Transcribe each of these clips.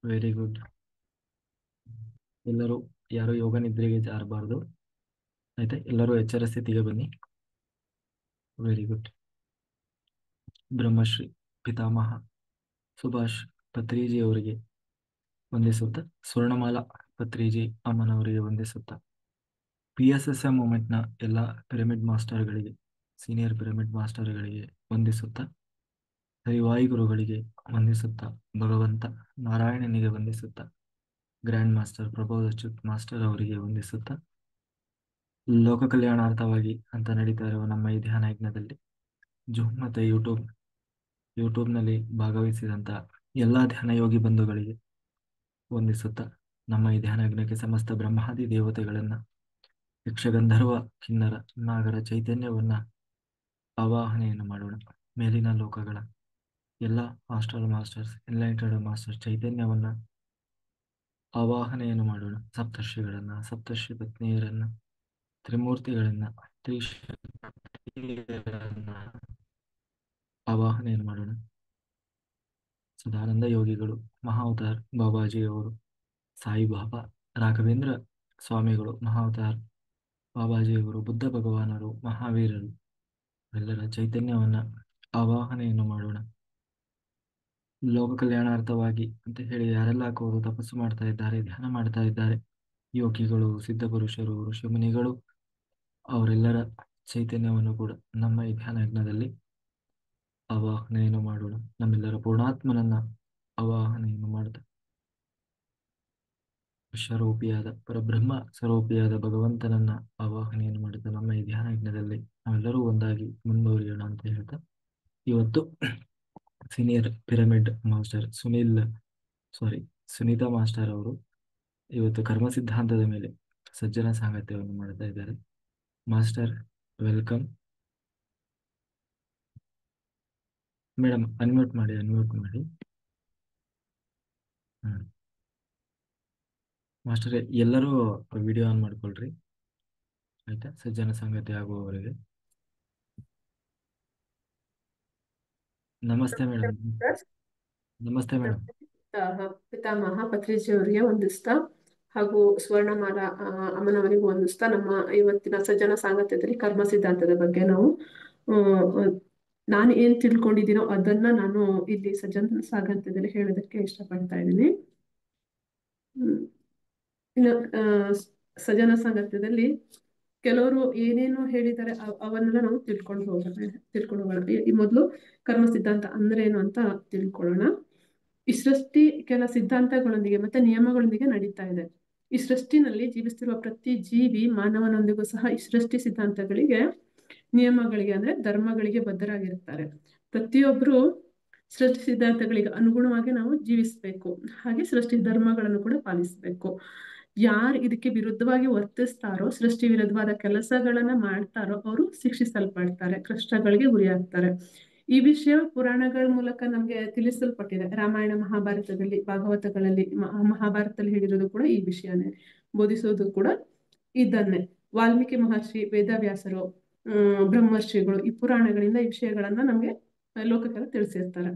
Very good. ಎಲ್ಲರೂ ಯಾರು ಯೋಗ ನಿದ್ರೆಗೆ ಜಾರಬಾರ್ದು. ಆಯ್ತಾ? ಎಲ್ಲರೂ ಎಚ್ಚರ ಸ್ಥಿತಿಗೆ ಬನ್ನಿ. Very good. ಬ್ರಹ್ಮಶ್ರೀ ಪಿತಾಮಹ ಸುಭಾಷ್ ಪತ್ರಿಜಿ ಅವರಿಗೆ ವಂದಿಸುತ್ತಾ, ಸ್ವರ್ಣಮಾಲಾ ಪತ್ರಿಜಿ ಅಮ್ಮನವರಿಗೆ ವಂದಿಸುತ್ತಾ, PSSM ಮೂಮೆಂಟ್ನ ಎಲ್ಲ ಪಿರಮಿಡ್ ಮಾಸ್ಟರ್ಗಳಿಗೆ, ಸೀನಿಯರ್ ಪಿರಮಿಡ್ ಮಾಸ್ಟರ್ಗಳಿಗೆ ವಂದಿಸುತ್ತಾ, ಹರಿವಾಯುಗುರುಗಳಿಗೆ ವಂದಿಸುತ್ತಾ, ಭಗವಂತ ನಾರಾಯಣನಿಗೆ ವಂದಿಸುತ್ತಾ, ಗ್ರ್ಯಾಂಡ್ ಮಾಸ್ಟರ್ ಪ್ರಬೋಧ ಅಚ್ಯುತ್ ಮಾಸ್ಟರ್ ಅವರಿಗೆ ವಂದಿಸುತ್ತಾ, ಲೋಕ ಕಲ್ಯಾಣಾರ್ಥವಾಗಿ ಅಂತ ನಡೀತಾ ಇರುವ ನಮ್ಮ ಈ ಧ್ಯಾನ ಯಜ್ಞದಲ್ಲಿ ಜೂಮ್ ಮತ್ತು ಯೂಟ್ಯೂಬ್ನಲ್ಲಿ ಭಾಗವಹಿಸಿದಂಥ ಎಲ್ಲ ಧ್ಯಾನ ಯೋಗಿ ಬಂಧುಗಳಿಗೆ ವಂದಿಸುತ್ತಾ, ನಮ್ಮ ಈ ಧ್ಯಾನ ಯಜ್ಞಕ್ಕೆ ಸಮಸ್ತ ಬ್ರಹ್ಮಾದಿ ದೇವತೆಗಳನ್ನು, ಯಕ್ಷಗಂಧರ್ವ ಕಿನ್ನರ ನಾಗರ ಚೈತನ್ಯವನ್ನ ಆವಾಹನೆಯನ್ನು ಮಾಡೋಣ. ಮೇಲಿನ ಲೋಕಗಳ ಎಲ್ಲ ಮಾಸ್ಟರ್ಸ್ ಎನ್ಲೈಟೆಡ್ ಮಾಸ್ಟರ್ ಚೈತನ್ಯವನ್ನ ಆವಾಹನೆಯನ್ನು ಮಾಡೋಣ. ಸಪ್ತರ್ಷಿಗಳನ್ನ, ಸಪ್ತರ್ಷಿ ಪತ್ನಿಯರನ್ನ, ತ್ರಿಮೂರ್ತಿಗಳನ್ನ, ತ್ರಿಶಕ್ತಿಯರನ್ನ ಆವಾಹನೆಯನ್ನು ಮಾಡೋಣ. ಸದಾನಂದ ಯೋಗಿಗಳು, ಮಹಾವತಾರ್ ಬಾಬಾಜಿಯವರು, ಸಾಯಿಬಾಬಾ, ರಾಘವೇಂದ್ರ ಸ್ವಾಮಿಗಳು, ಮಹಾವತಾರ್ ಬಾಬಾಜಿಯವರು, ಬುದ್ಧ ಭಗವಾನರು, ಮಹಾವೀರರು ಎಲ್ಲರ ಚೈತನ್ಯವನ್ನ ಆವಾಹನೆಯನ್ನು ಮಾಡೋಣ. ಲೋಕ ಕಲ್ಯಾಣಾರ್ಥವಾಗಿ ಅಂತ ಹೇಳಿ ಯಾರೆಲ್ಲ ಕೂರು ತಪಸ್ಸು ಮಾಡ್ತಾ ಇದ್ದಾರೆ, ಧ್ಯಾನ ಮಾಡ್ತಾ ಇದ್ದಾರೆ, ಯೋಗಿಗಳು, ಸಿದ್ಧಪುರುಷರು, ಋಷಿಮುನಿಗಳು, ಅವರೆಲ್ಲರ ಚೈತನ್ಯವನ್ನು ಕೂಡ ನಮ್ಮ ಈ ಧ್ಯಾನ ಯಜ್ಞದಲ್ಲಿ ಆವಾಹನೆಯನ್ನು ಮಾಡೋಣ. ನಮ್ಮೆಲ್ಲರ ಪೂರ್ಣಾತ್ಮನನ್ನ ಆವಾಹನೆಯನ್ನು ಮಾಡ್ತಾ, ವಿಶ್ವರೂಪಿಯಾದ ಪರಬ್ರಹ್ಮ ಸ್ವರೂಪಿಯಾದ ಭಗವಂತನನ್ನ ಆವಾಹನೆಯನ್ನು ಮಾಡುತ್ತಾ ನಮ್ಮ ಈ ಧ್ಯಾನ ಯಜ್ಞದಲ್ಲಿ ನಾವೆಲ್ಲರೂ ಒಂದಾಗಿ ಮುಂದುವರಿಯೋಣ ಅಂತ ಹೇಳ್ತಾ, ಇವತ್ತು senior pyramid master Sunita master ಅವರು ಇವತ್ತು ಕರ್ಮ ಸಿದ್ಧಾಂತದ ಮೇಲೆ ಸಜ್ಜನ ಸಾಂಗತ್ಯವನ್ನು ಮಾಡ್ತಾ ಇದ್ದಾರೆ. Master welcome. ಮೇಡಮ್ ಅನ್ಮ್ಯೂಟ್ ಮಾಡಿ. ಮಾಸ್ಟರ್ ಎಲ್ಲರೂ ವಿಡಿಯೋ ಆನ್ ಮಾಡ್ಕೊಳ್ರಿ, ಆಯ್ತಾ? ಸಜ್ಜನ ಸಂಗತಿ ಆಗುವವರೆಗೆ. ನಮಸ್ತೆ ಮೇಡಮ್. ನಮಸ್ತೆ ಮೇಡಮ್. ಪಿತಾಮಹ ಪತ್ರಿಜಿ ಅವರಿಗೆ ವಂದಿಸ್ತಾ ಹಾಗೂ ಸ್ವರ್ಣಮಾಲಾ ಅಮ್ಮನವರಿಗೆ ವಂದಿಸ್ತಾ, ನಮ್ಮ ಇವತ್ತಿನ ಸಜ್ಜನ ಸಾಂಗತ್ಯದಲ್ಲಿ ಕರ್ಮ ಸಿದ್ಧಾಂತದ ಬಗ್ಗೆ ನಾನು ಏನ್ ತಿಳ್ಕೊಂಡಿದ್ದೀನೋ ಅದನ್ನ ನಾನು ಇಲ್ಲಿ ಸಜ್ಜನ ಸಾಂಗತ್ಯದಲ್ಲಿ ಹೇಳೋದಕ್ಕೆ ಇಷ್ಟಪಡ್ತಾ ಇದ್ದೀನಿ. ಇನ್ನು ಸಜ್ಜನ ಸಾಂಗತ್ಯದಲ್ಲಿ ಕೆಲವರು ಏನೇನು ಹೇಳಿದ್ದಾರೆ ಅವನ್ನೆಲ್ಲ ನಾವು ತಿಳ್ಕೊಂಡು ಹೋಗೋಣ. ಈ ಮೊದಲು ಕರ್ಮ ಸಿದ್ಧಾಂತ ಅಂದ್ರೆ ಏನು ಅಂತ ತಿಳ್ಕೊಳ್ಳೋಣ. ಈ ಸೃಷ್ಟಿ ಕೆಲ ಸಿದ್ಧಾಂತಗಳೊಂದಿಗೆ ಮತ್ತೆ ನಿಯಮಗಳೊಂದಿಗೆ ನಡೀತಾ ಇದೆ. ಈ ಸೃಷ್ಟಿನಲ್ಲಿ ಜೀವಿಸ್ತಿರುವ ಪ್ರತಿ ಜೀವಿ ಮಾನವನೊಂದಿಗೂ ಸಹ ಈ ಸೃಷ್ಟಿ ಸಿದ್ಧಾಂತಗಳಿಗೆ, ನಿಯಮಗಳಿಗೆ ಅಂದ್ರೆ ಧರ್ಮಗಳಿಗೆ ಬದ್ಧರಾಗಿರ್ತಾರೆ. ಪ್ರತಿಯೊಬ್ರು ಸೃಷ್ಟಿ ಸಿದ್ಧಾಂತಗಳಿಗೆ ಅನುಗುಣವಾಗಿ ನಾವು ಜೀವಿಸ್ಬೇಕು, ಹಾಗೆ ಸೃಷ್ಟಿ ಧರ್ಮಗಳನ್ನು ಕೂಡ ಪಾಲಿಸ್ಬೇಕು. ಯಾರು ಇದಕ್ಕೆ ವಿರುದ್ಧವಾಗಿ ವರ್ತಿಸ್ತಾರೋ, ಸೃಷ್ಟಿ ವಿರುದ್ಧವಾದ ಕೆಲಸಗಳನ್ನ ಮಾಡ್ತಾರೋ ಅವರು ಶಿಕ್ಷಿಸಲ್ಪಡ್ತಾರೆ, ಕಷ್ಟಗಳಿಗೆ ಗುರಿಯಾಗ್ತಾರೆ. ಈ ವಿಷಯ ಪುರಾಣಗಳ ಮೂಲಕ ನಮ್ಗೆ ತಿಳಿಸಲ್ಪಟ್ಟಿದೆ. ರಾಮಾಯಣ, ಮಹಾಭಾರತದಲ್ಲಿ, ಭಾಗವತಗಳಲ್ಲಿ, ಮಹಾಭಾರತದಲ್ಲಿ ಹೇಳಿರೋದು ಕೂಡ ಈ ವಿಷಯನೇ, ಬೋಧಿಸೋದು ಕೂಡ ಇದನ್ನೇ. ವಾಲ್ಮೀಕಿ ಮಹರ್ಷಿ, ವೇದವ್ಯಾಸರು, ಬ್ರಹ್ಮರ್ಷಿಗಳು ಈ ಪುರಾಣಗಳಿಂದ ಈ ವಿಷಯಗಳನ್ನ ನಮ್ಗೆ ಲೋಕಕ್ಕೆಲ್ಲ ತಿಳಿಸಿರ್ತಾರೆ.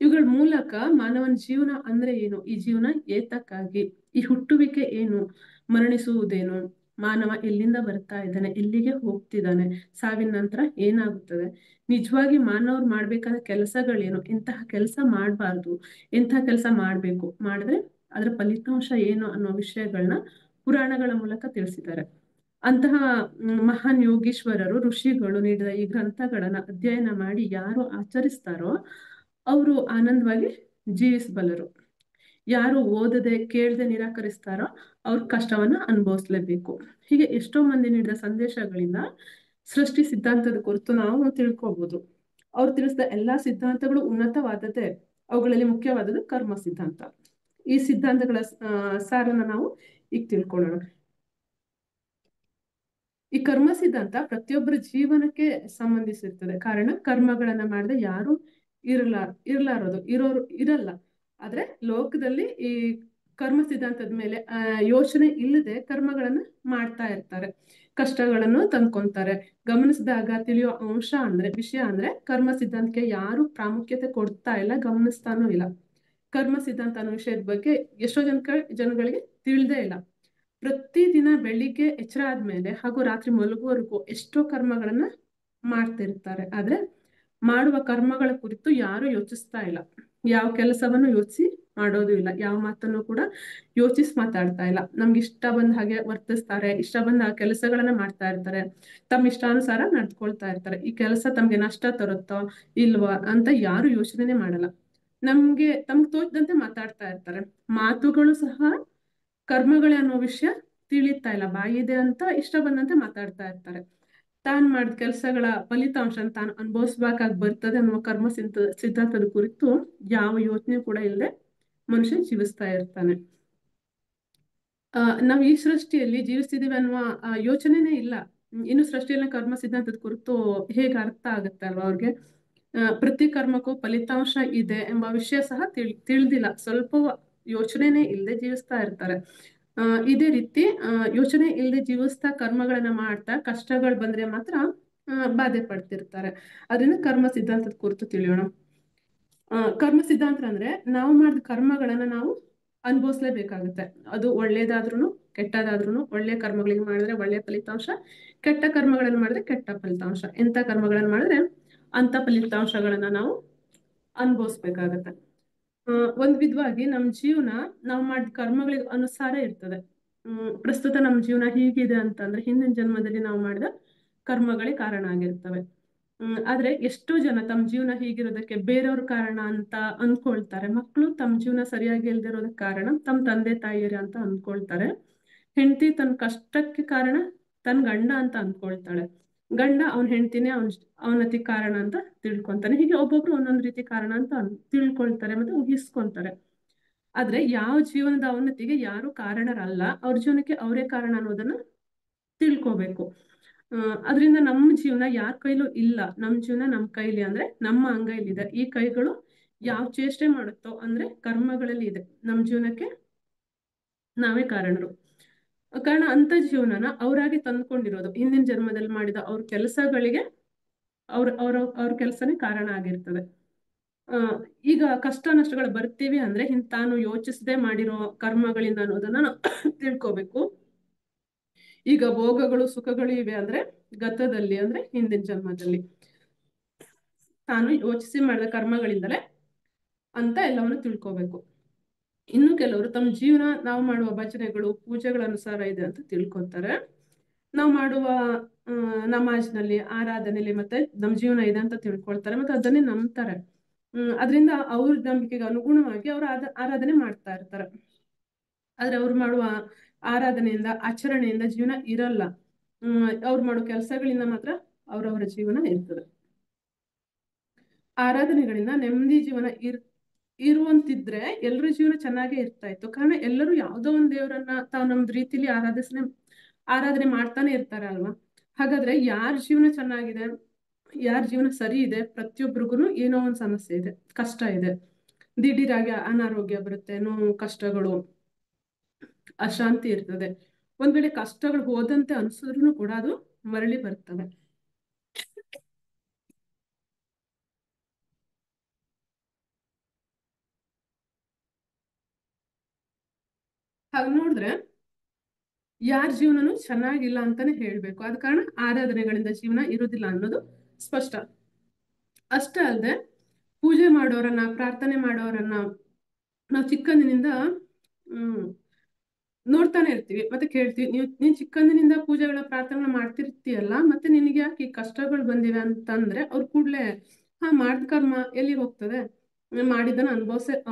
ಇವುಗಳ ಮೂಲಕ ಮಾನವನ ಜೀವನ ಅಂದ್ರೆ ಏನು, ಈ ಜೀವನ ಏತಕ್ಕಾಗಿ, ಈ ಹುಟ್ಟುವಿಕೆ ಏನು, ಮರಣಿಸುವುದೇನು, ಮಾನವ ಎಲ್ಲಿಂದ ಬರ್ತಾ ಇದ್ದಾನೆ, ಎಲ್ಲಿಗೆ ಹೋಗ್ತಿದ್ದಾನೆ, ಸಾವಿನ ನಂತರ ಏನಾಗುತ್ತದೆ, ನಿಜವಾಗಿ ಮಾನವರು ಮಾಡ್ಬೇಕಾದ ಕೆಲಸಗಳೇನು, ಎಂತಹ ಕೆಲಸ ಮಾಡಬಾರ್ದು, ಎಂತಹ ಕೆಲಸ ಮಾಡ್ಬೇಕು, ಮಾಡಿದ್ರೆ ಅದರ ಫಲಿತಾಂಶ ಏನು ಅನ್ನೋ ವಿಷಯಗಳನ್ನ ಪುರಾಣಗಳ ಮೂಲಕ ತಿಳಿಸಿದ್ದಾರೆ. ಅಂತಹ ಮಹಾನ್ ಯೋಗೀಶ್ವರರು, ಋಷಿಗಳು ನೀಡಿದ ಈ ಗ್ರಂಥಗಳನ್ನ ಅಧ್ಯಯನ ಮಾಡಿ ಯಾರು ಆಚರಿಸ್ತಾರೋ ಅವರು ಆನಂದವಾಗಿ ಜೀವಿಸಬಲ್ಲರು. ಯಾರು ಓದದೆ ಕೇಳದೆ ನಿರಾಕರಿಸ್ತಾರೋ ಅವ್ರ ಕಷ್ಟವನ್ನ ಅನುಭವಿಸ್ಲೇಬೇಕು. ಹೀಗೆ ಎಷ್ಟೋ ಮಂದಿ ನೀಡಿದ ಸಂದೇಶಗಳಿಂದ ಸೃಷ್ಟಿ ಸಿದ್ಧಾಂತದ ಕುರಿತು ನಾವು ತಿಳ್ಕೊಬಹುದು. ಅವ್ರು ತಿಳಿಸಿದ ಎಲ್ಲಾ ಸಿದ್ಧಾಂತಗಳು ಉನ್ನತವಾದದ್ದೇ, ಅವುಗಳಲ್ಲಿ ಮುಖ್ಯವಾದದ್ದು ಕರ್ಮ ಸಿದ್ಧಾಂತ. ಈ ಸಿದ್ಧಾಂತಗಳ ಸಾರನ್ನ ನಾವು ಈಗ ತಿಳ್ಕೊಳ್ಳೋಣ. ಈ ಕರ್ಮ ಸಿದ್ಧಾಂತ ಪ್ರತಿಯೊಬ್ಬರ ಜೀವನಕ್ಕೆ ಸಂಬಂಧಿಸಿರ್ತದೆ. ಕಾರಣ ಕರ್ಮಗಳನ್ನ ಮಾಡದೆ ಯಾರು ಇರಲ್ಲ. ಆದ್ರೆ ಲೋಕದಲ್ಲಿ ಈ ಕರ್ಮ ಸಿದ್ಧಾಂತದ ಮೇಲೆ ಯೋಚನೆ ಇಲ್ಲದೆ ಕರ್ಮಗಳನ್ನ ಮಾಡ್ತಾ ಇರ್ತಾರೆ, ಕಷ್ಟಗಳನ್ನು ತಂದ್ಕೊಂತಾರೆ. ಗಮನಿಸಿದಾಗ ತಿಳಿಯೋ ವಿಷಯ ಅಂದ್ರೆ ಕರ್ಮ ಸಿದ್ಧಾಂತಕ್ಕೆ ಯಾರು ಪ್ರಾಮುಖ್ಯತೆ ಕೊಡ್ತಾ ಇಲ್ಲ, ಗಮನಿಸ್ತಾನೂ ಇಲ್ಲ. ಕರ್ಮ ಸಿದ್ಧಾಂತ ಅನ್ನೋ ವಿಷಯದ ಬಗ್ಗೆ ಎಷ್ಟೋ ಜನಗಳಿಗೆ ತಿಳಿದೇ ಇಲ್ಲ. ಪ್ರತಿದಿನ ಬೆಳಿಗ್ಗೆ ಎಚ್ಚರ ಆದ್ಮೇಲೆ ಹಾಗೂ ರಾತ್ರಿ ಮಲಗುವವರೆಗೂ ಎಷ್ಟೋ ಕರ್ಮಗಳನ್ನ ಮಾಡ್ತಿರ್ತಾರೆ. ಆದ್ರೆ ಮಾಡುವ ಕರ್ಮಗಳ ಕುರಿತು ಯಾರು ಯೋಚಿಸ್ತಾ ಇಲ್ಲ. ಯಾವ ಕೆಲಸವನ್ನು ಯೋಚಿಸಿ ಮಾಡೋದು ಇಲ್ಲ, ಯಾವ ಮಾತನ್ನು ಕೂಡ ಯೋಚಿಸಿ ಮಾತಾಡ್ತಾ ಇಲ್ಲ. ನಮ್ಗೆ ಇಷ್ಟ ಬಂದ ಹಾಗೆ ವರ್ತಿಸ್ತಾರೆ, ಇಷ್ಟ ಬಂದ ಆ ಕೆಲಸಗಳನ್ನ ಮಾಡ್ತಾ ಇರ್ತಾರೆ, ತಮ್ಮ ಇಷ್ಟಾನುಸಾರ ನಡ್ಕೊಳ್ತಾ ಇರ್ತಾರೆ. ಈ ಕೆಲಸ ತಮ್ಗೆ ನಷ್ಟ ತರುತ್ತೋ ಇಲ್ವಾ ಅಂತ ಯಾರು ಯೋಚನೆ ಮಾಡಲ್ಲ. ತಮ್ಗೆ ತೋಚದಂತೆ ಮಾತಾಡ್ತಾ ಇರ್ತಾರೆ. ಮಾತುಗಳು ಸಹ ಕರ್ಮಗಳೇ ಅನ್ನೋ ವಿಷಯ ತಿಳಿತಾ ಇಲ್ಲ. ಬಾಯಿದೆ ಅಂತ ಇಷ್ಟ ಬಂದಂತೆ ಮಾತಾಡ್ತಾ ಇರ್ತಾರೆ. ತಾನ್ ಮಾಡಿದ ಕೆಲಸಗಳ ಫಲಿತಾಂಶ ತಾನು ಅನುಭವಿಸ್ಬೇಕಾಗಿ ಬರ್ತದೆ ಅನ್ನುವ ಸಿದ್ಧಾಂತದ ಕುರಿತು ಯಾವ ಯೋಚನೆ ಕೂಡ ಇಲ್ಲದೆ ಮನುಷ್ಯ ಜೀವಿಸ್ತಾ ಇರ್ತಾನೆ. ನಾವು ಈ ಸೃಷ್ಟಿಯಲ್ಲಿ ಜೀವಿಸ್ತಿದೀವಿ ಅನ್ನುವ ಯೋಚನೆನೇ ಇಲ್ಲ. ಇನ್ನು ಸೃಷ್ಟಿಯಲ್ಲಿ ಕರ್ಮ ಸಿದ್ಧಾಂತದ ಕುರಿತು ಹೇಗೆ ಅರ್ಥ ಆಗುತ್ತೆ ಅಲ್ವಾ ಅವ್ರಿಗೆ. ಪ್ರತಿ ಕರ್ಮಕ್ಕೂ ಫಲಿತಾಂಶ ಇದೆ ಎಂಬ ವಿಷಯ ಸಹ ತಿಳಿದಿಲ್ಲ. ಸ್ವಲ್ಪ ಯೋಚನೆನೇ ಇಲ್ಲದೆ ಜೀವಿಸ್ತಾ ಇರ್ತಾರೆ. ಇದೇ ರೀತಿ ಯೋಚನೆ ಇಲ್ಲದೆ ಜೀವಿಸ್ತಾ ಕರ್ಮಗಳನ್ನ ಮಾಡ್ತಾ ಕಷ್ಟಗಳು ಬಂದ್ರೆ ಮಾತ್ರ ಬಾಧೆ ಪಡ್ತಿರ್ತಾರೆ. ಅದರಿಂದ ಕರ್ಮ ಸಿದ್ಧಾಂತದ ಕುರಿತು ತಿಳಿಯೋಣ. ಕರ್ಮ ಸಿದ್ಧಾಂತ ಅಂದ್ರೆ ನಾವು ಮಾಡಿದ ಕರ್ಮಗಳನ್ನ ನಾವು ಅನುಭವಿಸ್ಲೇಬೇಕಾಗುತ್ತೆ. ಅದು ಒಳ್ಳೇದಾದ್ರೂ ಕೆಟ್ಟದಾದ್ರೂ. ಒಳ್ಳೆ ಕರ್ಮಗಳಿಗೆ ಮಾಡಿದ್ರೆ ಒಳ್ಳೆ ಫಲಿತಾಂಶ, ಕೆಟ್ಟ ಕರ್ಮಗಳನ್ನು ಮಾಡಿದ್ರೆ ಕೆಟ್ಟ ಫಲಿತಾಂಶ. ಎಂತ ಕರ್ಮಗಳನ್ನು ಮಾಡಿದ್ರೆ ಅಂತ ಫಲಿತಾಂಶಗಳನ್ನ ನಾವು ಅನುಭವಿಸ್ಬೇಕಾಗತ್ತೆ. ಒಂದ್ ವಿಧವಾಗಿ ನಮ್ ಜೀವನ ನಾವು ಮಾಡಿದ ಕರ್ಮಗಳಿಗೆ ಅನುಸಾರ ಇರ್ತದೆ. ಪ್ರಸ್ತುತ ನಮ್ ಜೀವನ ಹೀಗಿದೆ ಅಂತಂದ್ರೆ ಹಿಂದಿನ ಜನ್ಮದಲ್ಲಿ ನಾವು ಮಾಡಿದ ಕರ್ಮಗಳೇ ಕಾರಣ ಆಗಿರ್ತವೆ. ಆದ್ರೆ ಎಷ್ಟೋ ಜನ ತಮ್ಮ ಜೀವನ ಹೀಗಿರೋದಕ್ಕೆ ಬೇರೆಯವ್ರ ಕಾರಣ ಅಂತ ಅನ್ಕೊಳ್ತಾರೆ. ಮಕ್ಕಳು ತಮ್ಮ ಜೀವನ ಸರಿಯಾಗಿ ಇಲ್ದಿರೋದಕ್ಕೆ ಕಾರಣ ತಮ್ಮ ತಂದೆ ತಾಯಿಯರೇ ಅಂತ ಅನ್ಕೊಳ್ತಾರೆ. ಹೆಂಡತಿ ತನ್ನ ಕಷ್ಟಕ್ಕೆ ಕಾರಣ ತನ್ನ ಗಂಡ ಅಂತ ಅನ್ಕೊಳ್ತಾಳೆ. ಗಂಡ ಅವನ ಹೆಂಡತಿನೇ ಅವನತಿ ಕಾರಣ ಅಂತ ತಿಳ್ಕೊಂತಾನೆ. ಹೀಗೆ ಒಬ್ಬೊಬ್ರು ಒಂದೊಂದ್ ರೀತಿ ಕಾರಣ ಅಂತ ತಿಳ್ಕೊಳ್ತಾರೆ ಮತ್ತೆ ಊಹಿಸ್ಕೊಂತಾರೆ. ಆದ್ರೆ ಯಾವ ಜೀವನದ ಅವನತಿಗೆ ಯಾರು ಕಾರಣರಲ್ಲ, ಅವ್ರ ಜೀವನಕ್ಕೆ ಅವರೇ ಕಾರಣ ಅನ್ನೋದನ್ನ ತಿಳ್ಕೊಬೇಕು. ಅದರಿಂದ ನಮ್ಮ ಜೀವನ ಯಾರ ಕೈಲೂ ಇಲ್ಲ. ನಮ್ಮ ಜೀವನ ನಮ್ಮ ಕೈಲಿ ಅಂದ್ರೆ ನಮ್ಮ ಅಂಗೈಲಿದೆ. ಈ ಕೈಗಳು ಯಾವ ಚೇಷ್ಟೆ ಮಾಡುತ್ತೋ ಅಂದ್ರೆ ಕರ್ಮಗಳಲ್ಲಿ ಇದೆ. ನಮ್ಮ ಜೀವನಕ್ಕೆ ನಾವೇ ಕಾರಣರು. ಕಾರಣ ಅಂತ ಜೀವನನ ಅವರಾಗಿ ತಂದ್ಕೊಂಡಿರೋದು. ಹಿಂದಿನ ಜನ್ಮದಲ್ಲಿ ಮಾಡಿದ ಅವ್ರ ಕೆಲಸಗಳಿಗೆ ಅವ್ರ ಕೆಲಸನೇ ಕಾರಣ ಆಗಿರ್ತದೆ. ಈಗ ಕಷ್ಟ ನಷ್ಟಗಳು ಬರ್ತೀವಿ ಅಂದ್ರೆ ತಾನು ಯೋಚಿಸದೆ ಮಾಡಿರೋ ಕರ್ಮಗಳಿಂದ ಅನ್ನೋದನ್ನ ನಾವು ತಿಳ್ಕೊಬೇಕು. ಈಗ ಭೋಗಗಳು ಸುಖಗಳು ಇವೆ ಅಂದ್ರೆ ಗತದಲ್ಲಿ ಅಂದ್ರೆ ಹಿಂದಿನ ಜನ್ಮದಲ್ಲಿ ತಾನು ಯೋಚಿಸಿ ಮಾಡಿದ ಕರ್ಮಗಳಿಂದಲೇ ಅಂತ ಎಲ್ಲವನ್ನು ತಿಳ್ಕೊಬೇಕು. ಇನ್ನು ಕೆಲವರು ತಮ್ಮ ಜೀವನ ನಾವು ಮಾಡುವ ಭಜನೆಗಳು ಪೂಜೆಗಳ ಅನುಸಾರ ಇದೆ ಅಂತ ತಿಳ್ಕೊತಾರೆ. ನಾವು ಮಾಡುವ ನಮಾಜ್ನಲ್ಲಿ ಆರಾಧನೆಯಲ್ಲಿ ಮತ್ತೆ ನಮ್ಮ ಜೀವನ ಇದೆ ಅಂತ ತಿಳ್ಕೊಳ್ತಾರೆ ಮತ್ತೆ ಅದನ್ನೇ ನಂಬ್ತಾರೆ. ಅದರಿಂದ ಅವ್ರ ನಂಬಿಕೆಗೆ ಅನುಗುಣವಾಗಿ ಅವ್ರು ಆರಾಧನೆ ಮಾಡ್ತಾ ಇರ್ತಾರೆ. ಆದ್ರೆ ಅವ್ರು ಮಾಡುವ ಆರಾಧನೆಯಿಂದ ಆಚರಣೆಯಿಂದ ಜೀವನ ಇರಲ್ಲ. ಅವ್ರು ಮಾಡೋ ಕೆಲಸಗಳಿಂದ ಮಾತ್ರ ಅವ್ರವರ ಜೀವನ ಇರ್ತದೆ. ಆರಾಧನೆಗಳಿಂದ ನೆಮ್ಮದಿ ಜೀವನ ಇರುವಂತಿದ್ರೆ ಎಲ್ಲರ ಜೀವನ ಚೆನ್ನಾಗೇ ಇರ್ತಾ ಇತ್ತು. ಕಾರಣ ಎಲ್ಲರೂ ಯಾವುದೋ ಒಂದು ದೇವರನ್ನ ತಾವು ನಮ್ದು ರೀತಿಲಿ ಆರಾಧನೆ ಮಾಡ್ತಾನೆ ಇರ್ತಾರೆ ಅಲ್ವಾ. ಹಾಗಾದ್ರೆ ಯಾರ ಜೀವನ ಚೆನ್ನಾಗಿದೆ, ಯಾರ ಜೀವನ ಸರಿ ಇದೆ, ಪ್ರತಿಯೊಬ್ಬರಿಗೂ ಏನೋ ಒಂದು ಸಮಸ್ಯೆ ಇದೆ, ಕಷ್ಟ ಇದೆ. ದಿಢೀರಾಗಿ ಅನಾರೋಗ್ಯ ಬರುತ್ತೆ, ನೋವು ಕಷ್ಟಗಳು ಅಶಾಂತಿ ಇರ್ತದೆ. ಒಂದ್ ವೇಳೆ ಕಷ್ಟಗಳು ಹೋದಂತೆ ಅನ್ಸಿದ್ರು ಕೂಡ ಅದು ಮರಳಿ ಬರ್ತವೆ. ಹಾಗೆ ನೋಡಿದ್ರೆ ಯಾರ ಜೀವನನು ಚೆನ್ನಾಗಿಲ್ಲ ಅಂತಾನೆ ಹೇಳ್ಬೇಕು. ಆದ ಕಾರಣ ಆರಾಧನೆಗಳಿಂದ ಜೀವನ ಇರುವುದಿಲ್ಲ ಅನ್ನೋದು ಸ್ಪಷ್ಟ. ಅಷ್ಟೇ ಅಲ್ಲದೆ ಪೂಜೆ ಮಾಡೋರನ್ನ ಪ್ರಾರ್ಥನೆ ಮಾಡೋರನ್ನ ನಾವು ಚಿಕ್ಕಂದಿನಿಂದ ನೋಡ್ತಾನೆ ಇರ್ತೀವಿ ಮತ್ತೆ ಕೇಳ್ತೀವಿ. ನೀನ್ ಚಿಕ್ಕಂದಿನಿಂದ ಪೂಜೆಗಳ ಪ್ರಾರ್ಥನೆ ಮಾಡ್ತಿರ್ತೀಯಲ್ಲ, ಮತ್ತೆ ನಿನಗೆ ಯಾಕೆ ಈ ಕಷ್ಟಗಳು ಬಂದಿವೆ ಅಂತಂದ್ರೆ ಅವ್ರು ಕೂಡ್ಲೆ ಮಾಡಿದ ಕರ್ಮ ಎಲ್ಲಿಗೆ ಹೋಗ್ತದೆ, ಮಾಡಿದ್ದನ್ನ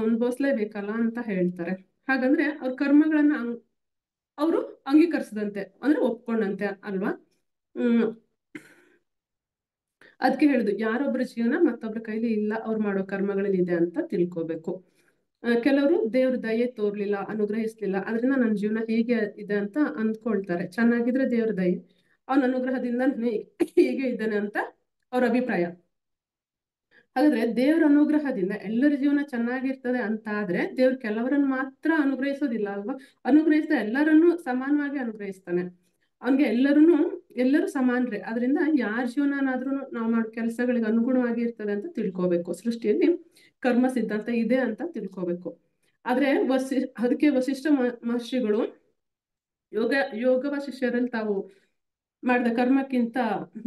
ಅನುಭವಿಸ್ಲೇಬೇಕಲ್ಲ ಅಂತ ಹೇಳ್ತಾರೆ. ಹಾಗಂದ್ರೆ ಅವ್ರ ಕರ್ಮಗಳನ್ನ ಅವರು ಅಂಗೀಕರಿಸದಂತೆ ಅಂದ್ರೆ ಒಪ್ಕೊಂಡಂತೆ ಅಲ್ವಾ. ಅದಕ್ಕೆ ಹೇಳುದು ಯಾರೊಬ್ಬರ ಜೀವನ ಮತ್ತೊಬ್ಬರ ಕೈಲಿ ಇಲ್ಲ, ಅವ್ರು ಮಾಡೋ ಕರ್ಮಗಳಲ್ಲಿ ಇದೆ ಅಂತ ತಿಳ್ಕೊಬೇಕು. ಕೆಲವರು ದೇವ್ರ ದಯೆ ತೋರ್ಲಿಲ್ಲ, ಅನುಗ್ರಹಿಸ್ಲಿಲ್ಲ, ಅದರಿಂದ ನನ್ನ ಜೀವನ ಹೀಗೆ ಇದೆ ಅಂತ ಅಂದ್ಕೊಳ್ತಾರೆ. ಚೆನ್ನಾಗಿದ್ರೆ ದೇವ್ರ ದಯೆ, ಅವನ ಅನುಗ್ರಹದಿಂದ ಹೀಗೆ ಇದ್ದಾನೆ ಅಂತ ಅವ್ರ ಅಭಿಪ್ರಾಯ. ಹಾಗಾದ್ರೆ ದೇವ್ರ ಅನುಗ್ರಹದಿಂದ ಎಲ್ಲರ ಜೀವನ ಚೆನ್ನಾಗಿರ್ತದೆ ಅಂತ ಆದ್ರೆ ದೇವ್ರು ಕೆಲವರನ್ನು ಮಾತ್ರ ಅನುಗ್ರಹಿಸೋದಿಲ್ಲ ಅಲ್ವಾ. ಅನುಗ್ರಹಿಸಿದ ಎಲ್ಲರನ್ನೂ ಸಮಾನವಾಗಿ ಅನುಗ್ರಹಿಸ್ತಾನೆ. ಅವ್ನಿಗೆ ಎಲ್ಲರನ್ನೂ ಎಲ್ಲರೂ ಸಮಾನರೇ. ಅದರಿಂದ ಯಾರ ಜೀವನನಾದ್ರೂ ನಾವು ಮಾಡೋ ಕೆಲಸಗಳಿಗೆ ಅನುಗುಣವಾಗಿ ಇರ್ತದೆ ಅಂತ ತಿಳ್ಕೋಬೇಕು. ಸೃಷ್ಟಿಯಲ್ಲಿ ಕರ್ಮ ಸಿದ್ಧಾಂತ ಇದೆ ಅಂತ ತಿಳ್ಕೋಬೇಕು. ಆದ್ರೆ ಅದಕ್ಕೆ ವಸಿಷ್ಠ ಮಹರ್ಷಿಗಳು ಯೋಗ ವಶಿಷ್ಠರಲ್ಲಿ ತಾವು ಮಾಡಿದ ಕರ್ಮಕ್ಕಿಂತ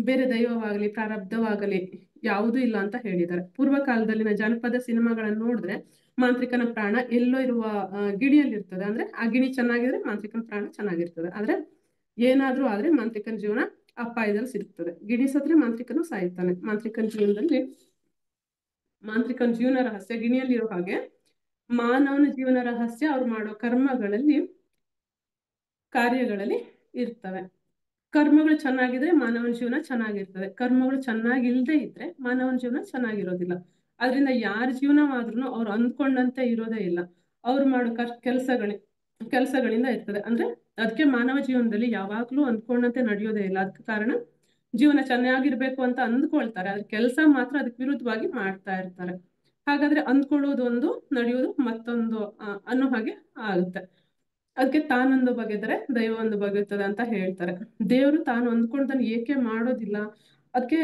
ಬೇರೆ ದೈವವಾಗಲಿ ಪ್ರಾರಬ್ಧವಾಗಲಿ ಯಾವುದೂ ಇಲ್ಲ ಅಂತ ಹೇಳಿದ್ದಾರೆ. ಪೂರ್ವ ಕಾಲದಲ್ಲಿನ ಜನಪದ ಸಿನಿಮಾಗಳನ್ನು ನೋಡಿದ್ರೆ ಮಾಂತ್ರಿಕನ ಪ್ರಾಣ ಎಲ್ಲೋ ಇರುವ ಗಿಣಿಯಲ್ಲಿ ಇರ್ತದೆ. ಅಂದ್ರೆ ಆ ಗಿಣಿ ಚೆನ್ನಾಗಿದ್ರೆ ಮಾಂತ್ರಿಕನ ಪ್ರಾಣ ಚೆನ್ನಾಗಿರ್ತದೆ. ಆದ್ರೆ ಏನಾದ್ರೂ ಆದ್ರೆ ಮಾಂತ್ರಿಕನ ಜೀವನ ಅಪಾಯದಲ್ಲಿ ಸಿಗ್ತದೆ. ಗಿಣಿ ಸತ್ರೆ ಮಾಂತ್ರಿಕನು ಸಾಯ್ತಾನೆ. ಮಾಂತ್ರಿಕನ ಜೀವನ ರಹಸ್ಯ ಗಿಣಿಯಲ್ಲಿರೋ ಹಾಗೆ ಮಾನವನ ಜೀವನ ರಹಸ್ಯ ಅವ್ರು ಮಾಡೋ ಕಾರ್ಯಗಳಲ್ಲಿ ಇರ್ತವೆ. ಕರ್ಮಗಳು ಚೆನ್ನಾಗಿದ್ರೆ ಮಾನವನ ಜೀವನ ಚೆನ್ನಾಗಿರ್ತದೆ. ಕರ್ಮಗಳು ಚೆನ್ನಾಗಿಲ್ದೇ ಇದ್ರೆ ಮಾನವನ ಜೀವನ ಚೆನ್ನಾಗಿರೋದಿಲ್ಲ. ಅದರಿಂದ ಯಾರ ಜೀವನವಾದ್ರೂ ಅವ್ರು ಅಂದ್ಕೊಂಡಂತೆ ಇರೋದೇ ಇಲ್ಲ. ಅವ್ರು ಮಾಡೋ ಕೆಲಸಗಳಿಂದ ಇರ್ತದೆ. ಅಂದ್ರೆ ಅದಕ್ಕೆ ಮಾನವ ಜೀವನದಲ್ಲಿ ಯಾವಾಗ್ಲೂ ಅಂದ್ಕೊಂಡಂತೆ ನಡೆಯೋದೇ ಇಲ್ಲ. ಅದಕ್ಕೆ ಕಾರಣ ಜೀವನ ಚೆನ್ನಾಗಿರ್ಬೇಕು ಅಂತ ಅಂದ್ಕೊಳ್ತಾರೆ, ಅದ್ರ ಕೆಲಸ ಮಾತ್ರ ಅದಕ್ಕೆ ವಿರುದ್ಧವಾಗಿ ಮಾಡ್ತಾ ಇರ್ತಾರೆ. ಹಾಗಾದ್ರೆ ಅಂದ್ಕೊಳ್ಳೋದು ಒಂದು, ನಡೆಯೋದು ಮತ್ತೊಂದು ಅನ್ನೋ ಹಾಗೆ ಆಗುತ್ತೆ. ಅದಕ್ಕೆ ತಾನೊಂದು ಬಗೆದರೆ ದೈವ ಒಂದು ಬಗೆಯುತ್ತದೆ ಅಂತ ಹೇಳ್ತಾರೆ. ದೇವರು ತಾನು ಅಂದ್ಕೊಂಡದನ್ನು ಏಕೆ ಮಾಡೋದಿಲ್ಲ? ಅದಕ್ಕೆ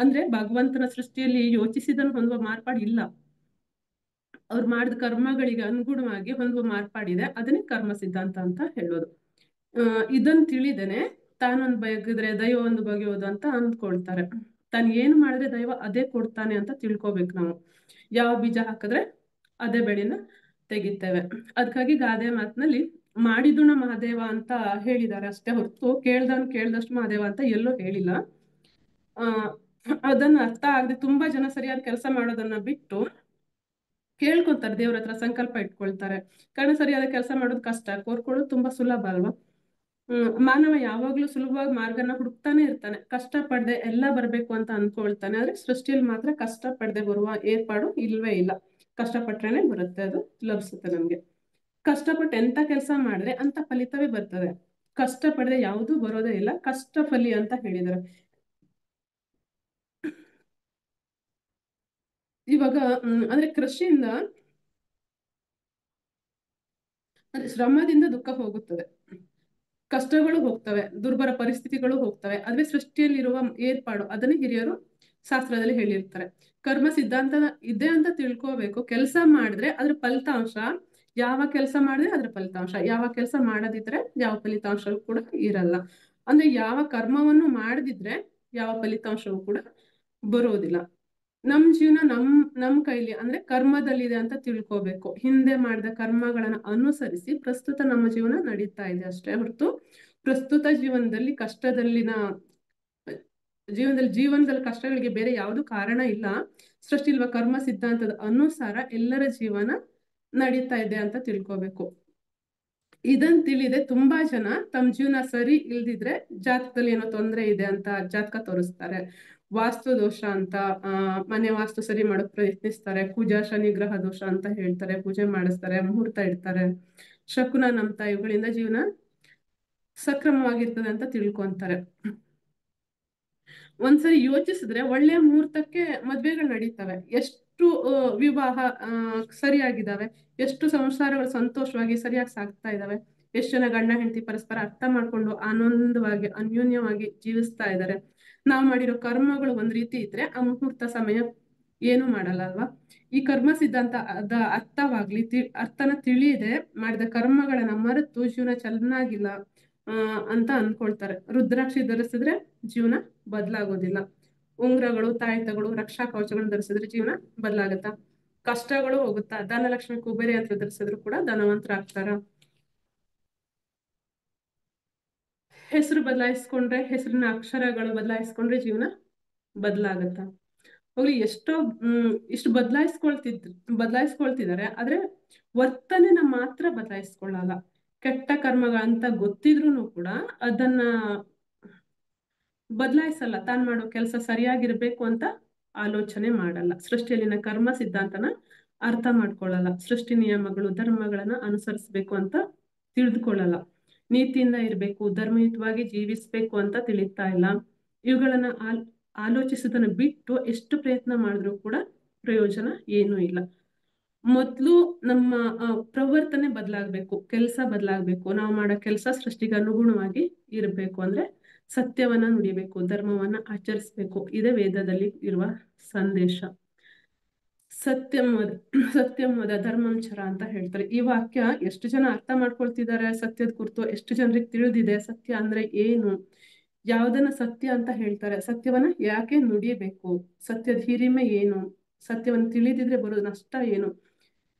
ಅಂದ್ರೆ ಭಗವಂತನ ಸೃಷ್ಟಿಯಲ್ಲಿ ಯೋಚಿಸಿದನ್ನು ಹೊಂದುವ ಮಾರ್ಪಾಡು ಇಲ್ಲ. ಅವ್ರು ಮಾಡಿದ ಕರ್ಮಗಳಿಗೆ ಅನುಗುಣವಾಗಿ ಹೊಂದುವ ಮಾರ್ಪಾಡಿದೆ. ಅದನ್ನೇ ಕರ್ಮ ಸಿದ್ಧಾಂತ ಅಂತ ಹೇಳೋದು. ಇದನ್ನು ತಿಳಿದೇನೆ ತಾನೊಂದು ಬಗೆದ್ರೆ ದೈವ ಒಂದು ಬಗೆಯೋದು ಅಂತ ಅಂದ್ಕೊಳ್ತಾರೆ. ತಾನು ಏನು ಮಾಡಿದ್ರೆ ದೈವ ಅದೇ ಕೊಡ್ತಾನೆ ಅಂತ ತಿಳ್ಕೊಬೇಕು ನಾವು. ಯಾವ ಬೀಜ ಹಾಕಿದ್ರೆ ಅದೇ ಬೆಳೆನ ತೆಗಿತೇವೆ. ಅದಕ್ಕಾಗಿ ಗಾದೆ ಮಾತಿನಲ್ಲಿ ಮಾಡಿದುಣ ಮಹಾದೇವ ಅಂತ ಹೇಳಿದ್ದಾರೆ ಅಷ್ಟೇ ಹೊರತು ಕೇಳ್ದವನು ಕೇಳ್ದಷ್ಟು ಮಹಾದೇವ ಅಂತ ಎಲ್ಲೂ ಹೇಳಿಲ್ಲ. ಅದನ್ನ ಅರ್ಥ ಆಗದೆ ತುಂಬಾ ಜನ ಸರಿಯಾದ ಕೆಲಸ ಮಾಡೋದನ್ನ ಬಿಟ್ಟು ಕೇಳ್ಕೊತಾರೆ, ದೇವ್ರ ಹತ್ರ ಸಂಕಲ್ಪ ಇಟ್ಕೊಳ್ತಾರೆ. ಕಾರಣ ಸರಿಯಾದ ಕೆಲಸ ಮಾಡೋದು ಕಷ್ಟ, ಕೋರ್ಕೊಳ್ಳೋದು ತುಂಬಾ ಸುಲಭ ಅಲ್ವಾ. ಮಾನವ ಯಾವಾಗ್ಲೂ ಸುಲಭವಾಗಿ ಮಾರ್ಗನ ಹುಡುಕ್ತಾನೆ ಇರ್ತಾನೆ. ಕಷ್ಟ ಪಡದೆ ಎಲ್ಲ ಬರ್ಬೇಕು ಅಂತ ಅನ್ಕೊಳ್ತಾನೆ. ಆದ್ರೆ ಸೃಷ್ಟಿಯಲ್ಲಿ ಮಾತ್ರ ಕಷ್ಟ ಪಡದೆ ಬರುವ ಏರ್ಪಾಡು ಇಲ್ವೇ ಇಲ್ಲ. ಕಷ್ಟಪಟ್ರೇನೆ ಬರುತ್ತೆ, ಅದು ಲಭಿಸುತ್ತೆ ನಮ್ಗೆ. ಕಷ್ಟಪಟ್ಟು ಎಂತ ಕೆಲಸ ಮಾಡಿದ್ರೆ ಅಂತ ಫಲಿತವೇ ಬರ್ತದೆ. ಕಷ್ಟ ಪಡದೆ ಯಾವುದೂ ಬರೋದೇ ಇಲ್ಲ. ಕಷ್ಟ ಫಲಿ ಅಂತ ಹೇಳಿದ್ದಾರೆ. ಇವಾಗ ಅಂದ್ರೆ ಕೃಷಿಯಿಂದ ಅಂದ್ರೆ ಶ್ರಮದಿಂದ ದುಃಖ ಹೋಗುತ್ತದೆ, ಕಷ್ಟಗಳು ಹೋಗ್ತವೆ, ದುರ್ಬರ ಪರಿಸ್ಥಿತಿಗಳು ಹೋಗ್ತವೆ. ಅದೇ ಸೃಷ್ಟಿಯಲ್ಲಿರುವ ಏರ್ಪಾಡು, ಅದನ್ನೇ ಹಿರಿಯರು ಶಾಸ್ತ್ರದಲ್ಲಿ ಹೇಳಿರ್ತಾರೆ. ಕರ್ಮ ಸಿದ್ಧಾಂತ ಇದೆ ಅಂತ ತಿಳ್ಕೋಬೇಕು. ಕೆಲಸ ಮಾಡಿದ್ರೆ ಅದ್ರ ಫಲಿತಾಂಶ, ಯಾವ ಕೆಲಸ ಮಾಡಿದ್ರೆ ಅದ್ರ ಫಲಿತಾಂಶ, ಯಾವ ಕೆಲಸ ಮಾಡದಿದ್ರೆ ಯಾವ ಫಲಿತಾಂಶವೂ ಕೂಡ ಇರಲ್ಲ. ಅಂದ್ರೆ ಯಾವ ಕರ್ಮವನ್ನು ಮಾಡದಿದ್ರೆ ಯಾವ ಫಲಿತಾಂಶವೂ ಕೂಡ ಬರೋದಿಲ್ಲ. ನಮ್ ಜೀವನ ನಮ್ ಕೈಲಿ ಅಂದ್ರೆ ಕರ್ಮದಲ್ಲಿದೆ ಅಂತ ತಿಳ್ಕೋಬೇಕು. ಹಿಂದೆ ಮಾಡಿದ ಕರ್ಮಗಳನ್ನ ಅನುಸರಿಸಿ ಪ್ರಸ್ತುತ ನಮ್ಮ ಜೀವನ ನಡೀತಾ ಇದೆ ಅಷ್ಟೇ ಹೊರತು ಪ್ರಸ್ತುತ ಜೀವನದಲ್ಲಿ ಕಷ್ಟಗಳಿಗೆ ಬೇರೆ ಯಾವುದು ಕಾರಣ ಇಲ್ಲ. ಸೃಷ್ಟಿ ಇಲ್ವಾ ಕರ್ಮ ಸಿದ್ಧಾಂತದ ಅನುಸಾರ ಎಲ್ಲರ ಜೀವನ ನಡೀತಾ ಇದೆ ಅಂತ ತಿಳ್ಕೋಬೇಕು. ಇದನ್ ತಿಳಿದೆ ತುಂಬಾ ಜನ ತಮ್ಮ ಜೀವನ ಸರಿ ಇಲ್ದಿದ್ರೆ ಜಾತಕದಲ್ಲಿ ಏನೋ ತೊಂದರೆ ಇದೆ ಅಂತ ಜಾತಕ ತೋರಿಸ್ತಾರೆ. ವಾಸ್ತು ದೋಷ ಅಂತ ಮನೆ ವಾಸ್ತು ಸರಿ ಮಾಡೋಕ್ ಪ್ರಯತ್ನಿಸ್ತಾರೆ. ಕುಜ ಶನಿ ಗ್ರಹ ದೋಷ ಅಂತ ಹೇಳ್ತಾರೆ, ಪೂಜೆ ಮಾಡಿಸ್ತಾರೆ, ಮುಹೂರ್ತ ಇಡ್ತಾರೆ, ಶಕುನ ನಂಬ್ತಾ ಇವುಗಳಿಂದ ಜೀವನ ಸಕ್ರಮವಾಗಿರ್ತದೆ ಅಂತ ತಿಳ್ಕೊಂತಾರೆ. ಒಂದ್ಸರಿ ಯೋಚಿಸಿದ್ರೆ ಒಳ್ಳೆಯ ಮುಹೂರ್ತಕ್ಕೆ ಮದ್ವೆಗಳು ನಡೀತವೆ. ಎಷ್ಟು ವಿವಾಹ ಸರಿಯಾಗಿದ್ದಾವೆ, ಎಷ್ಟು ಸಂಸಾರಗಳು ಸಂತೋಷವಾಗಿ ಸರಿಯಾಗಿ ಸಾಗ್ತಾ ಇದಾವೆ, ಎಷ್ಟು ಜನ ಗಂಡ ಹೆಂಡತಿ ಪರಸ್ಪರ ಅರ್ಥ ಮಾಡ್ಕೊಂಡು ಆನಂದವಾಗಿ ಅನ್ಯೋನ್ಯವಾಗಿ ಜೀವಿಸ್ತಾ ಇದ್ದಾರೆ. ನಾವು ಮಾಡಿರೋ ಕರ್ಮಗಳು ಒಂದ್ ರೀತಿ ಇದ್ರೆ ಆ ಮುಹೂರ್ತ ಸಮಯ ಏನು ಮಾಡಲ್ಲ ಅಲ್ವಾ. ಈ ಕರ್ಮ ಸಿದ್ಧಾಂತ ಅರ್ಥನ ತಿಳಿಯದೆ ಮಾಡಿದ ಕರ್ಮಗಳನ್ನ ಮರೆತು ಜೀವನ ಚೆನ್ನಾಗಿಲ್ಲ ಅಂತ ಅನ್ಕೊಳ್ತಾರೆ. ರುದ್ರಾಕ್ಷಿ ಧರಿಸಿದ್ರೆ ಜೀವನ ಬದಲಾಗೋದಿಲ್ಲ. ಉಂಗ್ರಗಳು, ತಾಯ್ತಗಳು, ರಕ್ಷಾ ಕವಚಗಳು ಧರಿಸಿದ್ರೆ ಜೀವನ ಬದಲಾಗತ್ತಾ? ಕಷ್ಟಗಳು ಹೋಗುತ್ತಾ? ಧನಲಕ್ಷ್ಮಿ ಕುಬೇರಿ ಅಂತ ಧರಿಸಿದ್ರು ಕೂಡ ಧನವಂತರಾಗ್ತಾರ? ಹೆಸರು ಬದಲಾಯಿಸ್ಕೊಂಡ್ರೆ, ಹೆಸರಿನ ಅಕ್ಷರಗಳು ಬದಲಾಯಿಸ್ಕೊಂಡ್ರೆ ಜೀವನ ಬದಲಾಗತ್ತ? ಹೋಗ್ಲಿ, ಎಷ್ಟೋ ಇಷ್ಟು ಬದಲಾಯಿಸ್ಕೊಳ್ತಿದ್ದಾರೆ. ಆದ್ರೆ ವರ್ತನೆನ ಮಾತ್ರ ಬದಲಾಯಿಸ್ಕೊಳ್ಳಲ್ಲ. ಕೆಟ್ಟ ಕರ್ಮಗಳಂತ ಗೊತ್ತಿದ್ರು ಕೂಡ ಅದನ್ನ ಬದಲಾಯಿಸಲ್ಲ. ತಾನ್ ಮಾಡೋ ಕೆಲಸ ಸರಿಯಾಗಿರ್ಬೇಕು ಅಂತ ಆಲೋಚನೆ ಮಾಡಲ್ಲ. ಸೃಷ್ಟಿಯಲ್ಲಿನ ಕರ್ಮ ಸಿದ್ಧಾಂತನ ಅರ್ಥ ಮಾಡ್ಕೊಳ್ಳಲ್ಲ. ಸೃಷ್ಟಿ ನಿಯಮಗಳು, ಧರ್ಮಗಳನ್ನ ಅನುಸರಿಸ್ಬೇಕು ಅಂತ ತಿಳಿದುಕೊಳ್ಳಲ್ಲ. ನೀತಿಯಿಂದ ಇರ್ಬೇಕು, ಧರ್ಮಯುತವಾಗಿ ಜೀವಿಸ್ಬೇಕು ಅಂತ ತಿಳಿತಾ ಇಲ್ಲ. ಇವುಗಳನ್ನ ಆಲೋಚಿಸೋದನ್ನ ಬಿಟ್ಟು ಎಷ್ಟು ಪ್ರಯತ್ನ ಮಾಡಿದ್ರು ಕೂಡ ಪ್ರಯೋಜನ ಏನೂ ಇಲ್ಲ. ಮೊದ್ಲು ನಮ್ಮ ಪ್ರವರ್ತನೆ ಬದಲಾಗ್ಬೇಕು, ಕೆಲಸ ಬದಲಾಗ್ಬೇಕು. ನಾವು ಮಾಡೋ ಕೆಲಸ ಸೃಷ್ಟಿಗೆ ಅನುಗುಣವಾಗಿ ಇರ್ಬೇಕು. ಅಂದ್ರೆ ಸತ್ಯವನ್ನ ನುಡಿಬೇಕು, ಧರ್ಮವನ್ನ ಆಚರಿಸ್ಬೇಕು. ಇದೇ ವೇದದಲ್ಲಿ ಇರುವ ಸಂದೇಶ. ಸತ್ಯಂ ವದ ಸತ್ಯಂ ವದ ಧರ್ಮಂ ಚರ ಅಂತ ಹೇಳ್ತಾರೆ. ಈ ವಾಕ್ಯ ಎಷ್ಟು ಜನ ಅರ್ಥ ಮಾಡ್ಕೊಳ್ತಿದ್ದಾರೆ ಸತ್ಯದ ಕುರಿತು, ಎಷ್ಟು ಜನರಿಗೆ ತಿಳಿದಿದೆ ಸತ್ಯ ಅಂದ್ರೆ ಏನು, ಯಾವ್ದನ್ನ ಸತ್ಯ ಅಂತ ಹೇಳ್ತಾರೆ, ಸತ್ಯವನ್ನ ಯಾಕೆ ನುಡಿಬೇಕು, ಸತ್ಯದ ಹಿರಿಮೆ ಏನು, ಸತ್ಯವನ್ನ ತಿಳಿದಿದ್ರೆ ಬರೋ ನಷ್ಟ ಏನು,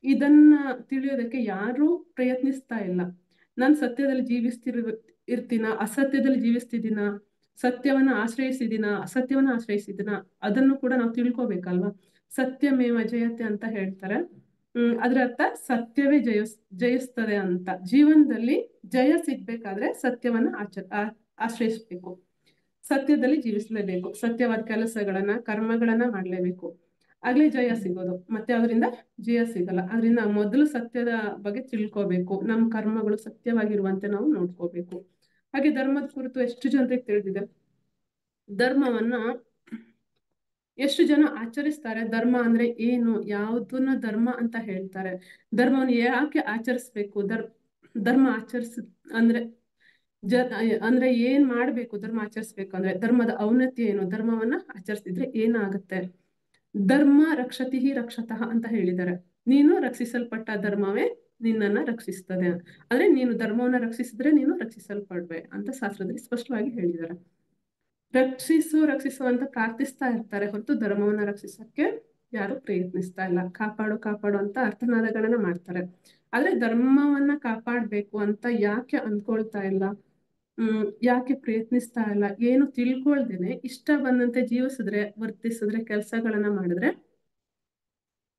ಇದನ್ನ ತಿಳಿಯೋದಕ್ಕೆ ಯಾರು ಪ್ರಯತ್ನಿಸ್ತಾ ಇಲ್ಲ. ನಾನು ಸತ್ಯದಲ್ಲಿ ಇರ್ತೀನ, ಅಸತ್ಯದಲ್ಲಿ ಜೀವಿಸ್ತಿದ್ದೀನ, ಸತ್ಯವನ್ನ ಆಶ್ರಯಿಸಿದಿನ, ಅಸತ್ಯವನ್ನ ಆಶ್ರಯಿಸಿದಿನ, ಅದನ್ನು ಕೂಡ ನಾವು ತಿಳ್ಕೊಬೇಕಲ್ವಾ. ಸತ್ಯಮೇವ ಜಯತೆ ಅಂತ ಹೇಳ್ತಾರೆ. ಅದ್ರ ಅರ್ಥ ಸತ್ಯವೇ ಜಯಿಸ್ತದೆ ಅಂತ. ಜೀವನದಲ್ಲಿ ಜಯ ಸಿಗ್ಬೇಕಾದ್ರೆ ಸತ್ಯವನ್ನ ಆಶ್ರಯಿಸ್ಬೇಕು, ಸತ್ಯದಲ್ಲಿ ಜೀವಿಸಲೇಬೇಕು, ಸತ್ಯವಾದ ಕೆಲಸಗಳನ್ನ ಕರ್ಮಗಳನ್ನ ಮಾಡ್ಲೇಬೇಕು, ಆಗ್ಲೇ ಜಯ ಸಿಗೋದು. ಮತ್ತೆ ಅದರಿಂದ ಜಯ ಸಿಗಲ್ಲ. ಅದರಿಂದ ಮೊದಲು ಸತ್ಯದ ಬಗ್ಗೆ ತಿಳ್ಕೊಬೇಕು, ನಮ್ಮ ಕರ್ಮಗಳು ಸತ್ಯವಾಗಿರುವಂತೆ ನಾವು ನೋಡ್ಕೋಬೇಕು. ಹಾಗೆ ಧರ್ಮದ ಕುರಿತು ಎಷ್ಟು ಜನರಿಗೆ ತಿಳಿದಿದೆ, ಧರ್ಮವನ್ನ ಎಷ್ಟು ಜನ ಆಚರಿಸ್ತಾರೆ, ಧರ್ಮ ಅಂದ್ರೆ ಏನು, ಯಾವುದನ್ನ ಧರ್ಮ ಅಂತ ಹೇಳ್ತಾರೆ, ಧರ್ಮವನ್ನು ಯಾಕೆ ಆಚರಿಸ್ಬೇಕು, ಧರ್ಮ ಅಂದ್ರೆ ಅಂದ್ರೆ ಏನ್ ಮಾಡ್ಬೇಕು, ಧರ್ಮ ಆಚರಿಸ್ಬೇಕು ಅಂದ್ರೆ ಧರ್ಮದ ಔನ್ನತ್ಯ ಏನು, ಧರ್ಮವನ್ನ ಆಚರಿಸಿದ್ರೆ ಏನಾಗುತ್ತೆ. ಧರ್ಮ ರಕ್ಷತಿ ರಕ್ಷತಃ ಅಂತ ಹೇಳಿದ್ದಾರೆ. ನೀನು ರಕ್ಷಿಸಲ್ಪಟ್ಟ ಧರ್ಮವೇ ನಿನ್ನನ್ನ ರಕ್ಷಿಸ್ತದೆ. ಅಂದ್ರೆ ನೀನು ಧರ್ಮವನ್ನ ರಕ್ಷಿಸಿದ್ರೆ ನೀನು ರಕ್ಷಿಸಲ್ಪಡ್ವೆ ಅಂತ ಶಾಸ್ತ್ರದಲ್ಲಿ ಸ್ಪಷ್ಟವಾಗಿ ಹೇಳಿದ್ದಾರೆ. ರಕ್ಷಿಸು ಅಂತ ಪ್ರಾರ್ಥಿಸ್ತಾ ಇರ್ತಾರೆ ಹೊರತು ಧರ್ಮವನ್ನ ರಕ್ಷಿಸಕ್ಕೆ ಯಾರು ಪ್ರಯತ್ನಿಸ್ತಾ ಇಲ್ಲ. ಕಾಪಾಡು ಅಂತ ಅರ್ಥನಾದಗಳನ್ನ ಮಾಡ್ತಾರೆ, ಆದ್ರೆ ಧರ್ಮವನ್ನ ಕಾಪಾಡ್ಬೇಕು ಅಂತ ಯಾಕೆ ಅಂದ್ಕೊಳ್ತಾ ಇಲ್ಲ, ಯಾಕೆ ಪ್ರಯತ್ನಿಸ್ತಾ ಇಲ್ಲ, ಏನು ತಿಳ್ಕೊಳ್ದೇನೆ ಇಷ್ಟ ಬಂದಂತೆ ಜೀವಿಸಿದ್ರೆ, ವರ್ತಿಸಿದ್ರೆ, ಕೆಲಸಗಳನ್ನ ಮಾಡಿದ್ರೆ,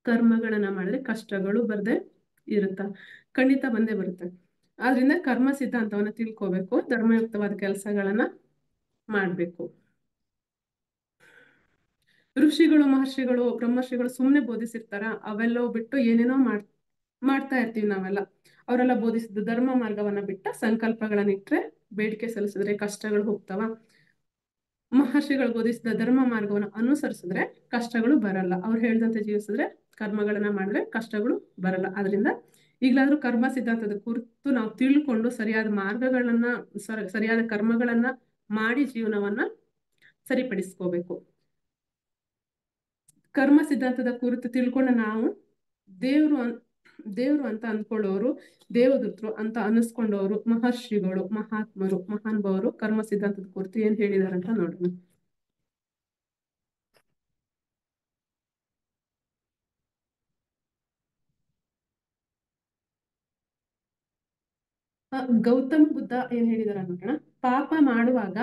ಕರ್ಮಗಳನ್ನ ಮಾಡಿದ್ರೆ ಕಷ್ಟಗಳು ಬರ್ದೆ ಇರುತ್ತ, ಖಂಡಿತ ಬಂದೇ ಬರುತ್ತೆ. ಆದ್ರಿಂದ ಕರ್ಮ ಸಿದ್ಧಾಂತವನ್ನ ತಿಳ್ಕೋಬೇಕು, ಧರ್ಮಯುಕ್ತವಾದ ಕೆಲಸಗಳನ್ನ ಮಾಡ್ಬೇಕು. ಋಷಿಗಳು, ಮಹರ್ಷಿಗಳು, ಬ್ರಹ್ಮರ್ಷಿಗಳು ಸುಮ್ನೆ ಬೋಧಿಸಿರ್ತಾರ, ಅವೆಲ್ಲೋ ಬಿಟ್ಟು ಏನೇನೋ ಮಾಡ್ತಾ ಇರ್ತೀವಿ ನಾವೆಲ್ಲ. ಅವರೆಲ್ಲ ಬೋಧಿಸಿದ ಧರ್ಮ ಮಾರ್ಗವನ್ನ ಬಿಟ್ಟ ಸಂಕಲ್ಪಗಳನ್ನ ಇಟ್ರೆ, ಬೇಡಿಕೆ ಸಲ್ಲಿಸಿದ್ರೆ ಕಷ್ಟಗಳು ಹೋಗ್ತಾವ. ಮಹರ್ಷಿಗಳು ಬೋಧಿಸಿದ ಧರ್ಮ ಮಾರ್ಗವನ್ನು ಅನುಸರಿಸಿದ್ರೆ ಕಷ್ಟಗಳು ಬರಲ್ಲ. ಅವ್ರು ಹೇಳ್ದಂತೆ ಜೀವಿಸಿದ್ರೆ, ಕರ್ಮಗಳನ್ನ ಮಾಡಿದ್ರೆ ಕಷ್ಟಗಳು ಬರಲ್ಲ. ಆದ್ರಿಂದ ಈಗಲಾದ್ರೂ ಕರ್ಮ ಸಿದ್ಧಾಂತದ ಕುರಿತು ನಾವು ತಿಳ್ಕೊಂಡು ಸರಿಯಾದ ಮಾರ್ಗಗಳನ್ನ, ಸರಿಯಾದ ಕರ್ಮಗಳನ್ನ ಮಾಡಿ ಜೀವನವನ್ನ ಸರಿಪಡಿಸ್ಕೋಬೇಕು. ಕರ್ಮ ಸಿದ್ಧಾಂತದ ಕುರಿತು ತಿಳ್ಕೊಂಡು ನಾವು ದೇವ್ರು ಅಂತ ಅಂದ್ಕೊಳ್ಳೋರು, ದೇವದೂತರು ಅಂತ ಅನ್ನಿಸ್ಕೊಂಡವರು, ಮಹರ್ಷಿಗಳು, ಮಹಾತ್ಮರು, ಮಹಾನುಭಾವರು ಕರ್ಮ ಸಿದ್ಧಾಂತದ ಕುರಿತು ಏನ್ ಹೇಳಿದಾರೆ ಅಂತ ನೋಡೋಣ. ಗೌತಮ ಬುದ್ಧ ಏನ್ ಹೇಳಿದಾರೆ ನೋಡೋಣ. ಪಾಪ ಮಾಡುವಾಗ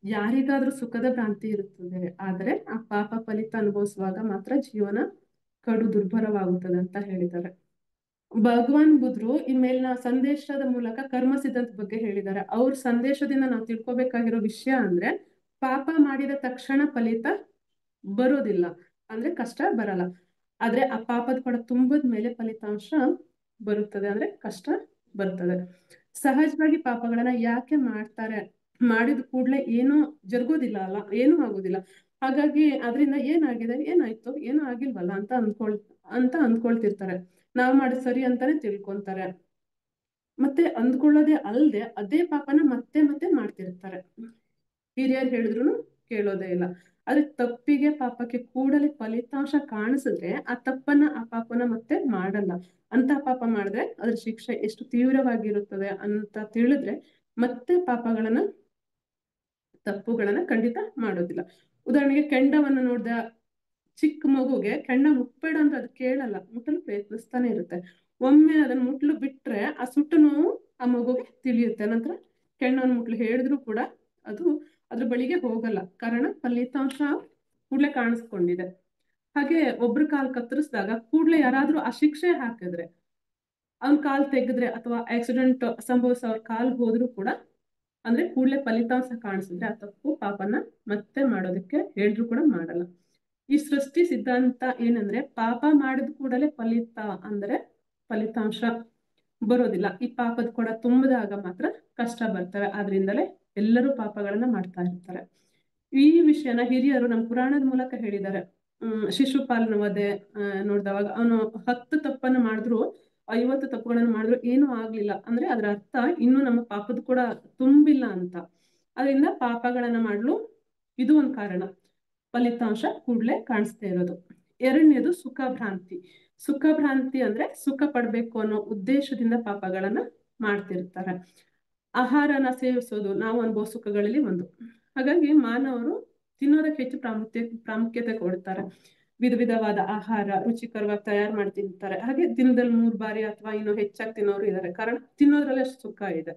ಯಾರಿಗಾದ್ರೂ ಸುಖದ ಭ್ರಾಂತಿ ಇರುತ್ತದೆ, ಆದರೆ ಆ ಪಾಪ ಫಲಿತ ಅನುಭವಿಸುವಾಗ ಮಾತ್ರ ಜೀವನ ಕಡು ದುರ್ಭರವಾಗುತ್ತದೆ ಅಂತ ಹೇಳಿದ್ದಾರೆ. ಭಗವಾನ್ ಬುದ್ಧರು ಈ ಮೇಲಿನ ಸಂದೇಶದ ಮೂಲಕ ಕರ್ಮ ಸಿದ್ಧಾಂತದ ಬಗ್ಗೆ ಹೇಳಿದ್ದಾರೆ. ಅವ್ರ ಸಂದೇಶದಿಂದ ನಾವು ತಿಳ್ಕೊಬೇಕಾಗಿರೋ ವಿಷಯ ಅಂದ್ರೆ, ಪಾಪ ಮಾಡಿದ ತಕ್ಷಣ ಫಲಿತ ಬರೋದಿಲ್ಲ, ಅಂದ್ರೆ ಕಷ್ಟ ಬರಲ್ಲ. ಆದ್ರೆ ಆ ಪಾಪದ ಕೊಡ ತುಂಬದ ಮೇಲೆ ಫಲಿತಾಂಶ ಬರುತ್ತದೆ, ಅಂದ್ರೆ ಕಷ್ಟ ಬರ್ತದೆ. ಸಹಜವಾಗಿ ಪಾಪಗಳನ್ನ ಯಾಕೆ ಮಾಡ್ತಾರೆ, ಮಾಡಿದ ಕೂಡ್ಲೆ ಏನೂ ಜರುಗೋದಿಲ್ಲ ಅಲ್ಲ, ಏನೂ ಆಗೋದಿಲ್ಲ. ಹಾಗಾಗಿ ಅದರಿಂದ ಏನಾಗಿದೆ, ಏನಾಯ್ತು, ಏನೂ ಆಗಿಲ್ವಲ್ಲ ಅಂತ ಅಂದ್ಕೊಳ್ತಿರ್ತಾರೆ. ನಾವ್ ಮಾಡಿದ್ ಸರಿ ಅಂತಾನೆ ತಿಳ್ಕೊಂತಾರೆ. ಮತ್ತೆ ಅಂದ್ಕೊಳ್ಳೋದೇ ಅಲ್ದೆ ಅದೇ ಪಾಪನ ಮತ್ತೆ ಮತ್ತೆ ಮಾಡ್ತಿರ್ತಾರೆ. ಹಿರಿಯರು ಹೇಳಿದ್ರು ಕೇಳೋದೇ ಇಲ್ಲ. ಆದ್ರೆ ತಪ್ಪಿಗೆ, ಪಾಪಕ್ಕೆ ಕೂಡಲೇ ಫಲಿತಾಂಶ ಕಾಣಿಸಿದ್ರೆ ಆ ಪಾಪನ ಮತ್ತೆ ಮಾಡಲ್ಲ. ಅಂತ ಪಾಪ ಮಾಡಿದ್ರೆ ಅದ್ರ ಶಿಕ್ಷೆ ಎಷ್ಟು ತೀವ್ರವಾಗಿರುತ್ತದೆ ಅಂತ ತಿಳಿದ್ರೆ ಮತ್ತೆ ತಪ್ಪುಗಳನ್ನ ಖಂಡಿತ ಮಾಡೋದಿಲ್ಲ. ಉದಾಹರಣೆಗೆ ಕೆಂಡವನ್ನ ನೋಡ್ದ ಚಿಕ್ಕ ಮಗುಗೆ ಕೆಂಡ ಮುಟ್ಬೇಡ ಅಂತ ಅದು ಕೇಳಲ್ಲ, ಮುಟ್ಟಲು ಪ್ರಯತ್ನಿಸ್ತಾನೆ ಇರುತ್ತೆ. ಒಮ್ಮೆ ಅದನ್ನ ಮುಟ್ಲು ಬಿಟ್ರೆ ಆ ಸುಟ್ಟು ನೋವು ಆ ಮಗುಗೆ ತಿಳಿಯುತ್ತೆ. ನಂತರ ಕೆಂಡವನ್ನು ಮುಟ್ಲು ಹೇಳಿದ್ರು ಕೂಡ ಅದು ಅದ್ರ ಬಳಿಗೆ ಹೋಗಲ್ಲ, ಕಾರಣ ಫಲಿತಾಂಶ ಕೂಡ್ಲೆ ಕಾಣಿಸ್ಕೊಂಡಿದೆ. ಹಾಗೆ ಒಬ್ರ ಕಾಲ್ ಕತ್ತರಿಸಿದಾಗ ಕೂಡ್ಲೆ ಯಾರಾದ್ರೂ ಆ ಶಿಕ್ಷೆ ಹಾಕಿದ್ರೆ, ಅವ್ನ ಕಾಲ್ ತೆಗೆದ್ರೆ ಅಥವಾ ಆಕ್ಸಿಡೆಂಟ್ ಸಂಭವಿಸ ಅವ್ರ ಕಾಲ್ ಹೋದ್ರು ಕೂಡ, ಅಂದ್ರೆ ಕೂಡ್ಲೆ ಫಲಿತಾಂಶ ಕಾಣಿಸಿದ್ರೆ ಆ ತಪ್ಪು ಪಾಪನ ಮತ್ತೆ ಮಾಡೋದಕ್ಕೆ ಹೇಳಿದ್ರು ಕೂಡ ಮಾಡಲ್ಲ. ಈ ಸೃಷ್ಟಿ ಸಿದ್ಧಾಂತ ಏನಂದ್ರೆ, ಪಾಪ ಮಾಡಿದ ಕೂಡಲೇ ಫಲಿತಾಂಶ ಬರೋದಿಲ್ಲ. ಈ ಪಾಪದ ಕೊಡ ತುಂಬಿದಾಗ ಮಾತ್ರ ಕಷ್ಟ ಬರ್ತವೆ. ಆದ್ರಿಂದಲೇ ಎಲ್ಲರೂ ಪಾಪಗಳನ್ನ ಮಾಡ್ತಾ ಇರ್ತಾರೆ. ಈ ವಿಷಯನ ಹಿರಿಯರು ನಮ್ಮ ಪುರಾಣದ ಮೂಲಕ ಹೇಳಿದ್ದಾರೆ. ಶಿಶುಪಾಲನ ವಧೆ ನೋಡಿದವಾಗ ಅವನು 10 ತಪ್ಪನ್ನು ಮಾಡಿದ್ರು, 50 ತಪ್ಪುಗಳನ್ನು ಮಾಡಿದ್ರು ಏನೂ ಆಗ್ಲಿಲ್ಲ. ಅಂದ್ರೆ ಅದ್ರ ಅರ್ಥ ಇನ್ನು ನಮ್ಮ ಪಾಪದ ಕೂಡ ತುಂಬಿಲ್ಲ ಅಂತ. ಅದರಿಂದ ಪಾಪಗಳನ್ನ ಮಾಡಲು ಇದು ಒಂದು ಕಾರಣ. ಫಲಿತಾಂಶ ಕೂಡಲೇ ಕಾಣಿಸ್ತಾ ಇರೋದು. ಎರಡನೇದು ಸುಖಭ್ರಾಂತಿ. ಸುಖಭ್ರಾಂತಿ ಅಂದ್ರೆ ಸುಖ ಪಡ್ಬೇಕು ಅನ್ನೋ ಉದ್ದೇಶದಿಂದ ಪಾಪಗಳನ್ನ ಮಾಡ್ತಿರ್ತಾರೆ. ಆಹಾರನ ಸೇವಿಸೋದು ನಾವು ಅನುಭವ ಸುಖಗಳಲ್ಲಿ ಒಂದು. ಹಾಗಾಗಿ ಮಾನವರು ತಿನ್ನೋದಕ್ಕೆ ಹೆಚ್ಚು ಪ್ರಾಮುಖ್ಯತೆ ಕೊಡ್ತಾರೆ. ವಿಧ ವಿಧವಾದ ಆಹಾರ ರುಚಿಕರವಾಗಿ ತಯಾರು ಮಾಡಿ ತಿಂತಾರೆ. ಹಾಗೆ ದಿನದಲ್ಲಿ 3 ಬಾರಿ ಅಥವಾ ಇನ್ನು ಹೆಚ್ಚಾಗಿ ತಿನ್ನೋರು ಇದ್ದಾರೆ. ಕಾರಣ ತಿನ್ನೋದ್ರಲ್ಲಿ ಅಷ್ಟು ಸುಖ ಇದೆ.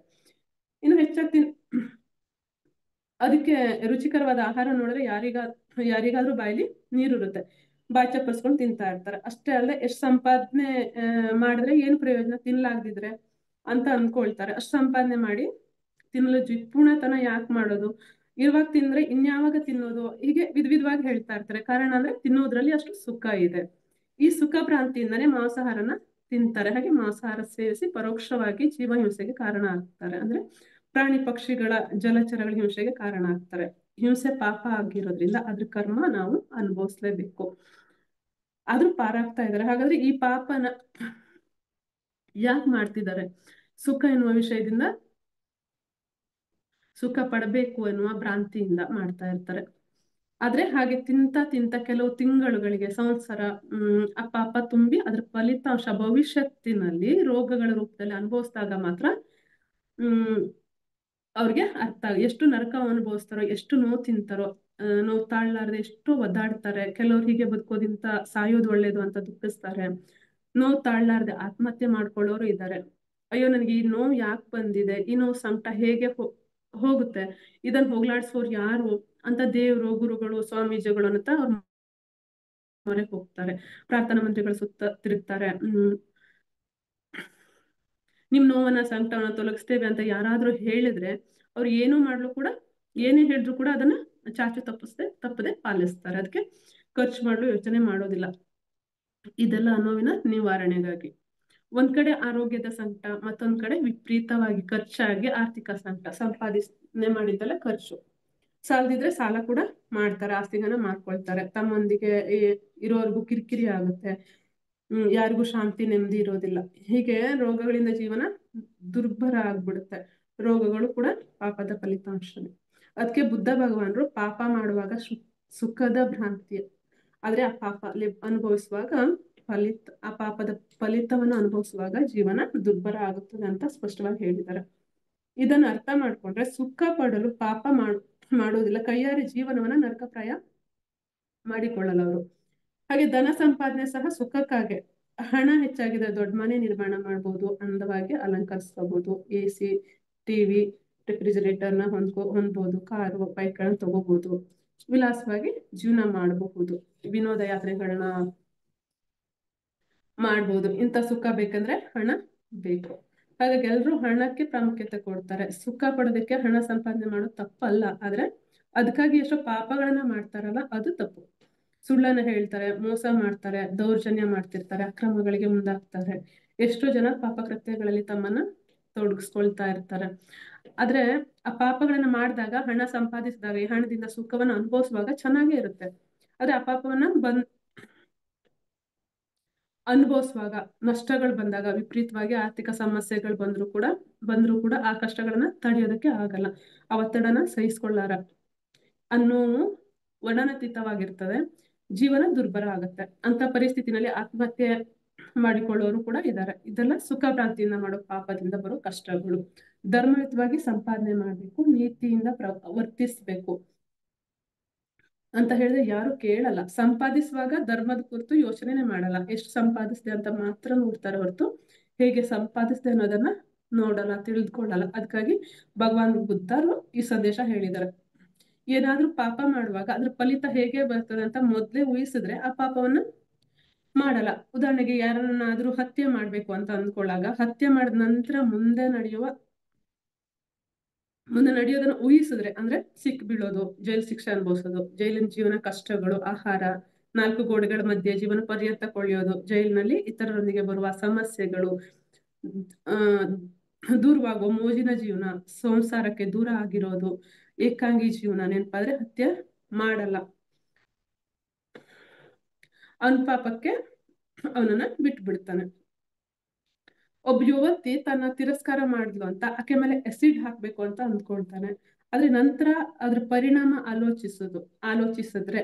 ಇನ್ನು ಹೆಚ್ಚಾಗಿ ಅದಕ್ಕೆ ರುಚಿಕರವಾದ ಆಹಾರ ನೋಡಿದ್ರೆ ಯಾರಿಗಾದ್ರೂ ಬಾಯಲ್ಲಿ ನೀರಿರುತ್ತೆ, ಬಾಯಿ ಚಪ್ಪರ್ಸ್ಕೊಂಡು ತಿಂತಾ ಇರ್ತಾರೆ. ಅಷ್ಟೇ ಅಲ್ಲದೆ ಎಷ್ಟು ಸಂಪಾದನೆ ಮಾಡಿದ್ರೆ ಏನು ಪ್ರಯೋಜನ ತಿನ್ಲಾಗ್ದಿದ್ರೆ ಅಂತ ಅನ್ಕೊಳ್ತಾರೆ. ಅಷ್ಟು ಸಂಪಾದನೆ ಮಾಡಿ ತಿನ್ನಲು ಜಿಪುಣತನ ಯಾಕೆ ಮಾಡೋದು, ಇರುವಾಗ ತಿಂದ್ರೆ ಇನ್ಯಾವಾಗ ತಿನ್ನೋದು, ಹೀಗೆ ವಿಧವಾಗಿ ಹೇಳ್ತಾ ಇರ್ತಾರೆ. ಕಾರಣ ಅಂದ್ರೆ ತಿನ್ನೋದ್ರಲ್ಲಿ ಅಷ್ಟು ಸುಖ ಇದೆ. ಈ ಸುಖ ಭ್ರಾಂತಿಯಿಂದನೇ ಮಾಂಸಾಹಾರನ ತಿಂತಾರೆ. ಹಾಗೆ ಮಾಂಸಾಹಾರ ಸೇವಿಸಿ ಪರೋಕ್ಷವಾಗಿ ಜೀವ ಹಿಂಸೆಗೆ ಕಾರಣ ಆಗ್ತಾರೆ. ಅಂದ್ರೆ ಪ್ರಾಣಿ ಪಕ್ಷಿಗಳ ಜಲಚರಗಳ ಹಿಂಸೆಗೆ ಕಾರಣ ಆಗ್ತಾರೆ. ಹಿಂಸೆ ಪಾಪ ಆಗಿರೋದ್ರಿಂದ ಅದ್ರ ಕರ್ಮ ನಾವು ಅನುಭವಿಸ್ಲೇಬೇಕು. ಆದ್ರೂ ಪಾರಾಗ್ತಾ ಇದಾರೆ. ಹಾಗಾದ್ರೆ ಈ ಪಾಪನ ಯಾಕೆ ಮಾಡ್ತಿದ್ದಾರೆ? ಸುಖ ಎನ್ನುವ ವಿಷಯದಿಂದ ಸುಖ ಪಡಬೇಕು ಎನ್ನುವ ಭ್ರಾಂತಿಯಿಂದ ಮಾಡ್ತಾ ಇರ್ತಾರೆ. ಆದ್ರೆ ಹಾಗೆ ತಿಂತ ಕೆಲವು ತಿಂಗಳುಗಳಿಗೆ ಸಂವತ್ಸರ ಆ ಪಾಪ ತುಂಬಿ ಅದ್ರ ಫಲಿತಾಂಶ ಭವಿಷ್ಯತ್ತಿನಲ್ಲಿ ರೋಗಗಳ ರೂಪದಲ್ಲಿ ಅನುಭವಿಸಿದಾಗ ಮಾತ್ರ ಅವ್ರಿಗೆ ಅರ್ಥ ಎಷ್ಟು ನರಕ ಅನುಭವಿಸ್ತಾರೋ, ಎಷ್ಟು ನೋವು ತಿಂತಾರೋ, ನೋವು ತಾಳ್ಲಾರ್ದೆ ಎಷ್ಟು ಒದ್ದಾಡ್ತಾರೆ. ಕೆಲವ್ರು ಹೀಗೆ ಬದುಕೋದಿಂತ ಸಾಯೋದು ಒಳ್ಳೇದು ಅಂತ ದುಃಖಿಸ್ತಾರೆ. ನೋವು ತಾಳ್ಲಾರ್ದೆ ಆತ್ಮಹತ್ಯೆ ಮಾಡ್ಕೊಳ್ಳೋರು ಇದ್ದಾರೆ. ಅಯ್ಯೋ ನನಗೆ ಈ ನೋವು ಯಾಕೆ ಬಂದಿದೆ, ಈ ನೋವು ಸಂಕಟ ಹೇಗೆ ಹೋಗುತ್ತೆ, ಇದನ್ನ ಹೋಗ್ಲಾಡ್ಸೋರು ಯಾರು ಅಂತ ದೇವ್ರು ಗುರುಗಳು ಸ್ವಾಮೀಜಿಗಳು ಅಂತ ಅವ್ರ ಮೊರೆ ಹೋಗ್ತಾರೆ. ಪ್ರಾರ್ಥನಾ ಮಂತ್ರಿಗಳ ಸುತ್ತ ತಿರುಗ್ತಾರೆ. ನಿಮ್ ನೋವನ್ನ ಸಂಕಟವನ್ನ ತೊಲಗಿಸ್ತೇವೆ ಅಂತ ಯಾರಾದ್ರೂ ಹೇಳಿದ್ರೆ ಅವ್ರು ಏನೂ ಮಾಡ್ಲು ಕೂಡ, ಏನೇ ಹೇಳಿದ್ರು ಕೂಡ ಅದನ್ನ ಚಾಚು ತಪ್ಪದೆ ಪಾಲಿಸ್ತಾರೆ. ಅದಕ್ಕೆ ಖರ್ಚು ಮಾಡಲು ಯೋಚನೆ ಮಾಡೋದಿಲ್ಲ. ಇದೆಲ್ಲ ನೋವಿನ ನಿವಾರಣೆಗಾಗಿ. ಒಂದ್ ಕಡೆ ಆರೋಗ್ಯದ ಸಂಕಟ, ಮತ್ತೊಂದ್ ಕಡೆ ವಿಪರೀತವಾಗಿ ಖರ್ಚಾಗಿ ಆರ್ಥಿಕ ಸಂಕಟ. ಸಂಪಾದನೆ ಮಾಡಿದ್ದೆಲ್ಲ ಖರ್ಚು, ಸಾಲದಿದ್ರೆ ಸಾಲ ಕೂಡ ಮಾಡ್ತಾರೆ, ಆಸ್ತಿಗನ ಮಾಡ್ಕೊಳ್ತಾರೆ. ತಮ್ಮೊಂದಿಗೆ ಇರೋರ್ಗು ಕಿರಿಕಿರಿ ಆಗುತ್ತೆ, ಯಾರಿಗೂ ಶಾಂತಿ ನೆಮ್ಮದಿ ಇರೋದಿಲ್ಲ. ಹೀಗೆ ರೋಗಗಳಿಂದ ಜೀವನ ದುರ್ಭರ ಆಗ್ಬಿಡುತ್ತೆ. ರೋಗಗಳು ಕೂಡ ಪಾಪದ ಫಲಿತಾಂಶನೇ. ಅದಕ್ಕೆ ಬುದ್ಧ ಭಗವಾನರು ಪಾಪ ಮಾಡುವಾಗ ಸುಖದ ಭ್ರಾಂತಿ, ಆದ್ರೆ ಆ ಪಾಪ ಅನುಭವಿಸುವಾಗ ಆ ಪಾಪದ ಫಲಿತವನ್ನು ಅನುಭವಿಸುವಾಗ ಜೀವನ ದುರ್ಭರ ಆಗುತ್ತದೆ ಅಂತ ಸ್ಪಷ್ಟವಾಗಿ ಹೇಳಿದ್ದಾರೆ. ಇದನ್ನ ಅರ್ಥ ಮಾಡ್ಕೊಂಡ್ರೆ ಸುಖ ಪಡಲು ಪಾಪ ಮಾಡೋದಿಲ್ಲ, ಕೈಯಾರೆ ಜೀವನವನ್ನ ನರಕಪ್ರಾಯ ಮಾಡಿಕೊಳ್ಳಲ್ಲ ಅವರು. ಹಾಗೆ ಧನ ಸಂಪಾದನೆ ಸಹ ಸುಖಕ್ಕಾಗೆ. ಹಣ ಹೆಚ್ಚಾಗಿದೆ, ದೊಡ್ಡ ಮನೆ ನಿರ್ಮಾಣ ಮಾಡ್ಬೋದು, ಅಂದವಾಗಿ ಅಲಂಕರಿಸ್ಕೋಬಹುದು, AC TV ರೆಫ್ರಿಜರೇಟರ್ನ ಹೊಂದ್ಬೋದು, ಕಾರು ಬೈಕ್ಗಳನ್ನ ತಗೋಬಹುದು, ವಿಲಾಸವಾಗಿ ಜೀವನ ಮಾಡಬಹುದು, ವಿನೋದ ಯಾತ್ರೆಗಳನ್ನ ಮಾಡ್ಬೋದು. ಇಂಥ ಸುಖ ಬೇಕಂದ್ರೆ ಹಣ ಬೇಕು. ಹಾಗಾಗಿ ಎಲ್ರು ಹಣಕ್ಕೆ ಪ್ರಾಮುಖ್ಯತೆ ಕೊಡ್ತಾರೆ. ಸುಖ ಪಡೋದಕ್ಕೆ ಹಣ ಸಂಪಾದನೆ ಮಾಡೋದು ತಪ್ಪಲ್ಲ, ಆದ್ರೆ ಅದಕ್ಕಾಗಿ ಎಷ್ಟೋ ಪಾಪಗಳನ್ನ ಮಾಡ್ತಾರಲ್ಲ ಅದು ತಪ್ಪು. ಸುಳ್ಳನ್ನ ಹೇಳ್ತಾರೆ, ಮೋಸ ಮಾಡ್ತಾರೆ, ದೌರ್ಜನ್ಯ ಮಾಡ್ತಿರ್ತಾರೆ, ಅಕ್ರಮಗಳಿಗೆ ಮುಂದಾಗ್ತಾರೆ. ಎಷ್ಟೋ ಜನ ಪಾಪಕೃತ್ಯಗಳಲ್ಲಿ ತಮ್ಮನ್ನ ತೊಡಗಿಸ್ಕೊಳ್ತಾ ಇರ್ತಾರೆ. ಆದ್ರೆ ಆ ಪಾಪಗಳನ್ನ ಮಾಡಿದಾಗ, ಹಣ ಸಂಪಾದಿಸಿದಾಗ, ಈ ಹಣದಿಂದ ಸುಖವನ್ನ ಅನುಭವಿಸುವಾಗ ಚೆನ್ನಾಗೇ ಇರುತ್ತೆ. ಆದ್ರೆ ಆ ಪಾಪವನ್ನ ಅನುಭವಿಸುವಾಗ ನಷ್ಟಗಳು ಬಂದಾಗ, ವಿಪರೀತವಾಗಿ ಆರ್ಥಿಕ ಸಮಸ್ಯೆಗಳು ಬಂದ್ರು ಕೂಡ ಆ ಕಷ್ಟಗಳನ್ನ ತಡೆಯೋದಕ್ಕೆ ಆಗಲ್ಲ. ಆ ಒತ್ತಡನ ಸಹಿಸ್ಕೊಳ್ಳಾರ ಅನ್ನೋ ವರ್ಣನಾತೀತವಾಗಿರ್ತದೆ. ಜೀವನ ದುರ್ಭರ ಆಗುತ್ತೆ. ಅಂತ ಪರಿಸ್ಥಿತಿನಲ್ಲಿ ಆತ್ಮಹತ್ಯೆ ಮಾಡಿಕೊಳ್ಳೋರು ಕೂಡ ಇದ್ದಾರೆ. ಇದೆಲ್ಲ ಸುಖ ಭ್ರಾಂತಿಯಿಂದ ಮಾಡೋ ಪಾಪದಿಂದ ಬರೋ ಕಷ್ಟಗಳು. ಧರ್ಮಯುತವಾಗಿ ಸಂಪಾದನೆ ಮಾಡ್ಬೇಕು, ನೀತಿಯಿಂದ ವರ್ತಿಸ್ಬೇಕು ಅಂತ ಹೇಳಿದ್ರೆ ಯಾರು ಕೇಳಲ್ಲ. ಸಂಪಾದಿಸುವಾಗ ಧರ್ಮದ ಕುರಿತು ಯೋಚನೆ ಮಾಡಲ್ಲ, ಎಷ್ಟು ಸಂಪಾದಿಸಿದೆ ಅಂತ ಮಾತ್ರ ನೋಡ್ತಾರೆ ಹೊರತು ಹೇಗೆ ಸಂಪಾದಿಸಿದೆ ಅನ್ನೋದನ್ನ ನೋಡಲ್ಲ, ತಿಳಿದುಕೊಳ್ಳಲ್ಲ. ಅದಕ್ಕಾಗಿ ಭಗವಾನ್ ಬುದ್ಧರು ಈ ಸಂದೇಶ ಹೇಳಿದ್ದಾರೆ. ಏನಾದ್ರೂ ಪಾಪ ಮಾಡುವಾಗ ಅದ್ರ ಫಲಿತ ಹೇಗೆ ಬರ್ತದೆ ಅಂತ ಮೊದ್ಲೇ ಊಹಿಸಿದ್ರೆ ಆ ಪಾಪವನ್ನ ಮಾಡಲ್ಲ. ಉದಾಹರಣೆಗೆ ಯಾರನ್ನಾದ್ರೂ ಹತ್ಯೆ ಮಾಡ್ಬೇಕು ಅಂತ ಅಂದ್ಕೊಳ್ಳಾಗ, ಹತ್ಯೆ ಮಾಡಿದ ನಂತರ ಮುಂದೆ ನಡೆಯೋದನ್ನ ಊಹಿಸಿದ್ರೆ, ಅಂದ್ರೆ ಸಿಕ್ ಬೀಳೋದು, ಜೈಲ್ ಶಿಕ್ಷೆ ಅನುಭವಿಸೋದು, ಜೈಲಿನ ಜೀವನ ಕಷ್ಟಗಳು, ಆಹಾರ, 4 ಗೋಡೆಗಳ ಮಧ್ಯೆ ಜೀವನ ಪರ್ಯಂತ ಕೊಳೆಯೋದು, ಜೈಲಿನಲ್ಲಿ ಇತರರೊಂದಿಗೆ ಬರುವ ಸಮಸ್ಯೆಗಳು, ದೂರವಾಗುವ ಮೋಜಿನ ಜೀವನ, ಸಂಸಾರಕ್ಕೆ ದೂರ ಆಗಿರೋದು, ಏಕಾಂಗಿ ಜೀವನ ನೆನಪಾದ್ರೆ ಹತ್ಯೆ ಮಾಡಲ್ಲ. ಅವನ ಪಾಪಕ್ಕೆ ಅವನನ್ನ ಬಿಟ್ಬಿಡ್ತಾನೆ. ಒಬ್ಬ ಯುವತಿ ತನ್ನ ತಿರಸ್ಕಾರ ಮಾಡಿದ್ಲು ಅಂತ ಆಕೆ ಮೇಲೆ ಎಸಿಡ್ ಹಾಕ್ಬೇಕು ಅಂತ ಅಂದ್ಕೊಳ್ತಾನೆ. ಆದ್ರೆ ನಂತರ ಅದ್ರ ಪರಿಣಾಮ ಆಲೋಚಿಸಿದ್ರೆ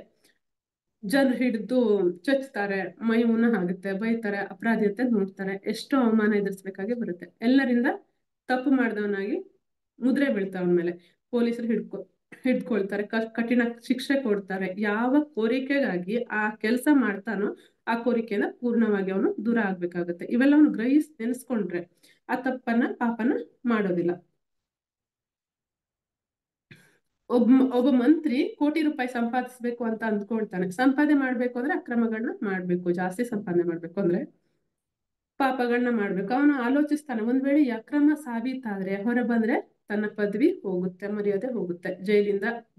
ಜನರು ಹಿಡಿದು ಚಚ್ತಾರೆ, ಮೈ ಊನ ಆಗುತ್ತೆ, ಬೈತಾರೆ, ಅಪರಾಧಿ ಅಂತ ನೋಡ್ತಾರೆ, ಎಷ್ಟೋ ಅವಮಾನ ಎದುರಿಸ್ಬೇಕಾಗಿ ಬರುತ್ತೆ. ಎಲ್ಲರಿಂದ ತಪ್ಪು ಮಾಡಿದವನಾಗಿ ಮುದ್ರೆ ಬೀಳ್ತಾವ ಮೇಲೆ ಪೊಲೀಸರು ಹಿಡ್ಕೊಳ್ತಾರೆ, ಕಠಿಣ ಶಿಕ್ಷೆ ಕೊಡ್ತಾರೆ. ಯಾವ ಕೋರಿಕೆಗಾಗಿ ಆ ಕೆಲಸ ಮಾಡ್ತಾನೋ ಆ ಕೋರಿಕೆನ ಪೂರ್ಣವಾಗಿ ಅವನು ದೂರ ಆಗ್ಬೇಕಾಗತ್ತೆ. ಇವೆಲ್ಲ ಅವನು ನೆನೆಸ್ಕೊಂಡ್ರೆ ಆ ಪಾಪನ ಮಾಡೋದಿಲ್ಲ. ಒಬ್ಬ ಮಂತ್ರಿ ಕೋಟಿ ರೂಪಾಯಿ ಸಂಪಾದಿಸ್ಬೇಕು ಅಂತ ಅಂದ್ಕೊಳ್ತಾನೆ. ಸಂಪಾದನೆ ಮಾಡ್ಬೇಕು ಅಂದ್ರೆ ಅಕ್ರಮಗಳನ್ನ ಮಾಡ್ಬೇಕು, ಜಾಸ್ತಿ ಸಂಪಾದನೆ ಮಾಡ್ಬೇಕು ಅಂದ್ರೆ ಪಾಪಗಳನ್ನ ಮಾಡ್ಬೇಕು. ಅವನು ಆಲೋಚಿಸ್ತಾನೆ, ಒಂದ್ ವೇಳೆ ಈ ಅಕ್ರಮ ಸಾಬೀತಾದ್ರೆ ಹೊರ ಬಂದ್ರೆ ತನ್ನ ಪದವಿ ಹೋಗುತ್ತೆ, ಮರ್ಯಾದೆ ಹೋಗುತ್ತೆ,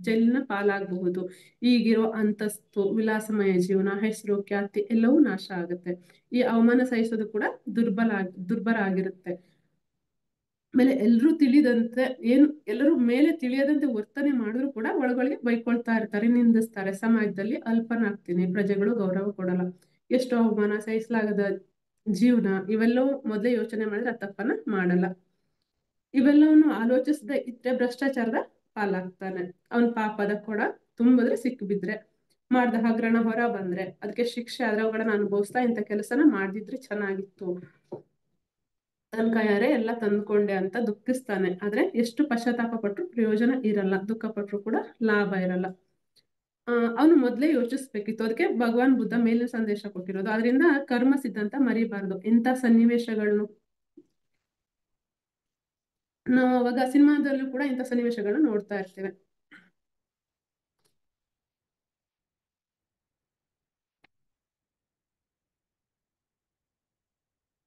ಜೈಲಿನ ಪಾಲಾಗಬಹುದು, ಈಗಿರೋ ಅಂತಸ್ತು, ವಿಲಾಸಮಯ ಜೀವನ, ಹೆಸರು, ಖ್ಯಾತಿ ಎಲ್ಲವೂ ನಾಶ ಆಗುತ್ತೆ. ಈ ಅವಮಾನ ಸಹಿಸೋದು ಕೂಡ ದುರ್ಬಲ ಆಗಿರುತ್ತೆ. ಆಮೇಲೆ ಎಲ್ಲರೂ ಮೇಲೆ ತಿಳಿಯದಂತೆ ವರ್ತನೆ ಮಾಡಿದ್ರು ಕೂಡ ಒಳಗೊಳಗೆ ಬೈಕೊಳ್ತಾ ಇರ್ತಾರೆ, ನಿಂದಿಸ್ತಾರೆ. ಸಮಾಜದಲ್ಲಿ ಅಲ್ಪನಾಗ್ತೀನಿ, ಪ್ರಜೆಗಳು ಗೌರವ ಕೊಡಲ್ಲ, ಎಷ್ಟೋ ಅವಮಾನ, ಸಹಿಸಲಾಗದ ಜೀವನ, ಇವೆಲ್ಲವೂ ಮೊದಲೇ ಯೋಚನೆ ಮಾಡಿದ್ರೆ ಆ ತಪ್ಪನ್ನ ಮಾಡಲ್ಲ. ಇವೆಲ್ಲವನ್ನು ಆಲೋಚಿಸದೆ ಇದ್ರೆ ಭ್ರಷ್ಟಾಚಾರದ ಪಾಲಾಗ್ತಾನೆ. ಅವನ್ ಪಾಪದ ಕೊಡ ತುಂಬಿದ್ರೆ ಸಿಕ್ಕಿಬಿದ್ರೆ, ಮಾಡ್ದ ಹಗರಣ ಹೊರ ಬಂದ್ರೆ ಅದಕ್ಕೆ ಶಿಕ್ಷೆ ಆದ್ರೆ ಅವುಗಳನ್ನ ಅನುಭವಿಸ್ತಾ ಇಂಥ ಕೆಲಸನ ಮಾಡ್ದಿದ್ರೆ ಚೆನ್ನಾಗಿತ್ತು, ತನ್ನ ಕೈಯಾರೆ ಎಲ್ಲ ತಂದ್ಕೊಂಡೆ ಅಂತ ದುಃಖಿಸ್ತಾನೆ. ಆದ್ರೆ ಎಷ್ಟು ಪಶ್ಚಾತ್ತಾಪ ಪಟ್ರು ಪ್ರಯೋಜನ ಇರಲ್ಲ, ದುಃಖ ಪಟ್ರು ಕೂಡ ಲಾಭ ಇರಲ್ಲ. ಅವನು ಮೊದ್ಲೇ ಯೋಚಿಸ್ಬೇಕಿತ್ತು. ಅದಕ್ಕೆ ಭಗವಾನ್ ಬುದ್ಧ ಮೇಲಿನ ಸಂದೇಶ ಕೊಟ್ಟಿರೋದು. ಅದರಿಂದ ಕರ್ಮ ಸಿದ್ಧಾಂತ ಮರಿಬಾರ್ದು. ಇಂಥ ಸನ್ನಿವೇಶಗಳನ್ನು ನಾವು ಅವಾಗ ಸಿನಿಮಾದಲ್ಲೂ ಕೂಡ ಇಂಥ ಸನ್ನಿವೇಶಗಳನ್ನ ನೋಡ್ತಾ ಇರ್ತೇವೆ.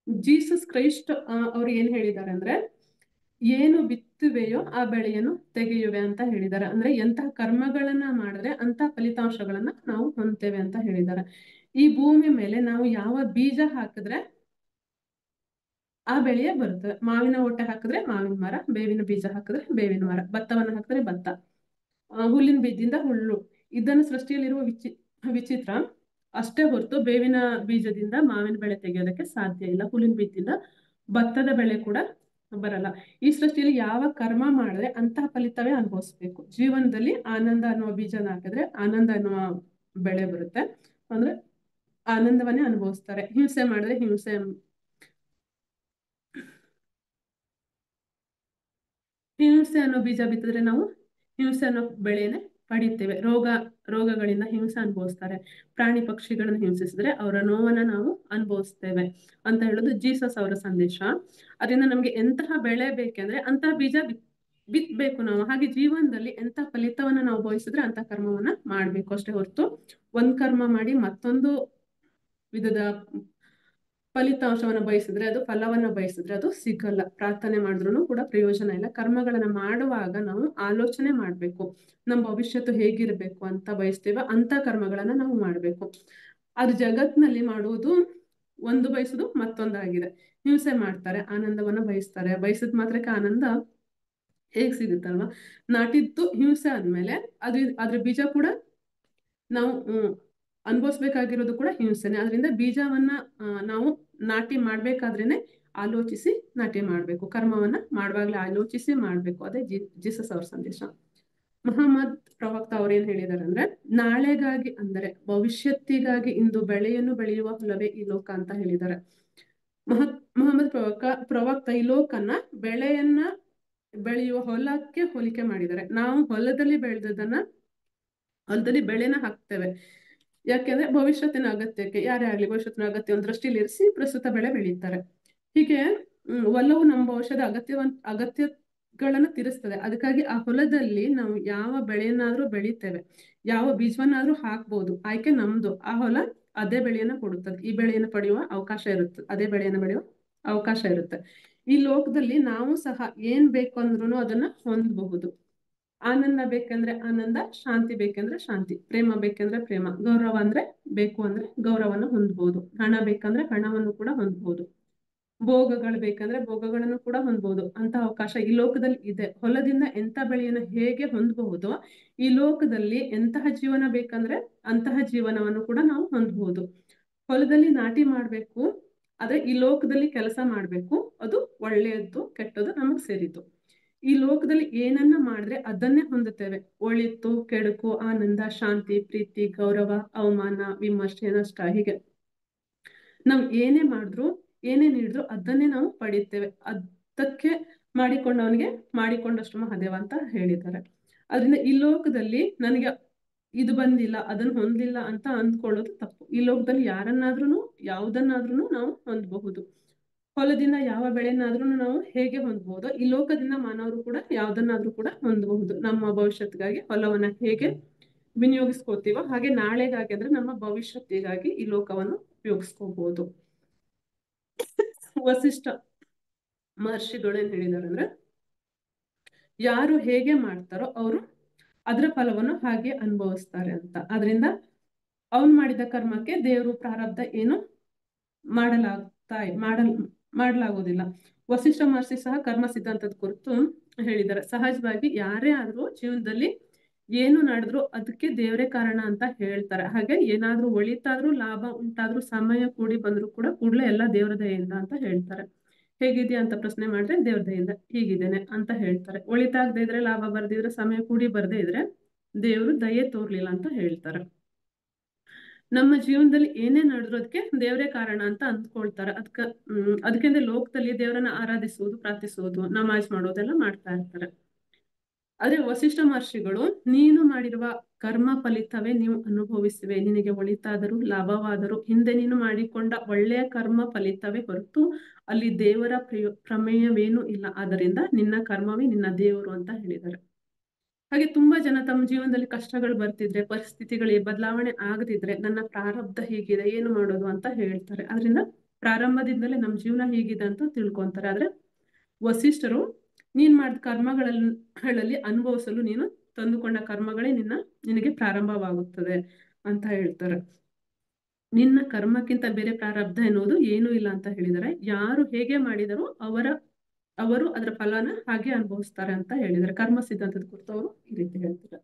ಜೀಸಸ್ ಕ್ರೈಸ್ಟ್ ಅವ್ರು ಏನ್ ಹೇಳಿದ್ದಾರೆ ಅಂದ್ರೆ, ಏನು ಬಿತ್ತುವೆಯೋ ಆ ಬೆಳೆಯನ್ನು ತೆಗೆಯುವೆ ಅಂತ ಹೇಳಿದ್ದಾರೆ. ಅಂದ್ರೆ ಎಂತಹ ಕರ್ಮಗಳನ್ನ ಮಾಡಿದ್ರೆ ಅಂತ ಫಲಿತಾಂಶಗಳನ್ನ ನಾವು ಹೊಂದ್ತೇವೆ ಅಂತ ಹೇಳಿದ್ದಾರೆ. ಈ ಭೂಮಿ ಮೇಲೆ ನಾವು ಯಾವ ಬೀಜ ಹಾಕಿದ್ರೆ ಆ ಬೆಳೆಯೇ ಬರುತ್ತೆ. ಮಾವಿನ ಹೊಟ್ಟೆ ಹಾಕಿದ್ರೆ ಮಾವಿನ ಮರ, ಬೇವಿನ ಬೀಜ ಹಾಕಿದ್ರೆ ಬೇವಿನ ಮರ, ಭತ್ತವನ್ನು ಹಾಕಿದ್ರೆ ಭತ್ತ, ಹುಲ್ಲಿನ ಬೀಜದಿಂದ ಹುಲ್ಲು. ಇದನ್ನು ಸೃಷ್ಟಿಯಲ್ಲಿರುವ ವಿಚಿತ್ರ ಅಷ್ಟೇ ಹೊರತು ಬೇವಿನ ಬೀಜದಿಂದ ಮಾವಿನ ಬೆಳೆ ತೆಗೆಯೋದಕ್ಕೆ ಸಾಧ್ಯ ಇಲ್ಲ, ಹುಲ್ಲಿನ ಬೀಜದಿಂದ ಭತ್ತದ ಬೆಳೆ ಕೂಡ ಬರಲ್ಲ. ಈ ಸೃಷ್ಟಿಯಲ್ಲಿ ಯಾವ ಕರ್ಮ ಮಾಡಿದ್ರೆ ಅಂತಹ ಫಲಿತವೇ ಅನುಭವಿಸ್ಬೇಕು. ಜೀವನದಲ್ಲಿ ಆನಂದ ಅನ್ನುವ ಬೀಜನ ಹಾಕಿದ್ರೆ ಆನಂದ ಅನ್ನುವ ಬೆಳೆ ಬರುತ್ತೆ, ಅಂದ್ರೆ ಆನಂದವನ್ನೇ ಅನುಭವಿಸ್ತಾರೆ. ಹಿಂಸೆ ಮಾಡಿದ್ರೆ ಹಿಂಸೆ ಅನ್ನೋ ಬೀಜ ಬಿತ್ತಿದ್ರೆ ನಾವು ಹಿಂಸೆ ಅನ್ನೋ ಬೆಳೆಯನ್ನೇ ಪಡಿತೇವೆ. ರೋಗಗಳಿಂದ ಹಿಂಸೆ ಅನುಭವಿಸ್ತಾರೆ. ಪ್ರಾಣಿ ಪಕ್ಷಿಗಳನ್ನ ಹಿಂಸಿಸಿದ್ರೆ ಅವರ ನೋವನ್ನ ನಾವು ಅನುಭವಿಸ್ತೇವೆ ಅಂತ ಹೇಳೋದು ಜೀಸಸ್ ಅವರ ಸಂದೇಶ. ಅದರಿಂದ ನಮ್ಗೆ ಎಂತಹ ಬೆಳೆ ಬೇಕೆಂದ್ರೆ ಅಂತಹ ಬೀಜ ಬಿತ್ತಬೇಕು ನಾವು. ಹಾಗೆ ಜೀವನದಲ್ಲಿ ಎಂತ ಫಲಿತವನ್ನ ನಾವು ಬಯಸಿದ್ರೆ ಅಂತ ಕರ್ಮವನ್ನ ಮಾಡ್ಬೇಕು ಅಷ್ಟೇ ಹೊರತು ಒಂದ್ ಕರ್ಮ ಮಾಡಿ ಮತ್ತೊಂದು ವಿಧದ ಫಲಿತಾಂಶವನ್ನ ಬಯಸಿದ್ರೆ, ಅದು ಫಲವನ್ನ ಬಯಸಿದ್ರೆ ಅದು ಸಿಗಲ್ಲ. ಪ್ರಾರ್ಥನೆ ಮಾಡಿದ್ರು ಕೂಡ ಪ್ರಯೋಜನ ಇಲ್ಲ. ಕರ್ಮಗಳನ್ನ ಮಾಡುವಾಗ ನಾವು ಆಲೋಚನೆ ಮಾಡ್ಬೇಕು, ನಮ್ಮ ಭವಿಷ್ಯತ್ತು ಹೇಗಿರ್ಬೇಕು ಅಂತ ಬಯಸ್ತೇವೆ ಅಂತ ಕರ್ಮಗಳನ್ನ ನಾವು ಮಾಡ್ಬೇಕು. ಅದು ಜಗತ್ನಲ್ಲಿ ಮಾಡುವುದು ಒಂದು ಬಯಸುದು ಮತ್ತೊಂದಾಗಿದೆ. ಹಿಂಸೆ ಮಾಡ್ತಾರೆ, ಆನಂದವನ್ನ ಬಯಸ್ತಾರೆ, ಬಯಸಿದ ಮಾತ್ರಕ್ಕೆ ಆನಂದ ಹೇಗ್ ಸಿಗುತ್ತಲ್ವಾ. ನಾಟಿದ್ದು ಹಿಂಸೆ ಆದ್ಮೇಲೆ ಅದ್ರ ಬೀಜ ಕೂಡ ನಾವು ಅನುಭವಿಸ್ಬೇಕಾಗಿರೋದು ಕೂಡ ಹಿಂಸೆನೆ. ಅದರಿಂದ ಬೀಜವನ್ನ ನಾವು ನಾಟಿ ಮಾಡ್ಬೇಕಾದ್ರೇನೆ ಆಲೋಚಿಸಿ ನಾಟಿ ಮಾಡ್ಬೇಕು. ಕರ್ಮವನ್ನ ಮಾಡುವಾಗ್ಲೇ ಆಲೋಚಿಸಿ ಮಾಡ್ಬೇಕು. ಅದೇ ಜೀಸಸ್ ಅವ್ರ ಸಂದೇಶ. ಮಹಮ್ಮದ್ ಪ್ರವಕ್ತ ಅವ್ರೇನ್ ಹೇಳಿದಾರೆ ಅಂದ್ರೆ, ನಾಳೆಗಾಗಿ ಅಂದರೆ ಭವಿಷ್ಯತ್ತಿಗಾಗಿ ಇಂದು ಬೆಳೆಯನ್ನು ಬೆಳೆಯುವ ಹೊಲವೇ ಈ ಲೋಕ ಅಂತ ಹೇಳಿದ್ದಾರೆ. ಮಹಮ್ಮದ್ ಪ್ರವಕ್ತ ಈ ಲೋಕನ ಬೆಳೆಯನ್ನ ಬೆಳೆಯುವ ಹೊಲಕ್ಕೆ ಹೋಲಿಕೆ ಮಾಡಿದ್ದಾರೆ. ನಾವು ಹೊಲದಲ್ಲಿ ಬೆಳೆನ ಹಾಕ್ತೇವೆ. ಯಾಕೆಂದ್ರೆ ಭವಿಷ್ಯತ್ತಿನ ಅಗತ್ಯಕ್ಕೆ, ಯಾರೇ ಆಗ್ಲಿ ಭವಿಷ್ಯತ್ತಿನ ಅಗತ್ಯ ಒಂದು ದೃಷ್ಟಿಯಲ್ಲಿ ಇರಿಸಿ ಪ್ರಸ್ತುತ ಬೆಳೆ ಬೆಳೀತಾರೆ. ಹೀಗೆ ಹೊಲವು ನಮ್ಮ ಭವಿಷ್ಯದ ಅಗತ್ಯಗಳನ್ನ ತೀರಿಸ್ತದೆ. ಅದಕ್ಕಾಗಿ ಆ ಹೊಲದಲ್ಲಿ ನಾವು ಯಾವ ಬೆಳೆಯನ್ನಾದ್ರೂ ಬೆಳಿತೇವೆ, ಯಾವ ಬೀಜವನ್ನಾದ್ರೂ ಹಾಕ್ಬೋದು, ಆಯ್ಕೆ ನಮ್ದು. ಆ ಹೊಲ ಅದೇ ಬೆಳೆಯನ್ನ ಕೊಡುತ್ತದೆ, ಈ ಬೆಳೆಯನ್ನು ಪಡೆಯುವ ಅವಕಾಶ ಇರುತ್ತೆ, ಅದೇ ಬೆಳೆಯನ್ನು ಬೆಳೆಯುವ ಅವಕಾಶ ಇರುತ್ತೆ. ಈ ಲೋಕದಲ್ಲಿ ನಾವು ಸಹ ಏನ್ ಬೇಕು ಅಂದ್ರೂ ಅದನ್ನ ಹೊಂದಬಹುದು. ಆನಂದ ಬೇಕಂದ್ರೆ ಆನಂದ, ಶಾಂತಿ ಬೇಕಂದ್ರೆ ಶಾಂತಿ, ಪ್ರೇಮ ಬೇಕಂದ್ರೆ ಪ್ರೇಮ, ಗೌರವ ಅಂದ್ರೆ ಬೇಕು ಅಂದ್ರೆ ಗೌರವವನ್ನು ಹೊಂದ್ಬಹುದು, ಹಣ ಬೇಕಂದ್ರೆ ಹಣವನ್ನು ಕೂಡ ಹೊಂದ್ಬಹುದು, ಭೋಗಗಳು ಬೇಕಂದ್ರೆ ಭೋಗಗಳನ್ನು ಕೂಡ ಹೊಂದ್ಬಹುದು ಅಂತ ಅವಕಾಶ ಈ ಲೋಕದಲ್ಲಿ ಇದೆ. ಹೊಲದಿಂದ ಎಂತ ಬೆಳೆಯನ್ನು ಹೇಗೆ ಹೊಂದಬಹುದು, ಈ ಲೋಕದಲ್ಲಿ ಎಂತಹ ಜೀವನ ಬೇಕಂದ್ರೆ ಅಂತಹ ಜೀವನವನ್ನು ಕೂಡ ನಾವು ಹೊಂದಬಹುದು. ಹೊಲದಲ್ಲಿ ನಾಟಿ ಮಾಡ್ಬೇಕು, ಆದ್ರೆ ಈ ಲೋಕದಲ್ಲಿ ಕೆಲಸ ಮಾಡ್ಬೇಕು. ಅದು ಒಳ್ಳೆಯದ್ದು ಕೆಟ್ಟದ್ದು ನಮಗ್ ಸೇರಿದ್ದು. ಈ ಲೋಕದಲ್ಲಿ ಏನನ್ನ ಮಾಡಿದ್ರೆ ಅದನ್ನೇ ಹೊಂದುತ್ತೇವೆ. ಒಳಿತು, ಕೆಡುಕು, ಆನಂದ, ಶಾಂತಿ, ಪ್ರೀತಿ, ಗೌರವ, ಅವಮಾನ, ವಿಮರ್ಶೆ, ನಷ್ಟ, ಹೀಗೆ ನಾವು ಏನೇ ಮಾಡಿದ್ರು ಏನೇ ನೀಡಿದ್ರು ಅದನ್ನೇ ನಾವು ಪಡೀತೇವೆ. ಅದಕ್ಕೆ ಮಾಡಿಕೊಂಡವನಿಗೆ ಮಾಡಿಕೊಂಡಷ್ಟು ಮಹಾದೇವ ಅಂತ ಹೇಳಿದ್ದಾರೆ. ಅದರಿಂದ ಈ ಲೋಕದಲ್ಲಿ ನನಗೆ ಇದು ಬಂದಿಲ್ಲ, ಅದನ್ನ ಹೊಂದಿಲ್ಲ ಅಂತ ಅಂದ್ಕೊಳ್ಳೋದು ತಪ್ಪು. ಈ ಲೋಕದಲ್ಲಿ ಯಾರನ್ನಾದ್ರೂ ಯಾವುದನ್ನಾದ್ರೂ ನಾವು ಹೊಂದಬಹುದು. ಹೊಲದಿಂದ ಯಾವ ಬೆಳೆನಾದ್ರೂ ನಾವು ಹೇಗೆ ಹೊಂದಬಹುದು, ಈ ಲೋಕದಿಂದ ಮಾನವರು ಕೂಡ ಯಾವ್ದನ್ನಾದ್ರೂ ಕೂಡ ಹೊಂದಬಹುದು. ನಮ್ಮ ಭವಿಷ್ಯತ್ಗಾಗಿ ಹೊಲವನ್ನ ಹೇಗೆ ವಿನಿಯೋಗಿಸ್ಕೋತೀವೋ ಹಾಗೆ ನಾಳೆಗಾಗಿ ಅಂದ್ರೆ ನಮ್ಮ ಭವಿಷ್ಯತ್ತಿಗಾಗಿ ಈ ಲೋಕವನ್ನು ಉಪಯೋಗಿಸ್ಕೋಬಹುದು. ವಸಿಷ್ಠ ಮಹರ್ಷಿಗಳು ಏನ್ ಹೇಳಿದಾರೆ ಅಂದ್ರೆ, ಯಾರು ಹೇಗೆ ಮಾಡ್ತಾರೋ ಅವರು ಅದರ ಫಲವನ್ನು ಹಾಗೆ ಅನುಭವಿಸ್ತಾರೆ ಅಂತ. ಅದರಿಂದ ಅವನ್ ಮಾಡಿದ ಕರ್ಮಕ್ಕೆ ದೇವರು ಪ್ರಾರಬ್ಧ ಏನು ಮಾಡಲಾಗುವುದಿಲ್ಲ. ವಸಿಷ್ಠ ಮಹರ್ಷಿ ಸಹ ಕರ್ಮ ಸಿದ್ಧಾಂತದ ಕುರಿತು ಹೇಳಿದ್ದಾರೆ. ಸಹಜವಾಗಿ ಯಾರೇ ಆದ್ರೂ ಜೀವನದಲ್ಲಿ ಏನು ನಡೆದ್ರು ಅದಕ್ಕೆ ದೇವರೇ ಕಾರಣ ಅಂತ ಹೇಳ್ತಾರೆ. ಹಾಗೆ ಏನಾದ್ರೂ ಒಳಿತಾದ್ರೂ ಲಾಭ ಉಂಟಾದ್ರೂ ಸಮಯ ಕೂಡಿ ಬಂದ್ರು ಕೂಡ ಕೂಡಲೇ ಎಲ್ಲ ದೇವರ ದಯೆಯಿಂದ ಅಂತ ಹೇಳ್ತಾರೆ. ಹೇಗಿದೆಯಾ ಅಂತ ಪ್ರಶ್ನೆ ಮಾಡಿದ್ರೆ ದೇವ್ರ ದಯೆಯಿಂದ ಹೀಗಿದ್ದೇನೆ ಅಂತ ಹೇಳ್ತಾರೆ. ಒಳಿತಾಗದೇ ಇದ್ರೆ, ಲಾಭ ಬರ್ದಿದ್ರೆ, ಸಮಯ ಕೂಡಿ ಬರ್ದೇ ಇದ್ರೆ ದೇವರು ದಯೆ ತೋರ್ಲಿಲ್ಲ ಅಂತ ಹೇಳ್ತಾರೆ. ನಮ್ಮ ಜೀವನದಲ್ಲಿ ಏನೇ ನಡೆದ್ರೋದಕ್ಕೆ ದೇವರೇ ಕಾರಣ ಅಂತ ಅಂದ್ಕೊಳ್ತಾರೆ. ಅದಕ್ಕೆ ಲೋಕದಲ್ಲಿ ದೇವರನ್ನ ಆರಾಧಿಸುವುದು, ಪ್ರಾರ್ಥಿಸುವುದು, ನಮಾಜ್ ಮಾಡೋದೆಲ್ಲ ಮಾಡ್ತಾ ಇರ್ತಾರೆ. ಆದ್ರೆ ವಸಿಷ್ಠ ಮಹರ್ಷಿಗಳು, ನೀನು ಮಾಡಿರುವ ಕರ್ಮ ಫಲಿತವೇ ನೀವು ಅನುಭವಿಸುವೆ. ನಿನಗೆ ಒಳಿತಾದರೂ ಲಾಭವಾದರೂ ಹಿಂದೆ ನೀನು ಮಾಡಿಕೊಂಡ ಒಳ್ಳೆಯ ಕರ್ಮ ಫಲಿತವೇ ಹೊರತು ಅಲ್ಲಿ ದೇವರ ಪ್ರಮೇಯವೇನೂ ಇಲ್ಲ. ಆದ್ದರಿಂದ ನಿನ್ನ ಕರ್ಮವೇ ನಿನ್ನ ದೇವರು ಅಂತ ಹೇಳಿದ್ದಾರೆ. ಹಾಗೆ ತುಂಬಾ ಜನ ತಮ್ಮ ಜೀವನದಲ್ಲಿ ಕಷ್ಟಗಳು ಬರ್ತಿದ್ರೆ, ಪರಿಸ್ಥಿತಿಗಳಿಗೆ ಬದಲಾವಣೆ ಆಗದಿದ್ರೆ, ನನ್ನ ಪ್ರಾರಬ್ಧ ಹೀಗಿದೆ, ಏನು ಮಾಡೋದು ಅಂತ ಹೇಳ್ತಾರೆ. ಅದರಿಂದ ಪ್ರಾರಂಭದಿಂದಲೇ ನಮ್ಮ ಜೀವನ ಹೀಗಿದೆ ಅಂತ ತಿಳ್ಕೊಂತಾರೆ. ಆದ್ರೆ ವಸಿಷ್ಠರು, ನೀನ್ ಮಾಡಿದ ಕರ್ಮಗಳಲ್ಲಿ ಅನುಭವಿಸಲು ನೀನು ತಂದುಕೊಂಡ ಕರ್ಮಗಳೇ ನಿನಗೆ ಪ್ರಾರಂಭವಾಗುತ್ತದೆ ಅಂತ ಹೇಳ್ತಾರೆ. ನಿನ್ನ ಕರ್ಮಕ್ಕಿಂತ ಬೇರೆ ಪ್ರಾರಬ್ಧ ಎನ್ನುವುದು ಏನೂ ಇಲ್ಲ ಅಂತ ಹೇಳಿದ್ದಾರೆ. ಯಾರು ಹೇಗೆ ಮಾಡಿದರೂ ಅವರು ಅದರ ಫಲನ ಹಾಗೆ ಅನುಭವಿಸ್ತಾರೆ ಅಂತ ಹೇಳಿದ್ದಾರೆ. ಕರ್ಮ ಸಿದ್ಧಾಂತದ ಕುರಿತು ಅವರು ಈ ರೀತಿ ಹೇಳ್ತಾರೆ.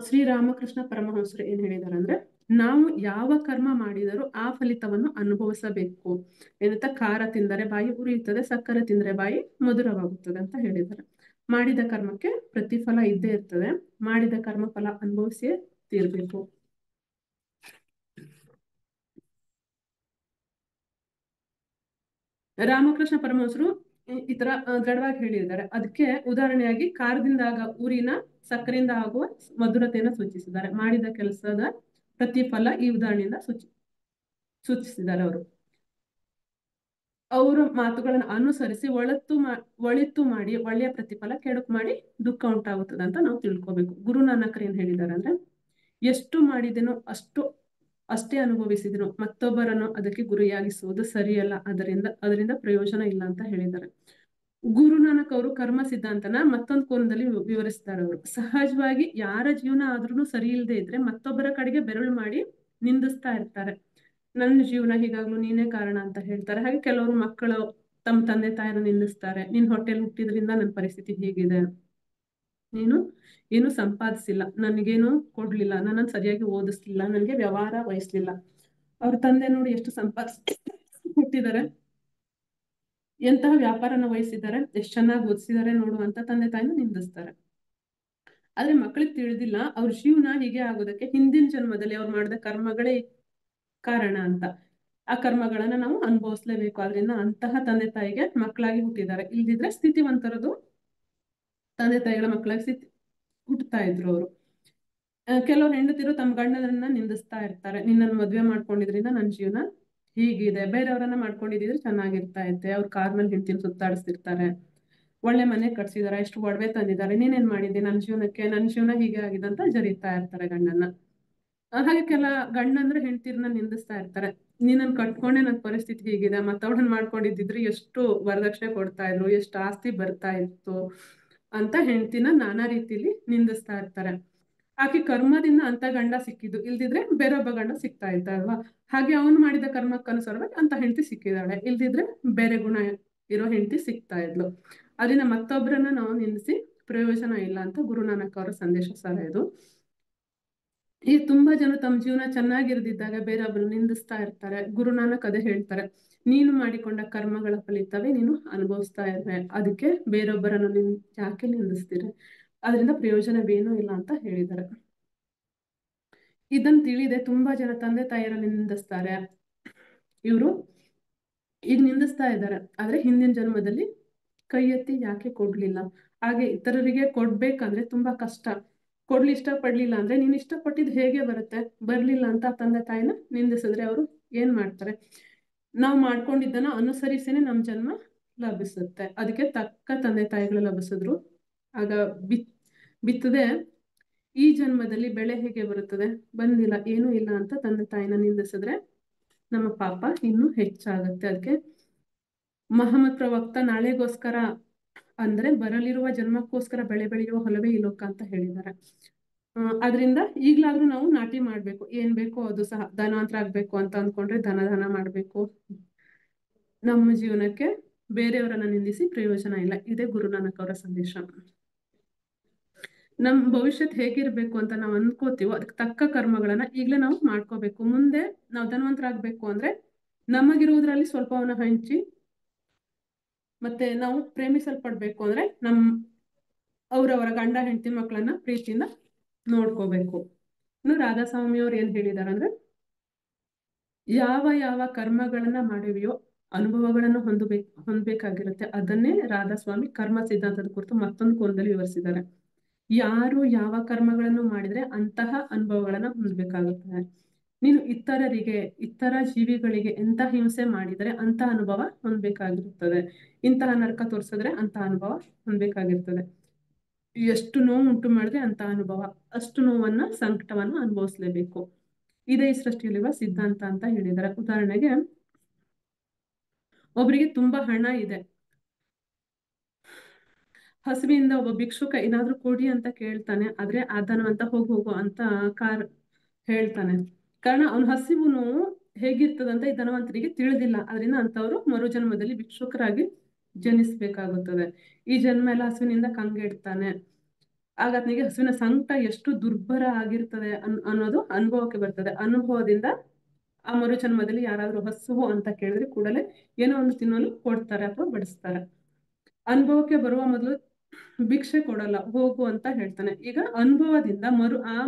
ಶ್ರೀರಾಮಕೃಷ್ಣ ಪರಮಹಂಸರು ಏನ್ ಹೇಳಿದ್ದಾರೆ ಅಂದ್ರೆ, ನಾವು ಯಾವ ಕರ್ಮ ಮಾಡಿದರೂ ಆ ಫಲಿತವನ್ನು ಅನುಭವಿಸಬೇಕು. ಏನಂತ, ಖಾರ ತಿಂದರೆ ಬಾಯಿ ಉರಿಯುತ್ತದೆ, ಸಕ್ಕರೆ ತಿಂದರೆ ಬಾಯಿ ಮಧುರವಾಗುತ್ತದೆ ಅಂತ ಹೇಳಿದ್ದಾರೆ. ಮಾಡಿದ ಕರ್ಮಕ್ಕೆ ಪ್ರತಿಫಲ ಇದ್ದೇ ಇರ್ತದೆ. ಮಾಡಿದ ಕರ್ಮ ಫಲ ಅನುಭವಿಸಿಯೇ ತೀರ್ಬೇಕು. ರಾಮಕೃಷ್ಣ ಪರಮಹಂಸರು ಈ ತರ ದೃಢವಾಗಿ ಹೇಳಿದ್ದಾರೆ. ಅದಕ್ಕೆ ಉದಾಹರಣೆಯಾಗಿ ಖಾರದಿಂದ ಆಗ ಊರಿನ, ಸಕ್ಕರೆಯಿಂದ ಆಗುವ ಮಧುರತೆಯನ್ನು ಸೂಚಿಸಿದ್ದಾರೆ. ಮಾಡಿದ ಕೆಲಸದ ಪ್ರತಿಫಲ ಈ ಉದಾಹರಣೆಯಿಂದ ಸೂಚಿಸಿದ್ದಾರೆ. ಅವರ ಮಾತುಗಳನ್ನು ಅನುಸರಿಸಿ ಒಳಿತು ಮಾಡಿ ಒಳ್ಳೆಯ ಪ್ರತಿಫಲ, ಕೆಡುಕು ಮಾಡಿ ದುಃಖ ಉಂಟಾಗುತ್ತದೆ ಅಂತ ನಾವು ತಿಳ್ಕೊಬೇಕು. ಗುರುನಾನಕರು ಏನ್ ಹೇಳಿದ್ದಾರೆ ಅಂದ್ರೆ, ಎಷ್ಟು ಮಾಡಿದೆನೋ ಅಷ್ಟೇ ಅನುಭವಿಸಿದನು, ಮತ್ತೊಬ್ಬರನ್ನು ಅದಕ್ಕೆ ಗುರಿಯಾಗಿಸುವುದು ಸರಿಯಲ್ಲ, ಅದರಿಂದ ಪ್ರಯೋಜನ ಇಲ್ಲ ಅಂತ ಹೇಳಿದ್ದಾರೆ. ಗುರುನಾನಕ್ ಅವರು ಕರ್ಮ ಸಿದ್ಧಾಂತನ ಮತ್ತೊಂದು ಕೋನದಲ್ಲಿ ವಿವರಿಸ್ತಾರೆ. ಅವರು ಸಹಜವಾಗಿ ಯಾರ ಜೀವನ ಆದ್ರೂ ಸರಿ ಇಲ್ಲದೆ ಇದ್ರೆ ಮತ್ತೊಬ್ಬರ ಕಡೆಗೆ ಬೆರಳು ಮಾಡಿ ನಿಂದಿಸ್ತಾ ಇರ್ತಾರೆ. ನನ್ನ ಜೀವನ ಹೀಗಾಗ್ಲು ನೀನೇ ಕಾರಣ ಅಂತ ಹೇಳ್ತಾರೆ. ಹಾಗೆ ಕೆಲವರು ಮಕ್ಕಳು ತಮ್ಮ ತಂದೆ ತಾಯಿನ ನಿಂದಿಸ್ತಾರೆ. ನಿನ್ ಹೊಟ್ಟೆಲ್ ಹುಟ್ಟಿದ್ರಿಂದ ನನ್ನ ಪರಿಸ್ಥಿತಿ ಹೀಗಿದೆ, ನೀನು ಏನು ಸಂಪಾದಿಸಿಲ್ಲ, ನನಗೇನು ಕೊಡ್ಲಿಲ್ಲ, ನನ್ನನ್ನು ಸರಿಯಾಗಿ ಓದಿಸ್ಲಿಲ್ಲ, ನನಗೆ ವ್ಯವಹಾರ ವಹಿಸ್ಲಿಲ್ಲ. ಅವ್ರ ತಂದೆ ನೋಡಿ ಎಷ್ಟು ಹುಟ್ಟಿದ್ದಾರೆ, ಎಂತಹ ವ್ಯಾಪಾರನ ವಹಿಸಿದ್ದಾರೆ, ಎಷ್ಟು ಚೆನ್ನಾಗಿ ಓದಿಸಿದ್ದಾರೆ ನೋಡು ಅಂತ ತಂದೆ ತಾಯಿನ ನಿಂದಿಸ್ತಾರೆ. ಆದ್ರೆ ಮಕ್ಕಳಿಗೆ ತಿಳಿದಿಲ್ಲ ಅವ್ರ ಜೀವನ ಹೀಗೆ ಆಗೋದಕ್ಕೆ ಹಿಂದಿನ ಜನ್ಮದಲ್ಲಿ ಅವ್ರು ಮಾಡಿದ ಕರ್ಮಗಳೇ ಕಾರಣ ಅಂತ. ಆ ಕರ್ಮಗಳನ್ನ ನಾವು ಅನುಭವಿಸ್ಲೇಬೇಕು. ಆದ್ರಿಂದ ಅಂತಹ ತಂದೆ ತಾಯಿಗೆ ಮಕ್ಕಳಾಗಿ ಹುಟ್ಟಿದ್ದಾರೆ. ಇಲ್ದಿದ್ರೆ ಸ್ಥಿತಿವಂತರದು ತಂದೆ ತಾಯಿಗಳ ಮಕ್ಕಳಾಗಿ ಹುಟ್ಟುತ್ತಾ ಇದ್ರು ಅವರು. ಕೆಲವ್ರು ಹೆಂಡತಿರು ತಮ್ಮ ಗಂಡನನ್ನ ನಿಂದಿಸ್ತಾ ಇರ್ತಾರೆ. ನಿನ್ನನ್ನು ಮದ್ವೆ ಮಾಡ್ಕೊಂಡಿದ್ರಿಂದ ನನ್ನ ಜೀವನ ಹೀಗಿದೆ, ಬೇರೆಯವರನ್ನ ಮಾಡ್ಕೊಂಡಿದ್ರೆ ಚೆನ್ನಾಗಿರ್ತಾ ಇದ್ದೆ. ಅವ್ರ ಕಾರ್ ಮೇಲೆ ಹೆಂಡತಿನ ಸುತ್ತಾಡಿಸ್ತಿರ್ತಾರೆ, ಒಳ್ಳೆ ಮನೆ ಕಟ್ಸಿದಾರೆ, ಎಷ್ಟು ಒಡವೆ ತಂದಿದ್ದಾರೆ, ನೀನೇನ್ ಮಾಡಿದ್ದೆ ನನ್ನ ಜೀವನಕ್ಕೆ, ನನ್ನ ಜೀವನ ಹೀಗೆ ಆಗಿದೆ ಅಂತ ಜರಿತಾ ಇರ್ತಾರೆ ಗಂಡನ್ನ. ಹಾಗೆ ಕೆಲ ಗಂಡಂದ್ರೆ ಹೆಂಡತಿರ್ನ ನಿಂದಿಸ್ತಾ ಇರ್ತಾರೆ. ನೀನನ್ ಕಟ್ಕೊಂಡೆ ನನ್ನ ಪರಿಸ್ಥಿತಿ ಹೀಗಿದೆ, ಮತ್ತವಳನ್ನ ಮಾಡ್ಕೊಂಡಿದ್ದಿದ್ರೆ ಎಷ್ಟು ವರದಕ್ಷಿಣೆ ಕೊಡ್ತಾ ಇದ್ರು, ಎಷ್ಟು ಆಸ್ತಿ ಬರ್ತಾ ಇತ್ತು ಅಂತ ಹೆಂಡತಿನ ನಾನಾ ರೀತಿಲಿ ನಿಂದಿಸ್ತಾ ಇರ್ತಾರೆ. ಆಕೆ ಕರ್ಮದಿಂದ ಅಂತ ಗಂಡ ಸಿಕ್ಕಿದ್ದು, ಇಲ್ದಿದ್ರೆ ಬೇರೊಬ್ಬ ಗಂಡ ಸಿಗ್ತಾ ಇದ್ದ ಅಲ್ವಾ. ಹಾಗೆ ಅವನು ಮಾಡಿದ ಕರ್ಮಕ್ಕನುಸಾರವಾಗಿ ಅಂತ ಹೆಂಡತಿ ಸಿಕ್ಕಿದಾಳೆ, ಇಲ್ದಿದ್ರೆ ಬೇರೆ ಗುಣ ಇರೋ ಹೆಂಡತಿ ಸಿಗ್ತಾ ಇದ್ಲು. ಅದರಿಂದ ಮತ್ತೊಬ್ಬರನ್ನ ನಾವು ನಿಂದಿಸಿ ಪ್ರಯೋಜನ ಇಲ್ಲ ಅಂತ ಗುರುನಾನಕ್ ಅವರ ಸಂದೇಶ ಸರ್ ಇದು. ಈ ತುಂಬಾ ಜನ ತಮ್ಮ ಜೀವನ ಚೆನ್ನಾಗಿರದಿದ್ದಾಗ ಬೇರೊಬ್ಬರು ನಿಂದಿಸ್ತಾ ಇರ್ತಾರೆ. ಗುರುನಾನಕ್ ಅದೇ ಹೇಳ್ತಾರೆ, ನೀನು ಮಾಡಿಕೊಂಡ ಕರ್ಮಗಳ ಫಲಿತವೇ ನೀನು ಅನುಭವಿಸ್ತಾ ಇರುವೆ. ಅದಕ್ಕೆ ಬೇರೊಬ್ಬರನ್ನು ಯಾಕೆ ನಿಂದಿಸ್ತೀರ? ಅದರಿಂದ ಪ್ರಯೋಜನವೇನೂ ಇಲ್ಲ ಅಂತ ಹೇಳಿದ್ದಾರೆ. ಇದನ್ನು ತಿಳಿದೆ ತುಂಬಾ ಜನ ತಂದೆ ತಾಯಿಯರನ್ನು ನಿಂದಿಸ್ತಾರೆ. ಇವರು ಈಗ ನಿಂದಿಸ್ತಾ ಇದ್ದಾರೆ, ಆದ್ರೆ ಹಿಂದಿನ ಜನ್ಮದಲ್ಲಿ ಕೈ ಎತ್ತಿ ಯಾಕೆ ಕೊಡ್ಲಿಲ್ಲ? ಹಾಗೆ ಇತರರಿಗೆ ಕೊಡ್ಬೇಕಂದ್ರೆ ತುಂಬಾ ಕಷ್ಟ. ಕೊಡ್ಲಿ ಇಷ್ಟಪಡ್ಲಿಲ್ಲ ಅಂದ್ರೆ ನೀನ್ ಇಷ್ಟಪಟ್ಟಿದ್ ಹೇಗೆ ಬರುತ್ತೆ? ಬರ್ಲಿಲ್ಲ ಅಂತ ತಂದೆ ತಾಯಿನ ನಿಂದಿಸಿದ್ರೆ ಅವರು ಏನ್ ಮಾಡ್ತಾರೆ? ನಾವು ಮಾಡ್ಕೊಂಡಿದ್ದನ್ನ ಅನುಸರಿಸಿನೇ ನಮ್ ಜನ್ಮ ಲಭಿಸುತ್ತೆ. ಅದಕ್ಕೆ ತಕ್ಕ ತಂದೆ ತಾಯಿಗಳು ಲಭಿಸಿದ್ರು. ಆಗ ಬಿತ್ತದೆ ಈ ಜನ್ಮದಲ್ಲಿ ಬೆಳೆ ಹೇಗೆ ಬರುತ್ತದೆ? ಬಂದಿಲ್ಲ, ಏನೂ ಇಲ್ಲ ಅಂತ ತಂದೆ ತಾಯಿನ ನಿಂದಿಸಿದ್ರೆ ನಮ್ಮ ಪಾಪ ಇನ್ನೂ ಹೆಚ್ಚಾಗುತ್ತೆ. ಅದಕ್ಕೆ ಮಹಮ್ಮದ್ ಪ್ರವಕ್ತ ನಾಳೆಗೋಸ್ಕರ ಅಂದ್ರೆ ಬರಲಿರುವ ಜನ್ಮಕ್ಕೋಸ್ಕರ ಬೆಳೆ ಬೆಳೆಯುವ ಹೊಲವೇ ಈ ಲೋಕ ಅಂತ ಹೇಳಿದ್ದಾರೆ. ಅದರಿಂದ ಈಗ್ಲಾದ್ರೂ ನಾವು ನಾಟಿ ಮಾಡ್ಬೇಕು. ಏನ್ ಬೇಕೋ ಅದು ಸಹ ಧನವಂತರ ಆಗ್ಬೇಕು ಅಂತ ಅಂದ್ಕೊಂಡ್ರೆ ದಾನ ಮಾಡ್ಬೇಕು. ನಮ್ಮ ಜೀವನಕ್ಕೆ ಬೇರೆಯವರನ್ನ ನಿಂದಿಸಿ ಪ್ರಯೋಜನ ಇಲ್ಲ. ಇದೇ ಗುರುನಾನಕ್ ಅವರ ಸಂದೇಶ. ನಮ್ ಭವಿಷ್ಯತ್ ಹೇಗಿರ್ಬೇಕು ಅಂತ ನಾವು ಅನ್ಕೋತೀವೋ ಅದಕ್ಕೆ ತಕ್ಕ ಕರ್ಮಗಳನ್ನ ಈಗ್ಲೇ ನಾವು ಮಾಡ್ಕೋಬೇಕು. ಮುಂದೆ ನಾವು ಧನವಂತರಾಗ್ಬೇಕು ಅಂದ್ರೆ ನಮಗಿರುವುದ್ರಲ್ಲಿ ಸ್ವಲ್ಪವನ್ನ ಹಂಚಿ, ಮತ್ತೆ ನಾವು ಪ್ರೇಮಿಸಲ್ಪಡ್ಬೇಕು ಅಂದ್ರೆ ಅವರವರ ಗಂಡ ಹೆಂಡತಿ ಮಕ್ಕಳನ್ನ ಪ್ರೀತಿಯಿಂದ ನೋಡ್ಕೋಬೇಕು. ಇನ್ನು ರಾಧಾಸ್ವಾಮಿ ಅವ್ರು ಏನ್ ಹೇಳಿದಾರೆ ಅಂದ್ರೆ, ಯಾವ ಯಾವ ಕರ್ಮಗಳನ್ನ ಮಾಡಿವೆಯೋ ಅನುಭವಗಳನ್ನು ಹೊಂದಬೇಕಾಗಿರುತ್ತೆ. ಅದನ್ನೇ ರಾಧಾಸ್ವಾಮಿ ಕರ್ಮ ಸಿದ್ಧಾಂತದ ಕುರಿತು ಮತ್ತೊಂದು ಕೋನದಲ್ಲಿ ವಿವರಿಸಿದ್ದಾರೆ. ಯಾರು ಯಾವ ಕರ್ಮಗಳನ್ನು ಮಾಡಿದ್ರೆ ಅಂತಹ ಅನುಭವಗಳನ್ನ ಹೊಂದಬೇಕಾಗುತ್ತದೆ. ನೀನು ಇತರ ಜೀವಿಗಳಿಗೆ ಎಂತ ಹಿಂಸೆ ಮಾಡಿದರೆ ಅಂತ ಅನುಭವ ಹೊಂದಬೇಕಾಗಿರುತ್ತದೆ. ಇಂತಹ ನರಕ ತೋರಿಸಿದ್ರೆ ಅಂತ ಅನುಭವ ಹೊಂದಬೇಕಾಗಿರ್ತದೆ. ಎಷ್ಟು ನೋವು ಉಂಟು ಮಾಡಿದ್ರೆ ಅಂತ ಅನುಭವ, ಅಷ್ಟು ನೋವನ್ನ ಸಂಕಟವನ್ನ ಅನುಭವಿಸ್ಲೇಬೇಕು. ಇದೇ ಈ ಸೃಷ್ಟಿಯಲ್ಲಿರುವ ಸಿದ್ಧಾಂತ ಅಂತ ಹೇಳಿದ್ದಾರೆ. ಉದಾಹರಣೆಗೆ, ಒಬ್ಬರಿಗೆ ತುಂಬಾ ಹಣ ಇದೆ, ಹಸುವಿಂದ ಒಬ್ಬ ಭಿಕ್ಷುಕ ಏನಾದ್ರೂ ಕೊಡಿ ಅಂತ ಕೇಳ್ತಾನೆ. ಆದ್ರೆ ಆ ಧನವಂತ ಹೋಗು ಅಂತ ಹೇಳ್ತಾನೆ. ಕಾರಣ ಅವನ ಹಸಿವು ಹೇಗಿರ್ತದಂತ ಈ ಧನವಂತರಿಗೆ ತಿಳಿದಿಲ್ಲ. ಅದರಿಂದ ಅಂತವ್ರು ಮರುಜನ್ಮದಲ್ಲಿ ಭಿಕ್ಷುಕರಾಗಿ ಜನಿಸ್ಬೇಕಾಗುತ್ತದೆ. ಈ ಜನ್ಮ ಎಲ್ಲ ಹಸುವಿನಿಂದ ಕಂಗೆಡ್ತಾನೆ. ಆಗ ಆತನಿಗೆ ಹಸುವಿನ ಸಂಕಟ ಎಷ್ಟು ದುರ್ಭರ ಆಗಿರ್ತದೆ ಅನ್ನೋದು ಅನುಭವಕ್ಕೆ ಬರ್ತದೆ. ಅನುಭವದಿಂದ ಆ ಮರುಜನ್ಮದಲ್ಲಿ ಯಾರಾದ್ರೂ ಹಸುವು ಅಂತ ಕೇಳಿದ್ರೆ ಕೂಡಲೇ ಏನೋ ಒಂದು ತಿನ್ನಲು ಕೊಡ್ತಾರೆ ಅಥವಾ ಬಡಿಸ್ತಾರೆ. ಅನುಭವಕ್ಕೆ ಬರುವ ಮೊದಲು ಭಿಕ್ಷೆ ಕೊಡಲ್ಲ, ಹೋಗು ಅಂತ ಹೇಳ್ತಾನೆ. ಈಗ ಅನುಭವದಿಂದ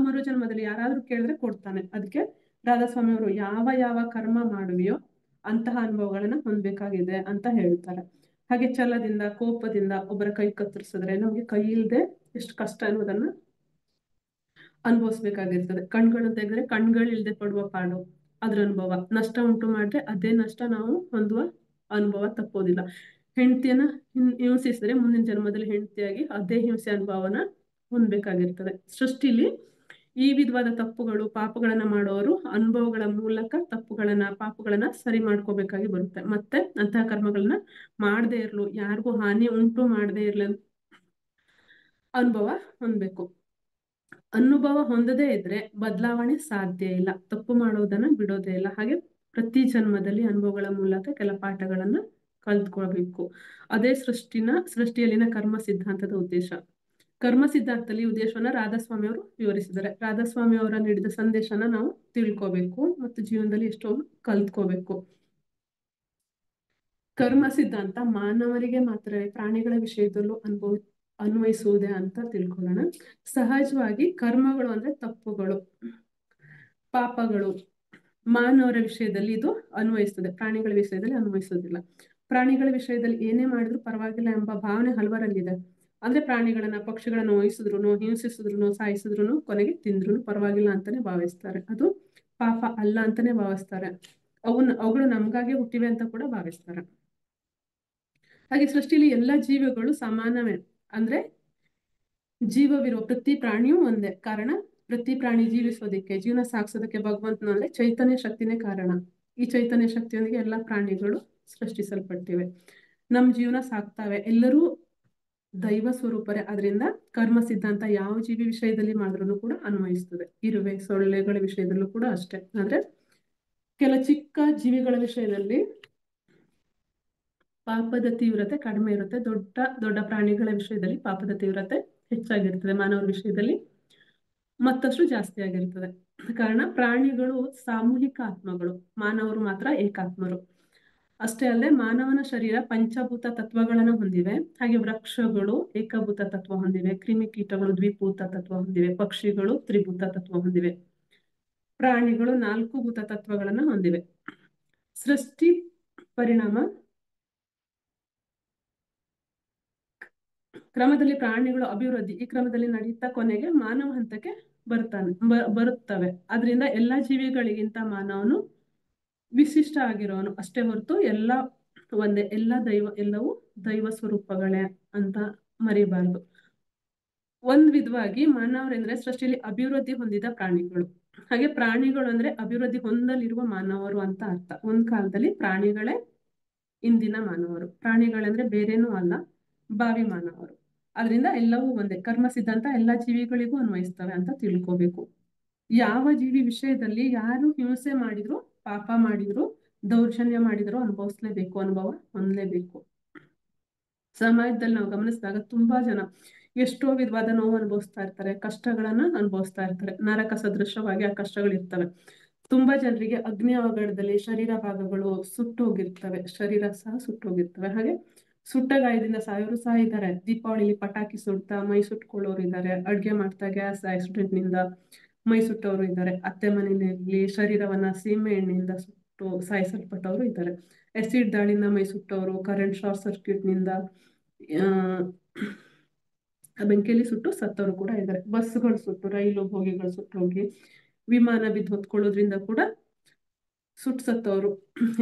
ಮರು ಜನ್ಮದಲ್ಲಿ ಯಾರಾದ್ರೂ ಕೇಳಿದ್ರೆ ಕೊಡ್ತಾನೆ. ಅದಕ್ಕೆ ರಾಧಾಸ್ವಾಮಿ ಅವರು ಯಾವ ಯಾವ ಕರ್ಮ ಮಾಡುವಿಯೋ ಅಂತಹ ಅನುಭವಗಳನ್ನ ಹೊಂದಬೇಕಾಗಿದೆ ಅಂತ ಹೇಳ್ತಾರೆ. ಹಾಗೆ ಛಲದಿಂದ, ಕೋಪದಿಂದ ಒಬ್ಬರ ಕೈ ಕತ್ತರಿಸಿದ್ರೆ ನಮ್ಗೆ ಕೈ ಇಲ್ಲದೆ ಎಷ್ಟು ಕಷ್ಟ ಅನ್ನೋದನ್ನ ಅನುಭವಿಸ್ಬೇಕಾಗಿರ್ತದೆ. ಕಣ್ಗಳನ್ನ ತೆಗೆದ್ರೆ ಕಣ್ಗಳಿಲ್ದೆ ಪಡುವ ಪಾಡು ಅದ್ರ ಅನುಭವ. ನಷ್ಟ ಉಂಟು ಮಾಡಿದ್ರೆ ಅದೇ ನಷ್ಟ ನಾವು ಹೊಂದುವ ಅನುಭವ ತಪ್ಪೋದಿಲ್ಲ. ಹೆಂಡತಿಯನ್ನ ಹಿಂಸಿಸಿದ್ರೆ ಮುಂದಿನ ಜನ್ಮದಲ್ಲಿ ಹೆಂಡತಿಯಾಗಿ ಅದೇ ಹಿಂಸೆ ಅನುಭವನ ಹೊಂದಬೇಕಾಗಿರ್ತದೆ. ಸೃಷ್ಟಿಲಿ ಈ ವಿಧವಾದ ತಪ್ಪುಗಳು, ಪಾಪಗಳನ್ನ ಮಾಡೋರು ಅನುಭವಗಳ ಮೂಲಕ ಪಾಪಗಳನ್ನ ಸರಿ ಮಾಡ್ಕೋಬೇಕಾಗಿ ಬರುತ್ತೆ. ಮತ್ತೆ ಅಂತಹ ಕರ್ಮಗಳನ್ನ ಮಾಡದೇ ಇರ್ಲು, ಯಾರಿಗೂ ಹಾನಿ ಉಂಟು ಮಾಡದೇ ಇರ್ಲಿ ಅನುಭವ ಹೊಂದಬೇಕು. ಅನುಭವ ಹೊಂದದೇ ಇದ್ರೆ ಬದಲಾವಣೆ ಸಾಧ್ಯ ಇಲ್ಲ. ತಪ್ಪು ಮಾಡೋದನ್ನ ಬಿಡೋದೇ ಇಲ್ಲ. ಹಾಗೆ ಪ್ರತಿ ಜನ್ಮದಲ್ಲಿ ಅನುಭವಗಳ ಮೂಲಕ ಕೆಲ ಪಾಠಗಳನ್ನ ಕಲ್ತ್ಕೊಳ್ಬೇಕು. ಅದೇ ಸೃಷ್ಟಿಯಲ್ಲಿನ ಕರ್ಮ ಸಿದ್ಧಾಂತದ ಉದ್ದೇಶ. ಕರ್ಮ ಸಿದ್ಧಾಂತದಲ್ಲಿ ಉದ್ದೇಶವನ್ನ ರಾಧಾಸ್ವಾಮಿ ಅವರು ವಿವರಿಸಿದ್ದಾರೆ. ರಾಧಾಸ್ವಾಮಿ ಅವರ ನೀಡಿದ ಸಂದೇಶನ ನಾವು ತಿಳ್ಕೋಬೇಕು ಮತ್ತು ಜೀವನದಲ್ಲಿ ಎಷ್ಟೋ ಕಲ್ತ್ಕೋಬೇಕು. ಕರ್ಮ ಸಿದ್ಧಾಂತ ಮಾನವರಿಗೆ ಮಾತ್ರ, ಪ್ರಾಣಿಗಳ ವಿಷಯದಲ್ಲೂ ಅನ್ವಯಿಸುವುದೇ ಅಂತ ತಿಳ್ಕೊಳ್ಳೋಣ. ಸಹಜವಾಗಿ ಕರ್ಮಗಳು ಅಂದ್ರೆ ತಪ್ಪುಗಳು, ಪಾಪಗಳು ಮಾನವರ ವಿಷಯದಲ್ಲಿ ಇದು ಅನ್ವಯಿಸ್ತದೆ, ಪ್ರಾಣಿಗಳ ವಿಷಯದಲ್ಲಿ ಅನ್ವಯಿಸೋದಿಲ್ಲ. ಪ್ರಾಣಿಗಳ ವಿಷಯದಲ್ಲಿ ಏನೇ ಮಾಡಿದ್ರು ಪರವಾಗಿಲ್ಲ ಎಂಬ ಭಾವನೆ ಹಲವರಲ್ಲಿದೆ. ಅಂದ್ರೆ ಪ್ರಾಣಿಗಳನ್ನ, ಪಕ್ಷಿಗಳನ್ನ ನೋಯಿಸಿದ್ರು, ಹಿಂಸಿಸಿದ್ರು, ಸಾಯಿಸಿದ್ರು, ಕೊನೆಗೆ ತಿಂದ್ರು ಪರವಾಗಿಲ್ಲ ಅಂತಾನೆ ಭಾವಿಸ್ತಾರೆ. ಅದು ಪಾಪ ಅಲ್ಲ ಅಂತಾನೆ ಭಾವಿಸ್ತಾರೆ. ಅವುಗಳು ನಮ್ಗಾಗೆ ಹುಟ್ಟಿವೆ ಅಂತ ಕೂಡ ಭಾವಿಸ್ತಾರೆ. ಹಾಗೆ ಸೃಷ್ಟಿಯಲ್ಲಿ ಎಲ್ಲ ಜೀವಿಗಳು ಸಮಾನವೇ. ಅಂದ್ರೆ ಜೀವವಿರುವ ಪ್ರತಿ ಪ್ರಾಣಿಯೂ ಒಂದೇ. ಕಾರಣ ಪ್ರತಿ ಪ್ರಾಣಿ ಜೀವಿಸೋದಕ್ಕೆ, ಜೀವನ ಸಾಗಿಸೋದಕ್ಕೆ ಭಗವಂತನ ಅಂದ್ರೆ ಚೈತನ್ಯ ಶಕ್ತಿನೇ ಕಾರಣ. ಈ ಚೈತನ್ಯ ಶಕ್ತಿಯೊಂದಿಗೆ ಎಲ್ಲಾ ಪ್ರಾಣಿಗಳು ಸೃಷ್ಟಿಸಲ್ಪಟ್ಟಿವೆ, ನಮ್ ಜೀವನ ಸಾಕ್ತಾವೆ. ಎಲ್ಲರೂ ದೈವ ಸ್ವರೂಪರೇ. ಅದರಿಂದ ಕರ್ಮ ಸಿದ್ಧಾಂತ ಯಾವ ಜೀವಿ ವಿಷಯದಲ್ಲಿ ಮಾಡಿದ್ರು ಕೂಡ ಅನ್ವಯಿಸ್ತದೆ. ಇರುವೆ, ಸೊಳ್ಳೆಗಳ ವಿಷಯದಲ್ಲೂ ಕೂಡ ಅಷ್ಟೇ. ಆದ್ರೆ ಕೆಲ ಚಿಕ್ಕ ಜೀವಿಗಳ ವಿಷಯದಲ್ಲಿ ಪಾಪದ ತೀವ್ರತೆ ಕಡಿಮೆ ಇರುತ್ತೆ. ದೊಡ್ಡ ದೊಡ್ಡ ಪ್ರಾಣಿಗಳ ವಿಷಯದಲ್ಲಿ ಪಾಪದ ತೀವ್ರತೆ ಹೆಚ್ಚಾಗಿರ್ತದೆ. ಮಾನವರ ವಿಷಯದಲ್ಲಿ ಮತ್ತಷ್ಟು ಜಾಸ್ತಿ ಆಗಿರ್ತದೆ. ಕಾರಣ ಪ್ರಾಣಿಗಳು ಸಾಮೂಹಿಕ ಆತ್ಮಗಳು, ಮಾನವರು ಮಾತ್ರ ಏಕಾತ್ಮರು. ಅಷ್ಟೇ ಅಲ್ಲದೆ ಮಾನವನ ಶರೀರ ಪಂಚಭೂತ ತತ್ವಗಳನ್ನು ಹೊಂದಿವೆ. ಹಾಗೆ ವೃಕ್ಷಗಳು ಏಕಭೂತ ತತ್ವ ಹೊಂದಿವೆ, ಕ್ರಿಮಿಕೀಟಗಳು ದ್ವಿಭೂತ ತತ್ವ ಹೊಂದಿವೆ, ಪಕ್ಷಿಗಳು ತ್ರಿಭೂತ ತತ್ವ ಹೊಂದಿವೆ, ಪ್ರಾಣಿಗಳು 4 ಭೂತ ತತ್ವಗಳನ್ನು ಹೊಂದಿವೆ. ಸೃಷ್ಟಿ ಪರಿಣಾಮ ಕ್ರಮದಲ್ಲಿ ಪ್ರಾಣಿಗಳು ಅಭಿವೃದ್ಧಿ ಈ ಕ್ರಮದಲ್ಲಿ ನಡೆಯುತ್ತಾ ಕೊನೆಗೆ ಮಾನವ ಹಂತಕ್ಕೆ ಬರುತ್ತವೆ. ಅದರಿಂದ ಎಲ್ಲಾ ಜೀವಿಗಳಿಗಿಂತ ಮಾನವನು ವಿಶಿಷ್ಟ ಆಗಿರೋನು ಅಷ್ಟೇ ಹೊರತು ಒಂದೇ, ಎಲ್ಲವೂ ದೈವ ಸ್ವರೂಪಗಳೇ ಅಂತ ಮರಿಬಾರ್ದು. ಒಂದ್ ವಿಧವಾಗಿ ಮಾನವರೆಂದ್ರೆ ಸೃಷ್ಟಿಯಲ್ಲಿ ಅಭಿವೃದ್ಧಿ ಹೊಂದಿದ ಪ್ರಾಣಿಗಳು. ಹಾಗೆ ಪ್ರಾಣಿಗಳು ಅಂದ್ರೆ ಅಭಿವೃದ್ಧಿ ಹೊಂದಲಿರುವ ಮಾನವರು ಅಂತ ಅರ್ಥ. ಒಂದ್ ಕಾಲದಲ್ಲಿ ಪ್ರಾಣಿಗಳೇ ಇಂದಿನ ಮಾನವರು. ಪ್ರಾಣಿಗಳಂದ್ರೆ ಬೇರೇನೂ ಅಲ್ಲ, ಭಾವಿ ಮಾನವರು. ಅದರಿಂದ ಎಲ್ಲವೂ ಒಂದೇ. ಕರ್ಮ ಸಿದ್ಧಾಂತ ಎಲ್ಲಾ ಜೀವಿಗಳಿಗೂ ಅನ್ವಯಿಸ್ತವೆ ಅಂತ ತಿಳ್ಕೋಬೇಕು. ಯಾವ ಜೀವಿ ವಿಷಯದಲ್ಲಿ ಯಾರು ಹಿಂಸೆ ಮಾಡಿದ್ರು, ಪಾಪ ಮಾಡಿದ್ರು, ದೌರ್ಜನ್ಯ ಮಾಡಿದ್ರು ಅನುಭವಿಸ್ಲೇಬೇಕು, ಅನುಭವ ಹೊಂದಲೇಬೇಕು. ಸಮಾಜದಲ್ಲಿ ನಾವು ಗಮನಿಸಿದಾಗ ತುಂಬಾ ಜನ ಎಷ್ಟೋ ವಿಧವಾದ ನೋವು ಅನುಭವಿಸ್ತಾ ಇರ್ತಾರೆ, ಕಷ್ಟಗಳನ್ನ ಅನುಭವಿಸ್ತಾ ಇರ್ತಾರೆ. ನರಕ ಸದೃಶವಾಗಿ ಆ ಕಷ್ಟಗಳು ಇರ್ತವೆ. ತುಂಬಾ ಜನರಿಗೆ ಅಗ್ನಿ ಅವಘಡದಲ್ಲಿ ಶರೀರ ಭಾಗಗಳು ಸುಟ್ಟೋಗಿರ್ತವೆ, ಶರೀರ ಸಹ ಸುಟ್ಟೋಗಿರ್ತವೆ. ಹಾಗೆ ಸುಟ್ಟ ಗಾಯದಿಂದ ಸಾಯೋರು ಸಹ ಇದ್ದಾರೆ. ದೀಪಾವಳಿಲಿ ಪಟಾಕಿ ಸುಡ್ತಾ ಮೈ ಸುಟ್ಕೊಳ್ಳೋರು ಇದ್ದಾರೆ. ಅಡ್ಗೆ ಮಾಡ್ತಾ ಗ್ಯಾಸ್ ಆಕ್ಸಿಡೆಂಟ್ ನಿಂದ ಮೈ ಸುಟ್ಟವರು ಇದ್ದಾರೆ. ಅತ್ತೆ ಮನೆಯಲ್ಲಿ ಶರೀರವನ್ನ ಸೀಮೆ ಎಣ್ಣೆಯಿಂದ ಸುಟ್ಟು ಸಾಯಿಸಲ್ಪಟ್ಟವರು ಇದ್ದಾರೆ. ಆಸಿಡ್ ದಾಳಿಯಿಂದ ಮೈ ಸುಟ್ಟವರು, ಕರೆಂಟ್ ಶಾರ್ಟ್ ಸರ್ಕ್ಯೂಟ್ ನಿಂದ ಬೆಂಕಿಯಲ್ಲಿ ಸುಟ್ಟು ಸತ್ತವರು ಕೂಡ ಇದ್ದಾರೆ. ಬಸ್ಗಳು ಸುಟ್ಟು, ರೈಲು ಬೋಗಿಗಳು ಸುಟ್ಟು ಹೋಗಿ, ವಿಮಾನ ಬಿದ್ದು ಹೊತ್ಕೊಳ್ಳೋದ್ರಿಂದ ಕೂಡ ಸುಟ್ಟು ಸತ್ತವರು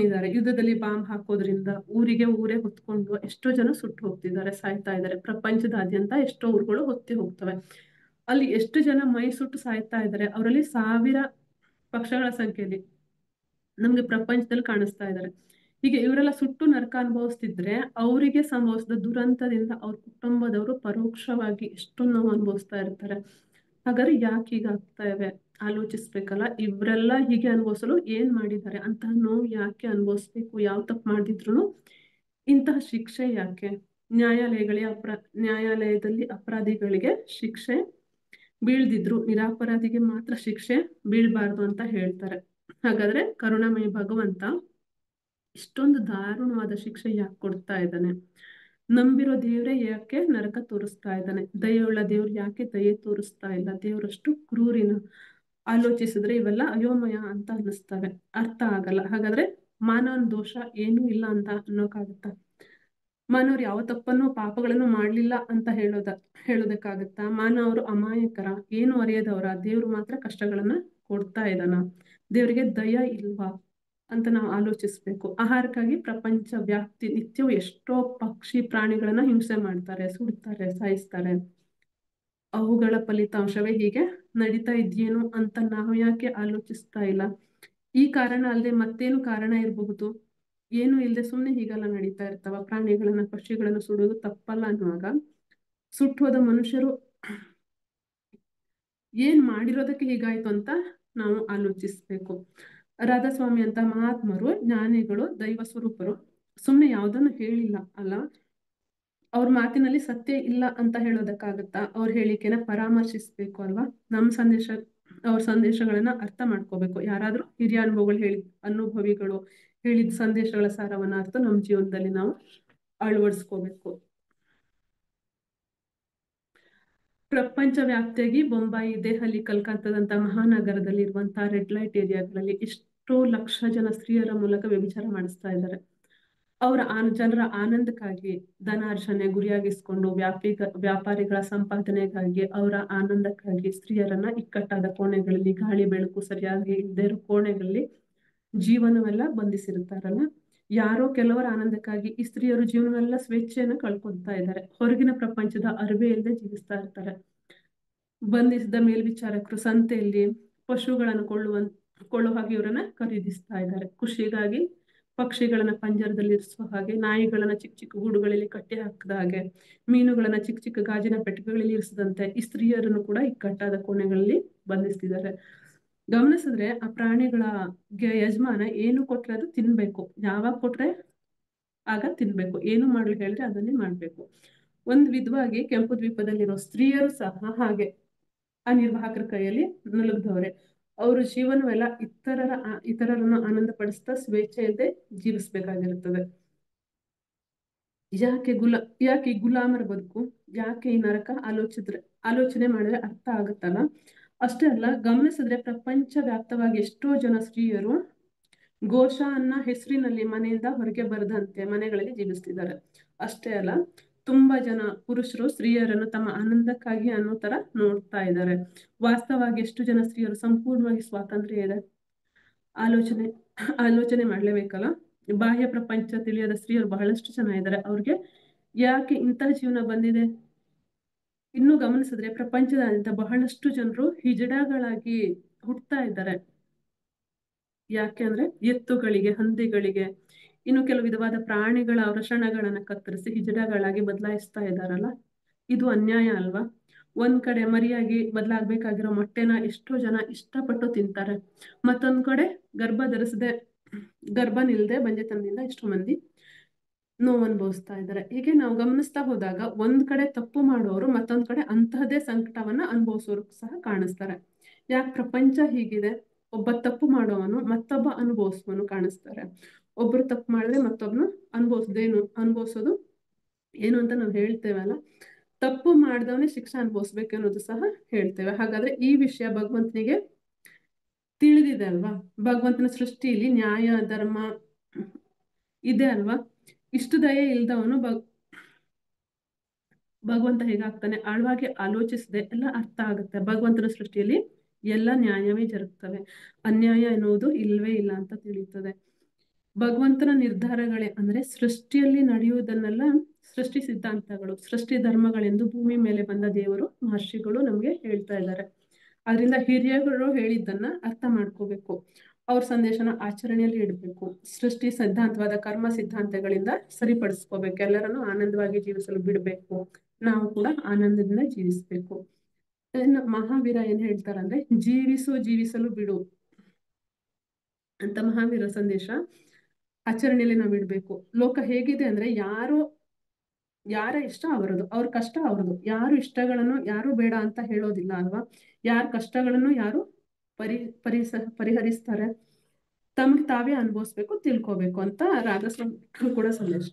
ಇದ್ದಾರೆ. ಯುದ್ಧದಲ್ಲಿ ಬಾಂಬ್ ಹಾಕೋದ್ರಿಂದ ಊರೇ ಹೊತ್ಕೊಂಡು ಎಷ್ಟೋ ಜನ ಸುಟ್ಟು ಹೋಗ್ತಿದ್ದಾರೆ, ಸಾಯ್ತಾ ಇದ್ದಾರೆ. ಪ್ರಪಂಚದಾದ್ಯಂತ ಎಷ್ಟೋ ಊರುಗಳು ಹೊತ್ತಿ ಹೋಗ್ತವೆ. ಅಲ್ಲಿ ಎಷ್ಟು ಜನ ಮೈ ಸುಟ್ಟು ಸಾಯ್ತಾ ಇದ್ದಾರೆ, ಅವರಲ್ಲಿ 1000 ಪಕ್ಷಗಳ ಸಂಖ್ಯೆಯಲ್ಲಿ ನಮ್ಗೆ ಪ್ರಪಂಚದಲ್ಲಿ ಕಾಣಿಸ್ತಾ ಇದ್ದಾರೆ. ಹೀಗೆ ಇವರೆಲ್ಲ ಸುಟ್ಟು ನರಕ ಅನುಭವಿಸ್ತಿದ್ರೆ ಅವರಿಗೆ ಸಂಭವಿಸಿದ ದುರಂತದಿಂದ ಅವ್ರ ಕುಟುಂಬದವರು ಪರೋಕ್ಷವಾಗಿ ಎಷ್ಟೊಂದು ನೋವು ಅನುಭವಿಸ್ತಾ ಇರ್ತಾರೆ. ಹಾಗಾದ್ರೆ ಯಾಕೆ ಹೀಗಾಗ್ತಾ ಇವೆ ಆಲೋಚಿಸ್ಬೇಕಲ್ಲ. ಇವರೆಲ್ಲ ಹೀಗೆ ಅನುಭವಿಸಲು ಏನ್ ಮಾಡಿದ್ದಾರೆ, ಅಂತಹ ನೋವು ಯಾಕೆ ಅನುಭವಿಸ್ಬೇಕು? ಯಾವ ತಪ್ಪು ಮಾಡಿದ್ರು ಇಂತಹ ಶಿಕ್ಷೆ ಯಾಕೆ? ನ್ಯಾಯಾಲಯದಲ್ಲಿ ಅಪರಾಧಿಗಳಿಗೆ ಶಿಕ್ಷೆ ಬೀಳ್ದಿದ್ರು ನಿರಪರಾಧಿಗೆ ಮಾತ್ರ ಶಿಕ್ಷೆ ಬೀಳ್ಬಾರ್ದು ಅಂತ ಹೇಳ್ತಾರೆ. ಹಾಗಾದ್ರೆ ಕರುಣಾಮಯ ಭಗವಂತ ಇಷ್ಟೊಂದು ದಾರುಣವಾದ ಶಿಕ್ಷೆ ಯಾಕೆ ಕೊಡ್ತಾ ಇದ್ದಾನೆ? ನಂಬಿರೋ ದೇವ್ರೆ ಯಾಕೆ ನರಕ ತೋರಿಸ್ತಾ ಇದ್ದಾನೆ? ದಯೆಯುಳ್ಳ ದೇವ್ರು ಯಾಕೆ ದಯೆ ತೋರಿಸ್ತಾ ಇಲ್ಲ? ದೇವ್ರಷ್ಟು ಕ್ರೂರಿನ? ಆಲೋಚಿಸಿದ್ರೆ ಇವೆಲ್ಲ ಅಯೋಮಯ ಅಂತ ಅನ್ನಿಸ್ತವೆ, ಅರ್ಥ ಆಗಲ್ಲ. ಹಾಗಾದ್ರೆ ಮಾನವನ ದೋಷ ಏನೂ ಇಲ್ಲ ಅಂತ ಅನ್ನೋಕ್ಕಾಗತ್ತ? ಮಾನವರು ಯಾವ ತಪ್ಪನ್ನು ಪಾಪಗಳನ್ನು ಮಾಡ್ಲಿಲ್ಲ ಅಂತ ಹೇಳೋದಕ್ಕಾಗತ್ತಾ? ಮಾನವರು ಅಮಾಯಕರ, ಏನು ಅರಿಯದವರ? ದೇವ್ರು ಮಾತ್ರ ಕಷ್ಟಗಳನ್ನ ಕೊಡ್ತಾ ಇದ್ದಾನ? ದೇವರಿಗೆ ದಯ ಇಲ್ವಾ ಅಂತ ನಾವು ಆಲೋಚಿಸ್ಬೇಕು. ಆಹಾರಕ್ಕಾಗಿ ಪ್ರಪಂಚ ವ್ಯಾಪ್ತಿ ನಿತ್ಯವೂ ಎಷ್ಟೋ ಪಕ್ಷಿ ಪ್ರಾಣಿಗಳನ್ನ ಹಿಂಸೆ ಮಾಡ್ತಾರೆ, ಸುಡ್ತಾರೆ, ಸಾಯಿಸ್ತಾರೆ. ಅವುಗಳ ಫಲಿತಾಂಶವೇ ಹೀಗೆ ನಡೀತಾ ಇದೆಯೇನೋ ಅಂತ ನಾವು ಯಾಕೆ ಆಲೋಚಿಸ್ತಾ ಇಲ್ಲ? ಈ ಕಾರಣ ಅಲ್ಲದೆ ಮತ್ತೇನು ಕಾರಣ ಇರಬಹುದು? ಏನು ಇಲ್ಲದೆ ಸುಮ್ಮನೆ ಹೀಗೆಲ್ಲ ನಡೀತಾ ಇರ್ತಾವ? ಪ್ರಾಣಿಗಳನ್ನ ಪಕ್ಷಿಗಳನ್ನ ಸುಡೋದು ತಪ್ಪಲ್ಲ ಅನ್ನುವಾಗ ಸುಟ್ಟೋದ ಮನುಷ್ಯರು ಏನ್ ಮಾಡಿರೋದಕ್ಕೆ ಹೀಗಾಯ್ತು ಅಂತ ನಾವು ಆಲೋಚಿಸ್ಬೇಕು. ರಾಧಾಸ್ವಾಮಿ ಅಂತ ಮಹಾತ್ಮರು, ಜ್ಞಾನಿಗಳು, ದೈವ ಸ್ವರೂಪರು ಸುಮ್ಮನೆ ಯಾವ್ದನ್ನು ಹೇಳಿಲ್ಲ ಅಲ್ಲ. ಅವ್ರ ಮಾತಿನಲ್ಲಿ ಸತ್ಯ ಇಲ್ಲ ಅಂತ ಹೇಳೋದಕ್ಕಾಗತ್ತಾ? ಅವ್ರ ಹೇಳಿಕೆನ ಪರಾಮರ್ಶಿಸ್ಬೇಕು ಅಲ್ವಾ? ಅವ್ರ ಸಂದೇಶಗಳನ್ನ ಅರ್ಥ ಮಾಡ್ಕೋಬೇಕು. ಯಾರಾದ್ರೂ ಹಿರಿಯ ಅನುಭವಿಗಳು ಹೇಳಿದ ಸಂದೇಶಗಳ ಸಾರವನ್ನ ಅರ್ಥ ನಮ್ಮ ಜೀವನದಲ್ಲಿ ನಾವು ಅಳವಡಿಸ್ಕೋಬೇಕು. ಪ್ರಪಂಚ ವ್ಯಾಪ್ತಿಯಾಗಿ ಬೊಂಬಾಯಿ, ದೆಹಲಿ, ಕಲ್ಕತ್ತಾದಂತ ಮಹಾನಗರದಲ್ಲಿ ಇರುವಂತಹ ರೆಡ್ ಲೈಟ್ ಏರಿಯಾಗಳಲ್ಲಿ ಎಷ್ಟೋ ಲಕ್ಷ ಜನ ಸ್ತ್ರೀಯರ ಮೂಲಕ ವ್ಯಭಿಚಾರ ಮಾಡಿಸ್ತಾ ಇದ್ದಾರೆ. ಜನರ ಆನಂದಕ್ಕಾಗಿ ಧನಾರ್ಜನೆ ಗುರಿಯಾಗಿಸ್ಕೊಂಡು ವ್ಯಾಪಾರಿಗಳ ಸಂಪಾದನೆಗಾಗಿ, ಅವರ ಆನಂದಕ್ಕಾಗಿ ಸ್ತ್ರೀಯರನ್ನ ಇಕ್ಕಟ್ಟಾದ ಕೋಣೆಗಳಲ್ಲಿ, ಗಾಳಿ ಬೆಳಕು ಸರಿಯಾಗಿ ಇಲ್ಲದೆ ಇರೋ ಕೋಣೆಗಳಲ್ಲಿ ಜೀವನವೆಲ್ಲ ಬಂಧಿಸಿರುತ್ತಾರಲ್ಲ. ಯಾರೋ ಕೆಲವರ ಆನಂದಕ್ಕಾಗಿ ಈ ಸ್ತ್ರೀಯರು ಜೀವನವೆಲ್ಲ ಸ್ವೇಚ್ಛೆಯನ್ನು ಕಳ್ಕೊತಾ ಇದ್ದಾರೆ. ಹೊರಗಿನ ಪ್ರಪಂಚದ ಅರಿವೆ ಇಲ್ಲದೆ ಜೀವಿಸ್ತಾ ಇರ್ತಾರೆ. ಬಂಧಿಸಿದ ಮೇಲ್ವಿಚಾರಕರು ಸಂತೆಯಲ್ಲಿ ಪಶುಗಳನ್ನು ಕೊಳ್ಳುವ ಹಾಗೆ ಇವರನ್ನ ಖರೀದಿಸ್ತಾ ಇದ್ದಾರೆ. ಖುಷಿಗಾಗಿ ಪಕ್ಷಿಗಳನ್ನ ಪಂಜರದಲ್ಲಿ ಇರಿಸುವ ಹಾಗೆ, ನಾಯಿಗಳನ್ನ ಚಿಕ್ಕ ಚಿಕ್ಕ ಗೂಡುಗಳಲ್ಲಿ ಕಟ್ಟಿ ಹಾಕಿದ ಹಾಗೆ, ಮೀನುಗಳನ್ನ ಚಿಕ್ಕ ಚಿಕ್ಕ ಗಾಜಿನ ಪೆಟ್ಟಿಗೆಗಳಲ್ಲಿ ಇರಿಸದಂತೆ ಈ ಸ್ತ್ರೀಯರನ್ನು ಕೂಡ ಇಕ್ಕಟ್ಟಾದ ಕೋಣೆಗಳಲ್ಲಿ ಬಂಧಿಸ್ತಿದ್ದಾರೆ. ಗಮನಿಸಿದ್ರೆ ಆ ಪ್ರಾಣಿಗಳ ಯಜಮಾನ ಏನು ಕೊಟ್ರೆ ಅದು ತಿನ್ಬೇಕು, ಯಾವಾಗ ಕೊಟ್ರೆ ಆಗ ತಿನ್ಬೇಕು, ಏನು ಮಾಡ್ಲಿ ಹೇಳಿದ್ರೆ ಅದನ್ನೇ ಮಾಡ್ಬೇಕು. ಒಂದ್ ವಿಧವಾಗಿ ಕೆಂಪು ದ್ವೀಪದಲ್ಲಿರೋ ಸ್ತ್ರೀಯರು ಸಹ ಹಾಗೆ ಆ ನಿರ್ವಾಹಕರ ಕೈಯಲ್ಲಿ ನಲುಗ್ದವ್ರೆ. ಅವರು ಜೀವನವೆಲ್ಲ ಇತರರನ್ನು ಆನಂದ ಪಡಿಸ್ತಾ ಸ್ವೇಚ್ಛೆಯಲ್ಲದೆ ಜೀವಿಸ್ಬೇಕಾಗಿರುತ್ತದೆ. ಯಾಕೆ ಈ ಗುಲಾಮರ ಬದುಕು, ಯಾಕೆ ಈ ನರಕ ಆಲೋಚನೆ ಮಾಡಿದ್ರೆ ಅರ್ಥ ಆಗುತ್ತಲ್ಲ. ಅಷ್ಟೇ ಅಲ್ಲ, ಗಮನಿಸಿದ್ರೆ ಪ್ರಪಂಚ ವ್ಯಾಪ್ತವಾಗಿ ಎಷ್ಟೋ ಜನ ಸ್ತ್ರೀಯರು ಘೋಷ ಅನ್ನ ಹೆಸರಿನಲ್ಲಿ ಮನೆಯಿಂದ ಹೊರಗೆ ಬರದಂತೆ ಮನೆಗಳಲ್ಲಿ ಜೀವಿಸ್ತಿದ್ದಾರೆ. ಅಷ್ಟೇ ಅಲ್ಲ, ತುಂಬಾ ಜನ ಪುರುಷರು ಸ್ತ್ರೀಯರನ್ನು ತಮ್ಮ ಆನಂದಕ್ಕಾಗಿ ಅನ್ನೋ ತರ ನೋಡ್ತಾ ಇದ್ದಾರೆ. ವಾಸ್ತವವಾಗಿ ಎಷ್ಟು ಜನ ಸ್ತ್ರೀಯರು ಸಂಪೂರ್ಣವಾಗಿ ಸ್ವಾತಂತ್ರ್ಯ ಇದೆ? ಆಲೋಚನೆ ಮಾಡ್ಲೇಬೇಕಲ್ಲ. ಬಾಹ್ಯ ಪ್ರಪಂಚ ತಿಳಿಯದ ಸ್ತ್ರೀಯರು ಬಹಳಷ್ಟು ಜನ ಇದ್ದಾರೆ. ಅವ್ರಿಗೆ ಯಾಕೆ ಇಂತಹ ಜೀವನ ಬಂದಿದೆ? ಇನ್ನು ಗಮನಿಸಿದ್ರೆ ಪ್ರಪಂಚದಾದ್ಯಂತ ಬಹಳಷ್ಟು ಜನರು ಹಿಜಡಗಳಾಗಿ ಹುಟ್ಟುತ್ತಾ ಇದ್ದಾರೆ. ಯಾಕೆ ಅಂದ್ರೆ ಎತ್ತುಗಳಿಗೆ, ಹಂದಿಗಳಿಗೆ, ಇನ್ನು ಕೆಲವು ವಿಧವಾದ ಪ್ರಾಣಿಗಳ ವೃಷಣಗಳನ್ನ ಕತ್ತರಿಸಿ ಹಿಜಡಗಳಾಗಿ ಬದಲಾಯಿಸ್ತಾ ಇದ್ದಾರಲ್ಲ. ಇದು ಅನ್ಯಾಯ ಅಲ್ವಾ? ಒಂದ್ ಕಡೆ ಮರಿಯಾಗಿ ಬದಲಾಗಬೇಕಾಗಿರೋ ಮೊಟ್ಟೆನ ಎಷ್ಟೋ ಜನ ಇಷ್ಟಪಟ್ಟು ತಿಂತಾರೆ. ಮತ್ತೊಂದ್ ಕಡೆ ಗರ್ಭ ನಿಲ್ದೆ ಬಂಜೆತನದಿಂದ ಎಷ್ಟೋ ಮಂದಿ ನೋವು ಅನುಭವಿಸ್ತಾ ಇದ್ದಾರೆ. ಹೀಗೆ ನಾವು ಗಮನಿಸ್ತಾ ಹೋದಾಗ ಒಂದ್ ಕಡೆ ತಪ್ಪು ಮಾಡೋರು ಮತ್ತೊಂದ್ ಕಡೆ ಅಂತಹದೇ ಸಂಕಟವನ್ನ ಅನುಭವಿಸೋರು ಸಹ ಕಾಣಿಸ್ತಾರೆ. ಯಾಕೆ ಪ್ರಪಂಚ ಹೀಗಿದೆ? ಒಬ್ಬ ತಪ್ಪು ಮಾಡೋವನು ಮತ್ತೊಬ್ಬ ಅನುಭವಿಸುವನು ಕಾಣಿಸ್ತಾರೆ. ಒಬ್ರು ತಪ್ಪು ಮಾಡಿದ್ರೆ ಮತ್ತೊಬ್ನು ಅನುಭವಿಸೋದು ಏನು ಅಂತ ನಾವು ಹೇಳ್ತೇವಲ್ಲ. ತಪ್ಪು ಮಾಡಿದವನೇ ಶಿಕ್ಷೆ ಅನುಭವಿಸ್ಬೇಕು ಅನ್ನೋದು ಸಹ ಹೇಳ್ತೇವೆ. ಹಾಗಾದ್ರೆ ಈ ವಿಷಯ ಭಗವಂತನಿಗೆ ತಿಳಿದಿದೆ ಅಲ್ವಾ? ಭಗವಂತನ ಸೃಷ್ಟಿಯಲ್ಲಿ ನ್ಯಾಯ ಧರ್ಮ ಇದೆ ಅಲ್ವಾ? ಇಷ್ಟು ದಯೆ ಇಲ್ದವನು ಭಗವಂತ ಹೇಗಾಗ್ತಾನೆ? ಆಳವಾಗಿ ಆಲೋಚಿಸದೆ ಎಲ್ಲ ಅರ್ಥ ಆಗುತ್ತೆ. ಭಗವಂತನ ಸೃಷ್ಟಿಯಲ್ಲಿ ಎಲ್ಲ ನ್ಯಾಯವೇ ಜರುಗ್ತವೆ, ಅನ್ಯಾಯ ಎನ್ನುವುದು ಇಲ್ವೇ ಇಲ್ಲ ಅಂತ ತಿಳಿಯುತ್ತದೆ. ಭಗವಂತನ ನಿರ್ಧಾರಗಳೇ ಅಂದ್ರೆ ಸೃಷ್ಟಿಯಲ್ಲಿ ನಡೆಯುವುದನ್ನೆಲ್ಲ ಸೃಷ್ಟಿ ಸಿದ್ಧಾಂತಗಳು, ಸೃಷ್ಟಿ ಧರ್ಮಗಳೆಂದು ಭೂಮಿ ಮೇಲೆ ಬಂದ ದೇವರು, ಮಹರ್ಷಿಗಳು ನಮ್ಗೆ ಹೇಳ್ತಾ ಇದ್ದಾರೆ. ಅದರಿಂದ ಹಿರಿಯರು ಹೇಳಿದ್ದನ್ನ ಅರ್ಥ ಮಾಡ್ಕೋಬೇಕು, ಅವ್ರ ಸಂದೇಶನ ಆಚರಣೆಯಲ್ಲಿ ಇಡಬೇಕು. ಸೃಷ್ಟಿ ಸಿದ್ಧಾಂತವಾದ ಕರ್ಮ ಸಿದ್ಧಾಂತಗಳಿಂದ ಸರಿಪಡಿಸ್ಕೋಬೇಕು. ಎಲ್ಲರನ್ನು ಆನಂದವಾಗಿ ಜೀವಿಸಲು ಬಿಡಬೇಕು. ನಾವು ಕೂಡ ಆನಂದದಿಂದ ಜೀವಿಸ್ಬೇಕು. ಮಹಾವೀರ ಏನ್ ಹೇಳ್ತಾರಂದ್ರೆ, ಜೀವಿಸಲು ಬಿಡು ಅಂತ ಮಹಾವೀರ ಸಂದೇಶ ಆಚರಣೆಯಲ್ಲಿ ನಾವು ಇಡ್ಬೇಕು. ಲೋಕ ಹೇಗಿದೆ ಅಂದ್ರೆ ಯಾರ ಇಷ್ಟ ಅವರದು, ಅವ್ರ ಕಷ್ಟ ಅವರದು. ಯಾರು ಇಷ್ಟಗಳನ್ನು ಯಾರು ಬೇಡ ಅಂತ ಹೇಳೋದಿಲ್ಲ ಅಲ್ವಾ? ಯಾರ ಕಷ್ಟಗಳನ್ನು ಯಾರು ಪರಿಹರಿಸ್ತಾರೆ, ತಮ್ಗೆ ತಾವೇ ಅನುಭವಿಸ್ಬೇಕು, ತಿಳ್ಕೋಬೇಕು ಅಂತ ರಾಧಾಸ್ವಾಮಿ ಕೂಡ ಸಂದೇಶ.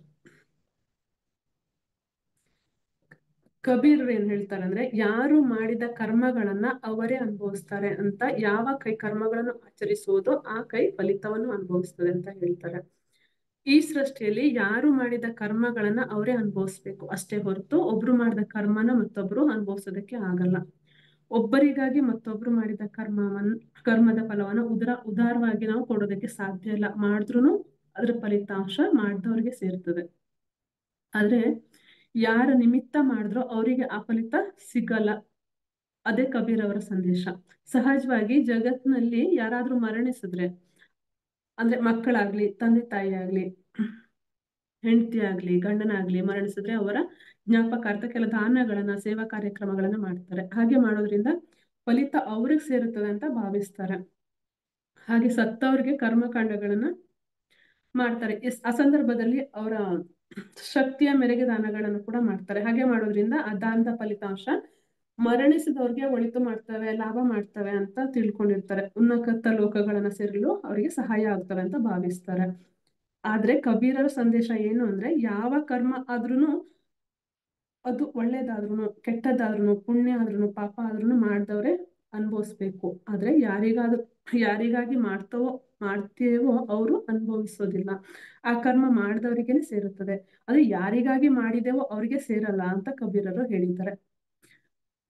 ಕಬೀರ್ ಏನ್ ಹೇಳ್ತಾರೆ ಅಂದ್ರೆ, ಯಾರು ಮಾಡಿದ ಕರ್ಮಗಳನ್ನ ಅವರೇ ಅನುಭವಿಸ್ತಾರೆ ಅಂತ. ಯಾವ ಕೈ ಕರ್ಮಗಳನ್ನು ಆಚರಿಸುವುದೋ ಆ ಕೈ ಫಲಿತವನ್ನು ಅನುಭವಿಸ್ತದೆ ಅಂತ ಹೇಳ್ತಾರೆ. ಈ ಸೃಷ್ಟಿಯಲ್ಲಿ ಯಾರು ಮಾಡಿದ ಕರ್ಮಗಳನ್ನ ಅವರೇ ಅನುಭವಿಸ್ಬೇಕು ಅಷ್ಟೇ ಹೊರತು ಒಬ್ರು ಮಾಡಿದ ಕರ್ಮನ ಮತ್ತೊಬ್ರು ಅನುಭವಿಸೋದಕ್ಕೆ ಆಗಲ್ಲ. ಒಬ್ಬರಿಗಾಗಿ ಮತ್ತೊಬ್ರು ಮಾಡಿದ ಕರ್ಮದ ಫಲವನ್ನು ಉದಾರವಾಗಿ ನಾವು ಕೊಡೋದಕ್ಕೆ ಸಾಧ್ಯ ಇಲ್ಲ. ಮಾಡಿದ್ರು ಅದ್ರ ಫಲಿತಾಂಶ ಮಾಡಿದವ್ರಿಗೆ ಸೇರ್ತದೆ. ಆದ್ರೆ ಯಾರ ನಿಮಿತ್ತ ಮಾಡಿದ್ರೋ ಅವರಿಗೆ ಆ ಫಲಿತ ಸಿಗಲ್ಲ. ಅದೇ ಕಬೀರ್ ಅವರ ಸಂದೇಶ. ಸಹಜವಾಗಿ ಜಗತ್ತಿನಲ್ಲಿ ಯಾರಾದ್ರೂ ಮರಣಿಸಿದ್ರೆ, ಅಂದ್ರೆ ಮಕ್ಕಳಾಗ್ಲಿ, ತಂದೆ ತಾಯಿ ಆಗ್ಲಿ, ಹೆಂಡತಿ ಆಗ್ಲಿ, ಗಂಡನಾಗ್ಲಿ ಮರಣಿಸಿದ್ರೆ ಅವರ ಜ್ಞಾಪಕಾರ್ಥ ಕೆಲ ದಾನಗಳನ್ನ, ಸೇವಾ ಕಾರ್ಯಕ್ರಮಗಳನ್ನ ಮಾಡ್ತಾರೆ. ಹಾಗೆ ಮಾಡೋದ್ರಿಂದ ಫಲಿತ ಅವ್ರಿಗೆ ಸೇರುತ್ತದೆ ಅಂತ ಭಾವಿಸ್ತಾರೆ. ಹಾಗೆ ಸತ್ತವ್ರಿಗೆ ಕರ್ಮಕಾಂಡಗಳನ್ನ ಮಾಡ್ತಾರೆ. ಆ ಸಂದರ್ಭದಲ್ಲಿ ಅವರ ಶಕ್ತಿಯ ಮೇರೆಗೆ ದಾನಗಳನ್ನು ಕೂಡ ಮಾಡ್ತಾರೆ. ಹಾಗೆ ಮಾಡೋದ್ರಿಂದ ಆ ದಾನದ ಫಲಿತಾಂಶ ಮರಣಿಸಿದವ್ರಿಗೆ ಒಳಿತು ಮಾಡ್ತವೆ, ಲಾಭ ಮಾಡ್ತವೆ ಅಂತ ತಿಳ್ಕೊಂಡಿರ್ತಾರೆ. ಉನ್ನತ ಲೋಕಗಳನ್ನ ಸೇರಲು ಅವರಿಗೆ ಸಹಾಯ ಆಗ್ತವೆ ಅಂತ ಭಾವಿಸ್ತಾರೆ. ಆದ್ರೆ ಕಬೀರರ ಸಂದೇಶ ಏನು ಅಂದ್ರೆ, ಯಾವ ಕರ್ಮ ಆದ್ರೂನು, ಅದು ಒಳ್ಳೇದಾದ್ರೂ ಕೆಟ್ಟದಾದ್ರೂ, ಪುಣ್ಯ ಆದ್ರೂ ಪಾಪ ಆದ್ರೂ ಮಾಡಿದವ್ರೆ ಅನುಭವಿಸ್ಬೇಕು. ಆದ್ರೆ ಯಾರಿಗಾಗಿ ಮಾಡ್ತೇವೋ ಅವರು ಅನುಭವಿಸೋದಿಲ್ಲ. ಆ ಕರ್ಮ ಮಾಡಿದವರಿಗೇನೆ ಸೇರುತ್ತದೆ. ಆದ್ರೆ ಯಾರಿಗಾಗಿ ಮಾಡಿದೇವೋ ಅವ್ರಿಗೆ ಸೇರಲ್ಲ ಅಂತ ಕಬೀರರು ಹೇಳಿದ್ದಾರೆ.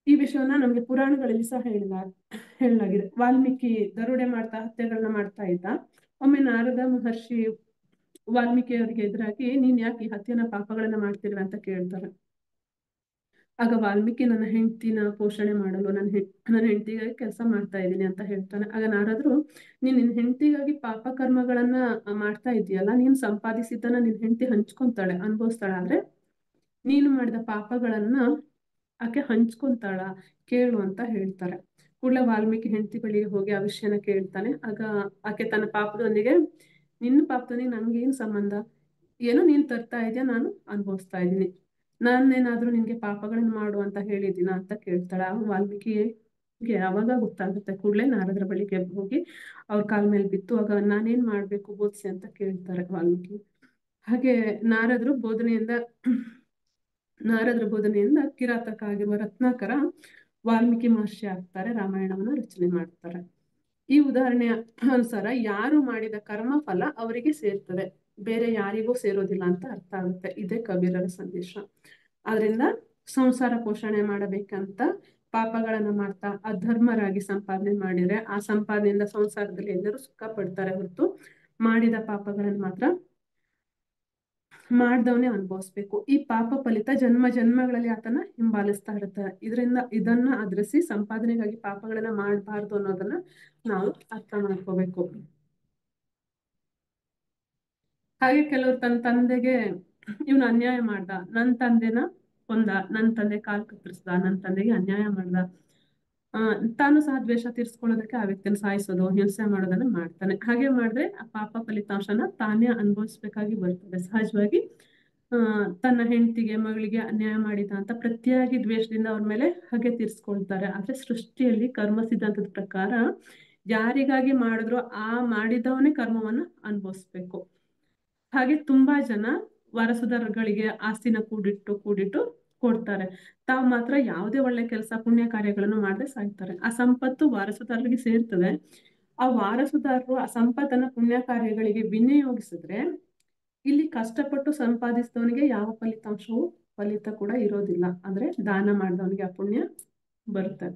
ಈ ವಿಷಯವನ್ನ ನಮ್ಗೆ ಪುರಾಣಗಳಲ್ಲಿ ಸಹ ಹೇಳಲಾಗಿದೆ. ವಾಲ್ಮೀಕಿ ದರೋಡೆ ಹತ್ಯೆಗಳನ್ನ ಮಾಡ್ತಾ ಇದ್ದ. ಒಮ್ಮೆ ನಾರದ ಮಹರ್ಷಿ ವಾಲ್ಮೀಕಿಯವರಿಗೆ ಎದುರಾಗಿ, ನೀನ್ ಯಾಕೆ ಈ ಹತ್ಯೆನ ಪಾಪಗಳನ್ನ ಮಾಡ್ತಿರ್ವೆ ಅಂತ ಕೇಳ್ತಾರೆ. ಆಗ ವಾಲ್ಮೀಕಿ, ನನ್ನ ಹೆಂಡತಿನ ಪೋಷಣೆ ಮಾಡಲು ನನ್ನ ಹೆಂಡತಿಗಾಗಿ ಕೆಲಸ ಮಾಡ್ತಾ ಇದ್ದೀನಿ ಅಂತ ಹೇಳ್ತಾನೆ. ಆಗ ನಾರದ್ರು, ನಿನ್ನ ಹೆಂಡತಿಗಾಗಿ ಪಾಪ ಕರ್ಮಗಳನ್ನ ಮಾಡ್ತಾ ಇದೀಯಲ್ಲ, ನೀನ್ ಸಂಪಾದಿಸಿದ್ದನ್ನ ನಿನ್ ಹೆಂಡತಿ ಹಂಚ್ಕೊಂತಾಳೆ, ಅನುಭವಿಸ್ತಾಳ. ಆದ್ರೆ ನೀನು ಮಾಡಿದ ಪಾಪಗಳನ್ನ ಆಕೆ ಹಂಚ್ಕೊಂತಾಳ, ಕೇಳು ಅಂತ ಹೇಳ್ತಾರೆ. ಕೂಡಲೇ ವಾಲ್ಮೀಕಿ ಹೆಂಡತಿ ಬಳಿಗೆ ಹೋಗಿ ಆ ವಿಷಯನ ಕೇಳ್ತಾನೆ. ಆಗ ಆಕೆ ತನ್ನ ಪಾಪದೊಂದಿಗೆ, ನಿನ್ನ ಪಾಪದೊಂದಿಗೆ ನಂಗೇನು ಸಂಬಂಧ? ಏನೋ ನೀನ್ ತರ್ತಾ ಇದೆಯಾ, ನಾನು ಅನುಭವಿಸ್ತಾ ಇದ್ದೀನಿ. ನಾನೇನಾದ್ರೂ ನಿನ್ಗೆ ಪಾಪಗಳನ್ನ ಮಾಡು ಅಂತ ಹೇಳಿದ್ದೀನ ಅಂತ ಕೇಳ್ತಾಳ. ವಾಲ್ಮೀಕಿ ಅವಾಗ ಗೊತ್ತಾಗುತ್ತೆ. ಕೂಡಲೇ ನಾರದರ ಬಳಿಗೆ ಹೋಗಿ ಅವ್ರ ಕಾಲ ಮೇಲೆ ಬಿತ್ತು, ಆಗ ನಾನೇನ್ ಮಾಡ್ಬೇಕು ಬೋಧಿಸಿ ಅಂತ ಕೇಳ್ತಾರೆ ವಾಲ್ಮೀಕಿ. ಹಾಗೆ ನಾರದರ ಬೋಧನೆಯಿಂದ ಕಿರಾತಕ ಆಗಿರುವ ರತ್ನಾಕರ ವಾಲ್ಮೀಕಿ ಮಹರ್ಷಿ ಆಗ್ತಾರೆ, ರಾಮಾಯಣವನ್ನ ರಚನೆ ಮಾಡ್ತಾರೆ. ಈ ಉದಾಹರಣೆಯ ಅನುಸಾರ ಯಾರು ಮಾಡಿದ ಕರ್ಮ ಫಲ ಅವರಿಗೆ ಸೇರ್ತದೆ, ಬೇರೆ ಯಾರಿಗೂ ಸೇರೋದಿಲ್ಲ ಅಂತ ಅರ್ಥ ಆಗುತ್ತೆ. ಇದೇ ಕಬೀರರ ಸಂದೇಶ. ಆದ್ರಿಂದ ಸಂಸಾರ ಪೋಷಣೆ ಮಾಡಬೇಕಂತ ಪಾಪಗಳನ್ನ ಮಾಡ್ತಾ ಅಧರ್ಮರಾಗಿ ಸಂಪಾದನೆ ಮಾಡಿದ್ರೆ ಆ ಸಂಪಾದನೆಯಿಂದ ಸಂಸಾರದಲ್ಲಿ ಎಲ್ಲರೂ ಸುಖ ಪಡ್ತಾರೆ ಹೊರತು ಮಾಡಿದ ಪಾಪಗಳನ್ನು ಮಾತ್ರ ಮಾಡ್ದವನೇ ಅನುಭವಿಸ್ಬೇಕು. ಈ ಪಾಪ ಫಲಿತ ಜನ್ಮ ಜನ್ಮಗಳಲ್ಲಿ ಆತನ ಹಿಂಬಾಲಿಸ್ತಾ ಇರುತ್ತೆ. ಇದನ್ನ ಅದ್ರಿಸಿ ಸಂಪಾದನೆಗಾಗಿ ಪಾಪಗಳನ್ನ ಮಾಡಬಾರ್ದು ಅನ್ನೋದನ್ನ ನಾವು ಅರ್ಥ ಮಾಡ್ಕೋಬೇಕು. ಹಾಗೆ ಕೆಲವರು ತನ್ನ ತಂದೆಗೆ ಇವನು ಅನ್ಯಾಯ ಮಾಡ್ದ, ನನ್ನ ತಂದೆನ ಕೊಂದ, ನನ್ನ ತಂದೆ ಕಾಲ್ ಕತ್ತರಿಸ್ದ, ನನ್ನ ತಂದೆಗೆ ಅನ್ಯಾಯ ಮಾಡ್ದ, ತಾನು ಸಹ ದ್ವೇಷ ತೀರ್ಸ್ಕೊಳ್ಳೋದಕ್ಕೆ ಆ ವ್ಯಕ್ತಿನ ಸಾಯಿಸೋದು, ಹಿಂಸೆ ಮಾಡೋದನ್ನ ಮಾಡ್ತಾನೆ. ಹಾಗೆ ಮಾಡಿದ್ರೆ ಆ ಪಾಪ ಫಲಿತಾಂಶನ ತಾನೇ ಅನುಭವಿಸ್ಬೇಕಾಗಿ ಬರ್ತದೆ. ಸಹಜವಾಗಿ ತನ್ನ ಹೆಂಡತಿಗೆ ಮಗಳಿಗೆ ಅನ್ಯಾಯ ಮಾಡಿದ ಅಂತ ಪ್ರತಿಯಾಗಿ ದ್ವೇಷದಿಂದ ಅವ್ರ ಮೇಲೆ ಹಾಗೆ ತೀರ್ಸ್ಕೊಳ್ತಾರೆ. ಆದ್ರೆ ಸೃಷ್ಟಿಯಲ್ಲಿ ಕರ್ಮ ಸಿದ್ಧಾಂತದ ಪ್ರಕಾರ ಯಾರಿಗಾಗಿ ಮಾಡಿದ್ರು ಆ ಮಾಡಿದವನೇ ಕರ್ಮವನ್ನ ಅನುಭವಿಸ್ಬೇಕು. ಹಾಗೆ ತುಂಬಾ ಜನ ವಾರಸುದಾರಗಳಿಗೆ ಆಸ್ತಿನ ಕೂಡಿಟ್ಟು ಕೊಡ್ತಾರೆ, ತಾವು ಮಾತ್ರ ಯಾವುದೇ ಒಳ್ಳೆ ಕೆಲಸ ಪುಣ್ಯ ಕಾರ್ಯಗಳನ್ನು ಮಾಡದೆ ಸಾಯ್ತಾರೆ. ಆ ಸಂಪತ್ತು ವಾರಸುದಾರರಿಗೆ ಸೇರ್ತದೆ. ಆ ವಾರಸುದಾರರು ಆ ಸಂಪತ್ತನ್ನ ಪುಣ್ಯ ಕಾರ್ಯಗಳಿಗೆ ವಿನಿಯೋಗಿಸಿದ್ರೆ ಇಲ್ಲಿ ಕಷ್ಟಪಟ್ಟು ಸಂಪಾದಿಸಿದವನಿಗೆ ಯಾವ ಫಲಿತ ಕೂಡ ಇರೋದಿಲ್ಲ. ಅಂದ್ರೆ ದಾನ ಮಾಡಿದವನಿಗೆ ಆ ಪುಣ್ಯ ಬರುತ್ತೆ.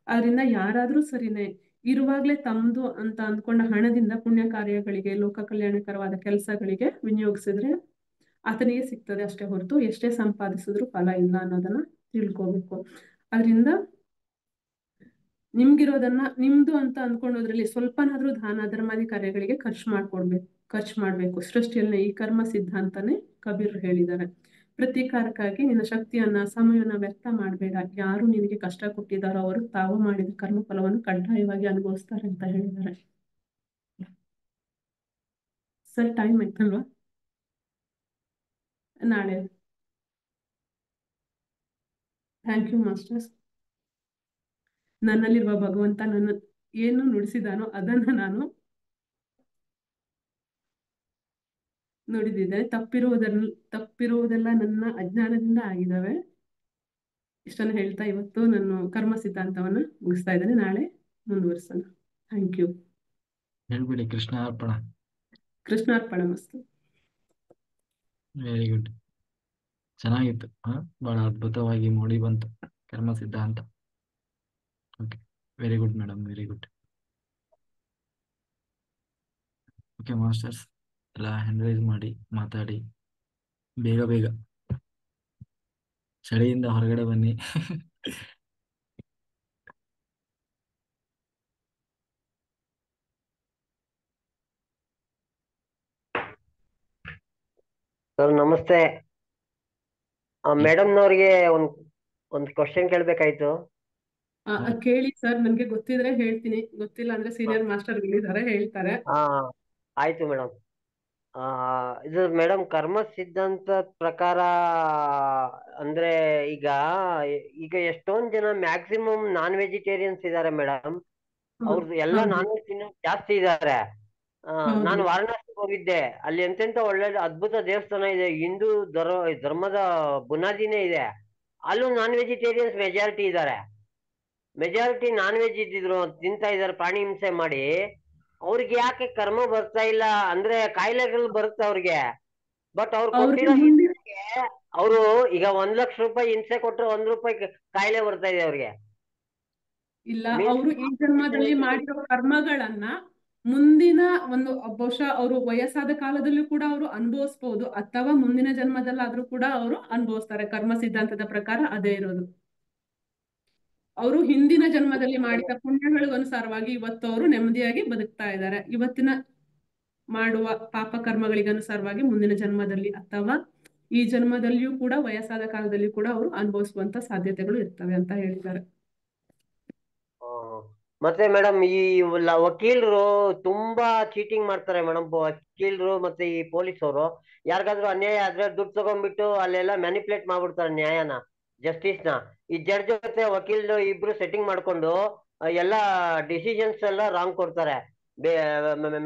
ಅದರಿಂದ ಯಾರಾದ್ರೂ ಸರಿನೇ ಇರುವಾಗ್ಲೇ ತಮ್ದು ಅಂತ ಅಂದ್ಕೊಂಡ ಹಣದಿಂದ ಪುಣ್ಯ ಕಾರ್ಯಗಳಿಗೆ, ಲೋಕ ಕಲ್ಯಾಣಕರವಾದ ಕೆಲಸಗಳಿಗೆ ವಿನಿಯೋಗಿಸಿದ್ರೆ ಆತನಿಗೆ ಸಿಗ್ತದೆ ಅಷ್ಟೇ ಹೊರತು ಎಷ್ಟೇ ಸಂಪಾದಿಸಿದ್ರು ಫಲ ಇಲ್ಲ ಅನ್ನೋದನ್ನ ತಿಳ್ಕೋಬೇಕು. ಅದರಿಂದ ನಿಮ್ಗಿರೋದನ್ನ ನಿಮ್ದು ಅಂತ ಅಂದ್ಕೊಂಡೋದ್ರಲ್ಲಿ ಸ್ವಲ್ಪನಾದ್ರೂ ದಾನ ಧರ್ಮಾದಿ ಕಾರ್ಯಗಳಿಗೆ ಖರ್ಚು ಮಾಡ್ಬೇಕು. ಸೃಷ್ಟಿಯಲ್ಲಿ ಈ ಕರ್ಮ ಸಿದ್ಧಾಂತನೇ ಕಬೀರ್ ಹೇಳಿದ್ದಾರೆ. ಪ್ರತೀಕಾರಕ್ಕಾಗಿ ನಿನ್ನ ಶಕ್ತಿಯನ್ನ ಸಮಯವನ್ನ ವ್ಯರ್ಥ ಮಾಡಬೇಡ. ಯಾರು ನಿನಗೆ ಕಷ್ಟ ಕೊಟ್ಟಿದ್ದಾರೋ ಅವರು ತಾವು ಮಾಡಿದ ಕರ್ಮ ಫಲವನ್ನು ಕಡ್ಡಾಯವಾಗಿ ಅನುಭವಿಸ್ತಾರೆ ಅಂತ ಹೇಳಿದ್ದಾರೆ. ಸರ್ ಟೈಮ್ ಆಯ್ತಲ್ವಾ? ನಾಳೆ. Thank you masters. ನನ್ನಲ್ಲಿರುವ ಭಗವಂತ ನನ್ನ ಏನು ನುಡಿಸಿದಾನೋ ಅದನ್ನ ನಾನು ನುಡಿದಿದ್ದೇನೆ. ತಪ್ಪಿರುವುದೆಲ್ಲ ನನ್ನ ಅಜ್ಞಾನದಿಂದ ಆಗಿದ್ದಾವೆ. ಇಷ್ಟನ್ನು ಹೇಳ್ತಾ ಇವತ್ತು ನಾನು ಕರ್ಮ ಸಿದ್ಧಾಂತವನ್ನ ಮುಗಿಸ್ತಾ ಇದ್ದೇನೆ. ನಾಳೆ ಮುಂದುವರಿಸೋಣ. Thank you. ಹೇಳ್ಬಿಡಿ. ಕೃಷ್ಣಾರ್ಪಣ. ಕೃಷ್ಣಾರ್ಪಣಮಸ್ತು. Very good. ಚೆನ್ನಾಗಿತ್ತು. ಬಹಳ ಅದ್ಭುತವಾಗಿ ಮೂಡಿ ಬಂತು ಕರ್ಮ ಸಿದ್ಧಾಂತ. Okay, very good madam, very good. Okay masters, ಎಲ್ಲ ಹ್ಯಾಂಡ್ ರೈಸ್ ಮಾಡಿ ಮಾತಾಡಿ ಬೇಗ ಚಳಿಯಿಂದ ಹೊರಗಡೆ ಬನ್ನಿ. ಸರ್ ನಮಸ್ತೆ. ಮೇಡಮ್ನವ್ರಿಗೆ ಒಂದ್ ಕ್ವಶನ್ ಕೇಳ್ಬೇಕಾಯ್ತು. ಕೇಳಿ ಸರ್, ನನ್ಗೆ ಗೊತ್ತಿದ್ರೆ ಹೇಳ್ತೀನಿ, ಗೊತ್ತಿಲ್ಲ ಅಂದ್ರೆ ಸೀನಿಯರ್ ಮಾಸ್ಟರ್ ಇದ್ದಾರೆ, ಹೇಳ್ತಾರೆ. ಆಯ್ತು ಮೇಡಮ್. ಇದು ಮೇಡಮ್ ಕರ್ಮ ಸಿದ್ಧಾಂತ ಪ್ರಕಾರ ಅಂದ್ರೆ ಈಗ ಎಷ್ಟೊಂದ್ ಜನ ಮ್ಯಾಕ್ಸಿಮಮ್ ನಾನ್ ವೆಜಿಟೇರಿಯನ್ಸ್ ಇದಾರೆ ಮೇಡಮ್. ಅವ್ರದ್ದು ಎಲ್ಲ ನಾನ್ ವೆಜ್ ತಿನ್ನೋದು ಜಾಸ್ತಿ ಇದಾರೆ. ನಾನು ವಾರಣಾಸಿಗೆ ಹೋಗಿದ್ದೆ. ಅಲ್ಲಿ ಎಂತೆಂತ ಒಳ್ಳೆ ಅದ್ಭುತ ದೇವಸ್ಥಾನ ಇದೆ, ಹಿಂದೂ ಧರ್ಮದ ಬುನಾದಿನೇ ಇದೆ. ಅಲ್ಲೂ ನಾನ್ ವೆಜಿಟೇರಿಯನ್ಸ್ ಮೆಜಾರಿಟಿ ಇದ್ದಾರೆ. ಮೆಜಾರಿಟಿ ನಾನ್ ವೆಜ್ ಇದ್ದಿದ್ರು ತಿಂತಾ ಇದಾರೆ, ಪ್ರಾಣಿ ಹಿಂಸೆ ಮಾಡಿ. ಅವ್ರಿಗೆ ಯಾಕೆ ಕರ್ಮ ಬರ್ತಾ ಇಲ್ಲ ಅಂದ್ರೆ ಕಾಯಿಲೆಗಳು ಬರುತ್ತೆ ಅವ್ರಿಗೆ. ಬಟ್ ಅವ್ರು ಕೊಟ್ಟಿರೋ ಹಿಂಸೆಗೆ ಅವರು ಈಗ 1 ಲಕ್ಷ ರೂಪಾಯಿ ಹಿಂಸೆ ಕೊಟ್ಟರೆ 1 ರೂಪಾಯಿ ಕಾಯಿಲೆ ಬರ್ತಾ ಇದೆ ಅವ್ರಿಗೆ. ಇಲ್ಲ, ಅವರು ಈ ಜನ್ಮದಲ್ಲಿ ಮಾಡಿರೋ ಕರ್ಮಗಳನ್ನ ಮುಂದಿನ ಒಂದು ಬಹುಶಃ ಅವರು ವಯಸ್ಸಾದ ಕಾಲದಲ್ಲೂ ಕೂಡ ಅವರು ಅನುಭವಿಸಬಹುದು, ಅಥವಾ ಮುಂದಿನ ಜನ್ಮದಲ್ಲಾದ್ರೂ ಕೂಡ ಅವರು ಅನುಭವಿಸ್ತಾರೆ. ಕರ್ಮ ಸಿದ್ಧಾಂತದ ಪ್ರಕಾರ ಅದೇ ಇರೋದು. ಅವರು ಹಿಂದಿನ ಜನ್ಮದಲ್ಲಿ ಮಾಡಿದ ಪುಣ್ಯಗಳಿಗನುಸಾರವಾಗಿ ಇವತ್ತು ಅವರು ನೆಮ್ಮದಿಯಾಗಿ ಬದುಕ್ತಾ ಇದ್ದಾರೆ. ಇವತ್ತಿನ ಮಾಡುವ ಪಾಪ ಕರ್ಮಗಳಿಗನುಸಾರವಾಗಿ ಮುಂದಿನ ಜನ್ಮದಲ್ಲಿ ಅಥವಾ ಈ ಜನ್ಮದಲ್ಲಿಯೂ ಕೂಡ ವಯಸ್ಸಾದ ಕಾಲದಲ್ಲಿಯೂ ಕೂಡ ಅವರು ಅನುಭವಿಸುವಂತ ಸಾಧ್ಯತೆಗಳು ಇರ್ತವೆ ಅಂತ ಹೇಳಿದ್ದಾರೆ. ಮತ್ತೆ ಮೇಡಮ್ ಈ ವಕೀಲರು ತುಂಬಾ ಚೀಟಿಂಗ್ ಮಾಡ್ತಾರೆ ಮೇಡಮ್. ವಕೀಲರು ಮತ್ತೆ ಈ ಪೊಲೀಸ್ ಅವರು ಯಾರಿಗಾದ್ರೂ ಅನ್ಯಾಯ ಆದ್ರೆ ದುಡ್ಡು ತಗೊಂಡ್ಬಿಟ್ಟು ಅಲ್ಲೆಲ್ಲ ಮ್ಯಾನಿಪುಲೇಟ್ ಮಾಡ್ಬಿಡ್ತಾರೆ ನ್ಯಾಯನ. ಜಸ್ಟಿಸ್ ನ. ಈ ಜಡ್ಜ್ ಜೊತೆ ವಕೀಲ್ ಇಬ್ರು ಸೆಟ್ಟಿಂಗ್ ಮಾಡ್ಕೊಂಡು ಎಲ್ಲ ಡಿಸಿಷನ್ಸ್ ಎಲ್ಲ ರಾಂಗ್ ಕೊಡ್ತಾರೆ,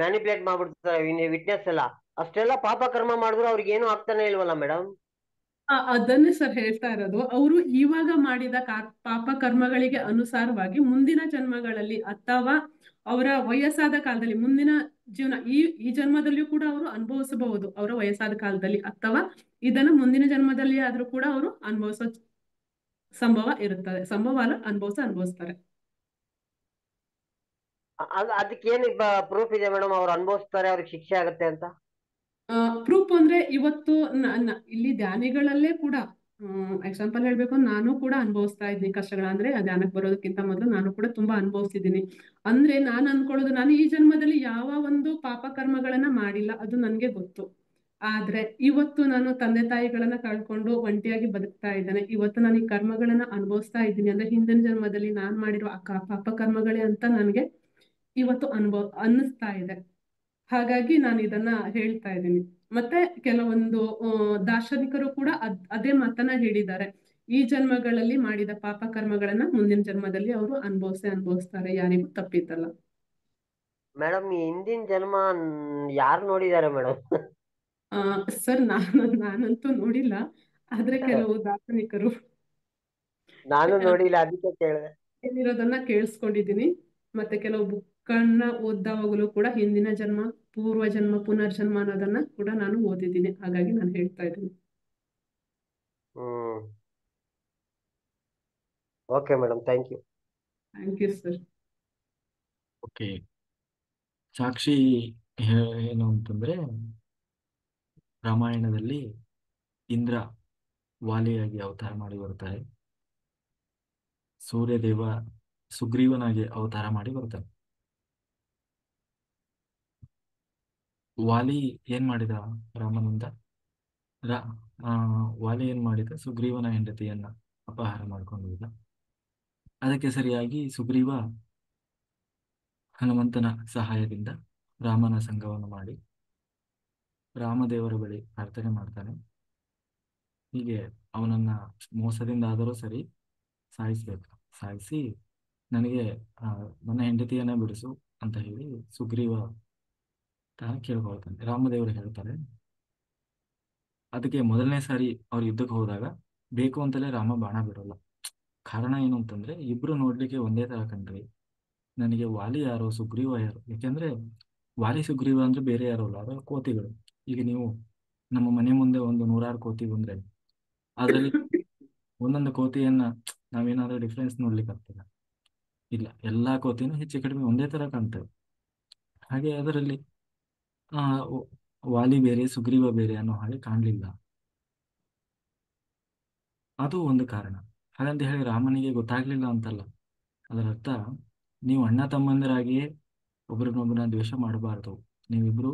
ಮ್ಯಾನಿಪುಲೇಟ್ ಮಾಡ್ಬಿಡ್ತಾರೆ ವಿಟ್ನೆಸ್ ಎಲ್ಲ. ಅಷ್ಟೆಲ್ಲ ಪಾಪ ಕರ್ಮ ಮಾಡಿದ್ರು ಅವ್ರಿಗೆ ಏನು ಆಗ್ತಾನೆ ಇಲ್ವಲ್ಲ ಮೇಡಮ್? ಅದನ್ನೇ ಸರ್ ಹೇಳ್ತಾ ಇರೋದು. ಅವರು ಇವಾಗ ಮಾಡಿದ ಪಾಪ ಕರ್ಮಗಳಿಗೆ ಅನುಸಾರವಾಗಿ ಮುಂದಿನ ಜನ್ಮಗಳಲ್ಲಿ ಅಥವಾ ಅವರ ವಯಸ್ಸಾದ ಕಾಲದಲ್ಲಿ, ಮುಂದಿನ ಜೀವನ, ಈ ಜನ್ಮದಲ್ಲಿಯೂ ಕೂಡ ಅವರು ಅನುಭವಿಸಬಹುದು ಅವರ ವಯಸ್ಸಾದ ಕಾಲದಲ್ಲಿ, ಅಥವಾ ಇದನ್ನು ಮುಂದಿನ ಜನ್ಮದಲ್ಲಿ ಆದ್ರೂ ಕೂಡ ಅವರು ಅನುಭವಿಸೋ ಸಂಭವ ಇರುತ್ತದೆ. ಸಂಭವ ಅಲ್ಲ, ಅನುಭವಿಸ್ತಾರೆ. ಅದಕ್ಕೇನು ಪ್ರೂಫ್ ಇದೆ ಮೇಡಮ್ ಅವ್ರು ಅನುಭವಿಸ್ತಾರೆ, ಅವ್ರಿಗೆ ಶಿಕ್ಷೆ ಆಗುತ್ತೆ ಅಂತ? ಪ್ರೂಫ್ ಅಂದ್ರೆ ಇವತ್ತು ಇಲ್ಲಿ ಧ್ಯಾನಿಗಳಲ್ಲೇ ಕೂಡ ಎಕ್ಸಾಂಪಲ್ ಹೇಳ್ಬೇಕು, ನಾನು ಕೂಡ ಅನುಭವಿಸ್ತಾ ಇದ್ದೀನಿ ಕಷ್ಟಗಳ. ಅಂದ್ರೆ ಧ್ಯಾನಕ್ಕೆ ಬರೋದಕ್ಕಿಂತ ಮೊದಲು ನಾನು ಕೂಡ ತುಂಬಾ ಅನುಭವಿಸಿದ್ದೀನಿ. ಅಂದ್ರೆ ನಾನು ಅನ್ಕೊಳ್ಳೋದು, ನಾನು ಈ ಜನ್ಮದಲ್ಲಿ ಯಾವ ಒಂದು ಪಾಪ ಕರ್ಮಗಳನ್ನ ಮಾಡಿಲ್ಲ, ಅದು ನನ್ಗೆ ಗೊತ್ತು. ಆದ್ರೆ ಇವತ್ತು ನಾನು ತಂದೆ ತಾಯಿಗಳನ್ನ ಕಳ್ಕೊಂಡು ಒಂಟಿಯಾಗಿ ಬದುಕ್ತಾ ಇದ್ದೇನೆ. ಇವತ್ತು ನಾನು ಈ ಕರ್ಮಗಳನ್ನ ಅನುಭವಿಸ್ತಾ ಇದ್ದೀನಿ ಅಂದ್ರೆ ಹಿಂದಿನ ಜನ್ಮದಲ್ಲಿ ನಾನ್ ಮಾಡಿರೋ ಪಾಪ ಕರ್ಮಗಳೇ ಅಂತ ನನ್ಗೆ ಇವತ್ತು ಅನ್ನಿಸ್ತಾ ಇದೆ. ಹಾಗಾಗಿ ನಾನು ಇದನ್ನ ಹೇಳ್ತಾ ಇದ್ದೀನಿ. ಮತ್ತೆ ಕೆಲವೊಂದು ದಾರ್ಶನಿಕರು ಕೂಡ ಅದೇ ಮಾತನ್ನ ಹೇಳಿದ್ದಾರೆ. ಈ ಜನ್ಮಗಳಲ್ಲಿ ಮಾಡಿದ ಪಾಪ ಕರ್ಮಗಳನ್ನ ಮುಂದಿನ ಜನ್ಮದಲ್ಲಿ ಅವರು ಅನುಭವಿಸ್ತಾರೆ, ಯಾರಿಗೂ ತಪ್ಪಿದ್ದಲ್ಲ. ಮೇಡಮ್ ಈ ಹಿಂದಿನ ಜನ್ಮ ಯಾರು ನೋಡಿದ್ದಾರೆ ಮೇಡಮ್? ಸರ್ ನಾನಂತೂ ನೋಡಿಲ್ಲ, ಆದ್ರೆ ಕೆಲವು ದಾರ್ಶನಿಕರು ನಾನು ನೋಡಿಲ್ಲ, ಅದಕ್ಕೆ ಕೇಳಿದೆ. ಹೇಳಿರೋದನ್ನ ಕೇಳಿಸ್ಕೊಂಡಿದ್ದೀನಿ. ಮತ್ತೆ ಕೆಲವು ಬುಕ್ಕನ್ನ ಓದ್ದಾವಾಗಲೂ ಕೂಡ ಹಿಂದಿನ ಜನ್ಮ, ಪೂರ್ವ ಜನ್ಮ, ಪುನರ್ಜನ್ಮ ಅನ್ನೋದನ್ನ ಕೂಡ ನಾನು ಓದಿದ್ದೀನಿ. ಹಾಗಾಗಿ ನಾನು ಹೇಳ್ತಾ ಇದ್ದೀನಿ. Okay madam, thank you. Thank you sir. Okay, ಸಾಕ್ಷಿ ಏನು ಅಂತಂದ್ರೆ, ರಾಮಾಯಣದಲ್ಲಿ ಇಂದ್ರ ವಾಲಿಯಾಗಿ ಅವತಾರ ಮಾಡಿ ಬರ್ತಾರೆ, ಸೂರ್ಯದೇವ ಸುಗ್ರೀವನಾಗಿ ಅವತಾರ ಮಾಡಿ ಬರ್ತಾನೆ. ವಾಲಿ ಏನ್ ಮಾಡಿದ ರಾಮನಿಂದ? ವಾಲಿ ಏನ್ ಮಾಡಿದ? ಸುಗ್ರೀವನ ಹೆಂಡತಿಯನ್ನ ಅಪಹಾರ ಮಾಡ್ಕೊಂಡು ಹೋದ. ಅದಕ್ಕೆ ಸರಿಯಾಗಿ ಸುಗ್ರೀವ ಹನುಮಂತನ ಸಹಾಯದಿಂದ ರಾಮನ ಸಂಘವನ್ನು ಮಾಡಿ ರಾಮದೇವರ ಬಳಿ ಪ್ರಾರ್ಥನೆ ಮಾಡ್ತಾನೆ. ಹೀಗೆ ಅವನನ್ನ ಮೋಸದಿಂದ ಆದರೂ ಸರಿ ಸಾಯಿಸ್ಬೇಕು, ಸಾಯಿಸಿ ನನಗೆ ನನ್ನ ಹೆಂಡತಿಯನ್ನ ಬಿಡಿಸು ಅಂತ ಹೇಳಿ ಸುಗ್ರೀವ ಕೇಳ್ಕೊಳ್ತಾನೆ. ರಾಮದೇವರು ಹೇಳ್ತಾರೆ. ಅದಕ್ಕೆ ಮೊದಲನೇ ಸಾರಿ ಅವ್ರು ಯುದ್ಧಕ್ಕೆ ಹೋದಾಗ ಬೇಕು ಅಂತಲೇ ರಾಮ ಬಾಣ ಬಿಡೋಲ್ಲ. ಕಾರಣ ಏನು ಅಂತಂದ್ರೆ, ಇಬ್ರು ನೋಡ್ಲಿಕ್ಕೆ ಒಂದೇ ತರ ಕಂಡ್ರಿ, ನನಗೆ ವಾಲಿ ಯಾರು ಸುಗ್ರೀವ ಯಾರು? ಯಾಕೆಂದ್ರೆ ವಾಲಿ ಸುಗ್ರೀವ ಅಂದ್ರೆ ಬೇರೆ ಯಾರು ಅಲ್ಲ, ಅವರ ಕೋತಿಗಳು. ಈಗ ನೀವು ನಮ್ಮ ಮನೆ ಮುಂದೆ ಒಂದು 100 ಕೋತಿ ಬಂದ್ರೆ ಅದರಲ್ಲಿ ಒಂದೊಂದು ಕೋತಿಯನ್ನ ನಾವೇನಾದ್ರೂ ಡಿಫ್ರೆನ್ಸ್ ನೋಡ್ಲಿಕ್ಕೆ ಆಗ್ತದ? ಇಲ್ಲ, ಎಲ್ಲಾ ಕೋತಿನೂ ಹೆಚ್ಚು ಕಡಿಮೆ ಒಂದೇ ತರ ಕಾಣ್ತವೆ. ಹಾಗೆ ಅದರಲ್ಲಿ ಆ ವಾಲಿ ಬೇರೆ ಸುಗ್ರೀವ ಬೇರೆ ಅನ್ನೋ ಹಾಗೆ ಕಾಣ್ಲಿಲ್ಲ. ಅದು ಒಂದು ಕಾರಣ. ಹಾಗಂತ ಹೇಳಿ ರಾಮನಿಗೆ ಗೊತ್ತಾಗ್ಲಿಲ್ಲ ಅಂತಲ್ಲ. ಅದರ ಅರ್ಥ, ನೀವು ಅಣ್ಣ ತಮ್ಮಂದಿರಾಗಿಯೇ ಒಬ್ರನ್ನೊಬ್ಬನ ದ್ವೇಷ ಮಾಡಬಾರ್ದು. ನೀವಿಬ್ರು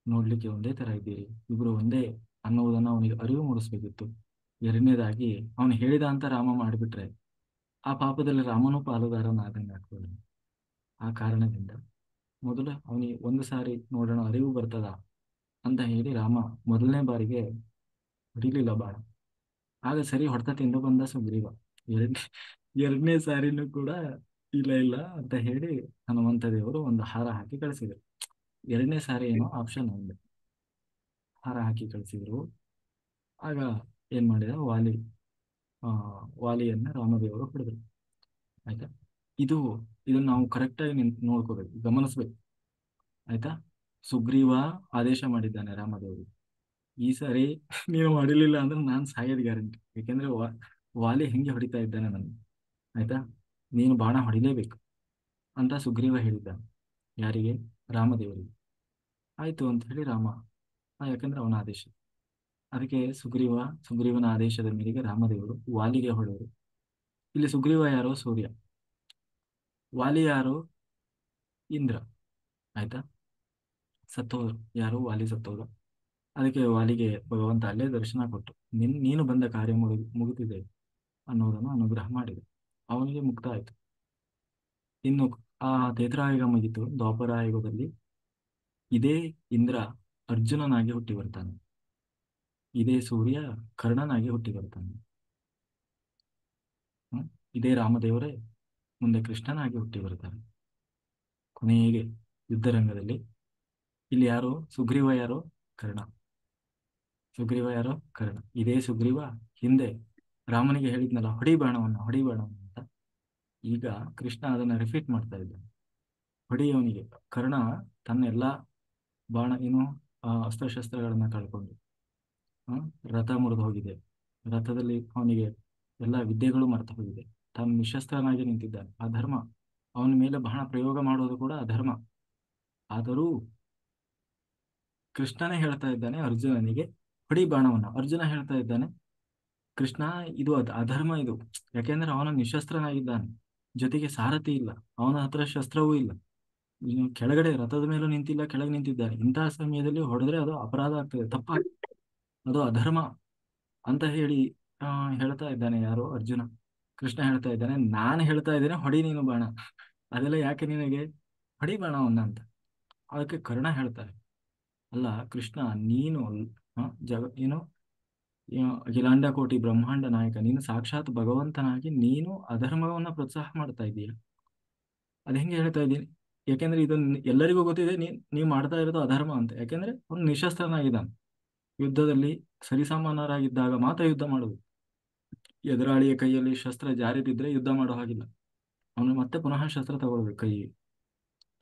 ನೋಡ್ಲಿಕ್ಕೆ ಒಂದೇ ತರ ಇದ್ದೀರಿ, ಇಬ್ರು ಒಂದೇ ಅನ್ನುವುದನ್ನ ಅವನಿಗೆ ಅರಿವು ಮೂಡಿಸ್ಬೇಕಿತ್ತು. ಎರಡನೇದಾಗಿ, ಅವನು ಹೇಳಿದ ಅಂತ ರಾಮ ಮಾಡಿಬಿಟ್ರೆ ಆ ಪಾಪದಲ್ಲಿ ರಾಮನೂ ಪಾಲುದಾರನಾದಂಗೆ ಆಗ್ತದೆ. ಆ ಕಾರಣದಿಂದ ಮೊದಲು ಅವನಿಗೆ ಒಂದು ಸಾರಿ ನೋಡೋಣ ಅರಿವು ಬರ್ತದ ಅಂತ ಹೇಳಿ ರಾಮ ಮೊದಲನೇ ಬಾರಿಗೆ ಹೊಡಿಲಿಲ್ಲ ಬಾಣ. ಆಗ ಸರಿ ಹೊಡೆತ ತಿಂದು ಬಂದ ಸುಗ್ರೀವ. ಎರಡನೇ ಸಾರಿನೂ ಕೂಡ ಇಲ್ಲ ಇಲ್ಲ ಅಂತ ಹೇಳಿ ಹನುಮಂತ ದೇವರು ಒಂದು ಹಾರ ಹಾಕಿ ಕಳಿಸಿದ್ರು. ಎರಡನೇ ಸಾರಿ ಏನೋ ಆಪ್ಷನ್ ಒಂದು ಹಾರ ಹಾಕಿ ಕಳಿಸಿದ್ರು. ಆಗ ಏನ್ ಮಾಡಿದ ವಾಲಿಯನ್ನ ರಾಮದೇವರು ಹೊಡೆದ್ರು. ಆಯ್ತಾ? ಇದನ್ನ ನಾವು ಕರೆಕ್ಟಾಗಿ ನೋಡ್ಕೋಬೇಕು, ಗಮನಿಸ್ಬೇಕು. ಆಯ್ತಾ? ಸುಗ್ರೀವ ಆದೇಶ ಮಾಡಿದ್ದಾನೆ ರಾಮದೇವರು, ಈ ಸಾರಿ ನೀನು ಮಾಡಿರ್ಲಿಲ್ಲ ಅಂದ್ರೆ ನಾನು ಸಾಯೋದು ಗ್ಯಾರಂಟಿ. ಯಾಕೆಂದ್ರೆ ವಾಲಿ ಹೆಂಗೆ ಹೊಡಿತಾ ಇದ್ದಾನೆ ನನಗೆ. ಆಯ್ತಾ? ನೀನು ಬಾಣ ಹೊಡಿಲೇಬೇಕು ಅಂತ ಸುಗ್ರೀವ ಹೇಳಿದ್ದಾನೆ. ಯಾರಿಗೆ? ರಾಮದೇವರಿಗೆ. ಆಯ್ತು ಅಂತ ಹೇಳಿ ರಾಮ, ಯಾಕಂದ್ರೆ ಅವನ ಆದೇಶ. ಅದಕ್ಕೆ ಸುಗ್ರೀವನ ಆದೇಶದ ಮೇರೆಗೆ ರಾಮದೇವರು ವಾಲಿಗೆ ಹೊಡೆದರು. ಇಲ್ಲಿ ಸುಗ್ರೀವ ಯಾರೋ? ಸೂರ್ಯ. ವಾಲಿ ಯಾರು? ಇಂದ್ರ. ಆಯ್ತಾ? ಸತ್ತೋದ್ರು. ಯಾರು? ವಾಲಿ ಸತ್ತೋದ. ಅದಕ್ಕೆ ವಾಲಿಗೆ ಭಗವಂತ ಅಲ್ಲೇ ದರ್ಶನ ಕೊಟ್ಟು ನೀನು ಬಂದ ಕಾರ್ಯ ಮುಗಿದಿದೆ ಅನ್ನೋದನ್ನು ಅನುಗ್ರಹ ಮಾಡಿದೆ. ಅವನಿಗೆ ಮುಕ್ತ ಆಯ್ತು. ಇನ್ನು ಆ ತೇತ್ರಾಯುಗ ಮುಗಿತು. ದ್ವಾಪರಾಯುಗದಲ್ಲಿ ಇದೇ ಇಂದ್ರ ಅರ್ಜುನನಾಗಿ ಹುಟ್ಟಿ ಬರ್ತಾನೆ, ಇದೇ ಸೂರ್ಯ ಕರ್ಣನಾಗಿ ಹುಟ್ಟಿ ಬರ್ತಾನೆ. ಹ್ಮ್? ಇದೇ ರಾಮದೇವರೇ ಮುಂದೆ ಕೃಷ್ಣನಾಗಿ ಹುಟ್ಟಿ ಬರ್ತಾರೆ. ಕೊನೆಗೆ ಯುದ್ಧರಂಗದಲ್ಲಿ ಇಲ್ಲಿ ಯಾರು ಸುಗ್ರೀವ, ಯಾರು ಕರ್ಣ. ಸುಗ್ರೀವ ಯಾರು ಕರ್ಣ. ಇದೇ ಸುಗ್ರೀವ ಹಿಂದೆ ರಾಮನಿಗೆ ಹೇಳಿದ್ನಲ್ಲ, ಹೊಡಿ ಬಾಣವನ್ನ, ಹೊಡಿ ಬಾಣವನ್ನ ಅಂತ. ಈಗ ಕೃಷ್ಣ ಅದನ್ನ ರಿಪೀಟ್ ಮಾಡ್ತಾ ಇದ್ದಾನೆ. ಹೊಡಿ ಅವನಿಗೆ. ಕರ್ಣ ತನ್ನ ಎಲ್ಲ ಬಾಣ ಏನು ಅಸ್ತ್ರಶಸ್ತ್ರಗಳನ್ನ ಕಳ್ಕೊಂಡು ಆ, ರಥ ಮುರಿದು ಹೋಗಿದೆ. ರಥದಲ್ಲಿ ಅವನಿಗೆ ಎಲ್ಲ ವಿದ್ಯೆಗಳು ಮರೆತು ಹೋಗಿದೆ. ತಾನು ನಿಶಸ್ತ್ರನಾಗಿ ನಿಂತಿದ್ದಾನೆ. ಅಧರ್ಮ. ಅವನ ಮೇಲೆ ಬಾಣ ಪ್ರಯೋಗ ಮಾಡೋದು ಕೂಡ ಅಧರ್ಮ. ಆದರೂ ಕೃಷ್ಣನೇ ಹೇಳ್ತಾ ಇದ್ದಾನೆ ಅರ್ಜುನನಿಗೆ, ಹೊಡಿ ಬಾಣವನ್ನ. ಅರ್ಜುನ ಹೇಳ್ತಾ ಇದ್ದಾನೆ, ಕೃಷ್ಣ ಇದು ಅಧರ್ಮ ಇದು. ಯಾಕೆಂದ್ರೆ ಅವನ ನಿಶಸ್ತ್ರನಾಗಿದ್ದಾನೆ, ಜೊತೆಗೆ ಸಾರಥಿ ಇಲ್ಲ, ಅವನ ಹತ್ರ ಶಸ್ತ್ರವೂ ಇಲ್ಲ, ಇನ್ನು ಕೆಳಗಡೆ ರಥದ ಮೇಲೂ ನಿಂತಿಲ್ಲ, ಕೆಳಗೆ ನಿಂತಿದ್ದಾನೆ. ಇಂತಹ ಸಮಯದಲ್ಲಿ ಹೊಡೆದ್ರೆ ಅದು ಅಪರಾಧ ಆಗ್ತದೆ, ತಪ್ಪಾಗ್ತದೆ, ಅದು ಅಧರ್ಮ ಅಂತ ಹೇಳಿ ಹೇಳ್ತಾ ಇದ್ದಾನೆ ಯಾರು, ಅರ್ಜುನ. ಕೃಷ್ಣ ಹೇಳ್ತಾ ಇದ್ದಾನೆ, ನಾನು ಹೇಳ್ತಾ ಇದ್ದೇನೆ ಹೊಡಿ ನೀನು ಬಾಣ, ಅದೆಲ್ಲ ಯಾಕೆ ನಿನಗೆ, ಹೊಡಿ ಬಾಣವನ್ನ ಅಂತ. ಅದಕ್ಕೆ ಕರ್ಣ ಹೇಳ್ತಾರೆ, ಅಲ್ಲ ಕೃಷ್ಣ, ನೀನು ಏನು ಅಖಿಲಾಂಡ ಕೋಟಿ ಬ್ರಹ್ಮಾಂಡ ನಾಯಕ, ನೀನು ಸಾಕ್ಷಾತ್ ಭಗವಂತನಾಗಿ ನೀನು ಅಧರ್ಮವನ್ನ ಪ್ರೋತ್ಸಾಹ ಮಾಡ್ತಾ ಇದ್ದೀಯ. ಅದ್ ಹೆಂಗೆ ಹೇಳ್ತಾ ಇದ್ದೀನಿ? ಯಾಕೆಂದ್ರೆ ಇದನ್ನ ಎಲ್ಲರಿಗೂ ಗೊತ್ತಿದೆ, ನೀವು ಮಾಡ್ತಾ ಇರೋದು ಅಧರ್ಮ ಅಂತ. ಯಾಕೆಂದ್ರೆ ಅವನು ನಿಶಸ್ತ್ರನಾಗಿದ್ದಾನೆ. ಯುದ್ಧದಲ್ಲಿ ಸರಿಸಾಮಾನ್ಯರಾಗಿದ್ದಾಗ ಮಾತ್ರ ಯುದ್ಧ ಮಾಡುವುದು. ಎದುರಾಳಿಯ ಕೈಯಲ್ಲಿ ಶಸ್ತ್ರ ಜಾರಿ ಬಿದ್ದರೆ ಯುದ್ಧ ಮಾಡೋ ಹಾಗಿಲ್ಲ. ಅವನು ಮತ್ತೆ ಪುನಃ ಶಸ್ತ್ರ ತಗೊಳ್ಬೇಕು ಕೈಗೆ.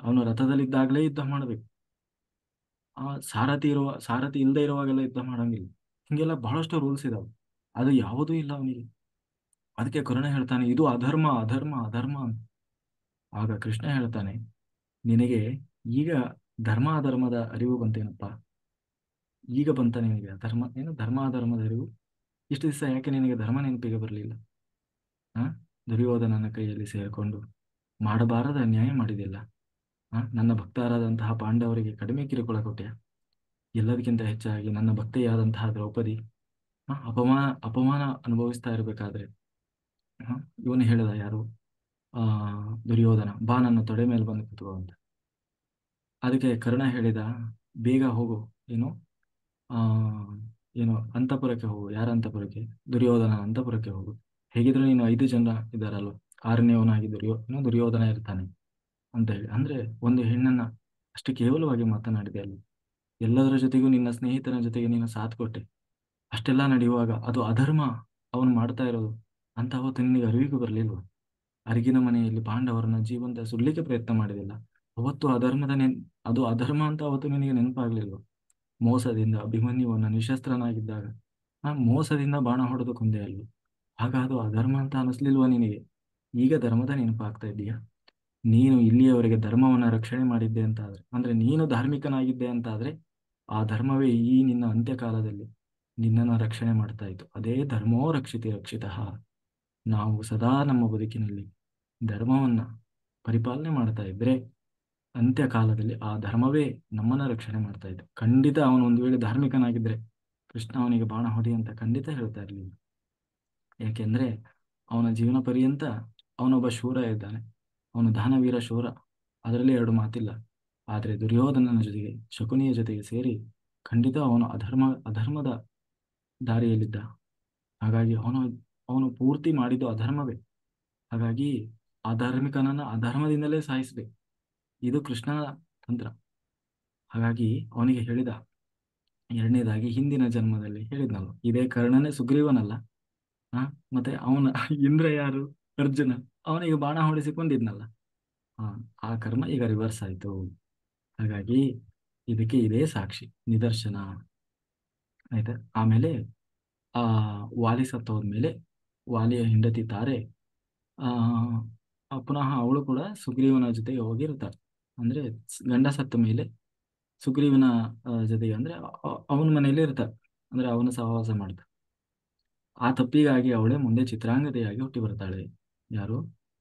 ಅವನು ರಥದಲ್ಲಿದ್ದಾಗಲೇ ಯುದ್ಧ ಮಾಡಬೇಕು. ಸಾರಥಿ ಇಲ್ಲದೆ ಇರುವಾಗೆಲ್ಲ ಯುದ್ಧ ಮಾಡಂಗಿಲ್ಲ. ಹಿಂಗೆಲ್ಲ ಬಹಳಷ್ಟು ರೂಲ್ಸ್ ಇದಾವೆ. ಅದು ಯಾವುದೂ ಇಲ್ಲ ಅವನಿಗೆ. ಅದಕ್ಕೆ ಕರುಣ ಹೇಳ್ತಾನೆ, ಇದು ಅಧರ್ಮ, ಅಧರ್ಮ, ಅಧರ್ಮ ಅಂತ. ಆಗ ಕೃಷ್ಣ ಹೇಳ್ತಾನೆ, ನಿನಗೆ ಈಗ ಧರ್ಮ ಅಧರ್ಮದ ಅರಿವು ಬಂತೇನಪ್ಪ? ಈಗ ಬಂತ ನಿನಗೆ ಧರ್ಮ ಏನು ಧರ್ಮ ಅಧರ್ಮದ ಅರಿವು? ಇಷ್ಟು ದಿವಸ ಯಾಕೆ ನಿನಗೆ ಧರ್ಮ ನೆನಪಿಗೆ ಬರಲಿಲ್ಲ? ದುರ್ಯೋಧನನ ಕೈಯಲ್ಲಿ ಸೇರಿಕೊಂಡು ಮಾಡಬಾರದ ಅನ್ಯಾಯ ಮಾಡಿದಿಲ್ಲ. ನನ್ನ ಭಕ್ತರಾದಂತಹ ಪಾಂಡವರಿಗೆ ಕಡಿಮೆ ಕಿರುಕುಳ ಕೊಟ್ಟೆ. ಎಲ್ಲದಕ್ಕಿಂತ ಹೆಚ್ಚಾಗಿ ನನ್ನ ಭಕ್ತೆಯಾದಂತಹ ದ್ರೌಪದಿ ಅಪಮಾನ ಅನುಭವಿಸ್ತಾ ಇರಬೇಕಾದ್ರೆ ಇವನು ಹೇಳಿದ, ಯಾರು, ದುರ್ಯೋಧನ, ಬಾ ನನ್ನ ತೊಡೆ ಮೇಲೆ ಬಂದು ಕೂತ್ಕೋ ಅಂತ. ಅದಕ್ಕೆ ಕರ್ಣ ಹೇಳಿದ, ಬೇಗ ಹೋಗು, ಏನು ಆ ಏನು ಅಂತಃಪುರಕ್ಕೆ ಹೋಗು. ಯಾರ ಅಂತಃಪುರಕ್ಕೆ? ದುರ್ಯೋಧನ ಅಂತಃಪುರಕ್ಕೆ ಹೋಗು. ಹೇಗಿದ್ರು ನೀನು 5 ಜನ ಇದ್ದಾರಲ್ವ, 6ನೇವನಾಗಿ ದುರ್ಯೋಧನ ಇರ್ತಾನೆ ಅಂತ ಹೇಳಿ. ಅಂದ್ರೆ ಒಂದು ಹೆಣ್ಣನ್ನ ಅಷ್ಟು ಕೇವಲವಾಗಿ ಮಾತನಾಡಿದೆ ಅಲ್ಲಿ. ಎಲ್ಲದರ ಜೊತೆಗೂ ನಿನ್ನ ಸ್ನೇಹಿತನ ಜೊತೆಗೆ ನೀನು ಸಾಥ್ ಕೊಟ್ಟೆ. ಅಷ್ಟೆಲ್ಲ ನಡೆಯುವಾಗ ಅದು ಅಧರ್ಮ ಅವನು ಮಾಡ್ತಾ ಇರೋದು ಅಂತ ಅವತ್ತು ನಿನಗೆ ಅರಿವಿಗೂ ಬರಲಿಲ್ವ? ಅರಿಗಿನ ಮನೆಯಲ್ಲಿ ಪಾಂಡವರನ್ನ ಜೀವಂತ ಸುಡ್ಲಿಕ್ಕೆ ಪ್ರಯತ್ನ ಮಾಡಿದಿಲ್ಲ ಅವತ್ತು? ಅದು ಅಧರ್ಮ ಅಂತ ಅವತ್ತು ನಿನಗೆ ನೆನಪಾಗ್ಲಿಲ್ವ? ಮೋಸದಿಂದ ಅಭಿಮನ್ಯುವನ್ನ ನಿಶಸ್ತ್ರನಾಗಿದ್ದಾಗ ಮೋಸದಿಂದ ಬಾಣ ಹೊಡೆದು ಕೊಂದೆ ಅಲ್ವ? ಆಗ ಅದು ಅಧರ್ಮ ಅಂತ ಅನಿಸ್ಲಿಲ್ವ ನಿನಗೆ? ಈಗ ಧರ್ಮದ ನೆನಪಾಗ್ತಾ ಇದೀಯಾ? ನೀನು ಇಲ್ಲಿಯವರೆಗೆ ಧರ್ಮವನ್ನ ರಕ್ಷಣೆ ಮಾಡಿದ್ದೆ ಅಂತ ಆದ್ರೆ, ಅಂದ್ರೆ ನೀನು ಧಾರ್ಮಿಕನಾಗಿದ್ದೆ ಅಂತ ಆದ್ರೆ, ಆ ಧರ್ಮವೇ ಈ ನಿನ್ನ ಅಂತ್ಯಕಾಲದಲ್ಲಿ ನಿನ್ನನ್ನು ರಕ್ಷಣೆ ಮಾಡ್ತಾ ಇತ್ತು. ಅದೇ ಧರ್ಮೋ ರಕ್ಷಿತಿ ರಕ್ಷಿತಃ. ನಾವು ಸದಾ ನಮ್ಮ ಬದುಕಿನಲ್ಲಿ ಧರ್ಮವನ್ನ ಪರಿಪಾಲನೆ ಮಾಡ್ತಾ ಇದ್ರೆ ಅಂತ್ಯಕಾಲದಲ್ಲಿ ಆ ಧರ್ಮವೇ ನಮ್ಮನ್ನ ರಕ್ಷಣೆ ಮಾಡ್ತಾ ಇತ್ತು. ಖಂಡಿತ ಅವನು ಒಂದು ವೇಳೆ ಧಾರ್ಮಿಕನಾಗಿದ್ರೆ ಕೃಷ್ಣ ಅವನಿಗೆ ಬಾಣ ಹೊಡಿ ಅಂತ ಖಂಡಿತ ಹೇಳ್ತಾ ಇರಲಿಲ್ಲ. ಯಾಕೆಂದ್ರೆ ಅವನ ಜೀವನ ಪರ್ಯಂತ ಅವನೊಬ್ಬ ಶೂರ ಇದ್ದಾನೆ, ಅವನು ದಾನವೀರ ಶೂರ, ಅದರಲ್ಲಿ 2 ಮಾತಿಲ್ಲ. ಆದ್ರೆ ದುರ್ಯೋಧನನ ಜೊತೆಗೆ, ಶಕುನಿಯ ಜೊತೆಗೆ ಸೇರಿ ಖಂಡಿತ ಅವನು ಅಧರ್ಮದ ದಾರಿಯಲ್ಲಿದ್ದ. ಹಾಗಾಗಿ ಅವನು ಪೂರ್ತಿ ಮಾಡಿದ್ದು ಅಧರ್ಮವೇ. ಹಾಗಾಗಿ ಅಧಾರ್ಮಿಕನನ್ನ ಅಧರ್ಮದಿಂದಲೇ ಸಾಯಿಸ್ಬೇಕು, ಇದು ಕೃಷ್ಣನ ತಂತ್ರ. ಹಾಗಾಗಿ ಅವನಿಗೆ ಹೇಳಿದ, 2ನೇದಾಗಿ ಹಿಂದಿನ ಜನ್ಮದಲ್ಲಿ ಹೇಳಿದ್ನಲ್ಲ, ಇದೇ ಕರ್ಣನೇ ಸುಗ್ರೀವನಲ್ಲ, ಮತ್ತೆ ಅವನ ಇಂದ್ರ ಯಾರು, ಅರ್ಜುನ, ಅವನಿಗೆ ಬಾಣ ಹೊಡಿಸಿಕೊಂಡಿದ್ನಲ್ಲ, ಆ ಕರ್ಮ ಈಗ ರಿವರ್ಸ್ ಆಯ್ತು. ಹಾಗಾಗಿ ಇದಕ್ಕೆ ಇದೇ ಸಾಕ್ಷಿ, ನಿದರ್ಶನ. ಆಯ್ತಾ? ಆಮೇಲೆ ವಾಲಿ ಸತ್ತೋದ್ಮೇಲೆ ವಾಲಿಯ ಹೆಂಡತಿ ತಾರೆ ಪುನಃ ಅವಳು ಕೂಡ ಸುಗ್ರೀವನ ಜೊತೆಗೆ ಹೋಗಿರ್ತಾಳೆ. ಅಂದ್ರೆ ಗಂಡ ಸತ್ತ ಮೇಲೆ ಸುಗ್ರೀವನ ಜೊತೆಗೆ, ಅಂದ್ರೆ ಅವನ ಮನೆಯಲ್ಲಿ ಇರ್ತಾಳೆ, ಅಂದ್ರೆ ಅವನ ಸಹವಾಸ ಮಾಡ್ತಾಳೆ. ಆ ತಪ್ಪಿಗಾಗಿ ಅವಳೇ ಮುಂದೆ ಚಿತ್ರಾಂಗದೆಯಾಗಿ ಹುಟ್ಟಿ ಬರ್ತಾಳೆ. ಯಾರು?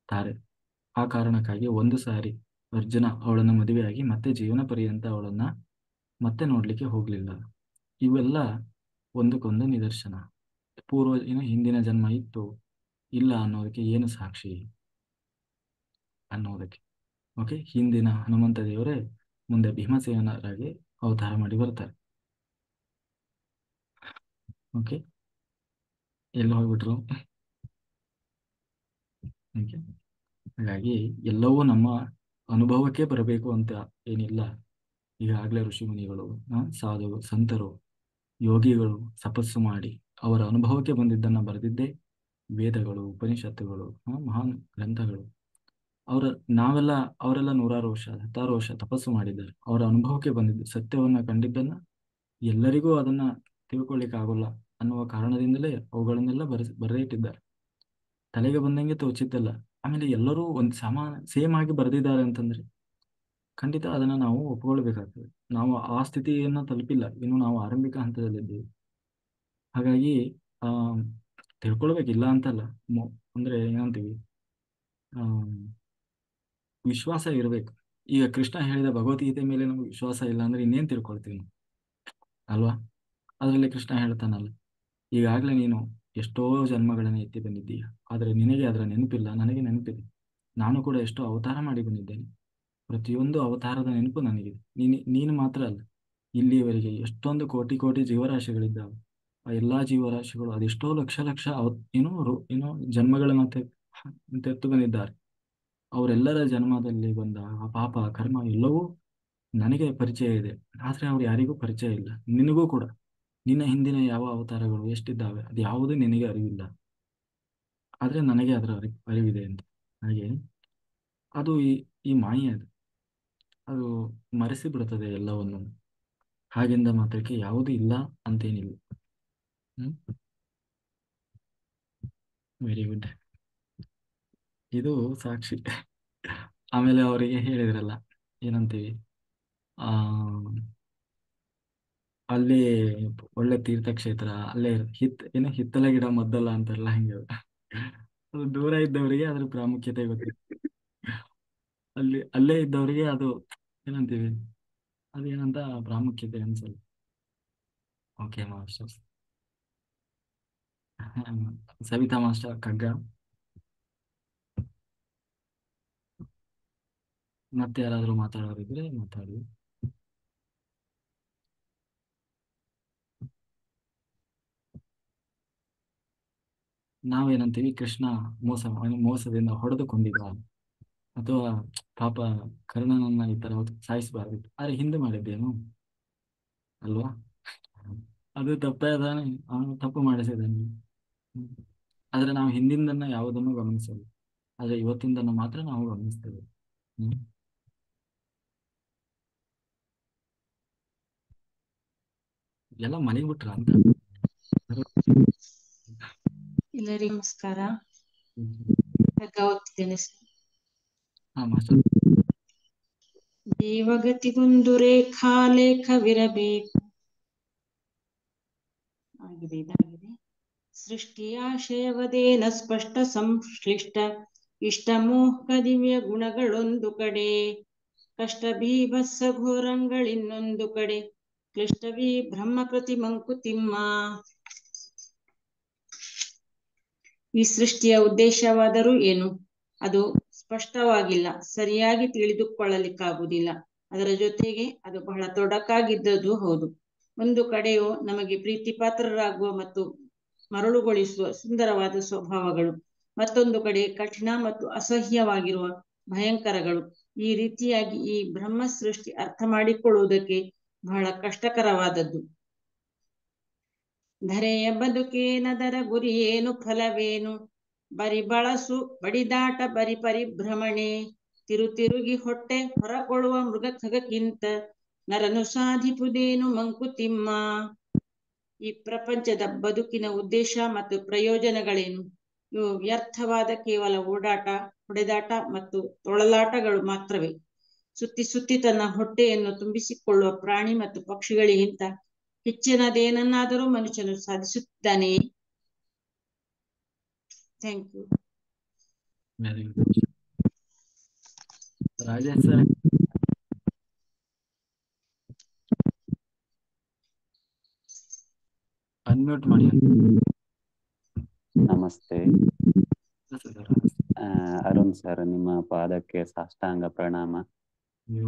ತಾರೆ. ಆ ಕಾರಣಕ್ಕಾಗಿ ಒಂದು ಸಾರಿ ಅರ್ಜುನ ಅವಳನ್ನ ಮದುವೆಯಾಗಿ ಮತ್ತೆ ಜೀವನ ಪರ್ಯಂತ ಅವಳನ್ನ ಮತ್ತೆ ನೋಡ್ಲಿಕ್ಕೆ ಹೋಗ್ಲಿಲ್ಲ. ಇವೆಲ್ಲ ಒಂದಕ್ಕೊಂದು ನಿದರ್ಶನ. ಹಿಂದಿನ ಜನ್ಮ ಇತ್ತು ಇಲ್ಲ ಅನ್ನೋದಕ್ಕೆ ಏನು ಸಾಕ್ಷಿ ಅನ್ನೋದಕ್ಕೆ. ಓಕೆ, ಹಿಂದಿನ ಹನುಮಂತ ದೇವರೇ ಮುಂದೆ ಭೀಮಸೇನರಾಗಿ ಅವತಾರ ಮಾಡಿ ಬರ್ತಾರೆ. ಓಕೆ, ಎಲ್ಲಿ ಹೋಗ್ಬಿಟ್ರು? ಓಕೆ. ಹಾಗಾಗಿ ಎಲ್ಲವೂ ನಮ್ಮ ಅನುಭವಕ್ಕೆ ಬರಬೇಕು ಅಂತ ಏನಿಲ್ಲ. ಈಗಾಗಲೇ ಋಷಿಮುನಿಗಳು, ಸಾಧು ಸಂತರು, ಯೋಗಿಗಳು ತಪಸ್ಸು ಮಾಡಿ ಅವರ ಅನುಭವಕ್ಕೆ ಬಂದಿದ್ದನ್ನು ಬರೆದಿದ್ದೇ ವೇದಗಳು, ಉಪನಿಷತ್ತುಗಳು, ಮಹಾನ್ ಗ್ರಂಥಗಳು. ನಾವೆಲ್ಲ ಅವರೆಲ್ಲ 100 ವರ್ಷ 10 ವರ್ಷ ತಪಸ್ಸು ಮಾಡಿದ್ದಾರೆ. ಅವರ ಅನುಭವಕ್ಕೆ ಬಂದಿದ್ದು ಸತ್ಯವನ್ನ ಕಂಡಿದ್ದನ್ನ ಎಲ್ಲರಿಗೂ ಅದನ್ನ ತಿಳ್ಕೊಳ್ಳಿಕ್ಕೆ ಆಗೋಲ್ಲ ಅನ್ನುವ ಕಾರಣದಿಂದಲೇ ಅವುಗಳನ್ನೆಲ್ಲ ಬರೆದೇ ಇಟ್ಟಿದ್ದಾರೆ. ತಲೆಗೆ ಬಂದಂಗೆ ತೋಚಿದ್ದಲ್ಲ. ಆಮೇಲೆ ಎಲ್ಲರೂ ಒಂದು ಸೇಮ್ ಆಗಿ ಬರೆದಿದ್ದಾರೆ ಅಂತಂದ್ರೆ ಖಂಡಿತ ಅದನ್ನ ನಾವು ಒಪ್ಕೊಳ್ಬೇಕಾಗ್ತದೆ. ನಾವು ಆ ಸ್ಥಿತಿಯನ್ನ ತಲುಪಿಲ್ಲ, ಇನ್ನು ನಾವು ಆರಂಭಿಕ ಹಂತದಲ್ಲಿದ್ದೇವೆ. ಹಾಗಾಗಿ ಆ ತಿಳ್ಕೊಳ್ಬೇಕಿಲ್ಲ ಅಂತಲ್ಲ, ಅಂದ್ರೆ ಏನಂತೀವಿ, ಆ ವಿಶ್ವಾಸ ಇರಬೇಕು. ಈಗ ಕೃಷ್ಣ ಹೇಳಿದ ಭಗವದ್ಗೀತೆ ಮೇಲೆ ನಮ್ಗೆ ವಿಶ್ವಾಸ ಇಲ್ಲ ಅಂದ್ರೆ ಇನ್ನೇನ್ ತಿಳ್ಕೊಳ್ತೀವಿ ನಾವು, ಅಲ್ವಾ? ಅದರಲ್ಲಿ ಕೃಷ್ಣ ಹೇಳ್ತಾನಲ್ಲ, ಈಗಾಗಲೇ ನೀನು ಎಷ್ಟೋ ಜನ್ಮಗಳನ್ನು ಎತ್ತಿ ಬಂದಿದ್ದೀಯ, ಆದರೆ ನಿನಗೆ ಅದರ ನೆನಪಿಲ್ಲ, ನನಗೆ ನೆನಪಿದೆ. ನಾನು ಕೂಡ ಎಷ್ಟೋ ಅವತಾರ ಮಾಡಿ ಬಂದಿದ್ದೇನೆ. ಪ್ರತಿಯೊಂದು ಅವತಾರದ ನೆನಪು ನನಗಿದೆ. ನೀನು ಮಾತ್ರ ಅಲ್ಲ, ಇಲ್ಲಿಯವರೆಗೆ ಎಷ್ಟೊಂದು ಕೋಟಿ ಕೋಟಿ ಜೀವರಾಶಿಗಳಿದ್ದಾವೆ. ಆ ಎಲ್ಲಾ ಜೀವರಾಶಿಗಳು ಅದೆಷ್ಟೋ ಲಕ್ಷ ಲಕ್ಷ ಏನೋ ಜನ್ಮಗಳನ್ನು ತೆತ್ತು ಬಂದಿದ್ದಾರೆ. ಅವರೆಲ್ಲರ ಜನ್ಮದಲ್ಲಿ ಬಂದ ಆ ಪಾಪ ಕರ್ಮ ಎಲ್ಲವೂ ನನಗೆ ಪರಿಚಯ ಇದೆ, ಆದ್ರೆ ಅವ್ರು ಯಾರಿಗೂ ಪರಿಚಯ ಇಲ್ಲ. ನಿನಗೂ ಕೂಡ ನಿನ್ನ ಹಿಂದಿನ ಯಾವ ಅವತಾರಗಳು ಎಷ್ಟಿದ್ದಾವೆ ಅದು ಯಾವುದೂ ನಿನಗೆ ಅರಿವಿಲ್ಲ, ಆದ್ರೆ ನನಗೆ ಅದರ ಅರಿವಿದೆ ಅಂತ. ಹಾಗೆ ಅದು ಈ ಮಾಯೆ, ಅದು ಮರೆಸಿ ಬಿಡುತ್ತದೆ ಎಲ್ಲವನ್ನು. ಹಾಗೆಂದ ಮಾತ್ರಕ್ಕೆ ಯಾವುದೂ ಇಲ್ಲ ಅಂತೇನಿಲ್ಲ. Very good. ಇದು ಸಾಕ್ಷಿ. ಆಮೇಲೆ ಅವರಿಗೆ ಹೇಳಿದ್ರಲ್ಲ, ಏನಂತೀವಿ, ಆ ಅಲ್ಲಿ ಒಳ್ಳೆ ತೀರ್ಥಕ್ಷೇತ್ರ, ಅಲ್ಲೇ ಹಿತ್ತಲ ಗಿಡ ಮದ್ದಲ್ಲ ಅಂತಾರಲ್ಲ, ಹಂಗೆ ಅದು ದೂರ ಇದ್ದವರಿಗೆ ಅದ್ರ ಪ್ರಾಮುಖ್ಯತೆ ಗೊತ್ತಿಲ್ಲ. ಅಲ್ಲೇ ಇದ್ದವರಿಗೆ ಅದು ಏನಂತೀವಿ, ಅದೇನಂತ ಪ್ರಾಮುಖ್ಯತೆ ಅನ್ಸಲ್ಲ. Okay masters. ಸವಿತಾ ಮಾಸ್ಟರ್ ಕಗ್ಗ ಮತ್ತೆ ಯಾರಾದ್ರೂ ಮಾತಾಡೋರಿದ್ರೆ ಮಾತಾಡಿ. ನಾವೇನಂತೀವಿ, ಕೃಷ್ಣ ಮೋಸದಿಂದ ಹೊಡೆದುಕೊಂಡಿದ್ದ, ಅಥವಾ ಪಾಪ ಕರ್ಣನನ್ನ ಈ ತರ ಸಾಯಿಸಬಾರ್ದಿತ್ತು, ಆದ್ರೆ ಹಿಂದೆ ಮಾಡಿದ್ದೇನು ಅಲ್ವಾ? ಅದು ತಪ್ಪೇ ಅದಾನೆ, ಅವನು ತಪ್ಪು ಮಾಡಿಸಿದ್ದಾನೆ. ಆದ್ರೆ ನಾವು ಹಿಂದಿಂದನ್ನ ಯಾವುದನ್ನು ಗಮನಿಸಲ್ಲ, ಆದ್ರೆ ಇವತ್ತಿಂದನ್ನು ಮಾತ್ರ ನಾವು ಗಮನಿಸ್ತೇವೆ. ಎಲ್ಲ ಮಲಗಿಬಿಟ್ರ ಅಂತ. ಎಲ್ಲರಿಗೂ ನಮಸ್ಕಾರ. ಓದ್ತಿದ್ದೇನೆ ಸರ್. ದೇವಗತಿಗೊಂದು ರೇಖಾಲೇಖವಿರಬೇಕು. ಇದಾಗಿದೆ. ಸೃಷ್ಟಿಯಾಶಯವದೇನ ಸ್ಪಷ್ಟ ಸಂಶ್ಲಿಷ್ಟ ಇಷ್ಟಮೋಹ ದಿವ್ಯ ಗುಣಗಳೊಂದು ಕಡೆ, ಕಷ್ಟ ಬೀಭತ್ಸ ಘೋರಂಗಳಿನ್ನೊಂದು ಕಡೆ, ಕ್ಲಿಷ್ಟವೀ ಬ್ರಹ್ಮಕೃತಿ ಮಂಕುತಿಮ್ಮ. ಈ ಸೃಷ್ಟಿಯ ಉದ್ದೇಶವಾದರೂ ಏನು? ಅದು ಸ್ಪಷ್ಟವಾಗಿಲ್ಲ, ಸರಿಯಾಗಿ ತಿಳಿದುಕೊಳ್ಳಲಿಕ್ಕಾಗುವುದಿಲ್ಲ. ಅದರ ಜೊತೆಗೆ ಅದು ಬಹಳ ತೊಡಕಾಗಿದ್ದದ್ದು ಹೌದು. ಒಂದು ಕಡೆಯು ನಮಗೆ ಪ್ರೀತಿ ಪಾತ್ರರಾಗುವ ಮತ್ತು ಮರಳುಗೊಳಿಸುವ ಸುಂದರವಾದ ಸ್ವಭಾವಗಳು, ಮತ್ತೊಂದು ಕಡೆ ಕಠಿಣ ಮತ್ತು ಅಸಹ್ಯವಾಗಿರುವ ಭಯಂಕರಗಳು. ಈ ರೀತಿಯಾಗಿ ಈ ಬ್ರಹ್ಮ ಸೃಷ್ಟಿ ಅರ್ಥ ಮಾಡಿಕೊಳ್ಳುವುದಕ್ಕೆ ಬಹಳ ಕಷ್ಟಕರವಾದದ್ದು. ಧರೆಯ ಬದುಕೇನದರ ಗುರಿ ಏನು, ಫಲವೇನು? ಬರಿ ಬಳಸು ಬಡಿದಾಟ, ಬರಿ ಪರಿಭ್ರಮಣೆ, ತಿರುಗಿ ಹೊಟ್ಟೆ ಹೊರಕೊಳ್ಳುವ ಮೃಗ ಖಗಕ್ಕಿಂತ ನರನು ಸಾಧಿಪುದೇನು ಮಂಕುತಿಮ್ಮ. ಈ ಪ್ರಪಂಚದ ಬದುಕಿನ ಉದ್ದೇಶ ಮತ್ತು ಪ್ರಯೋಜನಗಳೇನು? ಇವು ವ್ಯರ್ಥವಾದ ಕೇವಲ ಓಡಾಟ, ಹೊಡೆದಾಟ ಮತ್ತು ತೊಳಲಾಟಗಳು ಮಾತ್ರವೇ. ಸುತ್ತಿ ತನ್ನ ಹೊಟ್ಟೆಯನ್ನು ತುಂಬಿಸಿಕೊಳ್ಳುವ ಪ್ರಾಣಿ ಮತ್ತು ಪಕ್ಷಿಗಳಿಗಿಂತ ಹೆಚ್ಚಿನದೇನನ್ನಾದರೂ ಮನುಷ್ಯನು ಸಾಧಿಸುತ್ತಾನೆ. Thank you. Rajesh sir, unmute ಮಾಡಿ. ನಮಸ್ತೆ. ಅರುಣ್ ಸರ್, ನಿಮ್ಮ ಪಾದಕ್ಕೆ ಸಾಷ್ಟಾಂಗ ಪ್ರಣಾಮ.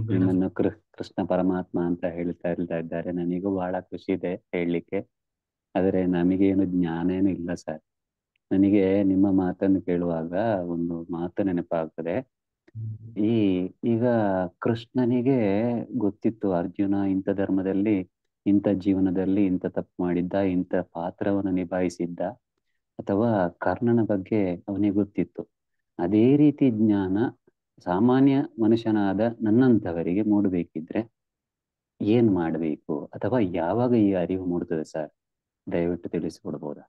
ನಿಮ್ಮನ್ನು ಕೃಷ್ಣ ಪರಮಾತ್ಮ ಅಂತ ಹೇಳ್ತಾ ಇದ್ದಾರೆ. ನನಗೂ ಬಹಳ ಖುಷಿ ಇದೆ ಹೇಳಲಿಕ್ಕೆ, ಆದರೆ ನಮಗೇನು ಜ್ಞಾನ ಏನು ಇಲ್ಲ ಸರ್. ನನಗೆ ನಿಮ್ಮ ಮಾತನ್ನು ಕೇಳುವಾಗ ಒಂದು ಮಾತು ನೆನಪಾಗ್ತದೆ. ಈ ಈಗ ಕೃಷ್ಣನಿಗೆ ಗೊತ್ತಿತ್ತು ಅರ್ಜುನ ಇಂಥ ಧರ್ಮದಲ್ಲಿ, ಇಂಥ ಜೀವನದಲ್ಲಿ ಇಂಥ ತಪ್ಪು ಮಾಡಿದ್ದ, ಇಂಥ ಪಾತ್ರವನ್ನು ನಿಭಾಯಿಸಿದ್ದ, ಅಥವಾ ಕರ್ಣನ ಬಗ್ಗೆ ಅವನಿಗೆ ಗೊತ್ತಿತ್ತು. ಅದೇ ರೀತಿ ಜ್ಞಾನ ಸಾಮಾನ್ಯ ಮನುಷ್ಯನಾದ ನನ್ನಂಥವರಿಗೆ ಮೂಡಬೇಕಿದ್ರೆ ಏನ್ ಮಾಡಬೇಕು, ಅಥವಾ ಯಾವಾಗ ಈ ಅರಿವು ಮೂಡ್ತದೆ ಸರ್? ದಯವಿಟ್ಟು ತಿಳಿಸಿಕೊಡ್ಬೋದಾ?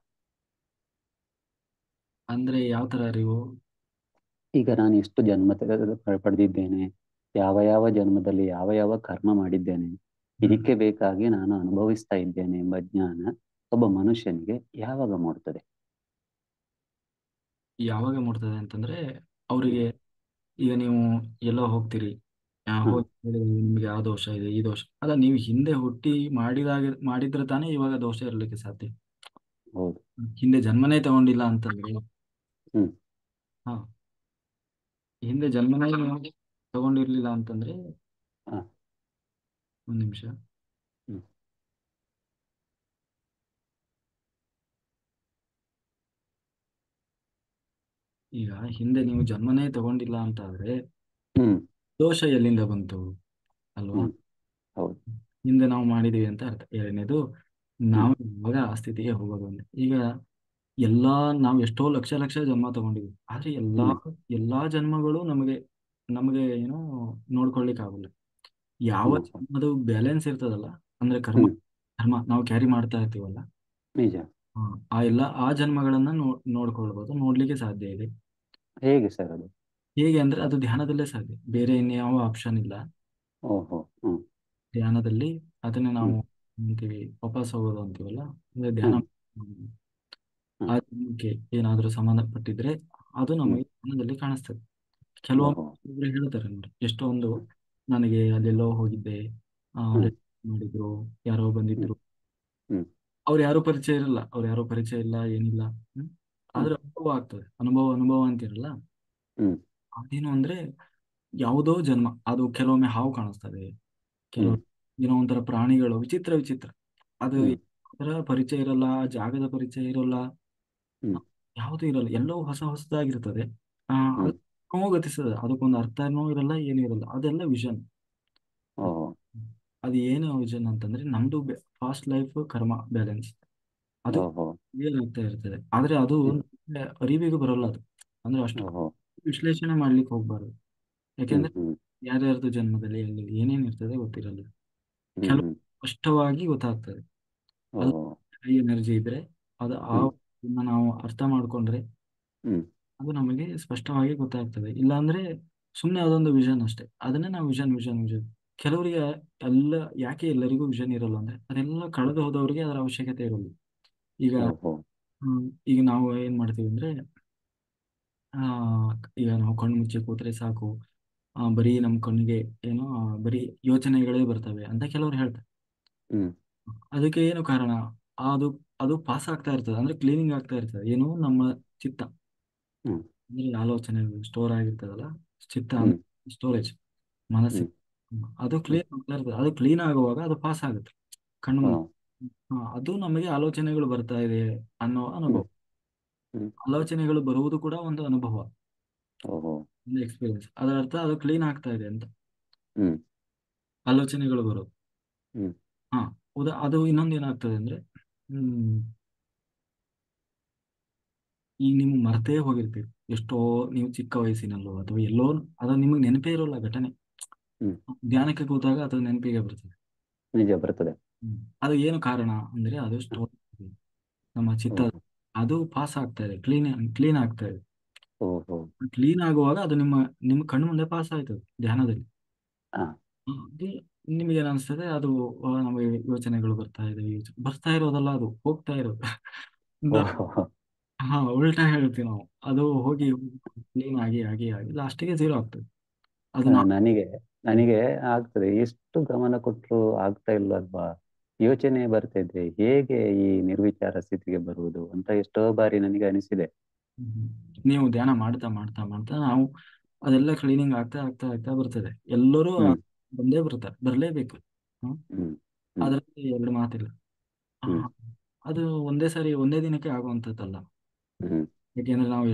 ಅಂದ್ರೆ ಯಾವ ತರ ಅರಿವು? ಈಗ ನಾನು ಎಷ್ಟು ಜನ್ಮ ಪಡೆದಿದ್ದೇನೆ, ಯಾವ ಯಾವ ಜನ್ಮದಲ್ಲಿ ಯಾವ ಯಾವ ಕರ್ಮ ಮಾಡಿದ್ದೇನೆ, ಇದಕ್ಕೆ ಬೇಕಾಗಿ ನಾನು ಅನುಭವಿಸ್ತಾ ಇದ್ದೇನೆ ಎಂಬ ಜ್ಞಾನ ಒಬ್ಬ ಮನುಷ್ಯನಿಗೆ ಯಾವಾಗ ಮೂಡ್ತದೆ? ಯಾವಾಗ ಮೂಡ್ತದೆ ಅಂತಂದ್ರೆ, ಅವರಿಗೆ ಈಗ ನೀವು ಎಲ್ಲೋ ಹೋಗ್ತೀರಿ, ಹೋಗಿ ನಿಮ್ಗೆ ಆ ದೋಷ ಇದೆ, ಈ ದೋಷ ಅಲ್ಲ, ನೀವು ಹಿಂದೆ ಹುಟ್ಟಿ ಮಾಡಿದ್ರೆ ತಾನೇ ಇವಾಗ ದೋಷ ಇರ್ಲಿಕ್ಕೆ ಸಾಧ್ಯ. ಹೌದು. ಹಿಂದೆ ಜನ್ಮನೇ ತಗೊಂಡಿಲ್ಲ ಅಂತಂದ್ರೆ, ಹ್ಮ್ ಹಾ ಹಿಂದೆ ಜನ್ಮನೇ ತಗೊಂಡಿರ್ಲಿಲ್ಲ ಅಂತಂದ್ರೆ, ಹಾ. ಒಂದ್ ನಿಮಿಷ. ಹ್ಮ್ ಈಗ ಹಿಂದೆ ನೀವು ಜನ್ಮನೇ ತಗೊಂಡಿಲ್ಲ ಅಂತಾದ್ರೆ ಹ್ಮ್ ದೋಷ ಎಲ್ಲಿಂದ ಬಂತು ಅಲ್ವಾ? ಹ್ಮ್ ಹೌದು. ಹಿಂದೆ ನಾವು ಮಾಡಿದೀವಿ ಅಂತ ಅರ್ಥ. ಎರಡನೇದು, ನಾವು ಇವಾಗ ಆ ಸ್ಥಿತಿಗೆ ಹೋಗೋದು ಒಂದೇ. ಈಗ ಎಲ್ಲಾ ನಾವು ಎಷ್ಟೋ ಲಕ್ಷ ಲಕ್ಷ ಜನ್ಮ ತಗೊಂಡಿದ್ವಿ, ಆದ್ರೆ ಎಲ್ಲಾ ಜನ್ಮಗಳು ನಮಗೆ ನಮಗೆ ಏನೋ ನೋಡ್ಕೊಳ್ಲಿಕ್ಕೆ ಆಗಲ್ಲ. ಯಾವ ಹ್ಮ್ ಜನ್ಮದು ಬ್ಯಾಲೆನ್ಸ್ ಇರ್ತದಲ್ಲ, ಅಂದ್ರೆ ಕರ್ಮ ಹ್ಮ್ ಧರ್ಮ ನಾವು ಕ್ಯಾರಿ ಮಾಡ್ತಾ ಇರ್ತೀವಲ್ಲ, ನಿಜ. ಆ ಜನ್ಮಗಳನ್ನ ನೋಡ್ಕೊಳ್ಬೋದು, ನೋಡ್ಲಿಕ್ಕೆ ಸಾಧ್ಯ ಇದೆ. ಹೇಗೆ ಸರ್ ಅದು? ಹೇಗೆ ಅಂದ್ರೆ ಅದು ಧ್ಯಾನದಲ್ಲೇ ಸಾಧ್ಯ, ಬೇರೆ ಇನ್ಯಾವ ಆಪ್ಷನ್ ಇಲ್ಲ. ಓಹೋ. ಹ್ಮ್ ಧ್ಯಾನದಲ್ಲಿ ಅದನ್ನೇ ನಾವು ಹ್ಮ್ ಅಂತೀವಿ, ವಾಪಸ್ ಹೋಗೋದು ಅಂತೀವಲ್ಲ, ಅಂದ್ರೆ ಧ್ಯಾನ. ಹ್ಮ್ ಆ ಹ್ಮ್ ಜನ್ಮಕ್ಕೆ ಏನಾದ್ರೂ ಸಂಬಂಧಪಟ್ಟಿದ್ರೆ ಅದು ಹ್ಮ್ ನಮಗೆ ಧ್ಯಾನದಲ್ಲಿ ಕಾಣಿಸ್ತದೆ. ಓಹೋ. ಕೆಲವೊಮ್ಮೆ ಹೇಳ್ತಾರೆ ನೋಡಿ, ಎಷ್ಟೊಂದು ನನಗೆ ಅಲ್ಲೆಲ್ಲೋ ಹೋಗಿದ್ದೆ, ಅವ್ರು ಹ್ಮ್ ಮಾಡಿದ್ರು, ಯಾರೋ ಹ್ಮ್ ಬಂದಿದ್ರು, ಹ್ಮ್ ಅವ್ರು ಯಾರು ಪರಿಚಯ ಇರಲ್ಲ, ಏನಿಲ್ಲ. ಹ್ಮ್ ಆದ್ರೆ ಅನುಭವ ಆಗ್ತದೆ, ಅನುಭವ ಅಂತಿರಲ್ಲ, ಹ್ಮ್ ಅದೇನು ಅಂದ್ರೆ ಯಾವುದೋ ಜನ್ಮ. ಅದು ಕೆಲವೊಮ್ಮೆ ಹಾವು ಕಾಣಿಸ್ತದೆ, ಹ್ಮ್ ಕೆಲವೊಮ್ಮೆ ಏನೋ ಒಂಥರ ಪ್ರಾಣಿಗಳು, ವಿಚಿತ್ರ ವಿಚಿತ್ರ. ಅದು ಹ್ಮ್ ಅದರ ಪರಿಚಯ ಇರಲ್ಲ, ಆ ಜಾಗದ ಪರಿಚಯ ಇರಲ್ಲ, ಹ್ಮ್ ಯಾವುದೂ ಇರಲ್ಲ, ಎಲ್ಲವೂ ಹೊಸದಾಗಿರ್ತದೆ. ಹ್ಮ್ ಅದು ಗತಿಸ್ತದೆ, ಅದಕ್ಕೊಂದು ಅರ್ಥನೂ ಇರಲ್ಲ, ಏನೂ ಇರಲ್ಲ, ಅದೆಲ್ಲ ವಿಷನ್. ಓಹೋ. ಅದು ಏನು ವಿಷನ್ ಅಂತಂದ್ರೆ, ನಮ್ದು ಫಾಸ್ಟ್ ಲೈಫ್ ಕರ್ಮ ಬ್ಯಾಲೆನ್ಸ್ ಅದು ಓಹೋ. ಕ್ಲಿಯರ್ ಆಗ್ತಾ ಇರ್ತದೆ. ಆದ್ರೆ ಅದು ಹ್ಮ್ ಅರಿವಿಗೆ ಬರಲ್ಲ. ಅದು ಅಂದ್ರೆ ಅಷ್ಟು ಓಹೋ. ವಿಶ್ಲೇಷಣೆ ಮಾಡ್ಲಿಕ್ಕೆ ಹೋಗ್ಬಾರ್ದು. ಹ್ಮ್ ಯಾಕೆಂದ್ರೆ ಹ್ಮ್ ಯಾರ್ಯಾರ್ದು ಜನ್ಮದಲ್ಲಿ ಎಲ್ಲಿ ಏನೇನ್ ಇರ್ತದೆ ಗೊತ್ತಿರಲ್ಲ. ಹ್ಮ್ ಕೆಲವು ಹ್ಮ್ ಸ್ಪಷ್ಟವಾಗಿ ಗೊತ್ತಾಗ್ತದೆ. ಅದು ಓಹೋ. ಹೈ ಎನರ್ಜಿ ಇದ್ರೆ, ಅದು ಹ್ಮ್ ನಾವು ಅರ್ಥ ಮಾಡ್ಕೊಂಡ್ರೆ ಹ್ಮ್ ಅದು ನಮಗೆ ಸ್ಪಷ್ಟವಾಗಿ ಗೊತ್ತಾಗ್ತದೆ. ಇಲ್ಲಾಂದ್ರೆ ಸುಮ್ಮನೆ ಅದೊಂದು ವಿಷನ್ ಅಷ್ಟೇ, ಅದನ್ನೇ ನಾವು ವಿಷನ್. ಕೆಲವರಿಗೆ ಎಲ್ಲ, ಯಾಕೆ ಎಲ್ಲರಿಗೂ ವಿಷನ್ ಇರಲ್ಲ ಅಂದ್ರೆ, ಅದೆಲ್ಲ ಕಳೆದು ಹೋದವರಿಗೆ ಅದರ ಅವಶ್ಯಕತೆ ಇರಲ್ಲ. ಈಗ ಓಹೋ. ಈಗ ನಾವು ಏನ್ ಮಾಡ್ತೀವಿ ಅಂದ್ರೆ, ಆ ಈಗ ನಾವು ಕಣ್ಣು ಮುಚ್ಚಿ ಕೂತ್ರೆ ಸಾಕು, ಬರೀ ನಮ್ಮ ಕಣ್ಣಿಗೆ ಏನೋ ಬರೀ ಯೋಚನೆಗಳೇ ಬರ್ತವೆ ಅಂತ ಕೆಲವರು ಹೇಳ್ತಾರೆ. ಹ್ಮ್ ಅದಕ್ಕೆ ಏನು ಕಾರಣ? ಅದು ಅದು ಪಾಸ್ ಆಗ್ತಾ ಇರ್ತದೆ, ಅಂದ್ರೆ ಕ್ಲೀನಿಂಗ್ ಆಗ್ತಾ ಇರ್ತದೆ. ಏನು ನಮ್ಮ ಚಿತ್ತ, ಹ್ಮ್ ಅಂದ್ರೆ ಆಲೋಚನೆಗಳು ಸ್ಟೋರ್ ಆಗಿರ್ತದಲ್ಲ, ಚಿತ್ತ ಹ್ಮ್ ಸ್ಟೋರೇಜ್, ಹ್ಮ್ ಮನಸ್ಸಿಗೆ. ಅದು ಹ್ಮ್ ಕ್ಲೀನ್ ಆಗ್ತಾ ಇರ್ತದೆ. ಅದು ಕ್ಲೀನ್ ಆಗುವಾಗ ಅದು ಪಾಸ್ ಆಗುತ್ತೆ ಕಣ್ಣು ಓ. ಮುಂದೆ. ಅದು ನಮಗೆ ಆಲೋಚನೆಗಳು ಬರ್ತಾ ಇದೆ ಅನ್ನೋ ಹ್ಮ್ ಅನುಭವ. ಹ್ಮ್ ಆಲೋಚನೆಗಳು ಬರುವುದು ಕೂಡ ಒಂದು ಅನುಭವ, ಓಹೋ. ಒಂದು ಎಕ್ಸ್ಪೀರಿಯನ್ಸ್. ಅದರ ಅರ್ಥ ಅದು ಕ್ಲೀನ್ ಆಗ್ತಾ ಇದೆ ಅಂತ. ಹ್ಮ್ ಆಲೋಚನೆಗಳು ಬರೋದು. ಹ್ಮ್ ಹಾ, ಅದು ಇನ್ನೊಂದು ಏನಾಗ್ತದೆ ಅಂದ್ರೆ, ಹ್ಮ್ ಈಗ ನೀವು ಮರ್ತೇ ಹೋಗಿರ್ತೀರಿ, ಎಷ್ಟೋ ನೀವು ಚಿಕ್ಕ ವಯಸ್ಸಿನಲ್ಲೋ ಅಥವಾ ಎಲ್ಲೋ, ಅದು ನಿಮಗೆ ನೆನಪೇ ಇರೋಲ್ಲ ಘಟನೆ. ಹ್ಮ್ ಧ್ಯಾನಕ್ಕೆ ಕೂತಾಗ ಅದು ನೆನಪಿಗೆ ಬರ್ತದೆ. ನಿಜ ಬರ್ತದೆ. ಅದು ಏನು ಕಾರಣ ಅಂದ್ರೆ, ಅದು ಸ್ಟೋರ್ ನಮ್ಮ ಚಿತ್ತ, ಓಹೋ. ಅದು ಪಾಸ್ ಆಗ್ತಾ ಇದೆ, ಕ್ಲೀನ್ ಆಗ್ತಾ ಇದೆ. ಓಹೋ. ಕ್ಲೀನ್ ಆಗುವಾಗ ಅದು ನಿಮ್ಮ ಕಣ್ಣು ಮುಂದೆ ಪಾಸ್ ಆಯ್ತದೆ ಧ್ಯಾನದಲ್ಲಿ. ಹಾ. ಅದು ನಿಮಗೆ ಅನಿಸ್ತದೆ, ಅದು ನಮಗೆ ಯೋಚನೆಗಳು ಬರ್ತಾ ಇರೋದಲ್ಲ, ಅದು ಹೋಗ್ತಾ ಇರೋದು. ಓಹೋ. ಉಲ್ಟಾ ಹೇಳ್ತೀವಿ ನಾವು. ಅದು ಹೋಗಿ ಕ್ಲೀನ್ ಆಗಿ ಲಾಸ್ಟಿಗೆ ಝೀರೋ ಆಗ್ತದೆ. ಅದು ನನಗೆ ನನಗೆ ಆಗ್ತದೆ, ಎಷ್ಟು ಗಮನ ಕೊಟ್ಟರು ಆಗ್ತಾ ಇಲ್ವಲ್ವಾ, ಯೋಚನೆ ಬರ್ತಾ ಇದ್ರೆ ಹೇಗೆ ಈ ನಿರ್ವಿಚಾರ ಸ್ಥಿತಿಗೆ ಬರುವುದು ಅಂತ ಎಷ್ಟೋ ಬಾರಿ ನನಗೆ ಅನಿಸಿದೆ. ನೀವು ಧ್ಯಾನ ಮಾಡ್ತಾ ಮಾಡ್ತಾ ಮಾಡ್ತಾ ನಾವು ಅದೆಲ್ಲ ಕ್ಲೀನಿಂಗ್ ಆಗ್ತಾ ಬರ್ತದೆ. ಎಲ್ಲರೂ ಹ್ಮ್ ಬರ್ಲೇಬೇಕು. ಹ್ಮ್ ಹ್ಮ್ ಅದ್ರಲ್ಲಿ ಎರಡು ಮಾತಿಲ್ಲ. ಆ, ಹ್ಮ್ ಅದು ಒಂದೇ ದಿನಕ್ಕೆ ಆಗುವಂಥದ್ದಲ್ಲ. ಹ್ಮ್ ಯಾಕೆಂದ್ರೆ ನಾವು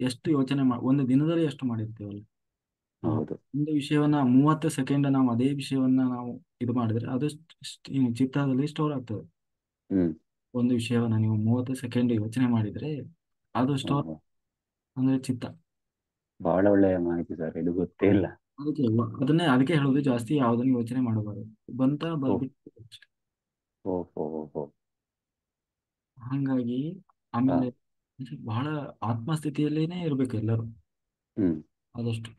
ಎಷ್ಟು ಯೋಚನೆ ಒಂದು ದಿನದಲ್ಲಿ ಎಷ್ಟು ಮಾಡಿರ್ತೀವಲ್ಲ. ಹೌದು. ಒಂದು ವಿಷಯವನ್ನ 30 ಸೆಕೆಂಡ್ ನಾವು ಅದೇ ವಿಷಯವನ್ನ ನಾವು ಇದು ಮಾಡಿದ್ರೆ ಅದು ಚಿತ್ರದಲ್ಲಿ ಸ್ಟೋರ್ ಆಗ್ತದೆ. ಹ್ಮ್ ಒಂದು ವಿಷಯವನ್ನ ನೀವು 30 ಸೆಕೆಂಡ್ ಯೋಚನೆ ಮಾಡಿದ್ರೆ ಅದು ಸ್ಟೋರ್ ಓಹೋ, ಅಂದ್ರೆ ಚಿತ್ತ. ಬಹಳ ಒಳ್ಳೆಯ ಮಾಹಿತಿ ಸರ್, ಇದು ಗೊತ್ತೇ ಇಲ್ಲ. ಅದಕ್ಕೆ ಹೇಳೋದು, ಜಾಸ್ತಿ ಯಾವುದನ್ನು ಯೋಚನೆ ಮಾಡಬಾರದು, ಓ ಬರ್ಬಿಟ್ಟು ಅಷ್ಟೇ. ಓಹೋ ಓಹೋ. ಹಂಗಾಗಿ ಹಾ. ಆಮೇಲೆ ಬಹಳ ಆತ್ಮಸ್ಥಿತಿಯಲ್ಲೇನೆ ಇರ್ಬೇಕು ಎಲ್ಲರೂ ಹ್ಮ್ ಆದಷ್ಟು.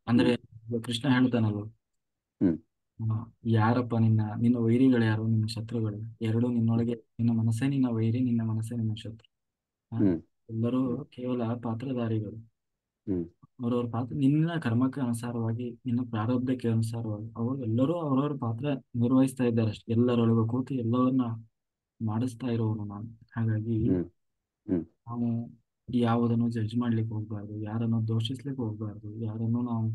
ಅಂದ್ರೆ ಹ್ಮ್ ಇವಾಗ ಕೃಷ್ಣ ಹೇಳ್ತಾನಲ್ವ, ಹ್ಮ್ ಆ, ಯಾರಪ್ಪ ನಿನ್ನ ವೈರಿಗಳು ಯಾರು, ನಿನ್ನ ಶತ್ರುಗಳು ಎರಡು ನಿನ್ನೊಳಗೆ, ನಿನ್ನ ಮನಸ್ಸೇ ನಿನ್ನ ವೈರಿ, ನಿನ್ನ ಮನಸ್ಸೇ ನಿನ್ನ ಶತ್ರು. ಆ, ಹ್ಮ್ ಎಲ್ಲರೂ ಹ್ಮ್ ಕೇವಲ ಪಾತ್ರಧಾರಿಗಳು. ಹ್ಮ್ ಅವರವ್ರ ಪಾತ್ರ, ನಿನ್ನ ಕರ್ಮಕ್ಕೆ ಅನುಸಾರವಾಗಿ, ನಿನ್ನ ಪ್ರಾರಬ್ಧಕ್ಕೆ ಅನುಸಾರವಾಗಿ ಅವರು ಎಲ್ಲರೂ ಅವರವ್ರ ಪಾತ್ರ ನಿರ್ವಹಿಸ್ತಾ ಇದ್ದಾರೆ ಅಷ್ಟೇ. ಎಲ್ಲರೊಳಗೂ ಕೂತು ಎಲ್ಲವನ್ನ ಮಾಡಿಸ್ತಾ ಇರೋನು ನಾನು. ಹಾಗಾಗಿ ಹ್ಮ್ ಹ್ಮ್ ನಾವು ಯಾವುದನ್ನು ಜಡ್ಜ್ ಮಾಡ್ಲಿಕ್ಕೆ ಹೋಗ್ಬಾರ್ದು, ಯಾರನ್ನು ದೋಷಿಸ್ಲಿಕ್ಕೆ ಹೋಗ್ಬಾರ್ದು, ಯಾರನ್ನು ನಾವು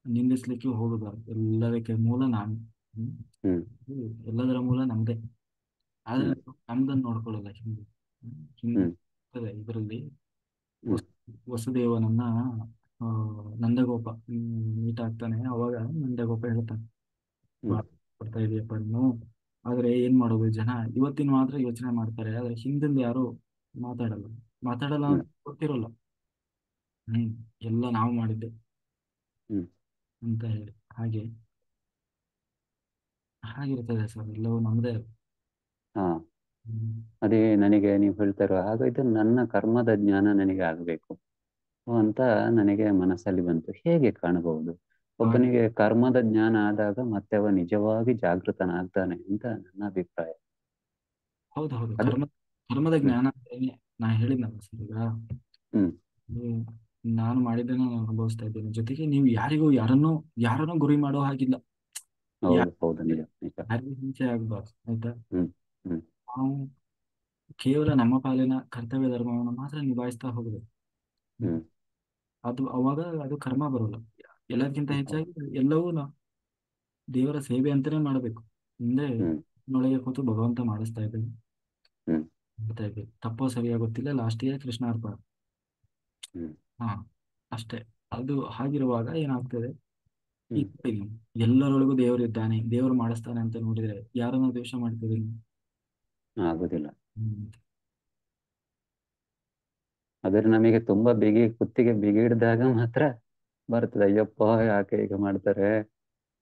ನಿಂದಿಸ್ಲಿಕ್ಕೆ ಹೋಗಬಾರ್ದು. ಎಲ್ಲದಕ್ಕೆ ಮೂಲ ನಾನು. ಹ್ಮ್. ಹ್ಮ್ ಎಲ್ಲದರ ಮೂಲ ನಮ್ದೇ. ಆದ್ರೆ ಹ್ಮ್ ನಮ್ದನ್ನು ನೋಡ್ಕೊಳ್ಳಲ್ಲ ಹಿಂದೆ. ಹ್ಮ್ ಹಿಂದೆ ಇದರಲ್ಲಿ ಹ್ಮ್ ವಸುದೇವನನ್ನ ಆ, ನಂದಗೋಪ ಮೀಟ್ ಆಗ್ತಾನೆ. ಅವಾಗ ನಂದಗೋಪ ಹೇಳ್ತಾನೆ, ಹ್ಮ್ ಬಾಳ ಕೊಡ್ತಾ ಇದೆಯಪ್ಪ ನೀನು. ಆದ್ರೆ ಏನ್ ಮಾಡೋದು, ಜನ ಇವತ್ತಿನ ಮಾತ್ರ ಯೋಚನೆ ಮಾಡ್ತಾರೆ, ಆದ್ರೆ ಹಿಂದಿಂದ ಯಾರು ಮಾತಾಡಲ್ಲ. ಮಾತಾಡಲ್ಲ ಹ್ಮ್ ಅಂತ ಗೊತ್ತಿರೋಲ್ಲ. ಹ್ಮ್ ಎಲ್ಲ ನಾವು ಮಾಡಿದ್ದೆ ಹ್ಮ್ ಅಂತ ಹೇಳಿ. ಹಾಗಿರ್ತದೆ ಸರ್, ಎಲ್ಲವೂ ನಮ್ದೇ. ಹಾ. ಹ್ಮ್. ಅದೇ ನನಗೆ ನೀವು ಹೇಳ್ತಾರೋ ಆಗ ಇದು ನನ್ನ ಕರ್ಮದ ಜ್ಞಾನ ನನಗೆ ಆಗಬೇಕು ಅಂತ ನನಗೆ ಮನಸ್ಸಲ್ಲಿ ಬಂತು. ಹೇಗೆ ಕಾಣಬಹುದು? ಹಾಗೆ ಒಬ್ಬನಿಗೆ ಕರ್ಮದ ಜ್ಞಾನ ಆದಾಗ ಮತ್ತೆ ಅವ ನಿಜವಾಗಿ ಜಾಗೃತನಾಗ್ತಾನೆ ಅಂತ ನನ್ನ ಅಭಿಪ್ರಾಯ. ಹೌದು ಹೌದು, ಅದು ಕರ್ಮದ ಹ್ಮ್ ಜ್ಞಾನ ಅಂದ್ರೇನೆ, ನಾ ಹೇಳಿದ್ನಲ್ಲ ಸರ್ ಈಗ, ಹ್ಮ್ ನೀವು ನಾನು ಮಾಡಿದ್ದನ್ನ ನಾನು ಅನುಭವಿಸ್ತಾ ಇದ್ದೇನೆ. ಜೊತೆಗೆ ನೀವು ಯಾರನ್ನೂ ಗುರಿ ಮಾಡೋ ಹಾಗಿಲ್ಲ. ಹೌದು ಯಾ- ಹೌದು, ನಿಜ ನಿಜ. ಯಾರಿಗೂ ಹಿಂಸೆ ಆಗ್ಬಾರ್ದು, ಆಯ್ತಾ. ಹ್ಮ್ ಹ್ಮ್ ನಾವು ಕೇವಲ ನಮ್ಮ ಪಾಲಿನ ಕರ್ತವ್ಯ ಧರ್ಮವನ್ನು ಮಾತ್ರ ನಿಭಾಯಿಸ್ತಾ ಹೋಗ್ಬೇಕು. ಹ್ಮ್. ಹ್ಮ್ ಅವಾಗ ಅದು ಕರ್ಮ ಬರೋಲ್ಲ. ಎಲ್ಲದಕ್ಕಿಂತ ಹೌದು. ಹೆಚ್ಚಾಗಿ ಎಲ್ಲವೂ ದೇವರ ಸೇವೆ ಅಂತಾನೆ ಮಾಡಬೇಕು. ಮುಂದೆ ಹ್ಮ್ ನೊಳಗೆ ಕೂತು ಭಗವಂತ ಮಾಡಿಸ್ತಾ ಇದ್ದೇನೆ, ಹ್ಮ್ ಮಾಡ್ತಾ ಇದ್ದೇವೆ. ತಪ್ಪೋ ಸರಿಯಾಗಿ ಗೊತ್ತಿಲ್ಲ, ಲಾಸ್ಟಿಗೆ ಕೃಷ್ಣ ಅರ್ಪಣ. ಹ್ಮ್ ಹಾ, ಅಷ್ಟೇ. ಅದು ಹಾಗಿರುವಾಗ ಏನಾಗ್ತದೆ, ಈ ಹ್ಮ್ ಎಲ್ಲರೊಳಗೂ ದೇವರಿದ್ದಾನೆ, ದೇವರು ಮಾಡಿಸ್ತಾನೆ ಅಂತ ನೋಡಿದ್ರೆ ಯಾರನ್ನ ದ್ವೇಷ ಮಾಡ್ತದೆ ನೀವು? ಆಗುದಿಲ್ಲ. ಹ್ಮ್. ಆದ್ರೆ ನಮಗೆ ತುಂಬಾ ಕುತ್ತಿಗೆ ಬಿಗಿ ಹಿಡಿದಾಗ ಮಾತ್ರ ಬರ್ತದೆ, ಅಯ್ಯಪ್ಪ ಯಾಕೆ ಈಗ ಮಾಡ್ತಾರೆ,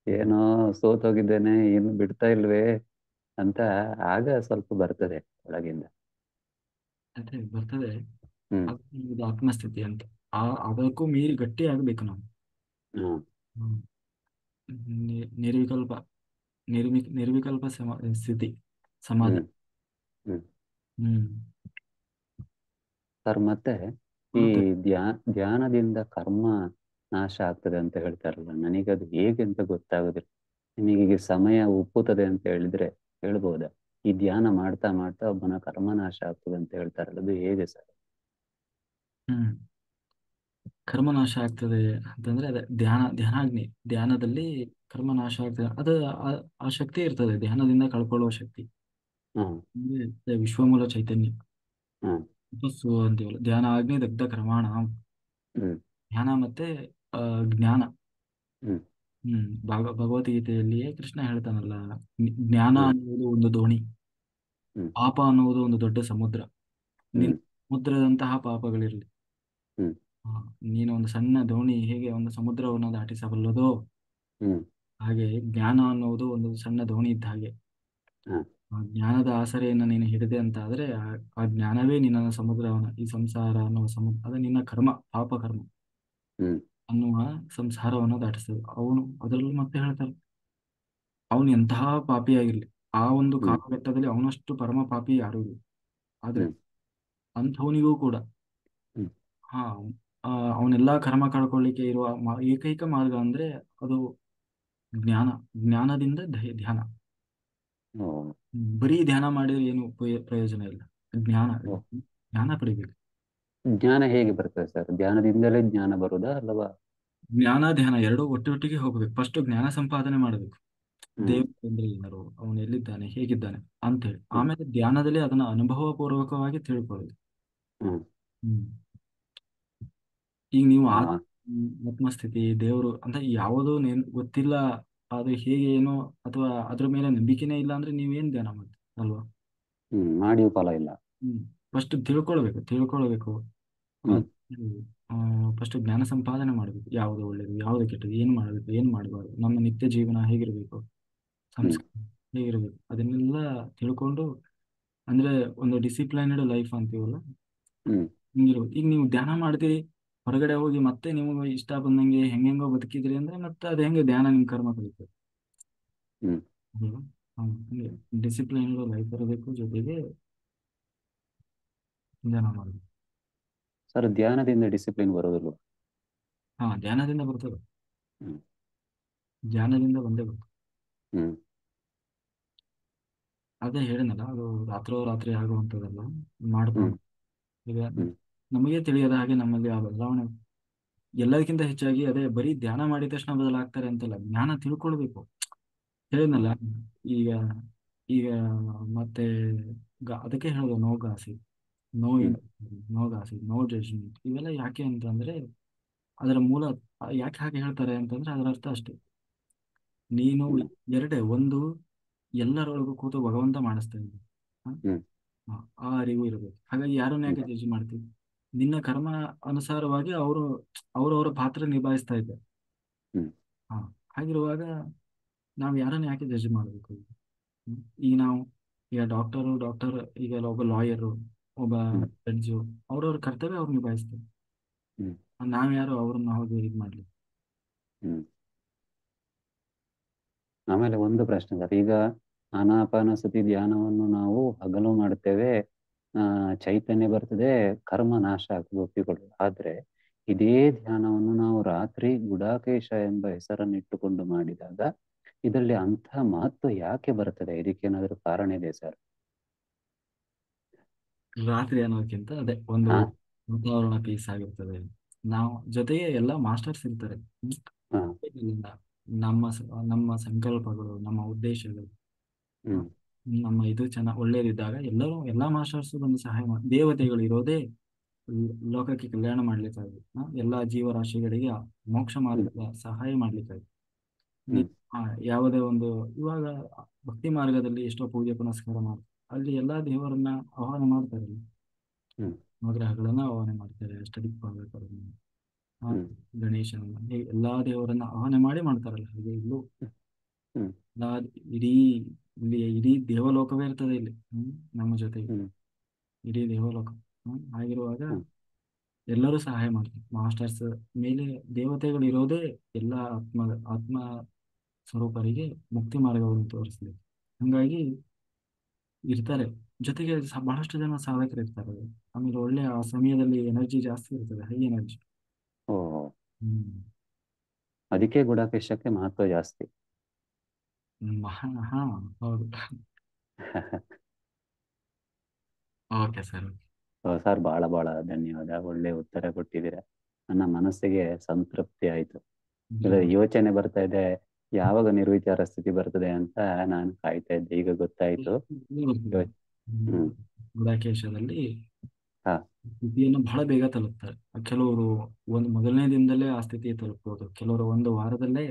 ಏನೋ ಸೋತೋಗಿದ್ದೇನೆ, ಇನ್ನು ಬಿಡ್ತಾ ಇಲ್ವೇ ಅಂತ. ಆಗ ಸ್ವಲ್ಪ ಬರ್ತದೆ ಒಳಗಿಂದ. ಅದೇ ಬರ್ತದೆ. ಹ್ಮ್ ಅದು ಇದು ಆತ್ಮಸ್ಥಿತಿ ಅಂತ. ಅದಕ್ಕೂ ಮೀರಿ ಗಟ್ಟಿ ಆಗ್ಬೇಕು ನಾವು. ಹ್ಮ್ ಹ್ಮ್. ನಿರ್ವಿಕಲ್ಪ ನಿರ್ವಿಕಲ್ಪ ಸ್ಥಿತಿ, ಸಮಾಧಿ. ಹ್ಮ್ ಹ್ಮ್ ಹ್ಮ್. ಸರ್, ಮತ್ತೆ ಈ ಮತ್ತೆ ಧ್ಯಾನದಿಂದ ಕರ್ಮ ನಾಶ ಆಗ್ತದೆ ಅಂತ ಹೇಳ್ತಾರಲ್ಲ, ನನಗದು ಹೇಗೆ ಅಂತ ಗೊತ್ತಾಗುದಿಲ್ಲ. ನಿಮಗೆ ಸಮಯ ಒಪ್ಪುತ್ತದೆ ಅಂತ ಹೇಳಿದ್ರೆ ಹೇಳ್ಬೋದಾ? ಈ ಧ್ಯಾನ ಮಾಡ್ತಾ ಮಾಡ್ತಾ ಒಬ್ಬನ ಕರ್ಮ ನಾಶ ಆಗ್ತದೆ ಅಂತ ಹೇಳ್ತಾರಲ್ಲ, ಅದು ಹೇಗೆ ಸರ್? ಹ್ಮ್ ಕರ್ಮನಾಶ ಆಗ್ತದೆ ಅಂತಂದ್ರೆ ಅದೇ ಧ್ಯಾನಾಗ್ನಿ. ಧ್ಯಾನದಲ್ಲಿ ಕರ್ಮನಾಶ ಆಗ್ತದೆ. ಅದು ಆ ಶಕ್ತಿ ಇರ್ತದೆ, ಧ್ಯಾನದಿಂದ ಕಳ್ಕೊಳ್ಳುವ ಶಕ್ತಿ. ಹ್ಮ್ ಅಂದ್ರೆ ಅದೇ ವಿಶ್ವಮೂಲ ಚೈತನ್ಯ, ಹ್ಮ್ ತಪಸ್ಸು ಅಂತೀವಲ್ಲ, ಧ್ಯಾನ ಆಗ್ನಿ ದಗ್ಧ ಕರ್ಮಾಣ. ಹ್ಮ್ ಧ್ಯಾನ ಮತ್ತೆ ಆ, ಜ್ಞಾನ. ಹ್ಮ್ ಭಗವದ್ಗೀತೆಯಲ್ಲಿಯೇ ಕೃಷ್ಣ ಹೇಳ್ತಾನಲ್ಲ, ಜ್ಞಾನ ಹ್ಮ್ ಅನ್ನುವುದು ಒಂದು ದೋಣಿ, ಹ್ಮ್ ಪಾಪ ಅನ್ನುವುದು ಒಂದು ದೊಡ್ಡ ಸಮುದ್ರ. ಹ್ಮ್ ಸಮುದ್ರದಂತಹ ಪಾಪಗಳಿರಲಿ. ಹ್ಮ್ ಆ, ನೀನು ಒಂದು ಸಣ್ಣ ದೋಣಿ ಹೇಗೆ ಒಂದು ಸಮುದ್ರವನ್ನು ದಾಟಿಸಬಲ್ಲದೋ, ಹ್ಮ್ ಹಾಗೆ ಜ್ಞಾನ ಅನ್ನುವುದು ಒಂದು ಸಣ್ಣ ದೋಣಿ ಇದ್ದ ಹಾಗೆ. ಹ್ಮ್ ಆ ಜ್ಞಾನದ ಆಸರೆಯನ್ನು ನೀನು ಹಿಡಿದೆ ಅಂತ ಆದ್ರೆ ಆ ಜ್ಞಾನವೇ ನಿನ್ನ ಸಮುದ್ರವನ್ನ, ಈ ಸಂಸಾರ ಅನ್ನುವ ಸಮುದ್ರ, ಅದು ನಿನ್ನ ಕರ್ಮ, ಪಾಪ ಕರ್ಮ ಹ್ಮ್ ಅನ್ನುವ ಸಂಸಾರವನ್ನು ದಾಟಿಸ್ತದೆ. ಅವನು ಅದರಲ್ಲೂ ಮತ್ತೆ ಹೇಳ್ತಾರೆ, ಅವನು ಎಂತಹ ಪಾಪಿಯಾಗಿರ್ಲಿ, ಆ ಒಂದು ಹ್ಮ್ ಕಾಲಘಟ್ಟದಲ್ಲಿ ಅವನಷ್ಟು ಪರಮ ಪಾಪಿ ಯಾರೂ ಇಲ್ಲ. ಆದ್ರೆ ಹ್ಮ್ ಅಂಥವನಿಗೂ ಕೂಡ ಹ್ಮ್ ಹಾ ಅವನೆಲ್ಲಾ ಕರ್ಮ ಕಳ್ಕೊಳ್ಳಿಕ್ಕೆ ಇರುವ ಏಕೈಕ ಮಾರ್ಗ ಅಂದ್ರೆ ಅದು ಜ್ಞಾನ. ಜ್ಞಾನದಿಂದ ಧ್ಯಾನ. ಓ ಬರೀ ಧ್ಯಾನ ಮಾಡಿದ್ರೆ ಏನು ಪ್ರಯೋಜನ ಇಲ್ಲ. ಜ್ಞಾನ ಓ. ಜ್ಞಾನ ಪಡಿಬೇಕು. ಜ್ಞಾನ ಹೇಗೆ ಬರ್ತದೆ ಸರ್? ಧ್ಯಾನದಿಂದಲೇ ಜ್ಞಾನ ಬರುದಾ ಅಲ್ಲವಾ? ಜ್ಞಾನ ಧ್ಯಾನ ಎರಡೂ ಒಟ್ಟೊಟ್ಟಿಗೆ ಹೋಗ್ಬೇಕು. ಫಸ್ಟ್ ಜ್ಞಾನ ಸಂಪಾದನೆ ಮಾಡಬೇಕು. ಹ್ಮ್ ದೇವರು ಅಂದ್ರೆ ಏನರು, ಅವನು ಎಲ್ಲಿದ್ದಾನೆ, ಹೇಗಿದ್ದಾನೆ ಅಂತೇಳಿ. ಹ್ಮ್ ಆಮೇಲೆ ಧ್ಯಾನದಲ್ಲಿ ಅದನ್ನ ಅನುಭವ ಪೂರ್ವಕವಾಗಿ ತಿಳ್ಕೊಳ್ಳೋದು. ಹ್ಮ್ ಹ್ಮ್ ಈಗ ನೀವು ಆ, ಆತ್ಮಸ್ಥಿತಿ ದೇವರು ಅಂತ ಯಾವುದು ಗೊತ್ತಿಲ್ಲ, ಅದು ಹೇಗೆ ಏನೋ, ಅಥವಾ ಅದ್ರ ಮೇಲೆ ನಂಬಿಕೆನೇ ಇಲ್ಲ ಅಂದ್ರೆ ನೀವೇನ್ ಧ್ಯಾನ ಮಾಡ್ತೀರಿ ಅಲ್ವಾ? ಮಾಡಿಯೂ ಫಲ ಇಲ್ಲ. ಫಸ್ಟ್ ತಿಳ್ಕೊಳ್ಬೇಕು. ಹ್ಮ್ ಫಸ್ಟ್ ಜ್ಞಾನ ಸಂಪಾದನೆ ಮಾಡಬೇಕು. ಯಾವುದು ಒಳ್ಳೇದು, ಯಾವುದು ಕೆಟ್ಟದ್ದು, ಏನು ಮಾಡಬೇಕು, ಏನು ಮಾಡಬಾರ್ದು, ನಮ್ಮ ನಿತ್ಯ ಜೀವನ ಹೇಗಿರಬೇಕು, ಹ್ಮ್ ಸಂಸ್ಕಾರ ಹೇಗಿರಬೇಕು, ಅದನ್ನೆಲ್ಲ ತಿಳ್ಕೊಂಡು, ಅಂದ್ರೆ ಒಂದು ಡಿಸಿಪ್ಲೈನ್ಡ್ ಲೈಫ್ ಅಂತೀವಲ್ಲ, ಹ್ಮ್ ಹಿಂಗಿರ್ಬೇಕು. ಈಗ ನೀವು ಧ್ಯಾನ ಮಾಡ್ತೀರಿ, ಹೊರಗಡೆ ಹೋಗಿ ಮತ್ತೆ ನಿಮಗೆ ಇಷ್ಟ ಬಂದಂಗೆ ಹೆಂಗೆಂಗೋ ಬದುಕಿದ್ರಿ ಅಂದ್ರೆ ಮತ್ತೆ ಅದು ಹೆಂಗೆ ಧ್ಯಾನ ನಿಮ್ ಕರ್ಮ ಕಲಿತದೆ ಹ್ಮ್ ಅಲ್ವಾ? ಹಂಗೆ ಡಿಸಿಪ್ಲೈನ್ಡ್ ಲೈಫ್ ಇರಬೇಕು, ಜೊತೆಗೆ ಧ್ಯಾನ ಮಾಡಬೇಕು. ಸರ್, ಧ್ಯಾನದಿಂದ ಡಿಸಿಪ್ಲಿನ್ ಬರೋದಿಲ್ಲ. ಧ್ಯಾನದಿಂದ ಬರ್ತದೆ, ಹ್ಮ್ ಧ್ಯಾನದಿಂದ ಬಂದೇ ಬರ್ತದೆ. ಹ್ಮ್ ಅದೇ ಹೇಳಿನಲ್ಲ, ಅದು ರಾತ್ರಿ ಆಗುವಂಥದ್ದಲ್ಲ, ಹ್ಮ್ ಮಾಡ್ಕೊಂಡು ಈಗ ಹ್ಮ್ ನಮಗೆ ತಿಳಿಯದ ಹಾಗೆ ನಮ್ಮಲ್ಲಿ ಆ ಬದಲಾವಣೆ ಎಲ್ಲದಕ್ಕಿಂತ ಹೆಚ್ಚಾಗಿ ಅದೇ ಬರೀ ಧ್ಯಾನ ಮಾಡಿದ ತಕ್ಷಣ ಬದಲಾಗ್ತಾರೆ ಅಂತಲ್ಲ, ಜ್ಞಾನ ತಿಳ್ಕೊಳ್ಬೇಕು. ಹೇಳಿದ್ನಲ್ಲ, ಈಗ ಈಗ ಮತ್ತೆ ಅದಕ್ಕೆ ಹೇಳೋದು ನೋ ಗಾಸಿ, ನೋ ಹ್ಮ್ ನೋ ಗಾಸಿ, ನೋ ಜಡ್ಜ್ಮೆಂಟ್. ಇವೆಲ್ಲ ಯಾಕೆ ಅಂತಂದ್ರೆ ಅದರ ಮೂಲ ಯಾಕೆ ಹಾಗೆ ಹೇಳ್ತಾರೆ ಅಂತಂದ್ರೆ ಅದರ ಅರ್ಥ ಅಷ್ಟೇ. ನೀನು ಹ್ಮ್ ಎರಡೇ, ಒಂದು ಎಲ್ಲರೊಳಗೂ ಕೂತು ಭಗವಂತ ಮಾಡಿಸ್ತಾ ಇದ್ದ, ಹ್ಮ್ ಆ ಅರಿವು ಇರಬೇಕು. ಹಾಗಾಗಿ ಯಾರನ್ನ ಹ್ಮ್ ಯಾಕೆ ಜಡ್ಜ್ ಮಾಡ್ತೀವಿ? ನಿನ್ನ ಕರ್ಮ ಅನುಸಾರವಾಗಿ ಅವರವರ ಪಾತ್ರ ನಿಭಾಯಿಸ್ತಾ ಇದ್ದಾರೆ. ಹ್ಮ್ ಹಾ ಹಾಗಿರುವಾಗ ನಾವು ಯಾರನ್ನ ಯಾಕೆ ಜಡ್ಜ್ ಮಾಡಬೇಕು? ಈಗ ನಾವು ಈಗ ಡಾಕ್ಟರ್, ಈಗ ಒಬ್ಬ ಲಾಯರು, ಒಬ್ಬ ಹ್ಮ್ ಜಡ್ಜು, ಅವ್ರವ್ರ ಕರ್ತವ್ಯ ಅವ್ರು ನಿಭಾಯಿಸ್ತಾರೆ. ಹ್ಮ್ ನಾವ್ಯಾರು ಅವ್ರನ್ನ ಹೋಗಿ ಇದು ಮಾಡ್ಲಿ? ಹ್ಮ್ ಆಮೇಲೆ ಒಂದು ಪ್ರಶ್ನೆ ಸರ್, ಈಗ ಆನಾಪಾನಸತಿ ಧ್ಯಾನವನ್ನು ನಾವು ಹಗಲು ಮಾಡುತ್ತೇವೆ, ಚೈತನ್ಯ ಬರ್ತದೆ, ಕರ್ಮ ನಾಶ ಆಗ್ತದೆ, ಒಪ್ಪಿಕೊಳ್ಳೋದು. ಆದ್ರೆ ಇದೇ ಧ್ಯಾನವನ್ನು ನಾವು ರಾತ್ರಿ ಗುಡಾಕೇಶ ಎಂಬ ಹೆಸರನ್ನು ಇಟ್ಟುಕೊಂಡು ಮಾಡಿದಾಗ ಇದರಲ್ಲಿ ಅಂತಹ ಮಹತ್ವ ಯಾಕೆ ಬರ್ತದೆ? ಇದಕ್ಕೇನಾದ್ರೂ ಕಾರಣ ಇದೆ ಸರ್? ರಾತ್ರಿ ಅನ್ನೋದಕ್ಕಿಂತ ಅದೇ ಒಂದು ಹಾ ವಾತಾವರಣ ಪೀಸ್ ಆಗಿರ್ತದೆ. ನಾವು ಜೊತೆಗೆ ಎಲ್ಲ ಮಾಸ್ಟರ್ಸ್ ಇರ್ತಾರೆ. ಹಾ ಇಲ್ಲಿಂದ ನಮ್ಮ ಸಂಕಲ್ಪಗಳು, ನಮ್ಮ ಉದ್ದೇಶಗಳು, ಹ್ಮ್ ನಮ್ಮ ಇದು ಒಳ್ಳೇದಿದ್ದಾಗ ಎಲ್ಲಾ ಮಾಸ್ಟರ್ಸ್ ಬಂದು ಸಹಾಯ ಮಾಡಿ. ದೇವತೆಗಳು ಇರೋದೇ ಲೋಕಕ್ಕೆ ಕಲ್ಯಾಣ ಮಾಡ್ಲಿಕ್ಕಾಗಿ, ಎಲ್ಲಾ ಜೀವರಾಶಿಗಳಿಗೆ ಮೋಕ್ಷ ಹ್ಮ್ ಮಾರ್ಗದ ಸಹಾಯ ಮಾಡ್ಲಿಕ್ಕಾಗಿ. ಹ್ಮ್ ಆ, ಯಾವುದೇ ಒಂದು ಇವಾಗ ಭಕ್ತಿ ಮಾರ್ಗದಲ್ಲಿ ಎಷ್ಟೋ ಪೂಜೆ ಪುನಸ್ಕಾರ ಮಾಡ್ತಾರೆ, ಅಲ್ಲಿ ಎಲ್ಲಾ ದೇವರನ್ನ ಆಹ್ವಾನ ಮಾಡ್ತಾರೆ. ಹ್ಮ್ ನವಗ್ರಹಗಳನ್ನ ಆಹ್ವಾನ ಮಾಡ್ತಾರೆ, ಅಷ್ಟದಿಕ್ಪಾಲಕರನ್ನ, ಹ್ಮ್ ಗಣೇಶನನ್ನ, ಹೀಗೆ ಎಲ್ಲಾ ದೇವರನ್ನ ಆಹ್ವಾನ ಮಾಡ್ತಾರಲ್ಲ. ಹಾಗೆ ಇಲ್ಲೂ ಹ್ಮ್ ಎಲ್ಲಾ ಇಡೀ ಇಡೀ ದೇವಲೋಕವೇ ಇರ್ತದೆ ಇಲ್ಲಿ, ನಮ್ಮ ಜೊತೆಗೆ ಹ್ಮ್ ಇಡೀ ದೇವಲೋಕ. ಹಾಗಿರುವಾಗ ಹ್ಮ್ ಎಲ್ಲರೂ ಸಹಾಯ ಮಾಡ್ತಾರೆ. ಮಾಸ್ಟರ್ಸ್ ಮೇಲೆ ದೇವತೆಗಳು ಇರೋದೇ ಎಲ್ಲ ಆತ್ಮ ಸ್ವರೂಪರಿಗೆ ಮುಕ್ತಿ ಮಾರ್ಗವನ್ನು ತೋರಿಸಲಿ. ಹಂಗಾಗಿ ಇರ್ತಾರೆ. ಜೊತೆಗೆ ಬಹಳಷ್ಟು ಜನ ಸಾಧಕರು ಇರ್ತಾರೆ. ಆಮೇಲೆ ಒಳ್ಳೆ ಆ ಸಮಯದಲ್ಲಿ ಎನರ್ಜಿ ಜಾಸ್ತಿ ಇರ್ತದೆ, ಹೈ ಎನರ್ಜಿ. ಓ, ಹ್ಮ್ ಅದಕ್ಕೆ ಗುಡಾಕೇಶಕ್ಕೆ ಮಹತ್ವ ಜಾಸ್ತಿ. ಹಾ ಹೌದು. Okay sir. ಸರ್, ಬಹಳ ಬಹಳ ಧನ್ಯವಾದ. ಒಳ್ಳೆ ಉತ್ತರ ಕೊಟ್ಟಿದ್ದೀರಾ. ನನ್ನ ಮನಸ್ಸಿಗೆ ಸಂತೃಪ್ತಿ ಆಯ್ತು. ಇಲ್ಲ, ಯೋಚನೆ ಬರ್ತಾ ಇದೆ, ಯಾವಾಗ ನಿರ್ವಿಚಾರ ಸ್ಥಿತಿ ಬರ್ತದೆ ಅಂತ ನಾನು ಕಾಯ್ತಾ ಇದ್ದೆ. ಈಗ ಗೊತ್ತಾಯ್ತು. ಹ್ಮ್ ಗುಡಾಕೇಶದಲ್ಲಿ ಹಾ ಸ್ಥಿತಿಯನ್ನು ಬಹಳ ಬೇಗ ತಲುಪ್ತಾರೆ. ಕೆಲವರು ಮೊದಲನೇ ದಿನದಲ್ಲೇ ಆ ಸ್ಥಿತಿ ತಲುಪಬಹುದು, ಕೆಲವರು ಒಂದು ವಾರದಲ್ಲೇ,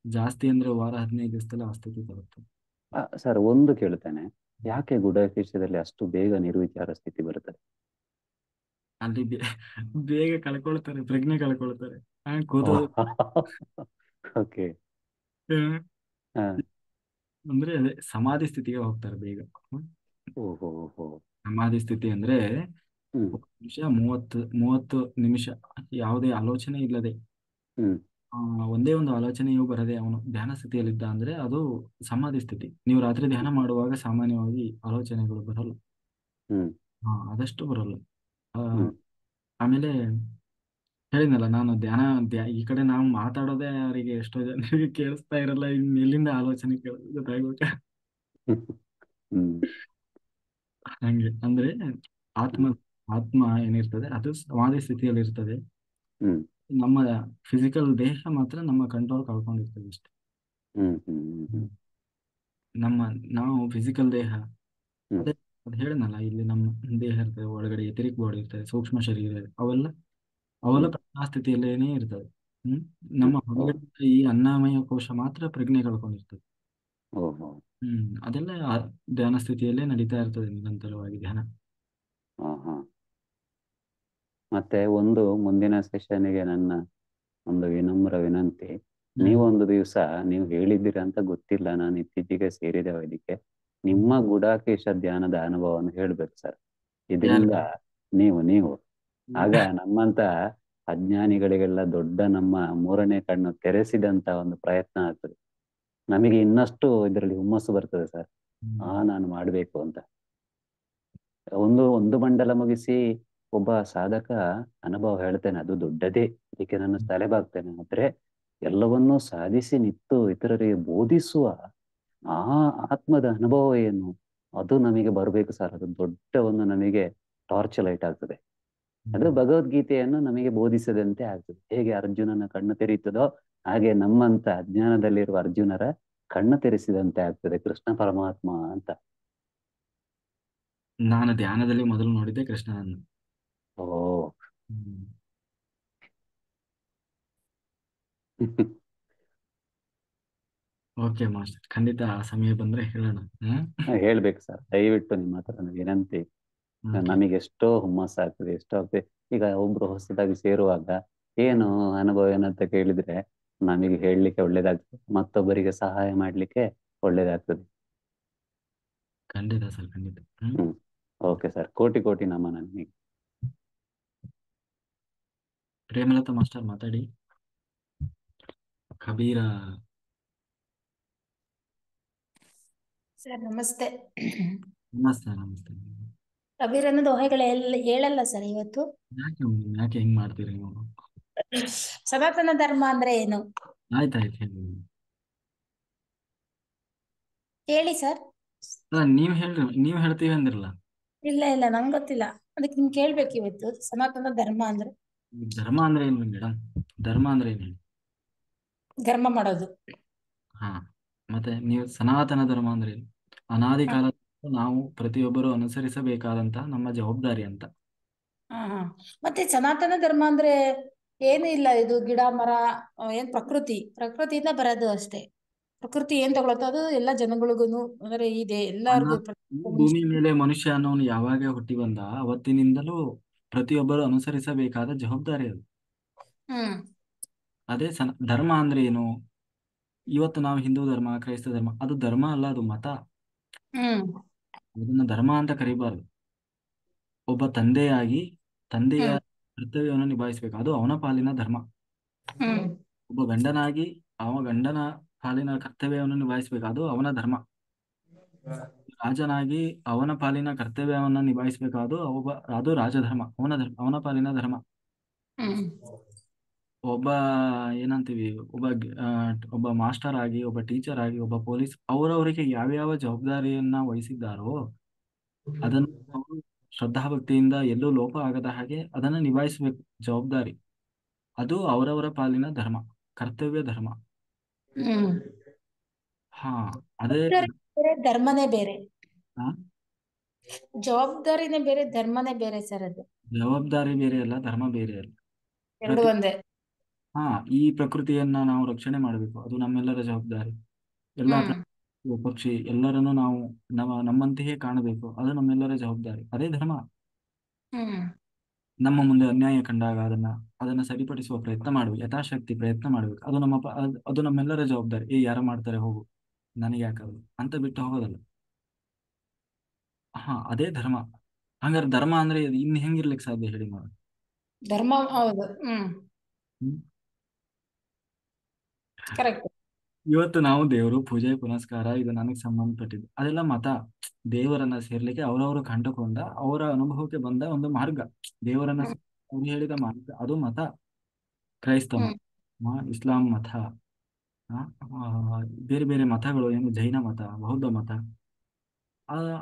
ಜಾಸ್ತಿ ಅಂದ್ರೆ ವಾರ 15 ದಿವಸದಲ್ಲೇ ಆ ಸ್ಥಿತಿ ತಲುಪ್ತಾರೆ. ಸರ್, ಒಂದು ಕೇಳ್ತೇನೆ, ಯಾಕೆ ಗುಡಾಕೇಶದಲ್ಲಿ ಅಷ್ಟು ಬೇಗ ನಿರ್ವಿಚಾರ ಸ್ಥಿತಿ ಬರ್ತದೆ? ಅಲ್ಲಿ ಬೇಗ ಕಳ್ಕೊಳ್ತಾರೆ, ಪ್ರಜ್ಞೆ ಕಳ್ಕೊಳ್ತಾರೆ. ಕೂತೋದು ಓಕೆ. ಹ್ಮ್. ಹಾ ಅಂದ್ರೆ ಅದೇ ಸಮಾಧಿ ಸ್ಥಿತಿಗೆ ಹೋಗ್ತಾರೆ ಬೇಗ. ಓಹೋ ಹೋ. ಸಮಾಧಿ ಸ್ಥಿತಿ ಅಂದ್ರೆ ಹ್ಮ್ 30 ನಿಮಿಷ ಯಾವುದೇ ಆಲೋಚನೆ ಇಲ್ಲದೆ, ಹ್ಮ್ ಒಂದೇ ಒಂದು ಆಲೋಚನೆಯೂ ಬರದೆ ಅವನು ಧ್ಯಾನ ಸ್ಥಿತಿಯಲ್ಲಿದ್ದ ಅಂದ್ರೆ ಅದು ಸಮಾಧಿ ಸ್ಥಿತಿ. ನೀವು ರಾತ್ರಿ ಧ್ಯಾನ ಮಾಡುವಾಗ ಸಾಮಾನ್ಯವಾಗಿ ಆಲೋಚನೆಗಳು ಬರಲ್ಲ, ಹ್ಮ್ ಆದಷ್ಟು ಬರಲ್ಲ. ಆ, ಹ್ಮ್ ಆಮೇಲೆ ಹೇಳಿದ್ನಲ್ಲ ನಾನು ಈ ಕಡೆ ನಾವು ಮಾತಾಡೋದೇ ಅವರಿಗೆ ಎಷ್ಟೋ ಜನರಿಗೆ ಕೇಳಿಸ್ತಾ ಇರಲ್ಲ, ಇನ್ ಎಲ್ಲಿಂದ ಆಲೋಚನೆ ಕೇಳೋದು ಗೊತ್ತಾಗ್ಬೇಕ. ಹ್ಮ್ ಹಂಗೆ ಅಂದ್ರೆ ಆತ್ಮ ಹ್ಮ್ ಆತ್ಮ ಏನಿರ್ತದೆ ಅದು ಸಮಾಧಿ ಸ್ಥಿತಿಯಲ್ಲಿ ಇರ್ತದೆ. ಹ್ಮ್ ನಮ್ಮ ಫಿಸಿಕಲ್ ದೇಹ ಮಾತ್ರ ನಮ್ಮ ಕಂಟ್ರೋಲ್ ಕಳ್ಕೊಂಡಿರ್ತದೆ ಅಷ್ಟೇ. ಹ್ಮ್ ಹ್ಮ್ ಹ್ಮ್ ನಮ್ಮ ನಾವು ಫಿಸಿಕಲ್ ದೇಹ ಹ್ಮ್ ಅದೇ ಅದು ಹೇಳಿದ್ನಲ್ಲ, ಇಲ್ಲಿ ನಮ್ಮ ದೇಹ ಇರ್ತದೆ, ಒಳಗಡೆ ಎಥೆರಿಕ್ ಬಾಡಿ ಇರ್ತದೆ, ಸೂಕ್ಷ್ಮ ಶರೀರ ಇದೆ, ಅವೆಲ್ಲ ಪ್ರಜ್ಞಾಸ್ಥಿತಿಯಲ್ಲೇನೇ ಇರ್ತದೆ. ನಮ್ಮ ಹೊರಗಡೆ ಈ ಅನ್ನಮಯ ಕೋಶ ಮಾತ್ರ ಪ್ರಜ್ಞೆ ಕಳ್ಕೊಂಡಿರ್ತದೆ. ಓಹೋ. ಅದೆಲ್ಲ ಧ್ಯಾನ ಸ್ಥಿತಿಯಲ್ಲೇ ನಡೀತಾ ಇರ್ತದೆ ನಿರಂತರವಾಗಿ ಧ್ಯಾನ. ಹಾ ಹಾ. ಮತ್ತೆ ಒಂದು ಮುಂದಿನ ಸೆಷನ್ಗೆ ನನ್ನ ಒಂದು ವಿನಮ್ರ ವಿನಂತಿ. ನೀವೊಂದು ದಿವಸ ನೀವು ಹೇಳಿದ್ದೀರಾ ಅಂತ ಗೊತ್ತಿಲ್ಲ, ನಾನು ಇತ್ತೀಚೆಗೆ ಸೇರಿದೆ ಇದಕ್ಕೆ, ನಿಮ್ಮ ಗುಡಾಕೇಶ ಧ್ಯಾನದ ಅನುಭವವನ್ನು ಹೇಳ್ಬೇಕು ಸರ್. ಇದರಿಂದ ನೀವು ಆಗ ನಮ್ಮಂತ ಅಜ್ಞಾನಿಗಳಿಗೆಲ್ಲ ದೊಡ್ಡ ನಮ್ಮ ಮೂರನೇ ಕಣ್ಣು ತೆರೆಸಿದಂತ ಒಂದು ಪ್ರಯತ್ನ ಆಗ್ತದೆ. ನಮಗೆ ಇನ್ನಷ್ಟು ಇದರಲ್ಲಿ ಹುಮ್ಮಸ್ಸು ಬರ್ತದೆ ಸರ್. ನಾನು ಮಾಡ್ಬೇಕು ಅಂತ. ಒಂದು ಮಂಡಲ ಮುಗಿಸಿ ಒಬ್ಬ ಸಾಧಕ ಅನುಭವ ಹೇಳ್ತೇನೆ, ಅದು ದೊಡ್ಡದೇ, ಅದಕ್ಕೆ ನಾನು ತಲೆಬಾಗ್ತೇನೆ. ಆದ್ರೆ ಎಲ್ಲವನ್ನೂ ಸಾಧಿಸಿ ನಿಂತು ಇತರರಿಗೆ ಬೋಧಿಸುವ ಆ ಆತ್ಮದ ಅನುಭವ ಏನು, ಅದು ನಮಗೆ ಬರಬೇಕು ಸರ್. ಅದು ದೊಡ್ಡ ಒಂದು ನಮಗೆ ಟಾರ್ಚ್ ಲೈಟ್ ಆಗ್ತದೆ. ಅದು ಭಗವದ್ಗೀತೆಯನ್ನು ನಮಗೆ ಬೋಧಿಸದಂತೆ ಆಗ್ತದೆ. ಹೇಗೆ ಅರ್ಜುನನ ಕಣ್ಣು ತೆರೆಯುತ್ತದೋ ಹಾಗೆ ನಮ್ಮಂತ ಅಜ್ಞಾನದಲ್ಲಿರುವ ಅರ್ಜುನರ ಕಣ್ಣು ತೆರೆಸಿದಂತೆ ಆಗ್ತದೆ ಕೃಷ್ಣ ಪರಮಾತ್ಮ ಅಂತ. ನಾನು ಧ್ಯಾನದಲ್ಲಿ ಮೊದಲು ನೋಡಿದ್ದೆ ಕೃಷ್ಣನನ್ನು. ಓ. ಓಕೆ ಮಾಸ್ಟರ್, ಖಂಡಿತ ಆ ಸಮಯ ಬಂದ್ರೆ ಹೇಳೋಣ. ಹೇಳ್ಬೇಕು ಸರ್, ದಯವಿಟ್ಟು ನಿಮ್ಮ ಹತ್ರ ವಿನಂತಿ. ನಮಗೆ ಎಷ್ಟೋ ಹುಮ್ಮಸ್ ಆಗ್ತದೆ, ಎಷ್ಟೋ ಆಗ್ತದೆ. ಈಗ ಒಬ್ರು ಹೊಸದಾಗಿ ಸೇರುವಾಗ ಏನು ಅನುಭವ ಏನಂತ ಕೇಳಿದ್ರೆ ನಮಗೆ ಹೇಳಲಿಕ್ಕೆ ಒಳ್ಳೇದಾಗ್ತದೆ, ಮತ್ತೊಬ್ಬರಿಗೆ ಸಹಾಯ ಮಾಡ್ಲಿಕ್ಕೆ ಒಳ್ಳೇದಾಗ್ತದೆ. ಖಂಡಿತ ಸರ್, ಖಂಡಿತ. ಓಕೆ ಸರ್, ಕೋಟಿ ಕೋಟಿ ನಮನ ನಿಮಗೆ. ಪ್ರೇಮಲತಾ ಮಾಸ್ಟರ್ ಮಾತಾಡಿ. ಕಬೀರ ಸರ್ ನಮಸ್ತೆ. ನಮಸ್ತೆ. ನಮಸ್ತೆ. ಕಬೀರನ ದೋಹೆಗಳೆಲ್ಲ ಹೇಳಲ್ಲ ಸರ್ ಇವತ್ತು. ಯಾಕೆ ಹಿಂಗ್ ಮಾಡ್ತೀರಿ ನೀವು? ಸನಾತನ ಧರ್ಮ ಅಂದ್ರೆ ಏನು? ಆಯ್ತಾಯ್ತು ಹೇಳಿ ಸರ್. ನೀವ್ ಹೇಳ್ತೀವಿ ಅಂದಿರಲ್ಲ. ಇಲ್ಲ ನಂಗೆ ಗೊತ್ತಿಲ್ಲ, ಅದಕ್ಕೆ ನಿಮ್ಗೆ ಕೇಳ್ಬೇಕು ಇವತ್ತು. ಸನಾತನ ಧರ್ಮ ಅಂದ್ರೆ ಧರ್ಮ ಅಂದ್ರೆ ಏನು ಮೇಡಮ್? ಧರ್ಮ ಅಂದ್ರೆ ಏನು? ಧರ್ಮ ಮಾಡೋದು. ಹಾ, ಮತ್ತೆ ನೀವು ಸನಾತನ ಧರ್ಮ ಅಂದ್ರೆ ಅನಾದಿ ಕಾಲ ನಾವು ಪ್ರತಿಯೊಬ್ಬರು ಅನುಸರಿಸಬೇಕಾದಂತ ನಮ್ಮ ಜವಾಬ್ದಾರಿ ಅಂತ. ಮತ್ತೆ ಸನಾತನ ಧರ್ಮ ಅಂದ್ರೆ ಏನು ಇಲ್ಲ, ಇದು ಗಿಡ ಮರ ಏನ್ ಪ್ರಕೃತಿಯಿಂದ ಬರೋದು ಅಷ್ಟೇ. ಪ್ರಕೃತಿ ಏನ್ ತಗೊಳತ್ತೋ ಅದು ಎಲ್ಲ ಜನಗಳಿಗೂ ಅಂದ್ರೆ ಇದೆ, ಎಲ್ಲಾರ್ಗು. ಭೂಮಿ ಮೇಲೆ ಮನುಷ್ಯ ಅನ್ನೋನು ಯಾವಾಗ ಹುಟ್ಟಿ ಬಂದ ಅವತ್ತಿನಿಂದಲೂ ಪ್ರತಿಯೊಬ್ಬರು ಅನುಸರಿಸಬೇಕಾದ ಜವಾಬ್ದಾರಿ ಅದು. ಅದೇ ಧರ್ಮ ಅಂದ್ರೆ ಏನು? ಇವತ್ತು ನಾವು ಹಿಂದೂ ಧರ್ಮ, ಕ್ರೈಸ್ತ ಧರ್ಮ, ಅದು ಧರ್ಮ ಅಲ್ಲ, ಅದು ಮತ. ಅದನ್ನ ಧರ್ಮ ಅಂತ ಕರಿಬಾರ್ದು. ಒಬ್ಬ ತಂದೆಯ ಕರ್ತವ್ಯವನ್ನು ನಿಭಾಯಿಸಬೇಕು, ಅದು ಅವನ ಪಾಲಿನ ಧರ್ಮ. ಒಬ್ಬ ಗಂಡನಾಗಿ ಗಂಡನ ಪಾಲಿನ ಕರ್ತವ್ಯವನ್ನು ನಿಭಾಯಿಸಬೇಕು, ಅದು ಅವನ ಧರ್ಮ. ರಾಜನಾಗಿ ಅವನ ಪಾಲಿನ ಕರ್ತವ್ಯವನ್ನು ನಿಭಾಯಿಸಬೇಕು, ಅದು ರಾಜಧರ್ಮ, ಅವನ ಪಾಲಿನ ಧರ್ಮ. ಒಬ್ಬ ಏನಂತೀವಿ, ಒಬ್ಬ ಮಾಸ್ಟರ್ ಆಗಿ, ಒಬ್ಬ ಟೀಚರ್ ಆಗಿ, ಒಬ್ಬ ಪೊಲೀಸ್, ಅವರವರಿಗೆ ಯಾವ್ಯಾವ ಜವಾಬ್ದಾರಿಯನ್ನ ವಹಿಸಿದ್ದಾರೋ ಅದನ್ನು ಅವರು ಶ್ರದ್ಧಾಭಕ್ತಿಯಿಂದ ಎಲ್ಲೂ ಲೋಪ ಆಗದ ಹಾಗೆ ಅದನ್ನ ನಿಭಾಯಿಸಬೇಕು. ಜವಾಬ್ದಾರಿ ಅದು ಅವರವರ ಪಾಲಿನ ಧರ್ಮ, ಕರ್ತವ್ಯ ಧರ್ಮ. ಹಾ, ಅದೇ ಧರ್ಮನೇ ಬೇರೆ, ಜವಾಬ್ದಾರಿನೇ ಬೇರೆ, ಧರ್ಮನೇ ಬೇರೆ ಸರ್. ಅದು ಜವಾಬ್ದಾರಿ ಬೇರೆ ಅಲ್ಲ, ಧರ್ಮ ಬೇರೆ ಅಲ್ಲ, ಎರಡು ಒಂದೇ. ಈ ಪ್ರಕೃತಿಯನ್ನ ನಾವು ರಕ್ಷಣೆ ಮಾಡಬೇಕು, ಅದು ನಮ್ಮೆಲ್ಲರ ಜವಾಬ್ದಾರಿ. ಎಲ್ಲಾ ಪಕ್ಷಿ ಎಲ್ಲರನ್ನು ನಾವು ನಮ್ಮಂತೆಯೇ ಕಾಣಬೇಕು, ಅದು ನಮ್ಮೆಲ್ಲರ ಜವಾಬ್ದಾರಿ, ಅದೇ ಧರ್ಮ. ನಮ್ಮ ಮುಂದೆ ಅನ್ಯಾಯ ಕಂಡಾಗ ಅದನ್ನ ಸರಿಪಡಿಸುವ ಪ್ರಯತ್ನ ಮಾಡಬೇಕು, ಯಥಾಶಕ್ತಿ ಪ್ರಯತ್ನ ಮಾಡ್ಬೇಕು, ಅದು ನಮ್ಮೆಲ್ಲರ ಜವಾಬ್ದಾರಿ. ಯಾರು ಮಾಡ್ತಾರೆ ಹೋಗು, ನನಗೆ ಯಾಕಾಗಲ್ಲ ಅಂತ ಬಿಟ್ಟು ಹೋಗೋದಲ್ಲ. ಅದೇ ಧರ್ಮ. ಹಂಗಾರೆ ಧರ್ಮ ಅಂದ್ರೆ ಇನ್ ಹೆಂಗಿರ್ಲಿಕ್ಕೆ ಸಾಧ್ಯ ಹೇಳಿ ನೋಡಿ? ಧರ್ಮ ಹೌದು. ಕರೆಕ್ಟ್. ಇವತ್ತು ನಾವು ದೇವರು ಪೂಜೆ ಪುನಸ್ಕಾರ ಇದು ನನಗೆ ಸಂಬಂಧಪಟ್ಟಿದ್ದು, ಅದೆಲ್ಲ ಮತ. ದೇವರನ್ನ ಸೇರ್ಲಿಕ್ಕೆ ಅವರವರು ಕಂಡುಕೊಂಡ ಅವರ ಅನುಭವಕ್ಕೆ ಬಂದ ಒಂದು ಮಾರ್ಗ, ದೇವರನ್ನ ಅವ್ರು ಹೇಳಿದ ಮಾರ್ಗ, ಅದು ಮತ. ಕ್ರೈಸ್ತ ಮತ, ಇಸ್ಲಾಂ ಮತ, ಬೇರೆ ಬೇರೆ ಮತಗಳು, ಏನು ಜೈನ ಮತ, ಬೌದ್ಧ ಮತ,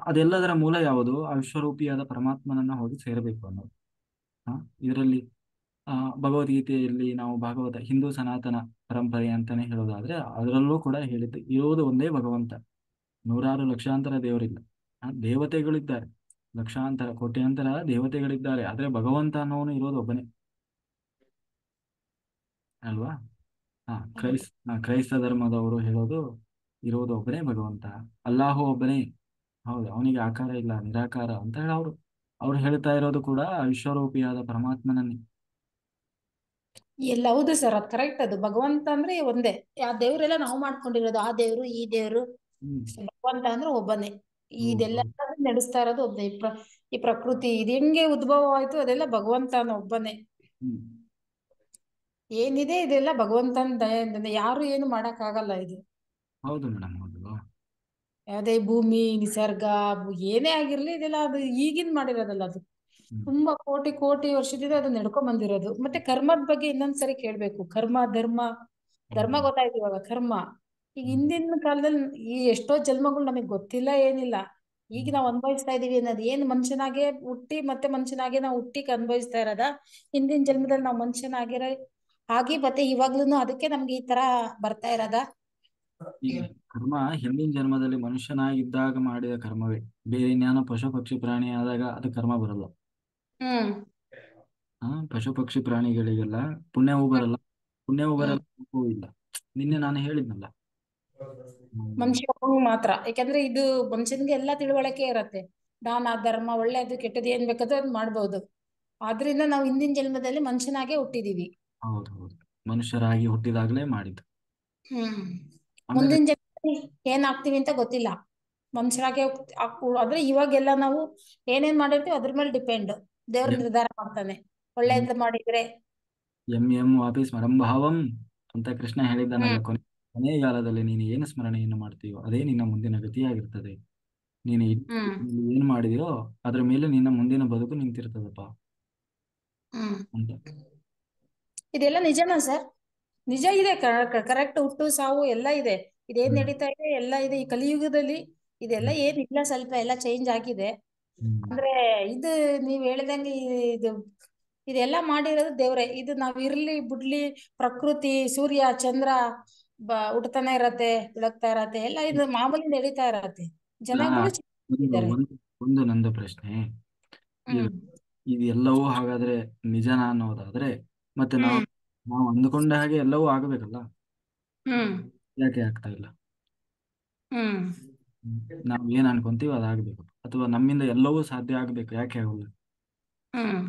ಅದೆಲ್ಲದರ ಮೂಲ ಯಾವುದು? ಆ ವಿಶ್ವರೂಪಿಯಾದ ಪರಮಾತ್ಮನನ್ನ ಹೋಗಿ ಸೇರಬೇಕು ಅನ್ನೋದು. ಇದರಲ್ಲಿ ಭಗವದ್ಗೀತೆಯಲ್ಲಿ ನಾವು ಭಾಗವತ ಹಿಂದೂ ಸನಾತನ ಪರಂಪರೆ ಅಂತಾನೆ ಹೇಳೋದಾದ್ರೆ ಅದರಲ್ಲೂ ಕೂಡ ಹೇಳಿದ್ದು ಇರುವುದು ಒಂದೇ ಭಗವಂತ. ನೂರಾರು ಲಕ್ಷಾಂತರ ದೇವರಿಲ್ಲ, ದೇವತೆಗಳಿದ್ದಾರೆ, ಲಕ್ಷಾಂತರ ಕೋಟ್ಯಾಂತರ ದೇವತೆಗಳಿದ್ದಾರೆ, ಆದ್ರೆ ಭಗವಂತ ಅನ್ನೋನು ಇರೋದು ಒಬ್ಬನೇ ಅಲ್ವಾ? ಕ್ರೈಸ್ತ ಧರ್ಮದವರು ಹೇಳೋದು ಇರೋದು ಒಬ್ಬನೇ ಭಗವಂತ, ಅಲ್ಲಾಹು ಒಬ್ಬನೇ. ಹೌದು, ಅವನಿಗೆ ಆಕಾರ ಇಲ್ಲ, ನಿರಾಕಾರ ಅಂತ ಹೇಳಿ ಅವ್ರು ಹೇಳ್ತಾ ಇರೋದು ಕೂಡ ವಿಶ್ವರೂಪಿಯಾದ ಪರಮಾತ್ಮನನ್ನೇ. ಎಲ್ಲ ಹೌದು ಸರ್, ಅದು ಕರೆಕ್ಟ್. ಅದು ಭಗವಂತ ಅಂದ್ರೆ ಒಂದೇ. ಆ ದೇವ್ರೆಲ್ಲ ನಾವು ಮಾಡ್ಕೊಂಡಿರೋದು, ಆ ದೇವ್ರು ಈ ದೇವ್ರು. ಹ್ಮ್ ಭಗವಂತ ಅಂದ್ರೆ ಒಬ್ಬನೇ. ಹೌದು ಇದೆಲ್ಲ ಹೌದು. ನಡೆಸ್ತಾ ಇರೋದು ಒಬ್ಬನೇ. ಈ ಪ್ರಕೃತಿ ಇದು ಹೆಂಗೆ ಉದ್ಭವ ಆಯ್ತು, ಅದೆಲ್ಲ ಭಗವಂತನ ಒಬ್ಬನೇ. ಹ್ಮ್ ಏನಿದೆ ಇದೆಲ್ಲ ಭಗವಂತನ ದಯೆಯಿಂದನೇ, ಯಾರು ಏನು ಮಾಡಕ್ ಆಗಲ್ಲ ಇದು. ಹೌದು ಮೇಡಮ್, ಹೌದು. ಅದೇ ಭೂಮಿ ನಿಸರ್ಗ ಏನೇ ಆಗಿರ್ಲಿ, ಇದೆಲ್ಲ ಅದು ಈಗಿನ ಮಾಡಿರೋದಲ್ಲ. ಅದು ಹ್ಮ್ ತುಂಬಾ ಕೋಟಿ ಕೋಟಿ ವರ್ಷದಿಂದ ಅದು ನಡ್ಕೊಂಡ್ ಬಂದಿರೋದು. ಮತ್ತೆ ಕರ್ಮದ ಬಗ್ಗೆ ಇನ್ನೊಂದ್ಸರಿ ಕೇಳ್ಬೇಕು. ಕರ್ಮ ಧರ್ಮ. ಧರ್ಮ ಹೌದು. ಗೊತ್ತಾಯ್ತು ಇವಾಗ, ಕರ್ಮ. ಈಗ ಹ್ಮ್ ಹಿಂದಿನ ಕಾಲದಲ್ಲಿ ಈ ಎಷ್ಟೋ ಜನ್ಮಗಳು ನಮಗ್ ಗೊತ್ತಿಲ್ಲ, ಏನಿಲ್ಲ. ಈಗ ಹ್ಮ್ ನಾವು ಅನುಭವಿಸ್ತಾ ಇದೀವಿ ಅನ್ನೋದು ಏನ್ ಮನುಷ್ಯನಾಗೆ ಹುಟ್ಟಿ ಮತ್ತೆ ಮನುಷ್ಯನಾಗೆ ನಾವು ಹುಟ್ಟಿಕ್ ಅನುಭವಿಸ್ತಾ ಇರೋದ. ಹಿಂದಿನ ಜನ್ಮದಲ್ಲಿ ನಾವು ಮನುಷ್ಯನಾಗಿರೋ ಹಾಗೆ ಮತ್ತೆ ಇವಾಗ್ಲೂನು ಅದಕ್ಕೆ ನಮ್ಗೆ ಈ ತರ ಬರ್ತಾ ಇರೋದ. ಈಗ ಕರ್ಮ ಹಿಂದಿನ ಜನ್ಮದಲ್ಲಿ ಮನುಷ್ಯನಾಗಿದ್ದಾಗ ಮಾಡಿದ ಕರ್ಮವೇ. ಬೇರೆ ಇನ್ಯಾವ ಪಶು ಪಕ್ಷಿ ಪ್ರಾಣಿ ಆದಾಗ ಅದು ಕರ್ಮ ಬರಲ್ಲ. ಹ್ಮ್ ಪಶು ಪಕ್ಷಿ ಪ್ರಾಣಿಗಳಿಗೆಲ್ಲ ಪುಣ್ಯವೂ ಬರಲ್ಲ, ಪುಣ್ಯವೂ ಹ್ಮ್ ಬರಲ್ಲ, ಪಾಪವೂ ಇಲ್ಲ. ನಿನ್ನೆ ನಾನು ಹೇಳಿದ್ನಲ್ಲ. ಹ್ಮ್. ಮನುಷ್ಯ ಮಾತ್ರ. ಯಾಕಂದ್ರೆ ಇದು ಮನುಷ್ಯನ್ಗೆ ಎಲ್ಲಾ ತಿಳುವಳಿಕೆ ಇರತ್ತೆ. ದಾನ ಧರ್ಮ ಒಳ್ಳೇದು ಕೆಟ್ಟದ್ದು ಏನ್ ಬೇಕಾದ್ರೂ ಅದ್ ಮಾಡ್ಬೋದು. ಆದ್ರಿಂದ ನಾವು ಹಿಂದಿನ ಜನ್ಮದಲ್ಲಿ ಮನುಷ್ಯನಾಗೆ ಹುಟ್ಟಿದೀವಿ. ಹೌದು ಹೌದು, ಮನುಷ್ಯರಾಗಿ ಹುಟ್ಟಿದಾಗಲೇ ಮಾಡಿದ್ದು. ಹ್ಮ್ ಆಮೇಲೆ ಮುಂದಿನ ಜನ್ಮದಲ್ಲಿ ಏನ್ ಆಗ್ತೀವಿ ಅಂತ ಗೊತ್ತಿಲ್ಲ. ಮನುಷ್ಯರಾಗೆ ಆದ್ರೆ ಇವಾಗೆಲ್ಲ ನಾವು ಏನೇನ್ ಮಾಡಿರ್ತೀವಿ ಅದ್ರ ಮೇಲೆ ಡಿಪೆಂಡ್. ದೇವ್ರ ಎಂ ನಿರ್ಧಾರ ಮಾಡ್ತಾನೆ. ಎಂ ಒಳ್ಳೇದ್ ಮಾಡಿದ್ರೆ. ಎಂ ಎಂ ವಾಪಿ ಸ್ಮರಂಭಾವಂ ಅಂತ ಕೃಷ್ಣ ಹೇಳಿದ್ದಾನಲ್ಲ. ಹ್ಮ್ ಕೊನೆಗಾಲದಲ್ಲಿ ನೀನು ಏನು ಸ್ಮರಣೆಯನ್ನು ಮಾಡ್ತೀಯೋ ಅದೇ ನಿನ್ನ ಮುಂದಿನ ಗತಿಯಾಗಿರ್ತದೆ. ನೀನು ಹ್ಮ್ ಏನ್ ಮಾಡಿದೆಯೋ ಅದ್ರ ಮೇಲೆ ನಿನ್ನ ಮುಂದಿನ ಬದುಕು ನಿಂತಿರ್ತದಪ್ಪ ಹ್ಮ್ ಅಂತ. ಇದೆಲ್ಲ ನಿಜನಾ ಸರ್? ನಿಜ ಇದೆ. ಕರೆಕ್ಟ್. ಹುಟ್ಟು ಸಾವು ಎಲ್ಲ ಇದೆ. ಇದೇನ್ ಹ್ಮ್ ನಡೀತಾ ಇದೆ ಎಲ್ಲ ಇದೆ ಈ ಕಲಿಯುಗದಲ್ಲಿ. ಇದೆಲ್ಲ ಹ್ಮ್ ಏನಿಲ್ಲ, ಸ್ವಲ್ಪ ಎಲ್ಲ ಚೇಂಜ್ ಆಗಿದೆ. ಹ್ಮ್ ಅಂದ್ರೆ ಇದು ನೀವ್ ಹೇಳ್ದಂಗೆ ಇದು ಇದೆಲ್ಲ ಮಾಡಿರೋದು ದೇವ್ರೆ. ಇದು ನಾವ್ ಇರ್ಲಿ ಬಿಡ್ಲಿ, ಪ್ರಕೃತಿ ಸೂರ್ಯ ಚಂದ್ರ ಹುಟ್ತಾನೆ ಇರತ್ತೆ, ಬೆಳಗ್ತಾ ಇರತ್ತೆ, ಎಲ್ಲ ಇದು ಮಾಮೂಲಿ ನಡೀತಾ ಇರತ್ತೆ. ಅಲ್ಲ, ಜನಗಳು ಒಂದು ಇದ್ದಾರೆ. ಒಂದು ಒಂದು ನಂದು ಪ್ರಶ್ನೆ. ಈಗ ಹ್ಮ್ ಇದು ಎಲ್ಲವೂ ಹಾಗಾದ್ರೆ ನಿಜನಾ ಅನ್ನೋದಾದ್ರೆ, ಮತ್ತೆ ನಾವು ಹ್ಮ್ ನಾವು ಅಂದುಕೊಂಡ ಹಾಗೆ ಎಲ್ಲವೂ ಆಗಬೇಕಲ್ಲ, ಹ್ಮ್ ಯಾಕೆ ಆಗ್ತಾ ಇಲ್ಲ? ಹ್ಮ್ ನಾವು ಏನ್ ಅನ್ಕೊಂತೀವಿ ಅದಾಗಬೇಕು, ಅಥವಾ ನಮ್ಮಿಂದ ಎಲ್ಲವೂ ಸಾಧ್ಯ ಆಗ್ಬೇಕು, ಯಾಕೆ ಆಗಲ್ಲ? ಹ್ಮ್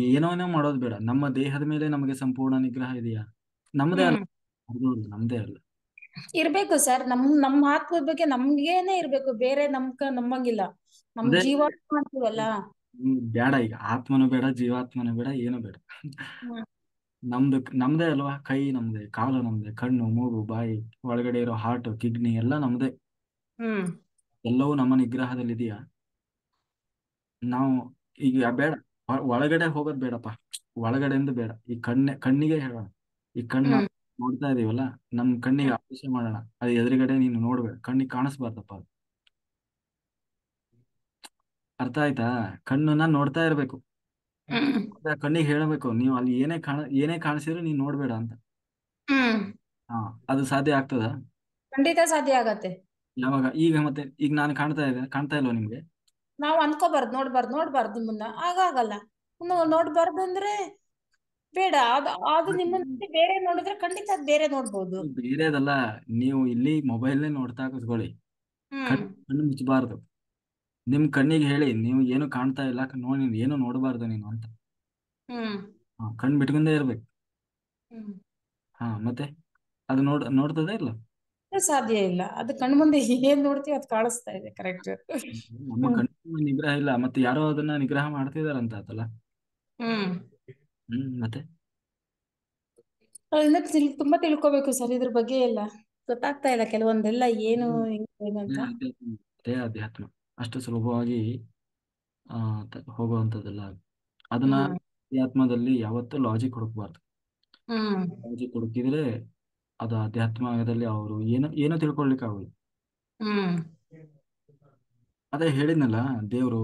ಏನೋ ಮಾಡೋದು ಬೇಡ, ನಮ್ಮ ದೇಹದ ಮೇಲೆ ನಮಗೆ ಸಂಪೂರ್ಣ ನಿಗ್ರಹ ಇದೆಯಾ? ನಮ್ದೇ ಅಲ್ಲ, ಹ್ಮ್ ಅದು ನಮ್ದೇ ಅಲ್ಲ. ಇರ್ಬೇಕು ಸರ್. ನಮ್ಮ ಆತ್ಮದ ಬಗ್ಗೆ ನಮ್ಗೇನೆ ಇರ್ಬೇಕು, ಬೇರೆ ನಮ್ಮಂಗಿಲ್ಲ. ನಮ್ ಅದೇ, ಜೀವಾತ್ಮ ಅಂತೀವಲ್ಲ. ಬೇಡ, ಈಗ ಆತ್ಮನು ಬೇಡ, ಜೀವಾತ್ಮನು ಬೇಡ, ಏನು ಬೇಡ. ಹ್ಮ್ ನಮ್ದೇ ಅಲ್ವಾ? ಕೈ ನಮ್ದೇ, ಕಾಲು ನಮ್ದೇ, ಕಣ್ಣು ಮೂಗು ಬಾಯಿ ಒಳಗಡೆ ಇರೋ ಹಾರ್ಟ್ ಕಿಡ್ನಿ ಎಲ್ಲ ನಮ್ದೇ. ಹ್ಮ್ ಎಲ್ಲವೂ ನಮ್ಮ ನಿಗ್ರಹದಲ್ಲಿದೆಯಾ? ನಾವು ಈಗ ಬೇಡ, ಒಳಗಡೆ ಹೋಗೋದ್ ಬೇಡಪ್ಪ, ಒಳಗಡೆಯಿಂದ ಬೇಡ. ಈ ಕಣ್ಣಿಗೆ ಹೇಳೋಣ. ಈ ಕಣ್ಣು ನಾವು ಹ್ಮ್ ನೋಡ್ತಾ ಇದೀವಲ್ಲ, ನಮ್ ಕಣ್ಣಿಗೆ ಆಪರೇಷನ್ ಮಾಡೋಣ. ಅದು ಎದುರುಗಡೆ ನೀನು ನೋಡ್ಬೇಡ, ಕಣ್ಣಿಗೆ ಕಾಣಿಸ್ಬಾರ್ದಪ್ಪ ಅದು. ಅರ್ಥ ಆಯ್ತಾ? ಕಣ್ಣನ್ನ ನೋಡ್ತಾ ಇರ್ಬೇಕು. ಹ್ಮ್ ಕಣ್ಣಿಗೆ ಹೇಳಬೇಕು, ನೀವು ಅಲ್ಲಿ ಏನೇ ಕಾಣಿಸಿದ್ರು ನೀನ್ ನೋಡ್ಬೇಡ ಅಂತ. ಹ್ಮ್ ಹಾ, ಅದು ಸಾಧ್ಯ ಆಗ್ತದ? ಖಂಡಿತ ಸಾಧ್ಯ ಆಗತ್ತೆ. ಯಾವಾಗ? ಈಗ ನಾನು ಕಾಣ್ತಾ ಇಲ್ವಾ ನಿಮ್ಗೆ? ನಾವು ಅನ್ಕೋಬಾರ್ದು, ನೋಡ್ಬಾರ್ದು ನಿಮ್ಮನ್ನ, ಆಗಲ್ಲ. ನೋಡ್ಬಾರ್ದು ಅಂದ್ರೆ ಬೇಡ. ಅದು ನಿಮ್ಮನ್ನ ಬೇರೆ ನೋಡಿದ್ರೆ ಖಂಡಿತ ಅದ್ ಬೇರೆ ನೋಡ್ಬೋದು. ಬೇರೆದಲ್ಲ, ನೀವು ಇಲ್ಲಿ ಮೊಬೈಲ್ನೇ ನೋಡ್ತಾ ಕೂತ್ಕೊಳ್ಳಿ, ಹ್ಮ್ ಕಣ್ಣು ಮುಚ್ಚಬಾರ್ದು. ನಿಮ್ ಕಣ್ಣಿಗೆ ಹೇಳಿ, ನೀವು ಏನು ಕಾಣ್ತಾ ಇಲ್ಲ, ನೋಡಿ ಏನು ನೋಡಬಾರ್ದು ನೀನು ಅಂತ. ಹ್ಮ್ ಕಣ್ಣು ಬಿಟ್ಕೊಂಡೇ ಇರ್ಬೇಕು. ಹ್ಮ್ ಮತ್ತೆ ಅದು ನೋಡ್ತದೇ ಇಲ್ಲ. ಸಾಧ್ಯ ಇಲ್ಲ. ಅದು ಕಣ್ಮುಂದೆ ಏನ್ ನೋಡ್ತೀವಿ ಅದ್ ಕಾಣಿಸ್ತಾ ಇದೆ. ಕರೆಕ್ಟ್. ನಮ್ಮ ಹ್ಮ್ ಕಣ್ಣಿನ ನಿಗ್ರಹ ಇಲ್ಲ, ಮತ್ತೆ ಯಾರೋ ಅದನ್ನ ನಿಗ್ರಹ ಮಾಡ್ತಿದಾರಂತ ಆತಲ್ಲ. ಹ್ಮ್ ಮತ್ತೆ ಅದನ್ನ ತುಂಬಾ ತಿಳ್ಕೊಬೇಕು ಸರ್ ಇದ್ರ ಬಗ್ಗೆ ಎಲ್ಲ. ಗೊತ್ತಾಗ್ತಾ ಇಲ್ಲ ಕೆಲವೊಂದೆಲ್ಲ ಏನು ಏನು ಅದೇ ಅಂತ. ಅಧ್ಯಾತ್ಮ, ಅದೇ ಅಧ್ಯಾತ್ಮ ಅಷ್ಟು ಸುಲಭವಾಗಿ ಹೋಗುವಂಥದ್ದಲ್ಲ. ಅದನ್ನ ಹ್ಮ್ ಅಧ್ಯಾತ್ಮದಲ್ಲಿ ಯಾವತ್ತೂ ಲಾಜಿಕ್ ಹುಡುಕ್ಬಾರ್ದು. ಹ್ಮ್ ಲಾಜಿಕ್ ಹುಡುಕಿದ್ರೆ ಅದು ಅಧ್ಯಾತ್ಮದಲ್ಲಿ ಅವರು ಏನು ತಿಳ್ಕೊಳ್ಲಿಕ್ಕೆ ಆಗೋದು. ಹ್ಮ್ ಅದೇ ಹೇಳಿದ್ನಲ್ಲ, ದೇವ್ರು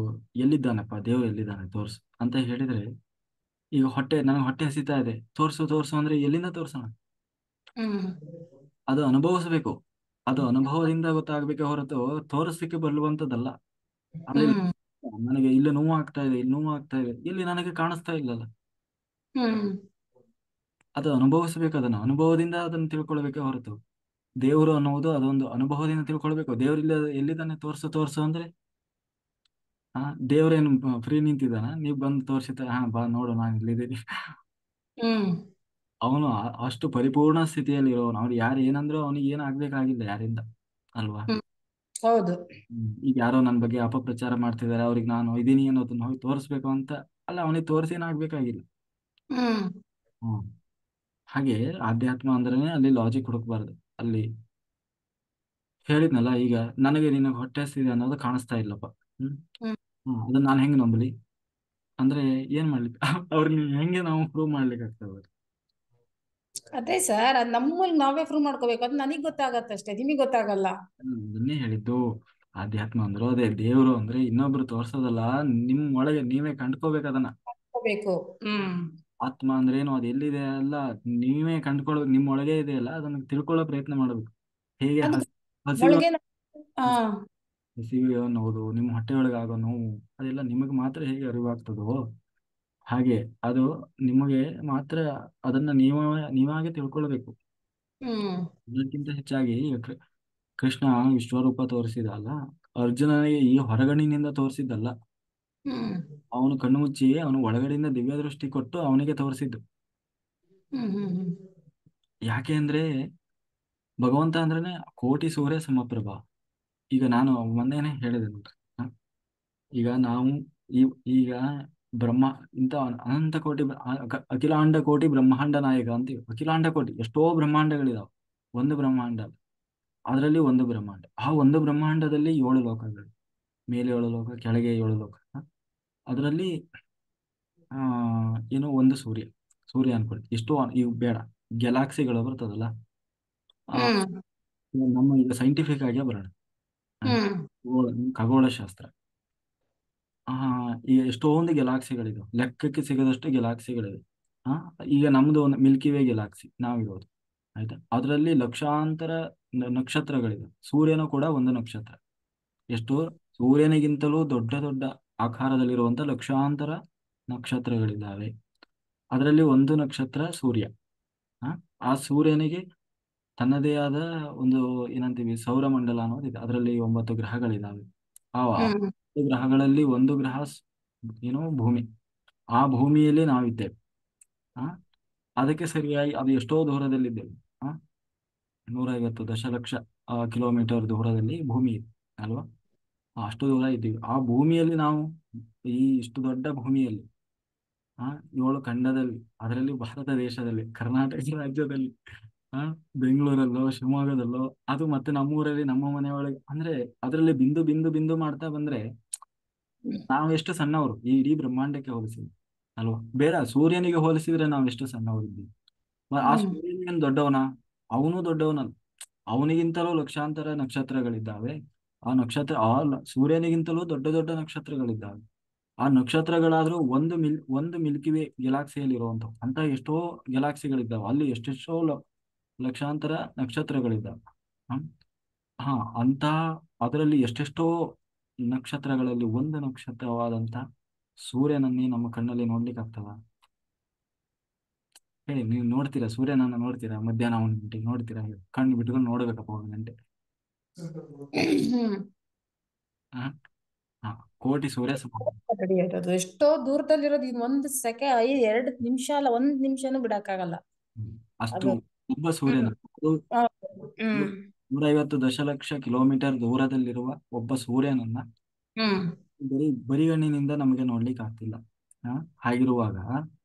ದೇವ್ರು ಎಲ್ಲಿದ್ದಾನೆ ತೋರ್ಸು ಅಂತ ಹೇಳಿದ್ರೆ, ಈಗ ನನಗೆ ಹೊಟ್ಟೆ ಹಸಿತಾ ಇದೆ, ತೋರ್ಸು ಅಂದ್ರೆ ಎಲ್ಲಿಂದ ತೋರ್ಸೋಣ? ಹ್ಮ್ ಅದು ಅನುಭವಿಸ್ಬೇಕು. ಅದು ಅನುಭವದಿಂದ ಗೊತ್ತಾಗ್ಬೇಕೆ ಹೊರತು ತೋರಿಸ್ಲಿಕ್ಕೆ ಬರುವಂತದ್ದಲ್ಲ. ಅಲ್ಲಿ ಹ್ಮ್ ನನಗೆ ಇಲ್ಲಿ ನೋವು ಆಗ್ತಾ ಇದೆ, ಇಲ್ಲಿ ನೋವು ಆಗ್ತಾ ಇದೆ, ಇಲ್ಲಿ ನನಗೆ ಕಾಣಿಸ್ತಾ ಇಲ್ಲಲ್ಲ. ಹ್ಮ್ ಅದು ಅನುಭವಿಸ್ಬೇಕು, ಅದನ್ನ ಅನುಭವದಿಂದ ಅದನ್ನು ತಿಳ್ಕೊಳ್ಬೇಕೆ ಹೊರತು ದೇವರು ಅನ್ನುವುದು ಅದೊಂದು ಅನುಭವದಿಂದ ತಿಳ್ಕೊಳ್ಬೇಕು. ದೇವರಿಲ್ಲ ಎಲ್ಲಿದ್ದಾನೆ ತೋರ್ಸು ತೋರ್ಸು ಅಂದ್ರೆ ಆ ದೇವ್ರೇನು ಫ್ರೀ ನಿಂತಿದ್ದಾನ, ನೀವ್ ಬಂದು ತೋರ್ಸಿತ ಹಾ ಬಾ ನೋಡು ನಾನು ಇಲ್ಲಿದ್ದೀನಿ. ಹ್ಮ್ ಅವನು ಅಷ್ಟು ಪರಿಪೂರ್ಣ ಸ್ಥಿತಿಯಲ್ಲಿ ಇರೋನು. ಅವ್ನು ಯಾರು ಏನಂದ್ರೂ ಅವನಿಗೆ ಏನು ಆಗ್ಬೇಕಾಗಿಲ್ಲ ಯಾರಿಂದ, ಅಲ್ವಾ? ಹ್ಮ್ ಹೌದು. ಈಗ ಯಾರೋ ನನ್ನ ಬಗ್ಗೆ ಅಪಪ್ರಚಾರ ಮಾಡ್ತಿದ್ದಾರೆ, ಅವ್ರಿಗೆ ನಾನು ಇದೀನಿ ಅನ್ನೋದನ್ನ ಹೋಗಿ ತೋರಿಸ್ಬೇಕು ಅಂತ ಅಲ್ಲ, ಅವನಿಗೆ ತೋರಿಸಿ ಏನಾಗ್ಬೇಕಾಗಿಲ್ಲ. ಹ್ಮ್ ಹ್ಮ್ ಹಾಗೆ ಆಧ್ಯಾತ್ಮ ಅಂದ್ರೇನೆ ಅಲ್ಲಿ ಲಾಜಿಕ್ ಹುಡುಕ್ಬಾರ್ದು. ಅಲ್ಲಿ ಹೇಳಿದ್ನಲ್ಲ, ಈಗ ನನಗೆ ನಿನಗೆ ಹೊಟ್ಟೆ ಹಸಿದೆ ಅನ್ನೋದು ಕಾಣಿಸ್ತಾ ಇಲ್ಲಪ್ಪ. ಹ್ಮ್ ಹ್ಮ್ ಅದನ್ನ ನಾನು ಹೆಂಗೆ ನಂಬಲಿ? ಅಂದ್ರೆ ಏನ್ ಮಾಡ್ಲಿಕ್ಕೆ ಅವ್ರಿಗೆ ಹೆಂಗೆ ನಾವು ಪ್ರೂವ್ ಮಾಡ್ಲಿಕ್ಕೆ ಆಗ್ತದೆ? ಅದೇ ಸರ್, ಅದ್ ನಮ್ಮಲ್ಲಿ ನಾವೇ ಪ್ರೂವ್ ಮಾಡ್ಕೋಬೇಕು. ಅದು ನನಗ್ ಗೊತ್ತಾಗತ್ತಷ್ಟೇ, ನಿಮಗೆ ಗೊತ್ತಾಗಲ್ಲ. ಅದನ್ನೇ ಹೇಳಿದ್ದು. ಆಧ್ಯಾತ್ಮ ಅಂದ್ರು ಅದೇ, ದೇವರು ಅಂದ್ರೆ ಇನ್ನೊಬ್ರು ತೋರ್ಸೋದಲ್ಲ, ನಿಮ್ ಒಳಗೆ ನೀವೇ ಕಂಡ್ಕೋಬೇಕು ಅದನ್ನ. ಬೇಕು. ಹ್ಮ್ ಆತ್ಮ ಅಂದ್ರೆ ಏನು, ಅದು ಎಲ್ಲಿದೆ ಅಲ್ಲ, ನೀವೇ ಕಂಡ್ಕೊಳ್ಬೇಕು. ನಿಮ್ ಒಳಗೆ ಇದೆ ಅಲ್ಲ, ಅದನ್ನ ತಿಳ್ಕೊಳ್ಳೋ ಪ್ರಯತ್ನ ಮಾಡ್ಬೇಕು. ಹೇಗೆ ಅದು ಹಸಿವು ಒಳಗೆ ಹಾ ಹಸಿವು ಅನ್ನೋದು, ನಿಮ್ಮ ಹೊಟ್ಟೆ ಒಳಗೆ ಆಗೋ ನೋವು, ಅದೆಲ್ಲ ನಿಮಗೆ ಮಾತ್ರ ಹೇಗೆ ಅರಿವಾಗ್ತದೋ ಹಾಗೆ ಅದು ನಿಮಗೆ ಮಾತ್ರ ಅದನ್ನ ನೀವಾಗೆ ತಿಳ್ಕೊಳ್ಬೇಕು. ಹ್ಮ್ ಅದಕ್ಕಿಂತ ಹೆಚ್ಚಾಗಿ ಕೃಷ್ಣ ವಿಶ್ವರೂಪ ತೋರಿಸಿದ ಅಲ್ಲ, ಅರ್ಜುನನಿಗೆ ಈ ಹೊರಗಣಿನಿಂದ ತೋರಿಸಿದ್ದಲ್ಲ. ಹ್ಮ್ ಅವನು ಕಣ್ಣು ಮುಚ್ಚಿ ಅವನು ಒಳಗಡೆಯಿಂದ ದಿವ್ಯ ದೃಷ್ಟಿ ಕೊಟ್ಟು ಅವನಿಗೆ ತೋರಿಸಿದ್ದು. ಹ್ಮ್ ಹ್ಮ್ ಹ್ಮ್ ಯಾಕೆ ಅಂದ್ರೆ ಭಗವಂತ ಅಂದ್ರೇನೆ ಕೋಟಿ ಸೂರ್ಯ ಸಮಪ್ರಭ. ಈಗ ನಾನು ಮೊನ್ನೆನೆ ಹೇಳಿದೆ ನೋಡ್ರಿ. ಈಗ ನಾವು ಈ ಈಗ ಬ್ರಹ್ಮ ಇಂಥ ಅನಂತ ಕೋಟಿ ಅಖಿಲಾಂಡ ಕೋಟಿ ಬ್ರಹ್ಮಾಂಡ ನಾಯಕ ಅಂತೀವಿ. ಅಖಿಲಾಂಡ ಕೋಟಿ ಎಷ್ಟೋ ಬ್ರಹ್ಮಾಂಡಗಳಿದಾವೆ, ಒಂದು ಬ್ರಹ್ಮಾಂಡ ಅಲ್ಲ. ಅದರಲ್ಲಿ ಒಂದು ಬ್ರಹ್ಮಾಂಡ, ಆ ಒಂದು ಬ್ರಹ್ಮಾಂಡದಲ್ಲಿ 7 ಲೋಕಗಳು, ಮೇಲೆ 7 ಲೋಕ, ಕೆಳಗೆ 7 ಲೋಕ. ಅದರಲ್ಲಿ ಆ ಏನೋ ಒಂದು ಸೂರ್ಯ ಅನ್ಕೊಳ್ಳಿ, ಎಷ್ಟೋ ಇವು ಬೇಡ, ಗ್ಯಾಲಾಕ್ಸಿಗಳು ಬರ್ತದಲ್ಲ. ಆ ಹ್ಮ್ ನಮ್ಮ ಈಗ ಸೈಂಟಿಫಿಕ್ ಆಗೇ ಬರೋಣ. ಆ, ಹ್ಮ್ ಖಗೋಳಶಾಸ್ತ್ರ. ಆ ಈಗ ಎಷ್ಟೊಂದು ಗ್ಯಾಲಾಕ್ಸಿಗಳಿದೆ, ಲೆಕ್ಕಕ್ಕೆ ಸಿಗದಷ್ಟು ಗ್ಯಾಲಾಕ್ಸಿಗಳಿದೆ. ಆ ಈಗ ನಮ್ದು ಒಂದು ಮಿಲ್ಕಿ ವೇ ಗ್ಯಾಲಾಕ್ಸಿ ನಾವಿರೋದು, ಆಯ್ತಾ? ಅದರಲ್ಲಿ ಲಕ್ಷಾಂತರ ನಕ್ಷತ್ರಗಳಿದೆ. ಸೂರ್ಯನು ಕೂಡ ಒಂದು ನಕ್ಷತ್ರ. ಎಷ್ಟು ಸೂರ್ಯನಿಗಿಂತಲೂ ದೊಡ್ಡ ದೊಡ್ಡ ಆಕಾರದಲ್ಲಿರುವಂತ ಲಕ್ಷಾಂತರ ನಕ್ಷತ್ರಗಳಿದ್ದಾವೆ. ಅದರಲ್ಲಿ ಒಂದು ನಕ್ಷತ್ರ ಸೂರ್ಯ. ಆ ಆ ಸೂರ್ಯನಿಗೆ ತನ್ನದೇ ಆದ ಒಂದು ಏನಂತೀವಿ ಸೌರಮಂಡಲ ಅನ್ನೋದಿದೆ. ಅದರಲ್ಲಿ 9 ಗ್ರಹಗಳಿದ್ದಾವೆ. ಆ ಹ್ಮ್ 9 ಗ್ರಹಗಳಲ್ಲಿ ಒಂದು ಗ್ರಹ ಏನು ಭೂಮಿ. ಆ ಭೂಮಿಯಲ್ಲಿ ನಾವಿದ್ದೇವೆ. ಆ ಅದಕ್ಕೆ ಸರಿಯಾಗಿ ಅದು ಎಷ್ಟೋ ದೂರದಲ್ಲಿದ್ದೇವೆ. ಆ 150 ದಶಲಕ್ಷ ಕಿಲೋಮೀಟರ್ ದೂರದಲ್ಲಿ ಭೂಮಿ ಇದೆ, ಅಲ್ವಾ? ಅಷ್ಟು ದೂರ ಇದ್ದೀವಿ. ಆ ಭೂಮಿಯಲ್ಲಿ ನಾವು ಈ ಇಷ್ಟು ದೊಡ್ಡ ಭೂಮಿಯಲ್ಲಿ ಆ 7 ಖಂಡದಲ್ಲಿ, ಅದರಲ್ಲಿ ಭಾರತ ದೇಶದಲ್ಲಿ, ಕರ್ನಾಟಕ ರಾಜ್ಯದಲ್ಲಿ, ಆ ಬೆಂಗಳೂರಲ್ಲೋ ಶಿವಮೊಗ್ಗದಲ್ಲೋ, ಅದು ಮತ್ತೆ ನಮ್ಮೂರಲ್ಲಿ ನಮ್ಮ ಮನೆಯೊಳಗೆ, ಅಂದ್ರೆ ಅದರಲ್ಲಿ ಬಿಂದು ಬಿಂದು ಬಿಂದು ಮಾಡ್ತಾ ಬಂದ್ರೆ ನಾವು ಎಷ್ಟು ಸಣ್ಣವರು ಈ ಇಡೀ ಬ್ರಹ್ಮಾಂಡಕ್ಕೆ ಹೋಲಿಸಿದ್ವಿ, ಅಲ್ವಾ? ಬೇರೆ ಸೂರ್ಯನಿಗೆ ಹೋಲಿಸಿದ್ರೆ ನಾವು ಎಷ್ಟು ಸಣ್ಣವರು ಇದ್ದೀವಿ. ಆ ಹ್ಮ್ ಸೂರ್ಯನಿಗೇನು ದೊಡ್ಡವನ? ಅವನು ದೊಡ್ಡವನಲ್ಲ. ಅವನಿಗಿಂತಲೂ ಲಕ್ಷಾಂತರ ನಕ್ಷತ್ರಗಳಿದ್ದಾವೆ. ಆ ನಕ್ಷತ್ರ ಸೂರ್ಯನಿಗಿಂತಲೂ ದೊಡ್ಡ ದೊಡ್ಡ ನಕ್ಷತ್ರಗಳಿದ್ದಾವೆ. ಆ ನಕ್ಷತ್ರಗಳಾದ್ರೂ ಒಂದು ಮಿಲ್ಕಿ ವೇ ಗ್ಯಾಲಾಕ್ಸಿಯಲ್ಲಿ ಇರುವಂಥವು ಅಂತ ಎಷ್ಟೋ ಗ್ಯಾಲಾಕ್ಸಿಗಳಿದ್ದಾವೆ. ಅಲ್ಲಿ ಎಷ್ಟೆಷ್ಟೋ ಲಕ್ಷಾಂತರ ನಕ್ಷತ್ರಗಳಿದ್ದಾವೆ. ಹ್ಮ್ ಹಾ ಅಂತ ಅದರಲ್ಲಿ ಎಷ್ಟೆಷ್ಟೋ ನಕ್ಷತ್ರಗಳಲ್ಲಿ ಒಂದು ನಕ್ಷತ್ರವಾದಂತ ಸೂರ್ಯನನ್ನೇ ನಮ್ಮ ಕಣ್ಣಲ್ಲಿ ನೋಡ್ಲಿಕ್ಕೆ ಆಗ್ತದ? ಹೇಳಿ, ನೀವು ನೋಡ್ತೀರಾ ಸೂರ್ಯನನ್ನ? ನೋಡ್ತೀರಾ? ಮಧ್ಯಾಹ್ನ 1 ಗಂಟೆಗೆ ನೋಡ್ತೀರಾ? ಕಣ್ಣು ಬಿಟ್ಕೊಂಡು ನೋಡ್ಬೇಕಪ್ಪ 1 ಗಂಟೆ. ಹ್ಮ್ ಹ ಹ ಕೋಟಿ ಸೂರ್ಯ ಸಮ. ಅದು ಎಷ್ಟೋ ದೂರದಲ್ಲಿರೋದು, ಇದು ಒಂದ್ ಸೆಕೆಂಡ್ 2 ನಿಮಿಷ ಅಲ್ಲ, 1 ನಿಮಿಷನೂ ಬಿಡಕ್ಕಾಗಲ್ಲ ಅಷ್ಟು ಅದು. ಒಬ್ಬ ಸೂರ್ಯನ ಅದು ಹೌದು. ಹ್ಮ್ 150 ದಶಲಕ್ಷ ಕಿಲೋಮೀಟರ್ ದೂರದಲ್ಲಿರುವ ಒಬ್ಬ ಸೂರ್ಯನನ್ನ ಹ್ಮ್ ಬರಿಗಣ್ಣಿನಿಂದ ನಮಗೆ ನೋಡ್ಲಿಕ್ಕೆ ಆಗ್ತಿಲ್ಲ. ಹಾಗಿರುವಾಗ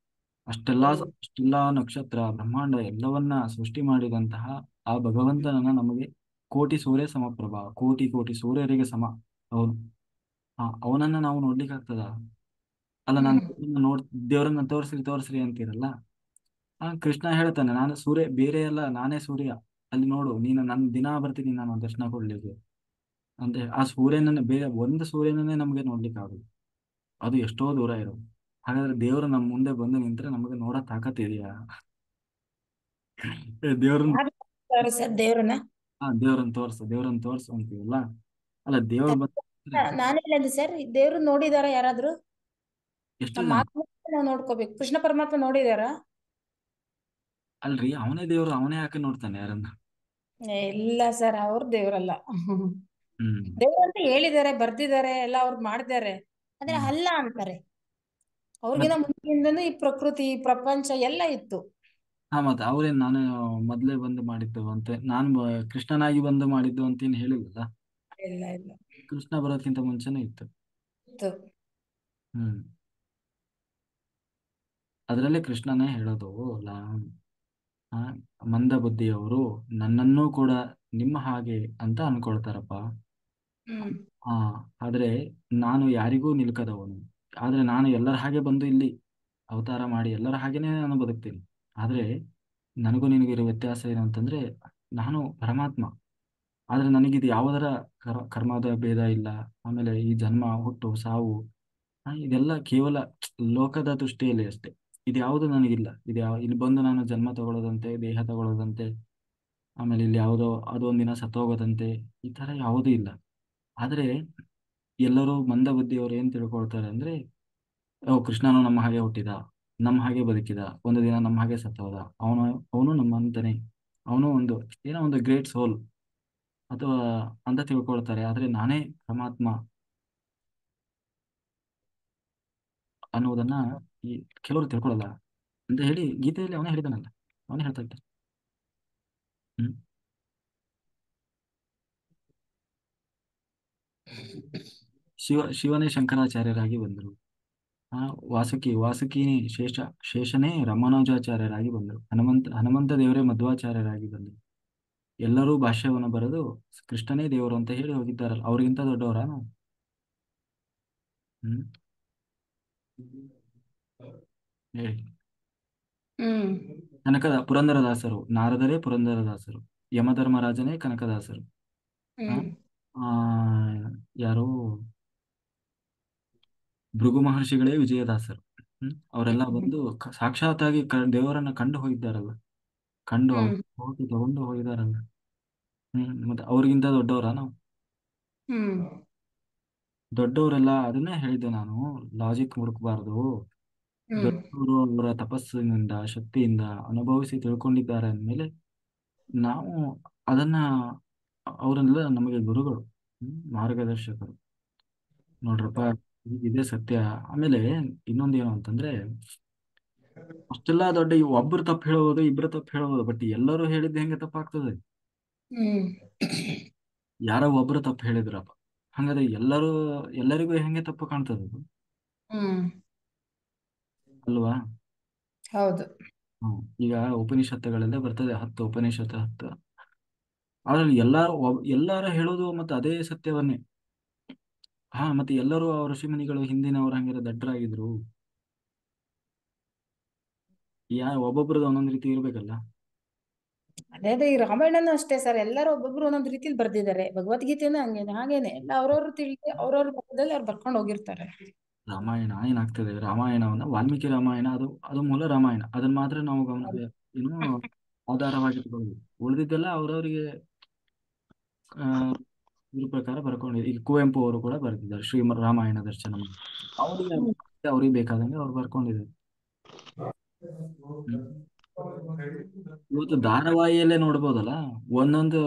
ಅಷ್ಟೆಲ್ಲಾ ನಕ್ಷತ್ರ ಬ್ರಹ್ಮಾಂಡ ಎಲ್ಲವನ್ನ ಸೃಷ್ಟಿ ಮಾಡಿದಂತಹ ಆ ಭಗವಂತನನ್ನ ನಮಗೆ ಕೋಟಿ ಸೂರ್ಯ ಸಮಪ್ರಭ, ಕೋಟಿ ಕೋಟಿ ಸೂರ್ಯರಿಗೆ ಸಮ ಅವನು. ಅವನನ್ನ ನಾವು ನೋಡ್ಲಿಕ್ಕೆ ಆಗ್ತದ? ಅಲ್ಲ, ನಾನು ಹ್ಮ್ ದೇವರನ್ನ ತೋರಿಸ್ರಿ ತೋರಿಸ್ರಿ ಅಂತೀರಲ್ಲ. ಕೃಷ್ಣ ಹೇಳ್ತಾನೆ, ನಾನು ಸೂರ್ಯ ಬೇರೆ ಅಲ್ಲ, ನಾನೇ ಸೂರ್ಯ. ಅಲ್ಲಿ ನೋಡು ನೀನು, ನನ್ನ ದಿನ ಬರ್ತೀನಿ ನಾನು ದರ್ಶನ ಕೊಡ್ಲಿಕ್ಕೆ ಅಂದ್ರೆ ಆ ಸೂರ್ಯನನ್ನೇ, ಬೇರೆ ಒಂದು ಸೂರ್ಯನನ್ನೇ ನಮಗೆ ನೋಡ್ಲಿಕ್ಕೆ ಆಗುದು. ಅದು ಎಷ್ಟೋ ದೂರ ಇರೋದು. ಹಾಗಾದ್ರೆ ದೇವರು ನಮ್ಮ ಮುಂದೆ ಬಂದು ನಿಂತ್ರೆ ನಮಗೆ ನೋಡೋ ತಾಕತ್ತಿದೆಯಾ? ದೇವ್ರನ್ನ ಸರ್ ದೇವ್ರನ್ನ ದೇವ್ರನ್ನ ತೋರ್ಸು ಅಂತೀವಲ್ಲ. ಅಲ್ಲ, ದೇವ್ರು ಬಂದು ನಾನು ಹೇಳಿದ್ದು ಸರ್, ದೇವ್ರು ನೋಡಿದಾರ ಯಾರಾದ್ರೂ? ಎಷ್ಟು ನಮ್ಮ ಜನ? ಆತ್ಮ ನಾವು ನೋಡ್ಕೋಬೇಕು. ಕೃಷ್ಣ ಪರಮಾತ್ಮ ನೋಡಿದಾರ? ಅಲ್ರಿ, ಅವನೇ ದೇವ್ರು, ಅವನೇ ಯಾಕೆ ನೋಡ್ತಾನೆ ಯಾರನ್ನ? ಇಲ್ಲ ಸರ್, ಅವ್ರ ದೇವ್ರಲ್ಲ. ಹ್ಮ್ ದೇವ್ರು ಅಂತ ಹೇಳಿದ್ದಾರೆ, ಬರ್ದಿದ್ದಾರೆ, ಎಲ್ಲ ಅವ್ರು ಮಾಡಿದ್ದಾರೆ. ಆದ್ರೆ ಹ್ಮ್. ಅಲ್ಲ ಅಂತಾರೆ. ಅವ್ರಿಗಿನ ಮುಂಚಿನಿಂದನೂ ಈ ಪ್ರಕೃತಿ, ಈ ಪ್ರಪಂಚ ಎಲ್ಲ ಇತ್ತು. ಹಾ, ಮತ್ತೆ ಅವ್ರೇನ್ ನಾನು ಮೊದ್ಲೇ ಬಂದು ಮಾಡಿದ್ದು ಅಂತ, ನಾನು ಕೃಷ್ಣನಾಗಿ ಬಂದು ಮಾಡಿದ್ದು ಅಂತ ಏನ್ ಹೇಳಿಲ್ಲಲ್ಲ. ಇಲ್ಲ ಇಲ್ಲ ಕೃಷ್ಣ ಬರೋದಕ್ಕಿಂತ ಮುಂಚೆನೇ ಇತ್ತು. ಇತ್ತು. ಹ್ಮ್ ಅದರಲ್ಲೇ ಕೃಷ್ಣನೇ ಹೇಳೋದು, ಲಾ ಆ, ಮಂದ ಬುದ್ಧಿಯವರು ನನ್ನನ್ನೂ ಕೂಡ ನಿಮ್ಮ ಹಾಗೆ ಅಂತ ಅನ್ಕೊಳ್ತಾರಪ್ಪ. ಹ್ಮ್ ಆ ಆದ್ರೆ ನಾನು ಯಾರಿಗೂ ನಿಲ್ಕದವನು. ಆದ್ರೆ ನಾನು ಎಲ್ಲರ ಹಾಗೆ ಬಂದು ಇಲ್ಲಿ ಅವತಾರ ಮಾಡಿ ಎಲ್ಲರ ಹಾಗೇನೆ ನಾನು ಬದುಕ್ತೀನಿ. ಆದ್ರೆ ನನಗೂ ನಿನಗಿರೋ ವ್ಯತ್ಯಾಸ ಏನು ಅಂತಂದ್ರೆ, ನಾನು ಪರಮಾತ್ಮ. ಆದ್ರೆ ನನಗಿದು ಯಾವುದರ ಕರ್ಮದ ಭೇದ ಇಲ್ಲ. ಆಮೇಲೆ ಈ ಜನ್ಮ, ಹುಟ್ಟು, ಸಾವು, ಇದೆಲ್ಲ ಕೇವಲ ಲೋಕದ ದೃಷ್ಟಿಯಲ್ಲಿ ಅಷ್ಟೇ. ಇದು ಯಾವುದು ನನಗಿಲ್ಲ. ಇಲ್ಲಿ ಬಂದು ನಾನು ಜನ್ಮ ತಗೊಳ್ಳೋದಂತೆ, ದೇಹ ತಗೊಳ್ಳೋದಂತೆ, ಆಮೇಲೆ ಇಲ್ಲಿ ಯಾವುದೋ ಅದು ಒಂದಿನ ಸತ್ತೋಗೋದಂತೆ, ಈ ತರ ಯಾವುದೂ ಇಲ್ಲ. ಆದ್ರೆ ಎಲ್ಲರೂ ಮಂದ ಬುದ್ಧಿಯವರು ಏನ್ ತಿಳ್ಕೊಳ್ತಾರೆ ಅಂದ್ರೆ, ಓ, ಕೃಷ್ಣನು ನಮ್ಮ ಹಾಗೆ ಹುಟ್ಟಿದ, ನಮ್ಮ ಹಾಗೆ ಬದುಕಿದ, ಒಂದು ದಿನ ನಮ್ಮ ಹಾಗೆ ಸತ್ತೋದ, ಅವನು ಅವನು ನಮ್ಮಂತಾನೆ, ಅವನು ಏನೋ ಒಂದು ಗ್ರೇಟ್ ಸೋಲ್ ಅಥವಾ ಅಂತ ತಿಳ್ಕೊಳ್ತಾರೆ. ಆದ್ರೆ ನಾನೇ ಪರಮಾತ್ಮ ಅನ್ನುವುದನ್ನ ಈ ಕೆಲವರು ತಿಳ್ಕೊಳ್ಳಲ್ಲ ಅಂತ ಹೇಳಿ ಗೀತೆಯಲ್ಲಿ ಅವನೇ ಹೇಳಿದಾನಲ್ಲ, ಅವನೇ ಹೇಳ್ತಾ ಇದ್ದ. ಹ್ಮ್ ಶಿವನೇ ಶಂಕರಾಚಾರ್ಯರಾಗಿ ಬಂದರು. ಆ ವಾಸುಕಿನೇ ಶೇಷನೇ ರಾಮಾನುಜಾಚಾರ್ಯರಾಗಿ ಬಂದರು. ಹನುಮಂತ ದೇವರೇ ಮಧ್ವಾಚಾರ್ಯರಾಗಿ ಬಂದರು. ಎಲ್ಲರೂ ಭಾಷ್ಯವನ್ನು ಬರೆದು ಕೃಷ್ಣನೇ ದೇವರು ಅಂತ ಹೇಳಿ ಹೋಗಿದ್ದಾರಲ್ಲ, ಅವ್ರಿಗಿಂತ ದೊಡ್ಡವರ ನಾವು? ಹ್ಮ್ ಹೇಳಿ. ಹ್ಮ್ ಪುರಂದರದಾಸರು, ನಾರದರೇ ಪುರಂದರದಾಸರು, ಯಮಧರ್ಮರಾಜನೇ ಕನಕದಾಸರು, ಆ ಹ್ಮ್ ಆ, ಯಾರು ಭೃಗು ಮಹರ್ಷಿಗಳೇ ವಿಜಯದಾಸರು. ಅವರೆಲ್ಲ ಬಂದು ಸಾಕ್ಷಾತ್ತಾಗಿ ದೇವರನ್ನ ಕಂಡು ಹೋಗಿದ್ದಾರಲ್ಲ, ಕಂಡು ಹ್ಮ್ ಹೋಗಿ ತಗೊಂಡು ಹೋಗಿದಾರಲ್ಲ. ಮತ್ತೆ ಅವ್ರಿಗಿಂತ ದೊಡ್ಡವರ ನಾವು? ಹ್ಮ್ ದೊಡ್ಡವರೆಲ್ಲ ಅದನ್ನೇ ಹೇಳಿದ್ದೆ ನಾನು, ಲಾಜಿಕ್ ಹುಡುಕಬಾರ್ದು. ಹ್ಮ್ ದೊಡ್ಡವರು ಅವರ ತಪಸ್ಸಿನಿಂದ, ಶಕ್ತಿಯಿಂದ ಅನುಭವಿಸಿ ತಿಳ್ಕೊಂಡಿದ್ದಾರೆ ಅಂದಮೇಲೆ ನಾವು ಅದನ್ನ, ಅವರೆಲ್ಲ ನಮಗೆ ಗುರುಗಳು, ಮಾರ್ಗದರ್ಶಕರು. ನೋಡ್ರಪ್ಪ, ಇದೇ ಸತ್ಯ. ಆಮೇಲೆ ಇನ್ನೊಂದೇನು ಅಂತಂದ್ರೆ, ಅಷ್ಟೆಲ್ಲಾ ದೊಡ್ಡ ಒಬ್ರು ತಪ್ಪು ಹೇಳಬಹುದು, ಇಬ್ರು ತಪ್ಪು ಹೇಳಬಹುದು, ಬಟ್ ಎಲ್ಲರೂ ಹೇಳಿದ್ದು ಹೆಂಗೆ ತಪ್ಪಾಗ್ತದೆ? ಹ್ಮ್ ಯಾರೋ ಒಬ್ರು ತಪ್ಪು ಹೇಳಿದ್ರಪ್ಪ, ಹಂಗಾದ್ರೆ ಎಲ್ಲರಿಗೂ ಹೆಂಗೆ ತಪ್ಪು ಕಾಣ್ತದೆ ಅದು? ಹ್ಮ್ ಅಲ್ವಾ? ಹೌದು. ಹ್ಮ್ ಈಗ ಉಪನಿಷತ್ತುಗಳಲ್ಲೇ ಬರ್ತದೆ, 10 ಉಪನಿಷತ್ತು 10. ಅದ್ರಲ್ಲಿ ಎಲ್ಲಾರು ಹೇಳೋದು ಮತ್ತೆ ಅದೇ ಸತ್ಯವನ್ನೇ. ಮತ್ತೆ ಎಲ್ಲರೂ ಋಷಿಮುನಿಗಳು ಹಿಂದಿನವ್ರು ಹಂಗಿರೋ ದಡ್ಡರಾಗಿದ್ರು? ಒಬ್ಬೊಬ್ರದ್ದು ಒಂದೊಂದು ರೀತಿ ಇರ್ಬೇಕಲ್ಲ. ಅದೇ ಈ ರಾಮಾಯಣನೂ ಅಷ್ಟೇ ಸರ್, ಎಲ್ಲರೂ ಒಬ್ಬೊಬ್ರು ಒಂದೊಂದು ರೀತಿಲಿ ಬರ್ದಿದ್ದಾರೆ. ಭಗವದ್ಗೀತೆನೂ ಹಂಗೇನೆ ಎಲ್ಲ ಅವ್ರವ್ರು ತಿಳಿದು ಅವ್ರವ್ರ ಮತದಲ್ಲಿ ಅವ್ರು ಬರ್ಕೊಂಡು ಹೋಗಿರ್ತಾರೆ. ರಾಮಾಯಣ ಏನಾಗ್ತದೆ, ರಾಮಾಯಣವನ್ನ ವಾಲ್ಮೀಕಿ ರಾಮಾಯಣ, ಅದು ಮೂಲ ರಾಮಾಯಣ, ಅದನ್ನ ಮಾತ್ರ ನಾವು ಏನು ಆಧಾರವಾಗಿ ತಗೊಳ್ಬೇಕು. ಉಳಿದಿದ್ದೆಲ್ಲ ಅವ್ರವ್ರಿಗೆ ಇದ್ರ ಪ್ರಕಾರ ಬರ್ಕೊಂಡಿದ್ದಾರೆ. ಈಗ ಕುವೆಂಪು ಅವರು ಕೂಡ ಬರ್ತಿದ್ದಾರೆ ರಾಮಾಯಣ ದರ್ಶನ ಅಂತ. ಅವ್ರಿಗೆ ಬೇಕಾದಂಗೆ ಅವ್ರು ಬರ್ಕೊಂಡಿದ್ದಾರೆ. ಇವತ್ತು ಧಾರಾವಾಹಿಯಲ್ಲೇ ನೋಡ್ಬೋದಲ್ಲ, ಒಂದೊಂದು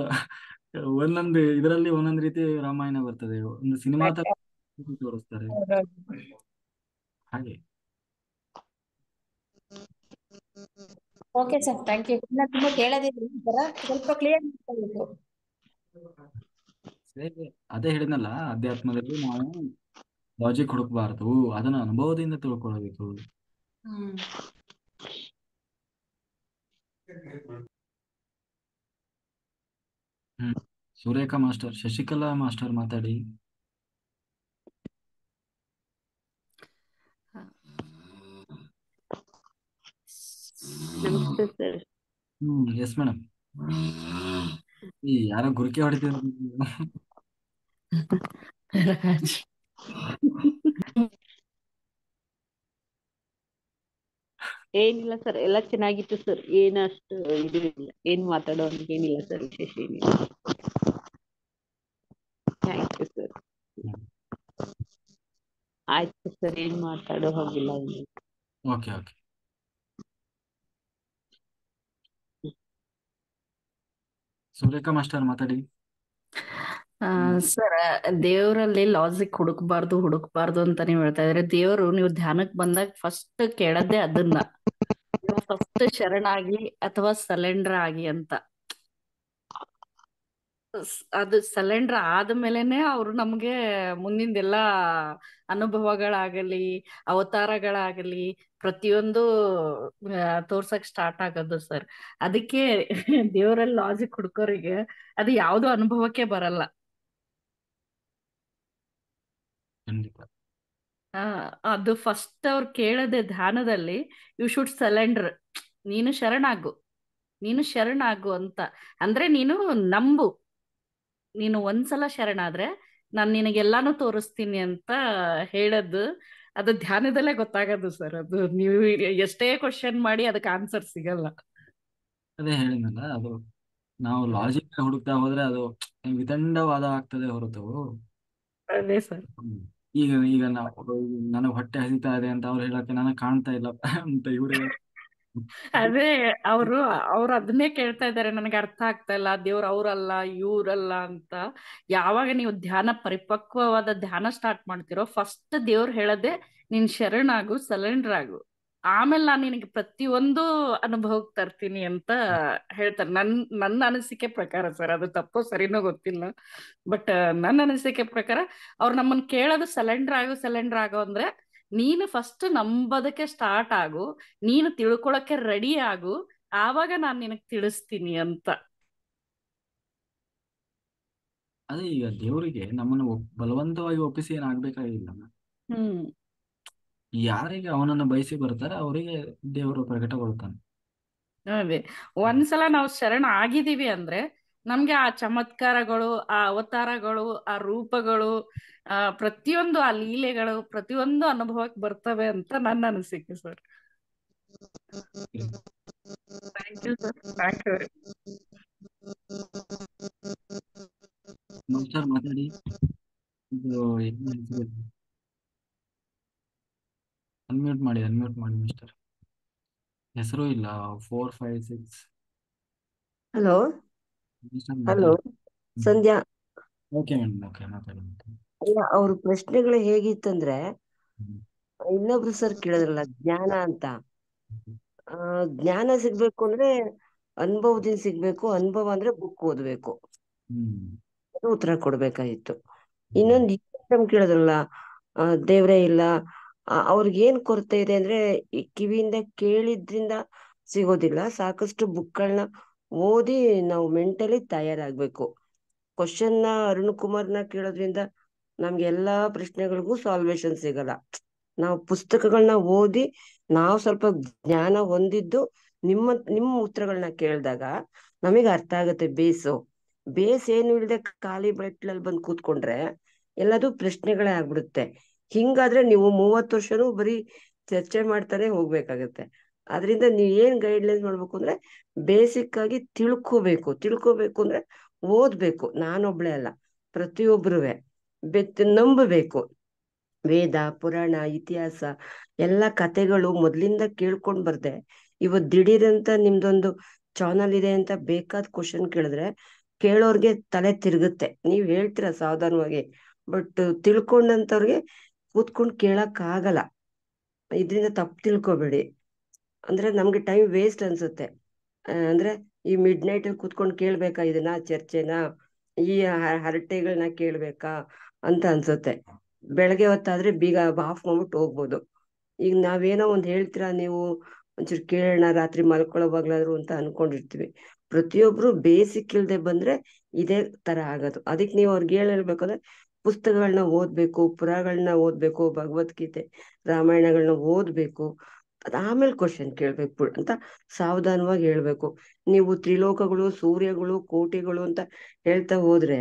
ಒಂದೊಂದು ಇದರಲ್ಲಿ ಒಂದೊಂದು ರೀತಿ ರಾಮಾಯಣ ಬರ್ತದೆ, ಒಂದು ಸಿನಿಮಾ ತೋರಿಸ್ತಾರೆ ಹಾಗೆ. Okay sir, thank you. ತುಂಬಾ ಕೇಳೋದಿಲ್ಲ, ಈ ತರ ಸ್ವಲ್ಪ ಕ್ಲಿಯರ್ ಮಾಡ್ಕೊಳ್ಬೇಕು. ಸರಿ, ಅದೇ ಹೇಳಿದ್ನಲ್ಲ, ಅಧ್ಯಾತ್ಮದಲ್ಲಿ ನಾವು ಲಾಜಿಕ್ ಹುಡುಕ್ಬಾರ್ದು, ಅದನ್ನ ಅನುಭವದಿಂದ ತಿಳ್ಕೊಳ್ಬೇಕು. ಹ್ಮ್ ಸುರೇಖಾ ಮಾಸ್ಟರ್, ಶಶಿಕಲಾ ಮಾಸ್ಟರ್ ಮಾತಾಡಿ. ನಮಸ್ತೆ ಸರ್. Yes madam. ಯಾರೋ ಗುರುಕೆ ಹೊಡಿತಿದ್ರು. ಏನಿಲ್ಲ ಸರ್, ಎಲ್ಲ ಚೆನ್ನಾಗಿತ್ತು ಸರ್. ಏನಷ್ಟು ಇದು ಇಲ್ಲ, ಏನ್ ಮಾತಾಡೋಂಗೆ ಏನಿಲ್ಲ ಸರ್, ವಿಶೇಷ ಏನಿಲ್ಲ. Thank you sir. ಆಯ್ತು ಸರ್, ಏನ್ ಮಾತಾಡೋ ಹೋಗಿಲ್ಲ ಇನ್ನು. Okay okay. ಸುರೇಖಾ ಮಾಸ್ಟರ್ ಮಾತಾಡಿ. ಸರ್, ದೇವರಲ್ಲಿ ಲಾಜಿಕ್ ಹುಡುಕ್ಬಾರ್ದು ಅಂತ ನೀವ್ ಹೇಳ್ತಾ ಇದ್ರೆ, ದೇವರು ನೀವು ಧ್ಯಾನಕ್ ಬಂದಾಗ ಫಸ್ಟ್ ಕೇಳದ್ದೇ ಅದನ್ನ, ನೀವು ಫಸ್ಟ್ ಶರಣಾಗಿ ಅಥವಾ ಸಲೆಂಡರ್ ಆಗಿ ಅಂತ. ಅದು ಸಲೆಂಡರ್ ಆದ್ಮೇಲೆನೆ ಅವ್ರು ನಮ್ಗೆ ಮುಂದಿಂದೆಲ್ಲಾ ಅನುಭವಗಳಾಗಲಿ ಅವತಾರಗಳಾಗಲಿ ಪ್ರತಿಯೊಂದು ತೋರ್ಸಕ್ ಸ್ಟಾರ್ಟ್ ಆಗೋದು ಸರ್. ಅದಕ್ಕೆ ದೇವರಲ್ಲಿ ಲಾಜಿಕ್ ಹುಡ್ಕೋರಿಗೆ ಅದು ಯಾವ್ದು ಅನುಭವಕ್ಕೆ ಬರಲ್ಲ. ಖಂಡಿತ. ಅದು ಫಸ್ಟ್ ಅವ್ರು ಕೇಳದೆ ಧ್ಯಾನದಲ್ಲಿ, ಯು ಶುಡ್ ಸಲೆಂಡರ್, ನೀನು ಶರಣಾಗು ಅಂತ. ಅಂದ್ರೆ ನೀನು ನಂಬು, ನೀನು ಒಂದ್ಸಲ ಶರಣಾದ್ರೆ ನಾನ್ ನಿನಗೆಲ್ಲಾನು ತೋರಿಸ್ತೀನಿ ಅಂತ ಹೇಳದ್ದು. ಅದು ಧ್ಯಾನದಲ್ಲೇ ಗೊತ್ತಾಗದು ಸರ್. ಅದು ನೀವು ಎಷ್ಟೇ ಕ್ವಶನ್ ಮಾಡಿ ಅದಕ್ಕೆ ಆನ್ಸರ್ ಸಿಗಲ್ಲ. ಅದೇ ಹೇಳಿದ್ನಲ್ಲ, ಅದು ನಾವು ಲಾಜಿಕ್ ಹುಡುಕ್ತಾ ಹೋದ್ರೆ ಅದು ವಿತಂಡವಾದ ಆಗ್ತದೆ ಹೊರತು. ಅದೇ ಸರ್. ಈಗ ಈಗ ನಾವು ನನಗೆ ಹೊಟ್ಟೆ ಹಸಿತಾ ಇದೆ ಅಂತ ಅವ್ರು ಹೇಳಕ್ಕೆ ನನಗೆ ಕಾಣ್ತಾ ಇಲ್ಲ ಅಂತ ಇವ್ರು ಅದೇ ಅವ್ರು ಅದನ್ನೇ ಕೇಳ್ತಾ ಇದ್ದಾರೆ, ನನಗೆ ಅರ್ಥ ಆಗ್ತಾ ಇಲ್ಲ, ದೇವ್ರು ಅವ್ರಲ್ಲ ಇವ್ರಲ್ಲ ಅಂತ. ಯಾವಾಗ ನೀವು ಪರಿಪಕ್ವವಾದ ಧ್ಯಾನ ಸ್ಟಾರ್ಟ್ ಮಾಡ್ತಿರೋ, ಫಸ್ಟ್ ದೇವ್ರು ಹೇಳದೆ ನೀನ್ ಶರಣಾಗು, ಸಲೆಂಡರ್ ಆಗು, ಆಮೇಲೆ ನಾನು ನಿನಗೆ ಪ್ರತಿಯೊಂದು ಅನುಭವಕ್ಕೆ ತರ್ತೀನಿ ಅಂತ ಹೇಳ್ತಾರೆ. ನನ್ನ ಅನಿಸಿಕೆ ಪ್ರಕಾರ ಸರ್, ಅದು ತಪ್ಪೋ ಸರಿನೋ ಗೊತ್ತಿಲ್ಲ, ಬಟ್ ನನ್ನ ಅನಿಸಿಕೆ ಪ್ರಕಾರ ಅವ್ರು ನಮ್ಮನ್ನ ಕೇಳೋದು ಸಲೆಂಡರ್ ಆಗು ಅಂದ್ರೆ, ನೀನು ಫಸ್ಟ್ ನಂಬೋದಕ್ಕೆ ಸ್ಟಾರ್ಟ್ ಆಗು, ನೀನು ತಿಳ್ಕೊಳಕ್ಕೆ ರೆಡಿ ಆಗು, ಆವಾಗ ನಾನು ನಿನಗೆ ತಿಳಿಸ್ತೀನಿ ಅಂತ. ಅದೇ ಈಗ ದೇವರಿಗೆ ನಮ್ಮನ್ನು ಬಲವಂತವಾಗಿ ಒಪ್ಪಿಸಿ ಏನಾಗ್ಬೇಕಾಗಿಲ್ಲ. ಯಾರಿಗೆ ಅವನನ್ನು ಬಯಸಿ ಬರ್ತಾರೆ ಅವರಿಗೆ ದೇವರು ಪ್ರಕಟಗೊಳ್ತಾನೆ. ಅದೇ ಒಂದ್ಸಲ ನಾವು ಶರಣ ಆಗಿದೀವಿ ಅಂದ್ರೆ ನಮ್ಗೆ ಆ ಚಮತ್ಕಾರಗಳು, ಆ ಅವತಾರಗಳು, ಆ ರೂಪಗಳು, ಪ್ರತಿಯೊಂದು ಆ ಲೀಲೆಗಳು ಪ್ರತಿಯೊಂದು ಅನುಭವಕ್ಕೆ ಬರ್ತವೆ ಅಂತ ನನ್ನ ಅನಿಸಿಕೆ sir. Thank you sir, thank you. Master ಮಾತಾಡಿ. ಅನ್ಮ್ಯೂಟ್ ಮಾಡಿ ಮಿಸ್ಟರ್. ಹೆಸರು ಇಲ್ಲ. 4, 5, 6. Hello hello, Sandhya. Okay madam, okay ಮಾತಾಡಿ. ಅಲ್ಲ, ಅವ್ರ ಪ್ರಶ್ನೆಗಳು ಹೇಗಿತ್ತಂದ್ರೆ, ಇನ್ನೊಬ್ರು ಸರ್ ಕೇಳಿದ್ರಲ್ಲ ಜ್ಞಾನ ಅಂತ. ಜ್ಞಾನ ಸಿಗ್ಬೇಕು ಅಂದ್ರೆ ಅನುಭವದಿಂದ ಸಿಗ್ಬೇಕು, ಅನುಭವ ಅಂದ್ರೆ ಬುಕ್ ಓದ್ಬೇಕು, ಅದು ಉತ್ತರ ಕೊಡ್ಬೇಕಾಗಿತ್ತು. ಇನ್ನೊಂದು ಕೇಳಿದ್ರಲ್ಲ, ದೇವ್ರೇ ಇಲ್ಲ, ಅವ್ರಿಗೇನ್ ಕೊರತೆ ಇದೆ ಅಂದ್ರೆ ಈ ಕಿವಿಯಿಂದ ಕೇಳಿದ್ರಿಂದ ಸಿಗೋದಿಲ್ಲ, ಸಾಕಷ್ಟು ಬುಕ್ಗಳನ್ನ ಓದಿ ನಾವು ಮೆಂಟಲಿ ತಯಾರಾಗ್ಬೇಕು. ಕ್ವಶನ್ನ ಅರುಣ್ ಕುಮಾರ್ನ ಕೇಳೋದ್ರಿಂದ ನಮ್ಗೆ ಎಲ್ಲಾ ಪ್ರಶ್ನೆಗಳಿಗೂ ಸಾಲ್ವೇಶನ್ ಸಿಗಲ್ಲ. ನಾವು ಪುಸ್ತಕಗಳನ್ನ ಓದಿ ನಾವು ಸ್ವಲ್ಪ ಜ್ಞಾನ ಹೊಂದಿದ್ದು ನಿಮ್ಮ ಉತ್ತರಗಳನ್ನ ಕೇಳಿದಾಗ ನಮಗೆ ಅರ್ಥ ಆಗುತ್ತೆ. ಬೇಸ್ ಏನು ಇಲ್ಲದೆ ಖಾಲಿ ಬಟ್ಲಲ್ಲಿ ಬಂದು ಕೂತ್ಕೊಂಡ್ರೆ ಎಲ್ಲದೂ ಪ್ರಶ್ನೆಗಳೇ ಆಗ್ಬಿಡುತ್ತೆ. ಹಿಂಗಾದ್ರೆ ನೀವು 30 ವರ್ಷನೂ ಬರೀ ಚರ್ಚೆ ಮಾಡ್ತಾನೆ ಹೋಗ್ಬೇಕಾಗತ್ತೆ. ಅದರಿಂದ ನೀವ್ ಏನ್ ಗೈಡ್ಲೈನ್ಸ್ ಮಾಡ್ಬೇಕು ಅಂದ್ರೆ ಬೇಸಿಕ್ ಆಗಿ ತಿಳ್ಕೋಬೇಕು ಅಂದ್ರೆ ಓದ್ಬೇಕು. ನಾನೊಬ್ಳೆ ಅಲ್ಲ, ಪ್ರತಿಯೊಬ್ರುವೆ ನಂಬಬೇಕು. ವೇದ, ಪುರಾಣ, ಇತಿಹಾಸ ಎಲ್ಲ ಕಥೆಗಳು ಮೊದ್ಲಿಂದ ಕೇಳ್ಕೊಂಡ್ ಬರ್ದೆ ಇವತ್ ದಿಢೀರಂತ ನಿಮ್ದೊಂದು ಚಾನಲ್ ಇದೆ ಅಂತ ಬೇಕಾದ ಕ್ವಶನ್ ಕೇಳಿದ್ರೆ ಕೇಳೋರ್ಗೆ ತಲೆ ತಿರುಗುತ್ತೆ. ನೀವ್ ಹೇಳ್ತೀರ ಸಾವಧಾನವಾಗಿ, ಬಟ್ ತಿಳ್ಕೊಂಡಂತವ್ರಿಗೆ ಕೂತ್ಕೊಂಡ್ ಕೇಳಕ್ ಆಗಲ್ಲ. ಇದ್ರಿಂದ ತಪ್ಪು ತಿಳ್ಕೊಬೇಡಿ. ಅಂದ್ರೆ ನಮ್ಗೆ ಟೈಮ್ ವೇಸ್ಟ್ ಅನ್ಸುತ್ತೆ. ಅಂದ್ರೆ ಈ ಮಿಡ್ ನೈಟ್ ಅಲ್ಲಿ ಕೂತ್ಕೊಂಡ್ ಕೇಳ್ಬೇಕಾ ಇದನ್ನ ಚರ್ಚೆನಾ, ಈ ಹರಟೆಗಳನ್ನ ಕೇಳ್ಬೇಕಾ ಅಂತ ಅನ್ಸುತ್ತೆ. ಬೆಳಗ್ಗೆ ಹೊತ್ತಾದ್ರೆ ಬೀಗ ಆಫ್ ಮಾಡ್ಬಿಟ್ಟು ಹೋಗ್ಬೋದು. ಈಗ ನಾವೇನೋ ಒಂದ್ ಹೇಳ್ತೀರಾ, ನೀವು ಒಂಚೂರು ಕೇಳೋಣ ರಾತ್ರಿ ಮಲ್ಕೊಳ್ಳೋವಾಗ್ಲಾದ್ರು ಅಂತ ಅನ್ಕೊಂಡಿರ್ತೀವಿ. ಪ್ರತಿಯೊಬ್ರು ಬೇಸಿಕ್ ಇಲ್ದೆ ಬಂದ್ರೆ ಇದೇ ತರ ಆಗೋದು. ಅದಕ್ಕೆ ನೀವು ಅವ್ರಿಗೆ ಹೇಳ್ಬೇಕಂದ್ರೆ ಪುಸ್ತಕಗಳನ್ನ ಓದ್ಬೇಕು, ಪುರಾಣಗಳನ್ನ ಓದ್ಬೇಕು, ಭಗವದ್ಗೀತೆ, ರಾಮಾಯಣಗಳನ್ನ ಓದ್ಬೇಕು. ಆಮೇಲೆ ಕ್ವಶನ್ ಕೇಳ್ಬೇಕು ಅಂತ ಸಾವಧಾನವಾಗಿ ಹೇಳ್ಬೇಕು. ನೀವು ತ್ರಿಲೋಕಗಳು, ಸೂರ್ಯಗಳು, ಕೋಟಿಗಳು ಅಂತ ಹೇಳ್ತಾ ಹೋದ್ರೆ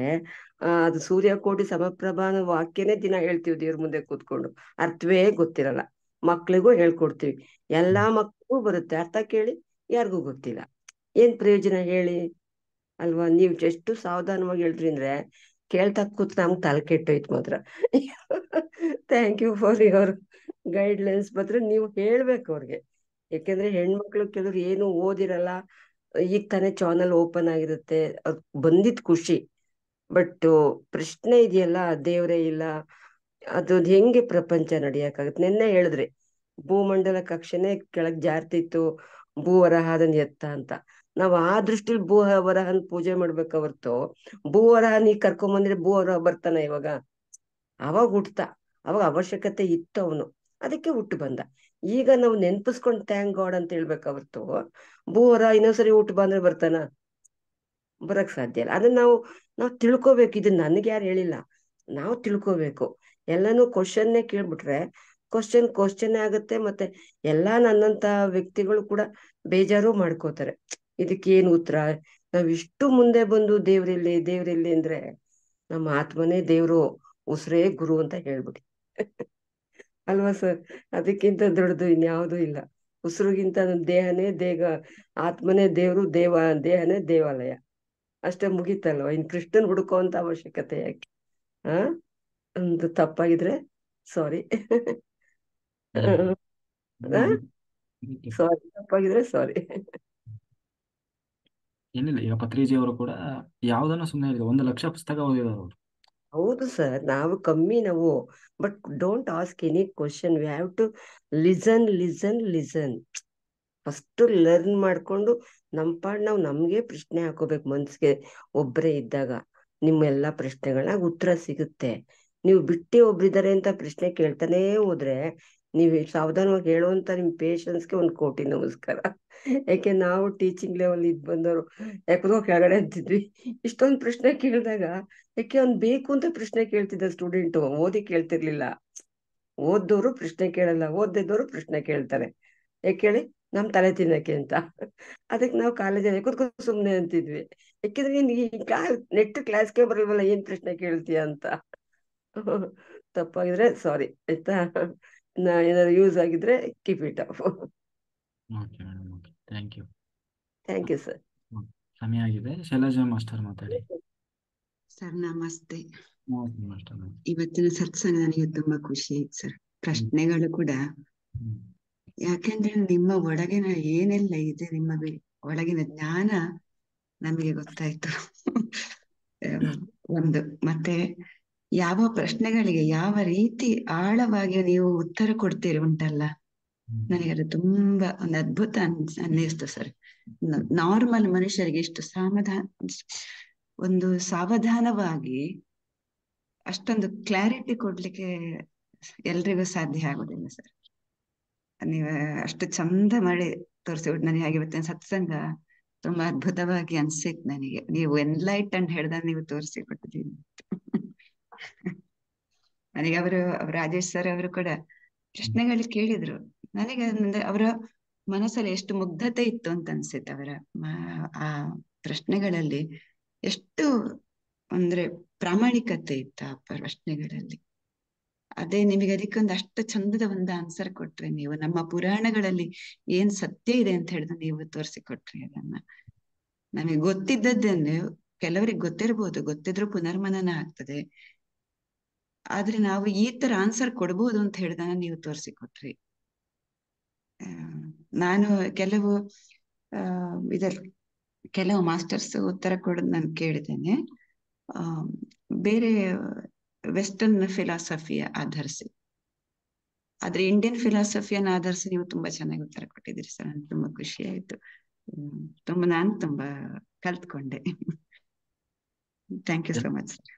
ಅದು ಸೂರ್ಯಕೋಟಿ ಸಮಪ್ರಭ ಅನ್ನೋ ವಾಕ್ಯನೇ ದಿನ ಹೇಳ್ತೀವಿ ದೇವ್ರ ಮುಂದೆ ಕೂತ್ಕೊಂಡು, ಅರ್ಥವೇ ಗೊತ್ತಿರಲ್ಲ. ಮಕ್ಳಿಗೂ ಹೇಳ್ಕೊಡ್ತೀವಿ, ಎಲ್ಲಾ ಮಕ್ಳಿಗೂ ಬರುತ್ತೆ, ಅರ್ಥ ಕೇಳಿ ಯಾರಿಗೂ ಗೊತ್ತಿಲ್ಲ. ಏನ್ ಪ್ರಯೋಜನ ಹೇಳಿ ಅಲ್ವಾ? ನೀವ್ ಎಷ್ಟು ಸಾವಧಾನವಾಗಿ ಹೇಳ್ರಿ ಅಂದ್ರೆ ಕೇಳ್ತಾ ಕೂತ್ ನಮ್ಗೆ ತಲೆ ಕೆಟ್ಟೋಯ್ತು ಮಾತ್ರ. Thank you for your guidelines. ಮಾತ್ರ ನೀವು ಹೇಳ್ಬೇಕು ಅವ್ರಿಗೆ, ಯಾಕೆಂದ್ರೆ ಹೆಣ್ಮಕ್ಳು ಕೆಲವ್ರು ಏನು ಓದಿರಲ್ಲ, ಈಗ ತಾನೇ ಚಾನಲ್ ಓಪನ್ ಆಗಿರುತ್ತೆ, ಅದ್ ಬಂದಿದ್ ಖುಷಿ. ಬಟ್ ಪ್ರಶ್ನೆ ಇದೆಯಲ್ಲ, ದೇವ್ರೇ ಇಲ್ಲ, ಅದು ಹೆಂಗೆ ಪ್ರಪಂಚ ನಡಿಯಕ್ಕಾಗತ್ತೆ? ನಿನ್ನೆ ಹೇಳಿದ್ರಿ ಭೂಮಂಡಲ ಕಕ್ಷೆನೆ ಕೆಳಗ್ ಜಾರ್ತಿತ್ತು, ಭೂವರಹ ಅದನ್ನ ಎತ್ತ ಅಂತ. ನಾವ್ ಆ ದೃಷ್ಟಿಲಿ ಭೂವರಹನ್ ಪೂಜೆ ಮಾಡ್ಬೇಕ ಹೊರ್ತು, ಭೂವರಹನ್ ಈಗ ಕರ್ಕೊಂಬಂದ್ರೆ ಭೂವರಹ ಬರ್ತಾನ ಇವಾಗ? ಅವಾಗ ಹುಟ್ಟ, ಅವಾಗ ಅವಶ್ಯಕತೆ ಇತ್ತು ಅವನು, ಅದಕ್ಕೆ ಹುಟ್ಟು ಬಂದ. ಈಗ ನಾವು ನೆನ್ಪಿಸ್ಕೊಂಡ್ ಥ್ಯಾಂಕ್ ಗಾಡ್ ಅಂತ ಹೇಳ್ಬೇಕ ಹೊರ್ತು, ಭೂವರಹ ಇನ್ನೊಂದ್ಸರಿ ಹುಟ್ಟು ಬಂದ್ರೆ ಬರ್ತಾನ? ಬರಕ್ ಸಾಧ್ಯ ಇಲ್ಲ. ಅದನ್ನ ನಾವು ತಿಳ್ಕೊಬೇಕು. ಇದನ್ನ ನನ್ಗೆ ಯಾರು ಹೇಳಿಲ್ಲ, ನಾವು ತಿಳ್ಕೊಬೇಕು. ಎಲ್ಲಾನು ಕ್ವಶನ್ನೇ ಕೇಳ್ಬಿಟ್ರೆ ಕ್ವಶನ್ ಆಗುತ್ತೆ. ಮತ್ತೆ ಎಲ್ಲಾ ನನ್ನಂತ ವ್ಯಕ್ತಿಗಳು ಕೂಡ ಬೇಜಾರು ಮಾಡ್ಕೋತಾರೆ, ಇದಕ್ಕೆ ಏನು ಉತ್ತರ? ನಾವ್ ಇಷ್ಟು ಮುಂದೆ ಬಂದು ದೇವ್ರಿಲ್ಲಿ ಅಂದ್ರೆ ನಮ್ಮ ಆತ್ಮನೇ ದೇವ್ರು, ಉಸಿರೇ ಗುರು ಅಂತ ಹೇಳ್ಬಿಡಿ. ಅಲ್ವಾ ಸರ್? ಅದಕ್ಕಿಂತ ದೊಡ್ಡದು ಇನ್ಯಾವುದೂ ಇಲ್ಲ. ಉಸಿರಿಗಿಂತ ದೇಹ, ಆತ್ಮನೇ ದೇವ್ರು, ದೇಹನೇ ದೇವಾಲಯ. ಅಷ್ಟೇ, ಮುಗೀತಲ್ವ? ಇನ್ ಕೃಷ್ಣನ್ ಹುಡುಕುವಂತ ಅವಶ್ಯಕತೆ ಯಾಕೆ? ಒಂದು ತಪ್ಪಾಗಿದ್ರೆ ಸಾರಿ. ಸಾರಿ, ತಪ್ಪಾಗಿದ್ರೆ ಸಾರಿ. ಏನಿಲ್ಲ, ಈಗ ಪತ್ರಿಜಿ ಅವರು ಕೂಡ ಯಾವ್ದನ್ನ ಸುಮ್ಮನೆ ಹೇಳಿದ್ರು, 1,00,000 ಪುಸ್ತಕ ಓದಿದಾರೆ ಅವರು. ಹೌದು ಸರ್, ನಾವು ಕಮ್ಮಿ ನಾವು. But don't ask any question, we have to listen. First learn ಮಾಡ್ಕೊಂಡು ನಮ್ಮ ಪಾಡ್ ನಾವು ನಮ್ಗೆ ಪ್ರಶ್ನೆ ಹಾಕೋಬೇಕು ಮನ್ಸಿಗೆ. ಒಬ್ಬರೇ ಇದ್ದಾಗ ನಿಮ್ಮೆಲ್ಲಾ ಪ್ರಶ್ನೆಗಳನ್ನ ಉತ್ತರ ಸಿಗುತ್ತೆ. ನೀವು ಬಿಟ್ಟು ಒಬ್ರಿದ್ದಾರೆ ಅಂತ ಪ್ರಶ್ನೆ ಕೇಳ್ತಾನೆ ಹೋದ್ರೆ, ನೀವು ಸಾವಧಾನವಾಗಿ ಹೇಳುವಂತ ನಿಮ್ ಪೇಷನ್ಸ್ಗೆ 1,000,000 ನಮಸ್ಕಾರ. ಯಾಕೆ ನಾವು ಟೀಚಿಂಗ್ ಲೆವೆಲ್ ಇದ್ ಬಂದವರು ಯಾಕೋ ಕೆಳಗಡೆ ಅಂತಿದ್ವಿ. ಇಷ್ಟೊಂದು ಪ್ರಶ್ನೆ ಕೇಳಿದಾಗ ಯಾಕೆ ಅವ್ನ್ ಬೇಕು ಅಂತ ಪ್ರಶ್ನೆ ಕೇಳ್ತಿದ್ದ ಸ್ಟೂಡೆಂಟು, ಓದಿ ಕೇಳ್ತಿರ್ಲಿಲ್ಲ. ಓದ್ದವರು ಪ್ರಶ್ನೆ ಕೇಳಲ್ಲ, ಓದಿದವರು ಪ್ರಶ್ನೆ ಕೇಳ್ತಾರೆ. ಯಾಕೆ ಹೇಳಿ? ನಮ್ ತಲೆ ತಿನ್ನಕ್ಕೆ ಅಂತ. ಅದಕ್ಕೆ ನಾವು ಕಾಲೇಜಲ್ಲಿ ಕೂತ್ಕೊಂಡು ಸುಮ್ನೆ ಅಂತಿದ್ವಿ, ಯಾಕೆಂದ್ರೆ ನೀನ್ ನೆಟ್ ಕ್ಲಾಸ್ಗೆ ಬರಲ್ವಲ್ಲ, ಏನ್ ಪ್ರಶ್ನೆ ಕೇಳ್ತೀಯ ಅಂತ. ತಪ್ಪಾಗಿದ್ರೆ ಸಾರಿ ಆಯ್ತಾ? ಏನಾದ್ರು ಯೂಸ್ ಆಗಿದ್ರೆ keep it off. Okay madam, okay, thank you. Thank you sir. ಸಮಯ ಆಗಿದೆ. ಶೈಲಜಾ ಮಾಸ್ಟರ್ ಮಾತಾಡಿ. ಸರ್ ನಮಸ್ತೆ. ಮಾಸ್ಟರ್. ಇವತ್ತಿನ ಸತ್ಸಂಗ ನನಗೆ ತುಂಬಾ ಖುಷಿ ಆಯ್ತು ಸರ್. ಪ್ರಶ್ನೆಗಳು ಕೂಡ, ಯಾಕೆಂದ್ರೆ ನಿಮ್ಮ ಒಳಗಿನ ಏನೆಲ್ಲ ಇದೆ, ನಿಮ್ಮ ಒಳಗಿನ ಜ್ಞಾನ ನಮಗೆ ಗೊತ್ತಾಯ್ತು. ಒಂದು ಮತ್ತೆ ಯಾವ ಪ್ರಶ್ನೆಗಳಿಗೆ ಯಾವ ರೀತಿ ಆಳವಾಗಿ ನೀವು ಉತ್ತರ ಕೊಡ್ತೀರಿ ಉಂಟಲ್ಲ, ನನಗೆ ಅದು ತುಂಬಾ ಒಂದು ಅದ್ಭುತ ಅನ್ನಿಸ್ತು ಸರ್. ನಾರ್ಮಲ್ ಮನುಷ್ಯರಿಗೆ ಇಷ್ಟು ಒಂದು ಸಾವಧಾನವಾಗಿ ಅಷ್ಟೊಂದು ಕ್ಲಾರಿಟಿ ಕೊಡ್ಲಿಕ್ಕೆ ಎಲ್ರಿಗೂ ಸಾಧ್ಯ ಆಗುದಿಲ್ಲ ಸರ್. ನೀವು ಅಷ್ಟು ಚಂದ ಮಾಡಿ ತೋರಿಸಿಬಿಟ್ಟು ನನಗೆ ಹಾಗೆ ಇವತ್ತಿನ ಸತ್ಸಂಗ ತುಂಬಾ ಅದ್ಭುತವಾಗಿ ಅನ್ಸಿತ್ತು ನನಗೆ. ನೀವು ಎನ್ಲೈಟೆಂಡ್ ಹೇಳ್ದ ನೀವು ತೋರಿಸಿಕೊಟ್ಟಿದ್ದೀನಿ. ನನಗೆ ಅವರು ರಾಜೇಶ್ ಸರ್ ಅವರು ಕೂಡ ಪ್ರಶ್ನೆಗಳು ಕೇಳಿದ್ರು. ನನಗೆ ಅಂದ್ರೆ ಅವರ ಮನಸ್ಸಲ್ಲಿ ಎಷ್ಟು ಮುಗ್ಧತೆ ಇತ್ತು ಅಂತ ಅನ್ಸಿತ್ತು. ಅವರ ಆ ಪ್ರಶ್ನೆಗಳಲ್ಲಿ ಎಷ್ಟು ಅಂದ್ರೆ ಪ್ರಾಮಾಣಿಕತೆ ಇತ್ತು ಆ ಪ್ರಶ್ನೆಗಳಲ್ಲಿ. ಅದೇ ನಿಮಗೆ ಅದಕ್ಕೊಂದು ಅಷ್ಟು ಚಂದದ ಒಂದು ಆನ್ಸರ್ ಕೊಟ್ರಿ ನೀವು. ನಮ್ಮ ಪುರಾಣಗಳಲ್ಲಿ ಏನ್ ಸತ್ಯ ಇದೆ ಅಂತ ಹೇಳಿದ್ರೆ ನೀವು ತೋರಿಸಿಕೊಟ್ರಿ ಅದನ್ನ. ನಮಗೆ ಗೊತ್ತಿದ್ದದ್ದನ್ನೇ ಕೆಲವರಿಗೆ ಗೊತ್ತಿರ್ಬೋದು, ಗೊತ್ತಿದ್ರು ಪುನರ್ಮನನ ಆಗ್ತದೆ. ಆದ್ರೆ ನಾವು ಈ ತರ ಆನ್ಸರ್ ಕೊಡ್ಬೋದು ಅಂತ ಹೇಳಿದಾಗ ನೀವು ತೋರಿಸಿಕೊಟ್ರಿ. ನಾನು ಕೆಲವು ಮಾಸ್ಟರ್ಸ್ ಉತ್ತರ ಕೊಡೋದು ನಾನು ಕೇಳಿದ್ದೇನೆ, ಬೇರೆ ವೆಸ್ಟರ್ನ್ ಫಿಲಾಸಫಿಯ ಆಧರಿಸಿ. ಆದ್ರೆ ಇಂಡಿಯನ್ ಫಿಲಾಸಫಿಯನ್ನು ಆಧರಿಸಿ ನೀವು ತುಂಬಾ ಚೆನ್ನಾಗಿ ಉತ್ತರ ಕೊಟ್ಟಿದ್ದೀರಿ ಸರ್. ನನಗೆ ತುಂಬಾ ಖುಷಿ ಆಯ್ತು. ನಾನು ತುಂಬಾ ಕಲ್ತ್ಕೊಂಡೆ. Thank you so much sir.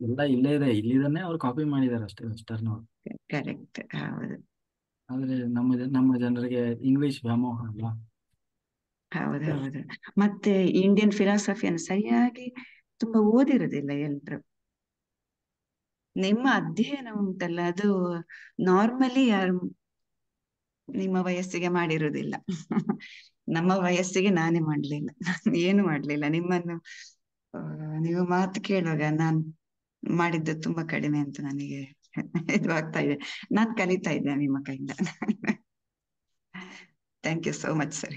ಎಲ್ಲ ಇಲ್ಲೇ ಇದೆ, ಇಲ್ಲಿದನ್ನೇ ಅವ್ರು ಕಾಪಿ ಮಾಡಿದ್ದಾರೆ ಅಷ್ಟೇ, ವೆಸ್ಟರ್ನ್ ಅವರು. ಕರೆಕ್ಟ್, ಹೌದು. ಆದ್ರೆ ನಮ್ಮ ಜನರಿಗೆ ಇಂಗ್ಲಿಷ್ ವ್ಯಾಮೋಹ ಅಲ್ಲ. ಹೌದು. ಮತ್ತೆ ಇಂಡಿಯನ್ ಫಿಲಾಸಫಿಯನ್ನು ಸರಿಯಾಗಿ ತುಂಬಾ ಓದಿರೋದಿಲ್ಲ ಎಲ್ರು. ನಿಮ್ಮ ಅಧ್ಯಯನ ಉಂಟಲ್ಲ, ಅದು ನಾರ್ಮಲಿ ಯಾರು ನಿಮ್ಮ ವಯಸ್ಸಿಗೆ ಮಾಡಿರುವುದಿಲ್ಲ. ನಮ್ಮ ವಯಸ್ಸಿಗೆ ನಾನೇ ಮಾಡ್ಲಿಲ್ಲ, ಏನು ಮಾಡ್ಲಿಲ್ಲ. ನಿಮ್ಮನ್ನು ನೀವು ಮಾತು ಕೇಳುವಾಗ ನಾನು ಮಾಡಿದ್ದು ತುಂಬಾ ಕಡಿಮೆ ಅಂತ ನನಗೆ ಇದು ಆಗ್ತಾ ಇದೆ. ನಾನು ಕಲಿತಾ ಇದ್ದೇನೆ ನಿಮ್ಮ ಕೈಯಿಂದ. Thank you so much sir.